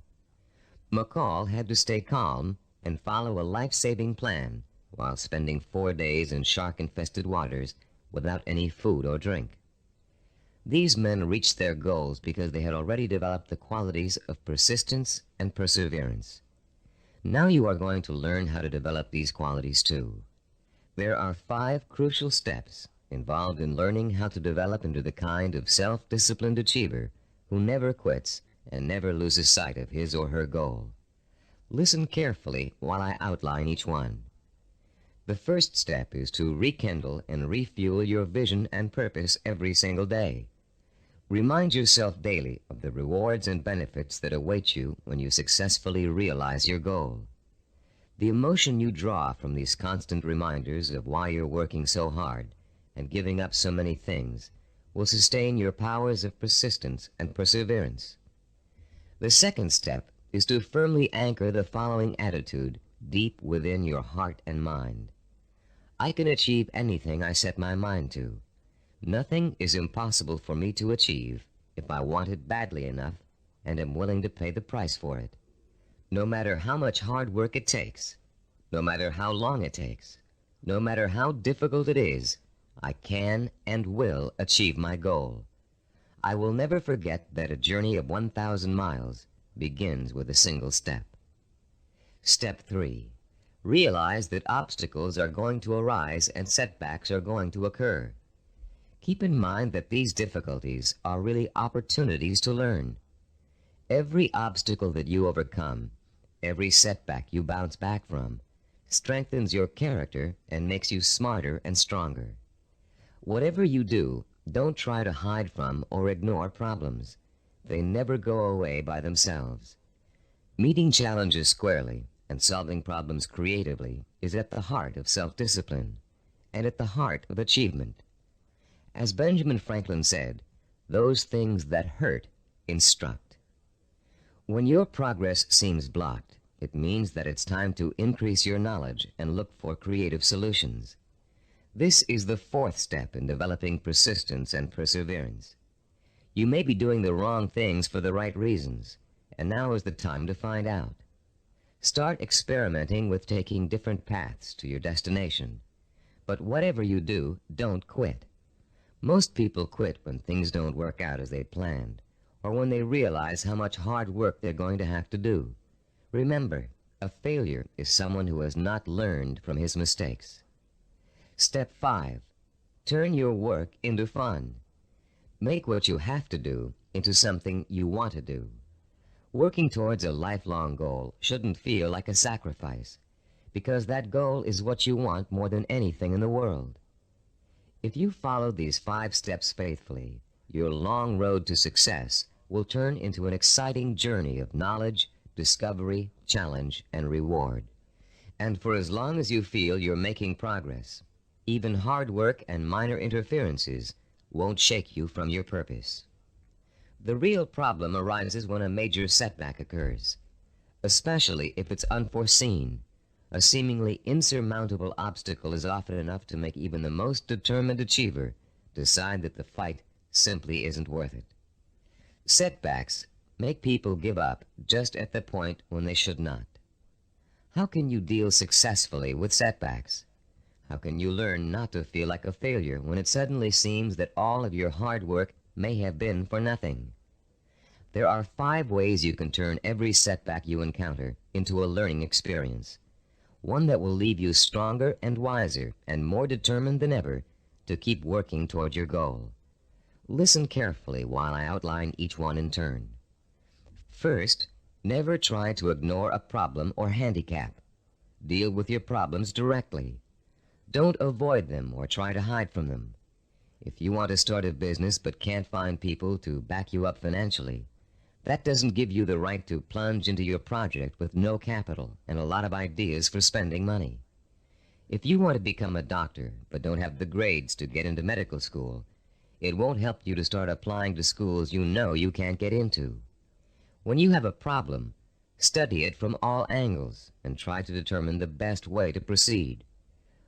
McCall had to stay calm and follow a life-saving plan while spending 4 days in shark-infested waters without any food or drink. These men reached their goals because they had already developed the qualities of persistence and perseverance. Now you are going to learn how to develop these qualities too. There are 5 crucial steps involved in learning how to develop into the kind of self-disciplined achiever who never quits and never loses sight of his or her goal. Listen carefully while I outline each one. The first step is to rekindle and refuel your vision and purpose every single day. Remind yourself daily of the rewards and benefits that await you when you successfully realize your goal. The emotion you draw from these constant reminders of why you're working so hard and giving up so many things will sustain your powers of persistence and perseverance. The second step is to firmly anchor the following attitude deep within your heart and mind. I can achieve anything I set my mind to. Nothing is impossible for me to achieve if I want it badly enough and am willing to pay the price for it. No matter how much hard work it takes, no matter how long it takes, no matter how difficult it is, I can and will achieve my goal. I will never forget that a journey of 1,000 miles begins with a single step. Step 3. Realize that obstacles are going to arise and setbacks are going to occur. Keep in mind that these difficulties are really opportunities to learn. Every obstacle that you overcome, every setback you bounce back from, strengthens your character and makes you smarter and stronger. Whatever you do, don't try to hide from or ignore problems. They never go away by themselves. Meeting challenges squarely and solving problems creatively is at the heart of self-discipline and at the heart of achievement. As Benjamin Franklin said, those things that hurt instruct. When your progress seems blocked, it means that it's time to increase your knowledge and look for creative solutions. This is the 4th step in developing persistence and perseverance. You may be doing the wrong things for the right reasons, and now is the time to find out. Start experimenting with taking different paths to your destination. But whatever you do, don't quit. Most people quit when things don't work out as they planned, or when they realize how much hard work they're going to have to do. Remember, a failure is someone who has not learned from his mistakes. Step 5. Turn your work into fun. Make what you have to do into something you want to do. Working towards a lifelong goal shouldn't feel like a sacrifice, because that goal is what you want more than anything in the world. If you follow these 5 steps faithfully, your long road to success will turn into an exciting journey of knowledge, discovery, challenge, and reward. And for as long as you feel you're making progress, even hard work and minor interferences won't shake you from your purpose. The real problem arises when a major setback occurs, especially if it's unforeseen. A seemingly insurmountable obstacle is often enough to make even the most determined achiever decide that the fight simply isn't worth it. Setbacks make people give up just at the point when they should not. How can you deal successfully with setbacks? How can you learn not to feel like a failure when it suddenly seems that all of your hard work may have been for nothing? There are 5 ways you can turn every setback you encounter into a learning experience, one that will leave you stronger and wiser and more determined than ever to keep working toward your goal. Listen carefully while I outline each one in turn. First, never try to ignore a problem or handicap. Deal with your problems directly. Don't avoid them or try to hide from them. If you want to start a business but can't find people to back you up financially, that doesn't give you the right to plunge into your project with no capital and a lot of ideas for spending money. If you want to become a doctor but don't have the grades to get into medical school, it won't help you to start applying to schools you know you can't get into. When you have a problem, study it from all angles and try to determine the best way to proceed.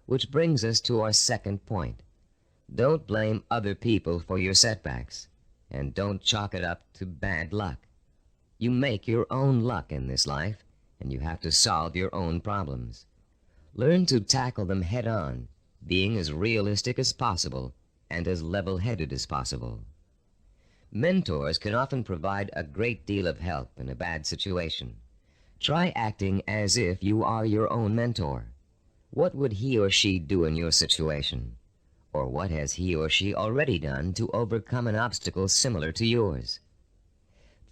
Which brings us to our second point. Don't blame other people for your setbacks, and don't chalk it up to bad luck. You make your own luck in this life, and you have to solve your own problems. Learn to tackle them head-on, being as realistic as possible and as level-headed as possible. Mentors can often provide a great deal of help in a bad situation. Try acting as if you are your own mentor. What would he or she do in your situation? Or what has he or she already done to overcome an obstacle similar to yours?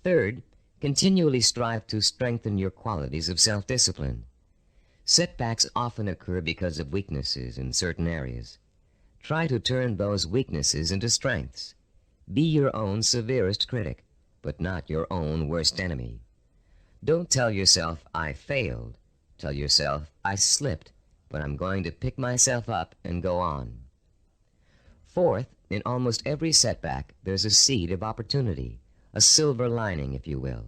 Third, continually strive to strengthen your qualities of self-discipline. Setbacks often occur because of weaknesses in certain areas. Try to turn those weaknesses into strengths. Be your own severest critic, but not your own worst enemy. Don't tell yourself, I failed. Tell yourself, I slipped, but I'm going to pick myself up and go on. Fourth, in almost every setback, there's a seed of opportunity, a silver lining, if you will.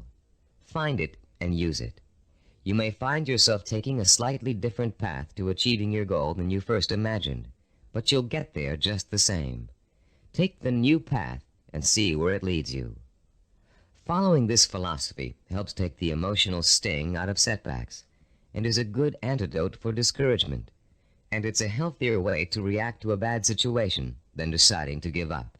Find it and use it. You may find yourself taking a slightly different path to achieving your goal than you first imagined, but you'll get there just the same. Take the new path and see where it leads you. Following this philosophy helps take the emotional sting out of setbacks and is a good antidote for discouragement, and it's a healthier way to react to a bad situation than deciding to give up.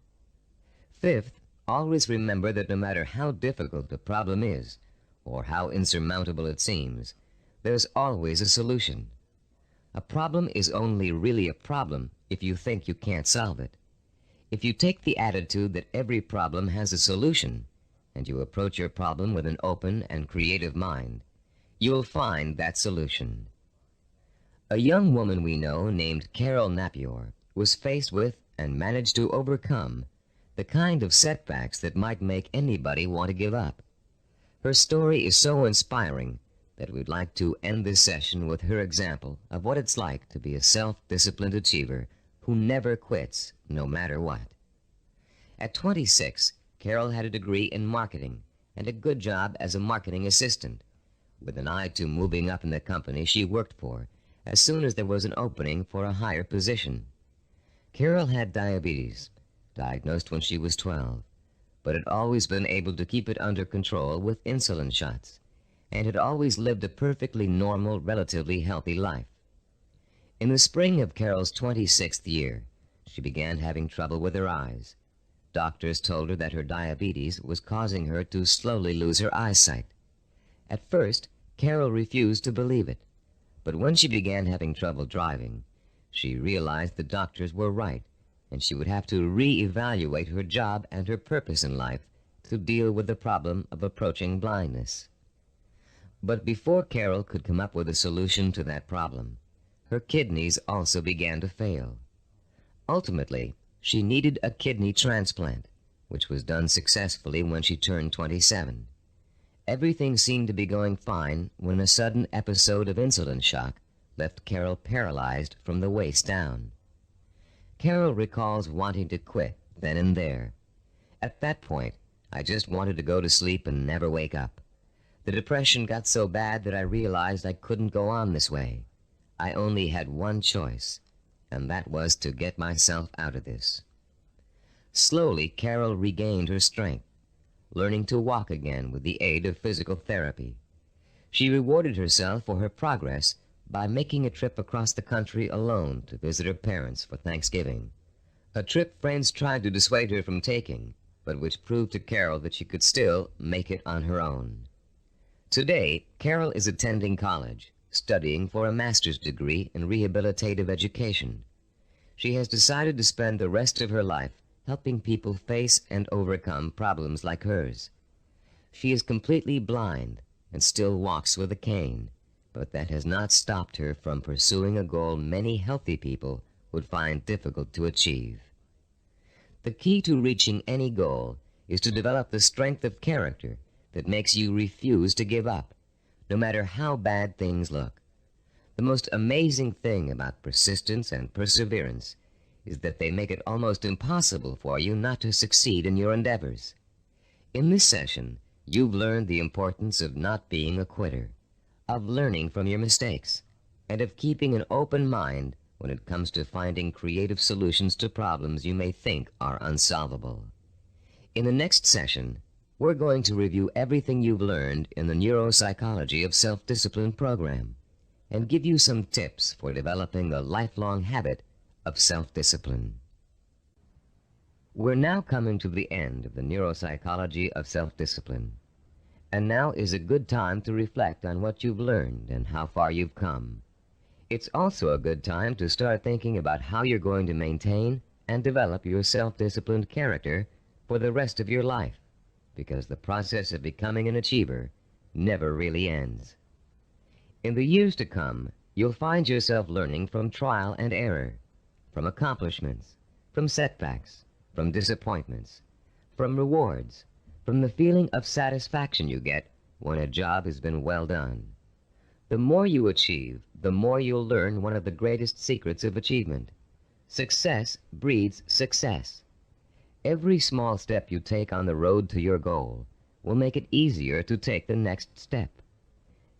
Fifth, always remember that no matter how difficult the problem is, or how insurmountable it seems, there's always a solution. A problem is only really a problem if you think you can't solve it. If you take the attitude that every problem has a solution, and you approach your problem with an open and creative mind, you'll find that solution. A young woman we know named Carol Napier was faced with and managed to overcome the kind of setbacks that might make anybody want to give up. Her story is so inspiring that we'd like to end this session with her example of what it's like to be a self-disciplined achiever who never quits, no matter what. At 26, Carol had a degree in marketing and a good job as a marketing assistant, with an eye to moving up in the company she worked for as soon as there was an opening for a higher position. Carol had diabetes, diagnosed when she was 12, but had always been able to keep it under control with insulin shots, and had always lived a perfectly normal, relatively healthy life. In the spring of Carol's 26th year, she began having trouble with her eyes. Doctors told her that her diabetes was causing her to slowly lose her eyesight. At first, Carol refused to believe it, but when she began having trouble driving, she realized the doctors were right, and she would have to re-evaluate her job and her purpose in life to deal with the problem of approaching blindness. But before Carol could come up with a solution to that problem, her kidneys also began to fail. Ultimately, she needed a kidney transplant, which was done successfully when she turned 27. Everything seemed to be going fine when a sudden episode of insulin shock left Carol paralyzed from the waist down. Carol recalls wanting to quit then and there. At that point, I just wanted to go to sleep and never wake up. The depression got so bad that I realized I couldn't go on this way. I only had one choice, and that was to get myself out of this. Slowly, Carol regained her strength, learning to walk again with the aid of physical therapy. She rewarded herself for her progress by making a trip across the country alone to visit her parents for Thanksgiving, a trip friends tried to dissuade her from taking, but which proved to Carol that she could still make it on her own. Today, Carol is attending college, studying for a master's degree in rehabilitative education. She has decided to spend the rest of her life helping people face and overcome problems like hers. She is completely blind and still walks with a cane, but that has not stopped her from pursuing a goal many healthy people would find difficult to achieve. The key to reaching any goal is to develop the strength of character that makes you refuse to give up, no matter how bad things look. The most amazing thing about persistence and perseverance is that they make it almost impossible for you not to succeed in your endeavors. In this session, you've learned the importance of not being a quitter, of learning from your mistakes, and of keeping an open mind when it comes to finding creative solutions to problems you may think are unsolvable. In the next session, we're going to review everything you've learned in the Neuropsychology of Self-Discipline program and give you some tips for developing a lifelong habit of self-discipline. We're now coming to the end of the Neuropsychology of Self-Discipline, and now is a good time to reflect on what you've learned and how far you've come. It's also a good time to start thinking about how you're going to maintain and develop your self-disciplined character for the rest of your life, because the process of becoming an achiever never really ends. In the years to come, you'll find yourself learning from trial and error, from accomplishments, from setbacks, from disappointments, from rewards, from the feeling of satisfaction you get when a job has been well done. The more you achieve, the more you'll learn one of the greatest secrets of achievement. Success breeds success. Every small step you take on the road to your goal will make it easier to take the next step.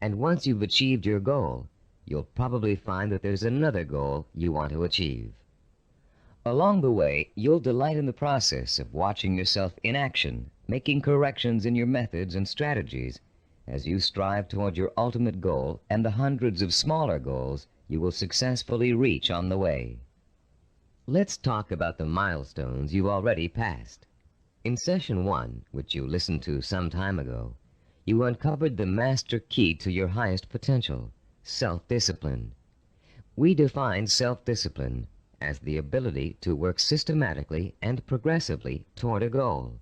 And once you've achieved your goal, you'll probably find that there's another goal you want to achieve. Along the way, you'll delight in the process of watching yourself in action, making corrections in your methods and strategies as you strive toward your ultimate goal and the hundreds of smaller goals you will successfully reach on the way. Let's talk about the milestones you've already passed. In Session 1, which you listened to some time ago, you uncovered the master key to your highest potential, self-discipline. We defined self-discipline as the ability to work systematically and progressively toward a goal,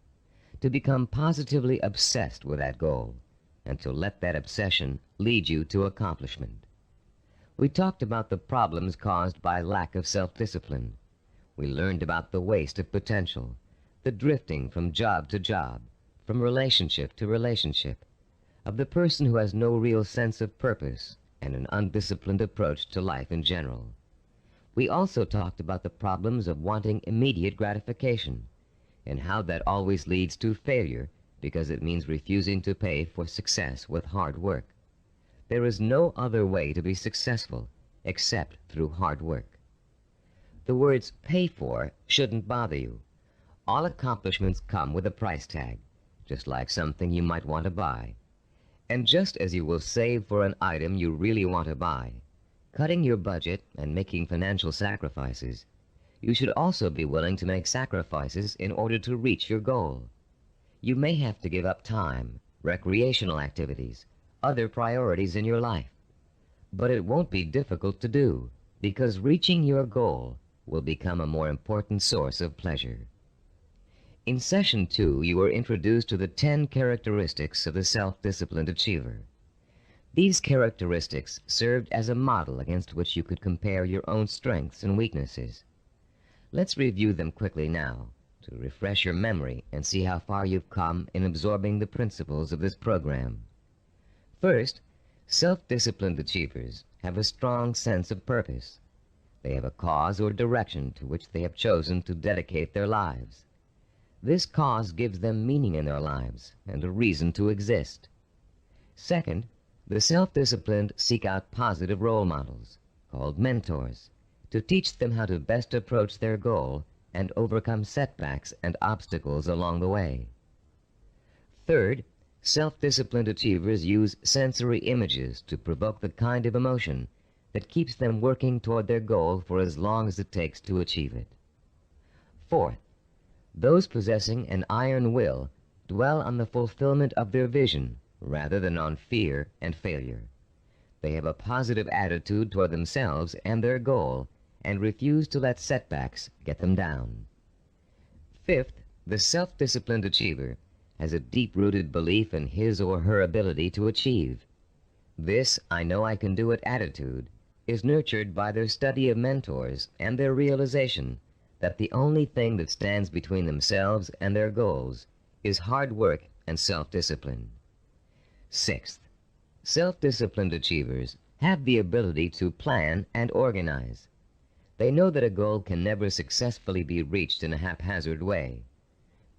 to become positively obsessed with that goal, and to let that obsession lead you to accomplishment. We talked about the problems caused by lack of self-discipline. We learned about the waste of potential, the drifting from job to job, from relationship to relationship, of the person who has no real sense of purpose and an undisciplined approach to life in general. We also talked about the problems of wanting immediate gratification and how that always leads to failure because it means refusing to pay for success with hard work. There is no other way to be successful except through hard work. The words pay for shouldn't bother you. All accomplishments come with a price tag, just like something you might want to buy. And just as you will save for an item you really want to buy, cutting your budget and making financial sacrifices, you should also be willing to make sacrifices in order to reach your goal. You may have to give up time, recreational activities, other priorities in your life. But it won't be difficult to do, because reaching your goal will become a more important source of pleasure. In Session 2, you were introduced to the 10 characteristics of the self-disciplined achiever. These characteristics served as a model against which you could compare your own strengths and weaknesses. Let's review them quickly now, to refresh your memory and see how far you've come in absorbing the principles of this program. First, self-disciplined achievers have a strong sense of purpose. They have a cause or direction to which they have chosen to dedicate their lives. This cause gives them meaning in their lives and a reason to exist. Second, the self-disciplined seek out positive role models, called mentors, to teach them how to best approach their goal and overcome setbacks and obstacles along the way. Third, self-disciplined achievers use sensory images to provoke the kind of emotion that keeps them working toward their goal for as long as it takes to achieve it. Fourth, those possessing an iron will dwell on the fulfillment of their vision rather than on fear and failure. They have a positive attitude toward themselves and their goal and refuse to let setbacks get them down. Fifth, the self-disciplined achiever has a deep-rooted belief in his or her ability to achieve. This "I know I can do it" attitude is nurtured by their study of mentors and their realization that the only thing that stands between themselves and their goals is hard work and self-discipline. Sixth, self-disciplined achievers have the ability to plan and organize. They know that a goal can never successfully be reached in a haphazard way.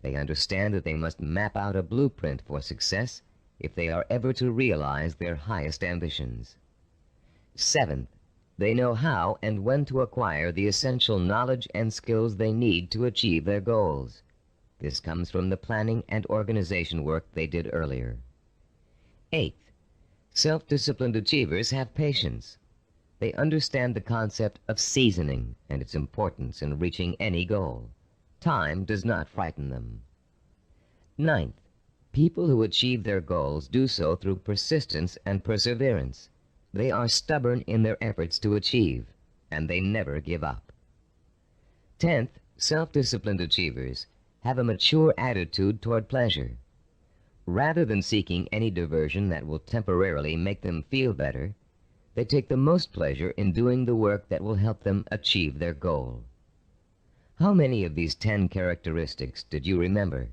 They understand that they must map out a blueprint for success if they are ever to realize their highest ambitions. Seventh, they know how and when to acquire the essential knowledge and skills they need to achieve their goals. This comes from the planning and organization work they did earlier. Eighth, self-disciplined achievers have patience. They understand the concept of seasoning and its importance in reaching any goal. Time does not frighten them. Ninth, people who achieve their goals do so through persistence and perseverance. They are stubborn in their efforts to achieve, and they never give up. 10th, self-disciplined achievers have a mature attitude toward pleasure. Rather than seeking any diversion that will temporarily make them feel better, they take the most pleasure in doing the work that will help them achieve their goal. How many of these 10 characteristics did you remember?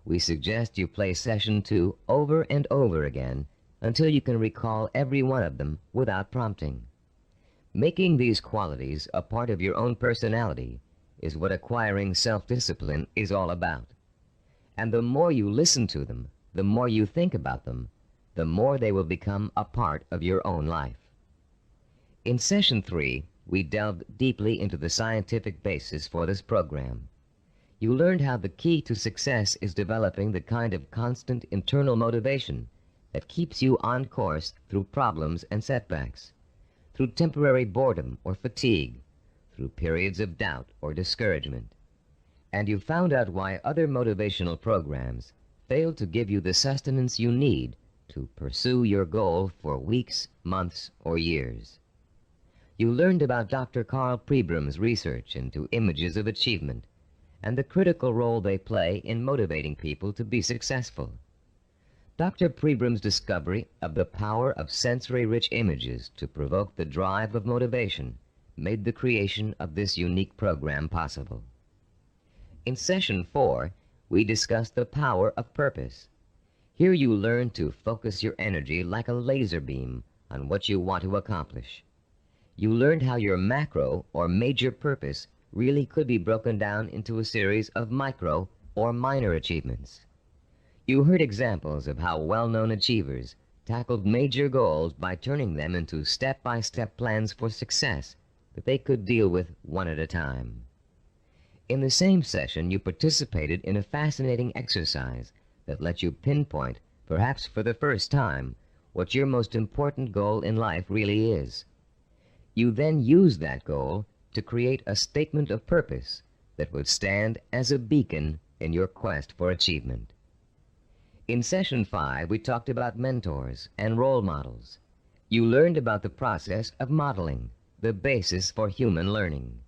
We suggest you play Session 2 over and over again until you can recall every one of them without prompting. Making these qualities a part of your own personality is what acquiring self-discipline is all about. And the more you listen to them, the more you think about them, the more they will become a part of your own life. In Session 3, we delved deeply into the scientific basis for this program. You learned how the key to success is developing the kind of constant internal motivation that keeps you on course through problems and setbacks, through temporary boredom or fatigue, through periods of doubt or discouragement. And you found out why other motivational programs fail to give you the sustenance you need to pursue your goal for weeks, months, or years. You learned about Dr. Carl Pribram's research into images of achievement and the critical role they play in motivating people to be successful. Dr. Pribram's discovery of the power of sensory-rich images to provoke the drive of motivation made the creation of this unique program possible. In Session 4, we discussed the power of purpose. Here you learn to focus your energy like a laser beam on what you want to accomplish. You learned how your macro or major purpose really could be broken down into a series of micro or minor achievements. You heard examples of how well-known achievers tackled major goals by turning them into step-by-step plans for success that they could deal with one at a time. In the same session, you participated in a fascinating exercise that let you pinpoint perhaps for the first time, what your most important goal in life really is. You then use that goal to create a statement of purpose that would stand as a beacon in your quest for achievement. In Session 5, we talked about mentors and role models. You learned about the process of modeling, the basis for human learning.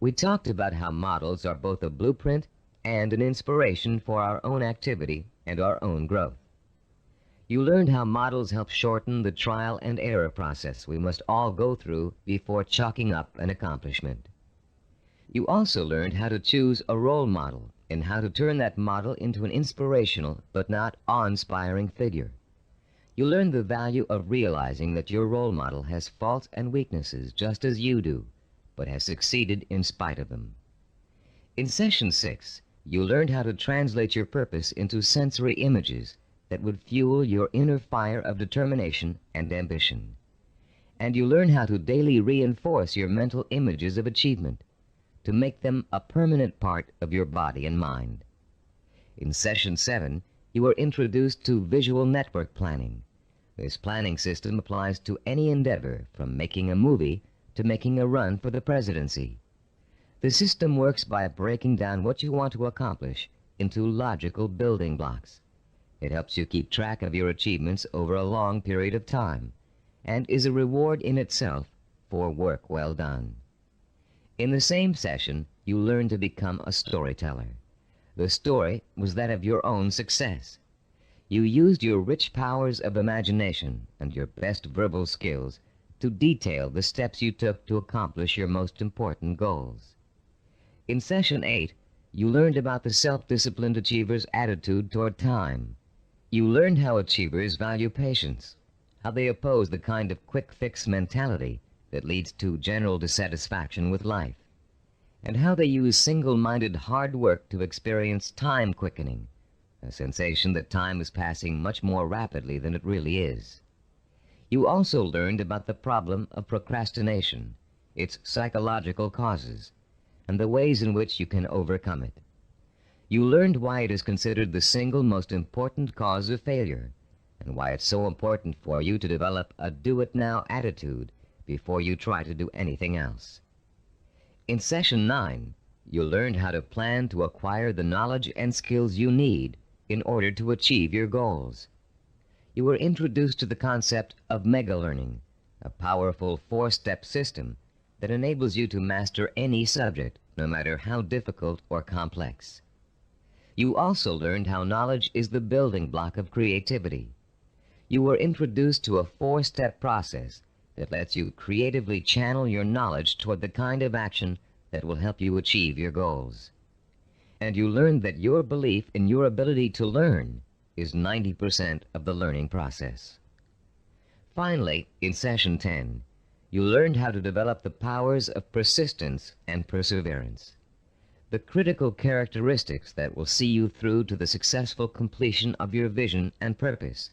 We talked about how models are both a blueprint and an inspiration for our own activity and our own growth. You learned how models help shorten the trial and error process we must all go through before chalking up an accomplishment. You also learned how to choose a role model and how to turn that model into an inspirational but not awe-inspiring figure. You learned the value of realizing that your role model has faults and weaknesses just as you do, but has succeeded in spite of them. In Session 6, you learned how to translate your purpose into sensory images that would fuel your inner fire of determination and ambition. And you learn how to daily reinforce your mental images of achievement, to make them a permanent part of your body and mind. In Session 7, you were introduced to visual network planning. This planning system applies to any endeavor, from making a movie to making a run for the presidency. The system works by breaking down what you want to accomplish into logical building blocks. It helps you keep track of your achievements over a long period of time, and is a reward in itself for work well done. In the same session, you learned to become a storyteller. The story was that of your own success. You used your rich powers of imagination and your best verbal skills to detail the steps you took to accomplish your most important goals. In Session 8, you learned about the self-disciplined achiever's attitude toward time. You learned how achievers value patience, how they oppose the kind of quick-fix mentality that leads to general dissatisfaction with life, and how they use single-minded hard work to experience time quickening, a sensation that time is passing much more rapidly than it really is. You also learned about the problem of procrastination, its psychological causes, and the ways in which you can overcome it. You learned why it is considered the single most important cause of failure, and why it's so important for you to develop a do-it-now attitude before you try to do anything else. In Session 9, you learned how to plan to acquire the knowledge and skills you need in order to achieve your goals. You were introduced to the concept of mega-learning, a powerful four-step system that enables you to master any subject, no matter how difficult or complex. You also learned how knowledge is the building block of creativity. You were introduced to a four-step process that lets you creatively channel your knowledge toward the kind of action that will help you achieve your goals. And you learned that your belief in your ability to learn is 90% of the learning process. Finally, in Session 10, you learned how to develop the powers of persistence and perseverance, the critical characteristics that will see you through to the successful completion of your vision and purpose,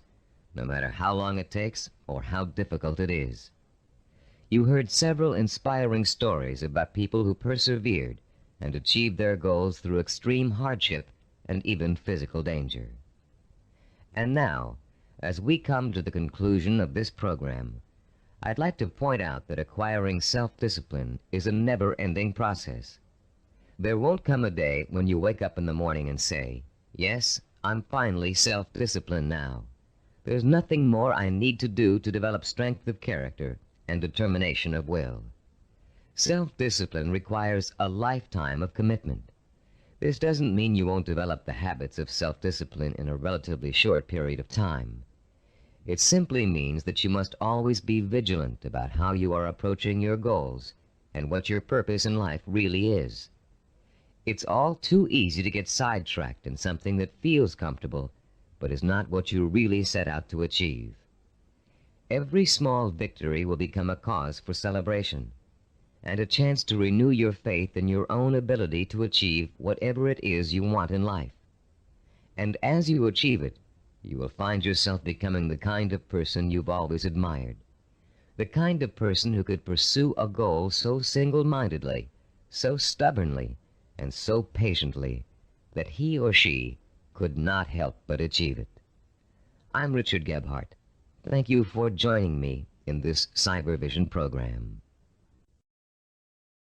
no matter how long it takes or how difficult it is. You heard several inspiring stories about people who persevered and achieved their goals through extreme hardship and even physical danger. And now, as we come to the conclusion of this program, I'd like to point out that acquiring self-discipline is a never-ending process. There won't come a day when you wake up in the morning and say, "Yes, I'm finally self-disciplined now. There's nothing more I need to do to develop strength of character and determination of will." Self-discipline requires a lifetime of commitment. This doesn't mean you won't develop the habits of self-discipline in a relatively short period of time. It simply means that you must always be vigilant about how you are approaching your goals and what your purpose in life really is. It's all too easy to get sidetracked in something that feels comfortable, but is not what you really set out to achieve. Every small victory will become a cause for celebration, and a chance to renew your faith in your own ability to achieve whatever it is you want in life. And as you achieve it, you will find yourself becoming the kind of person you've always admired, the kind of person who could pursue a goal so single-mindedly, so stubbornly, and so patiently that he or she could not help but achieve it. I'm Richard Gebhardt. Thank you for joining me in this Cybervision program.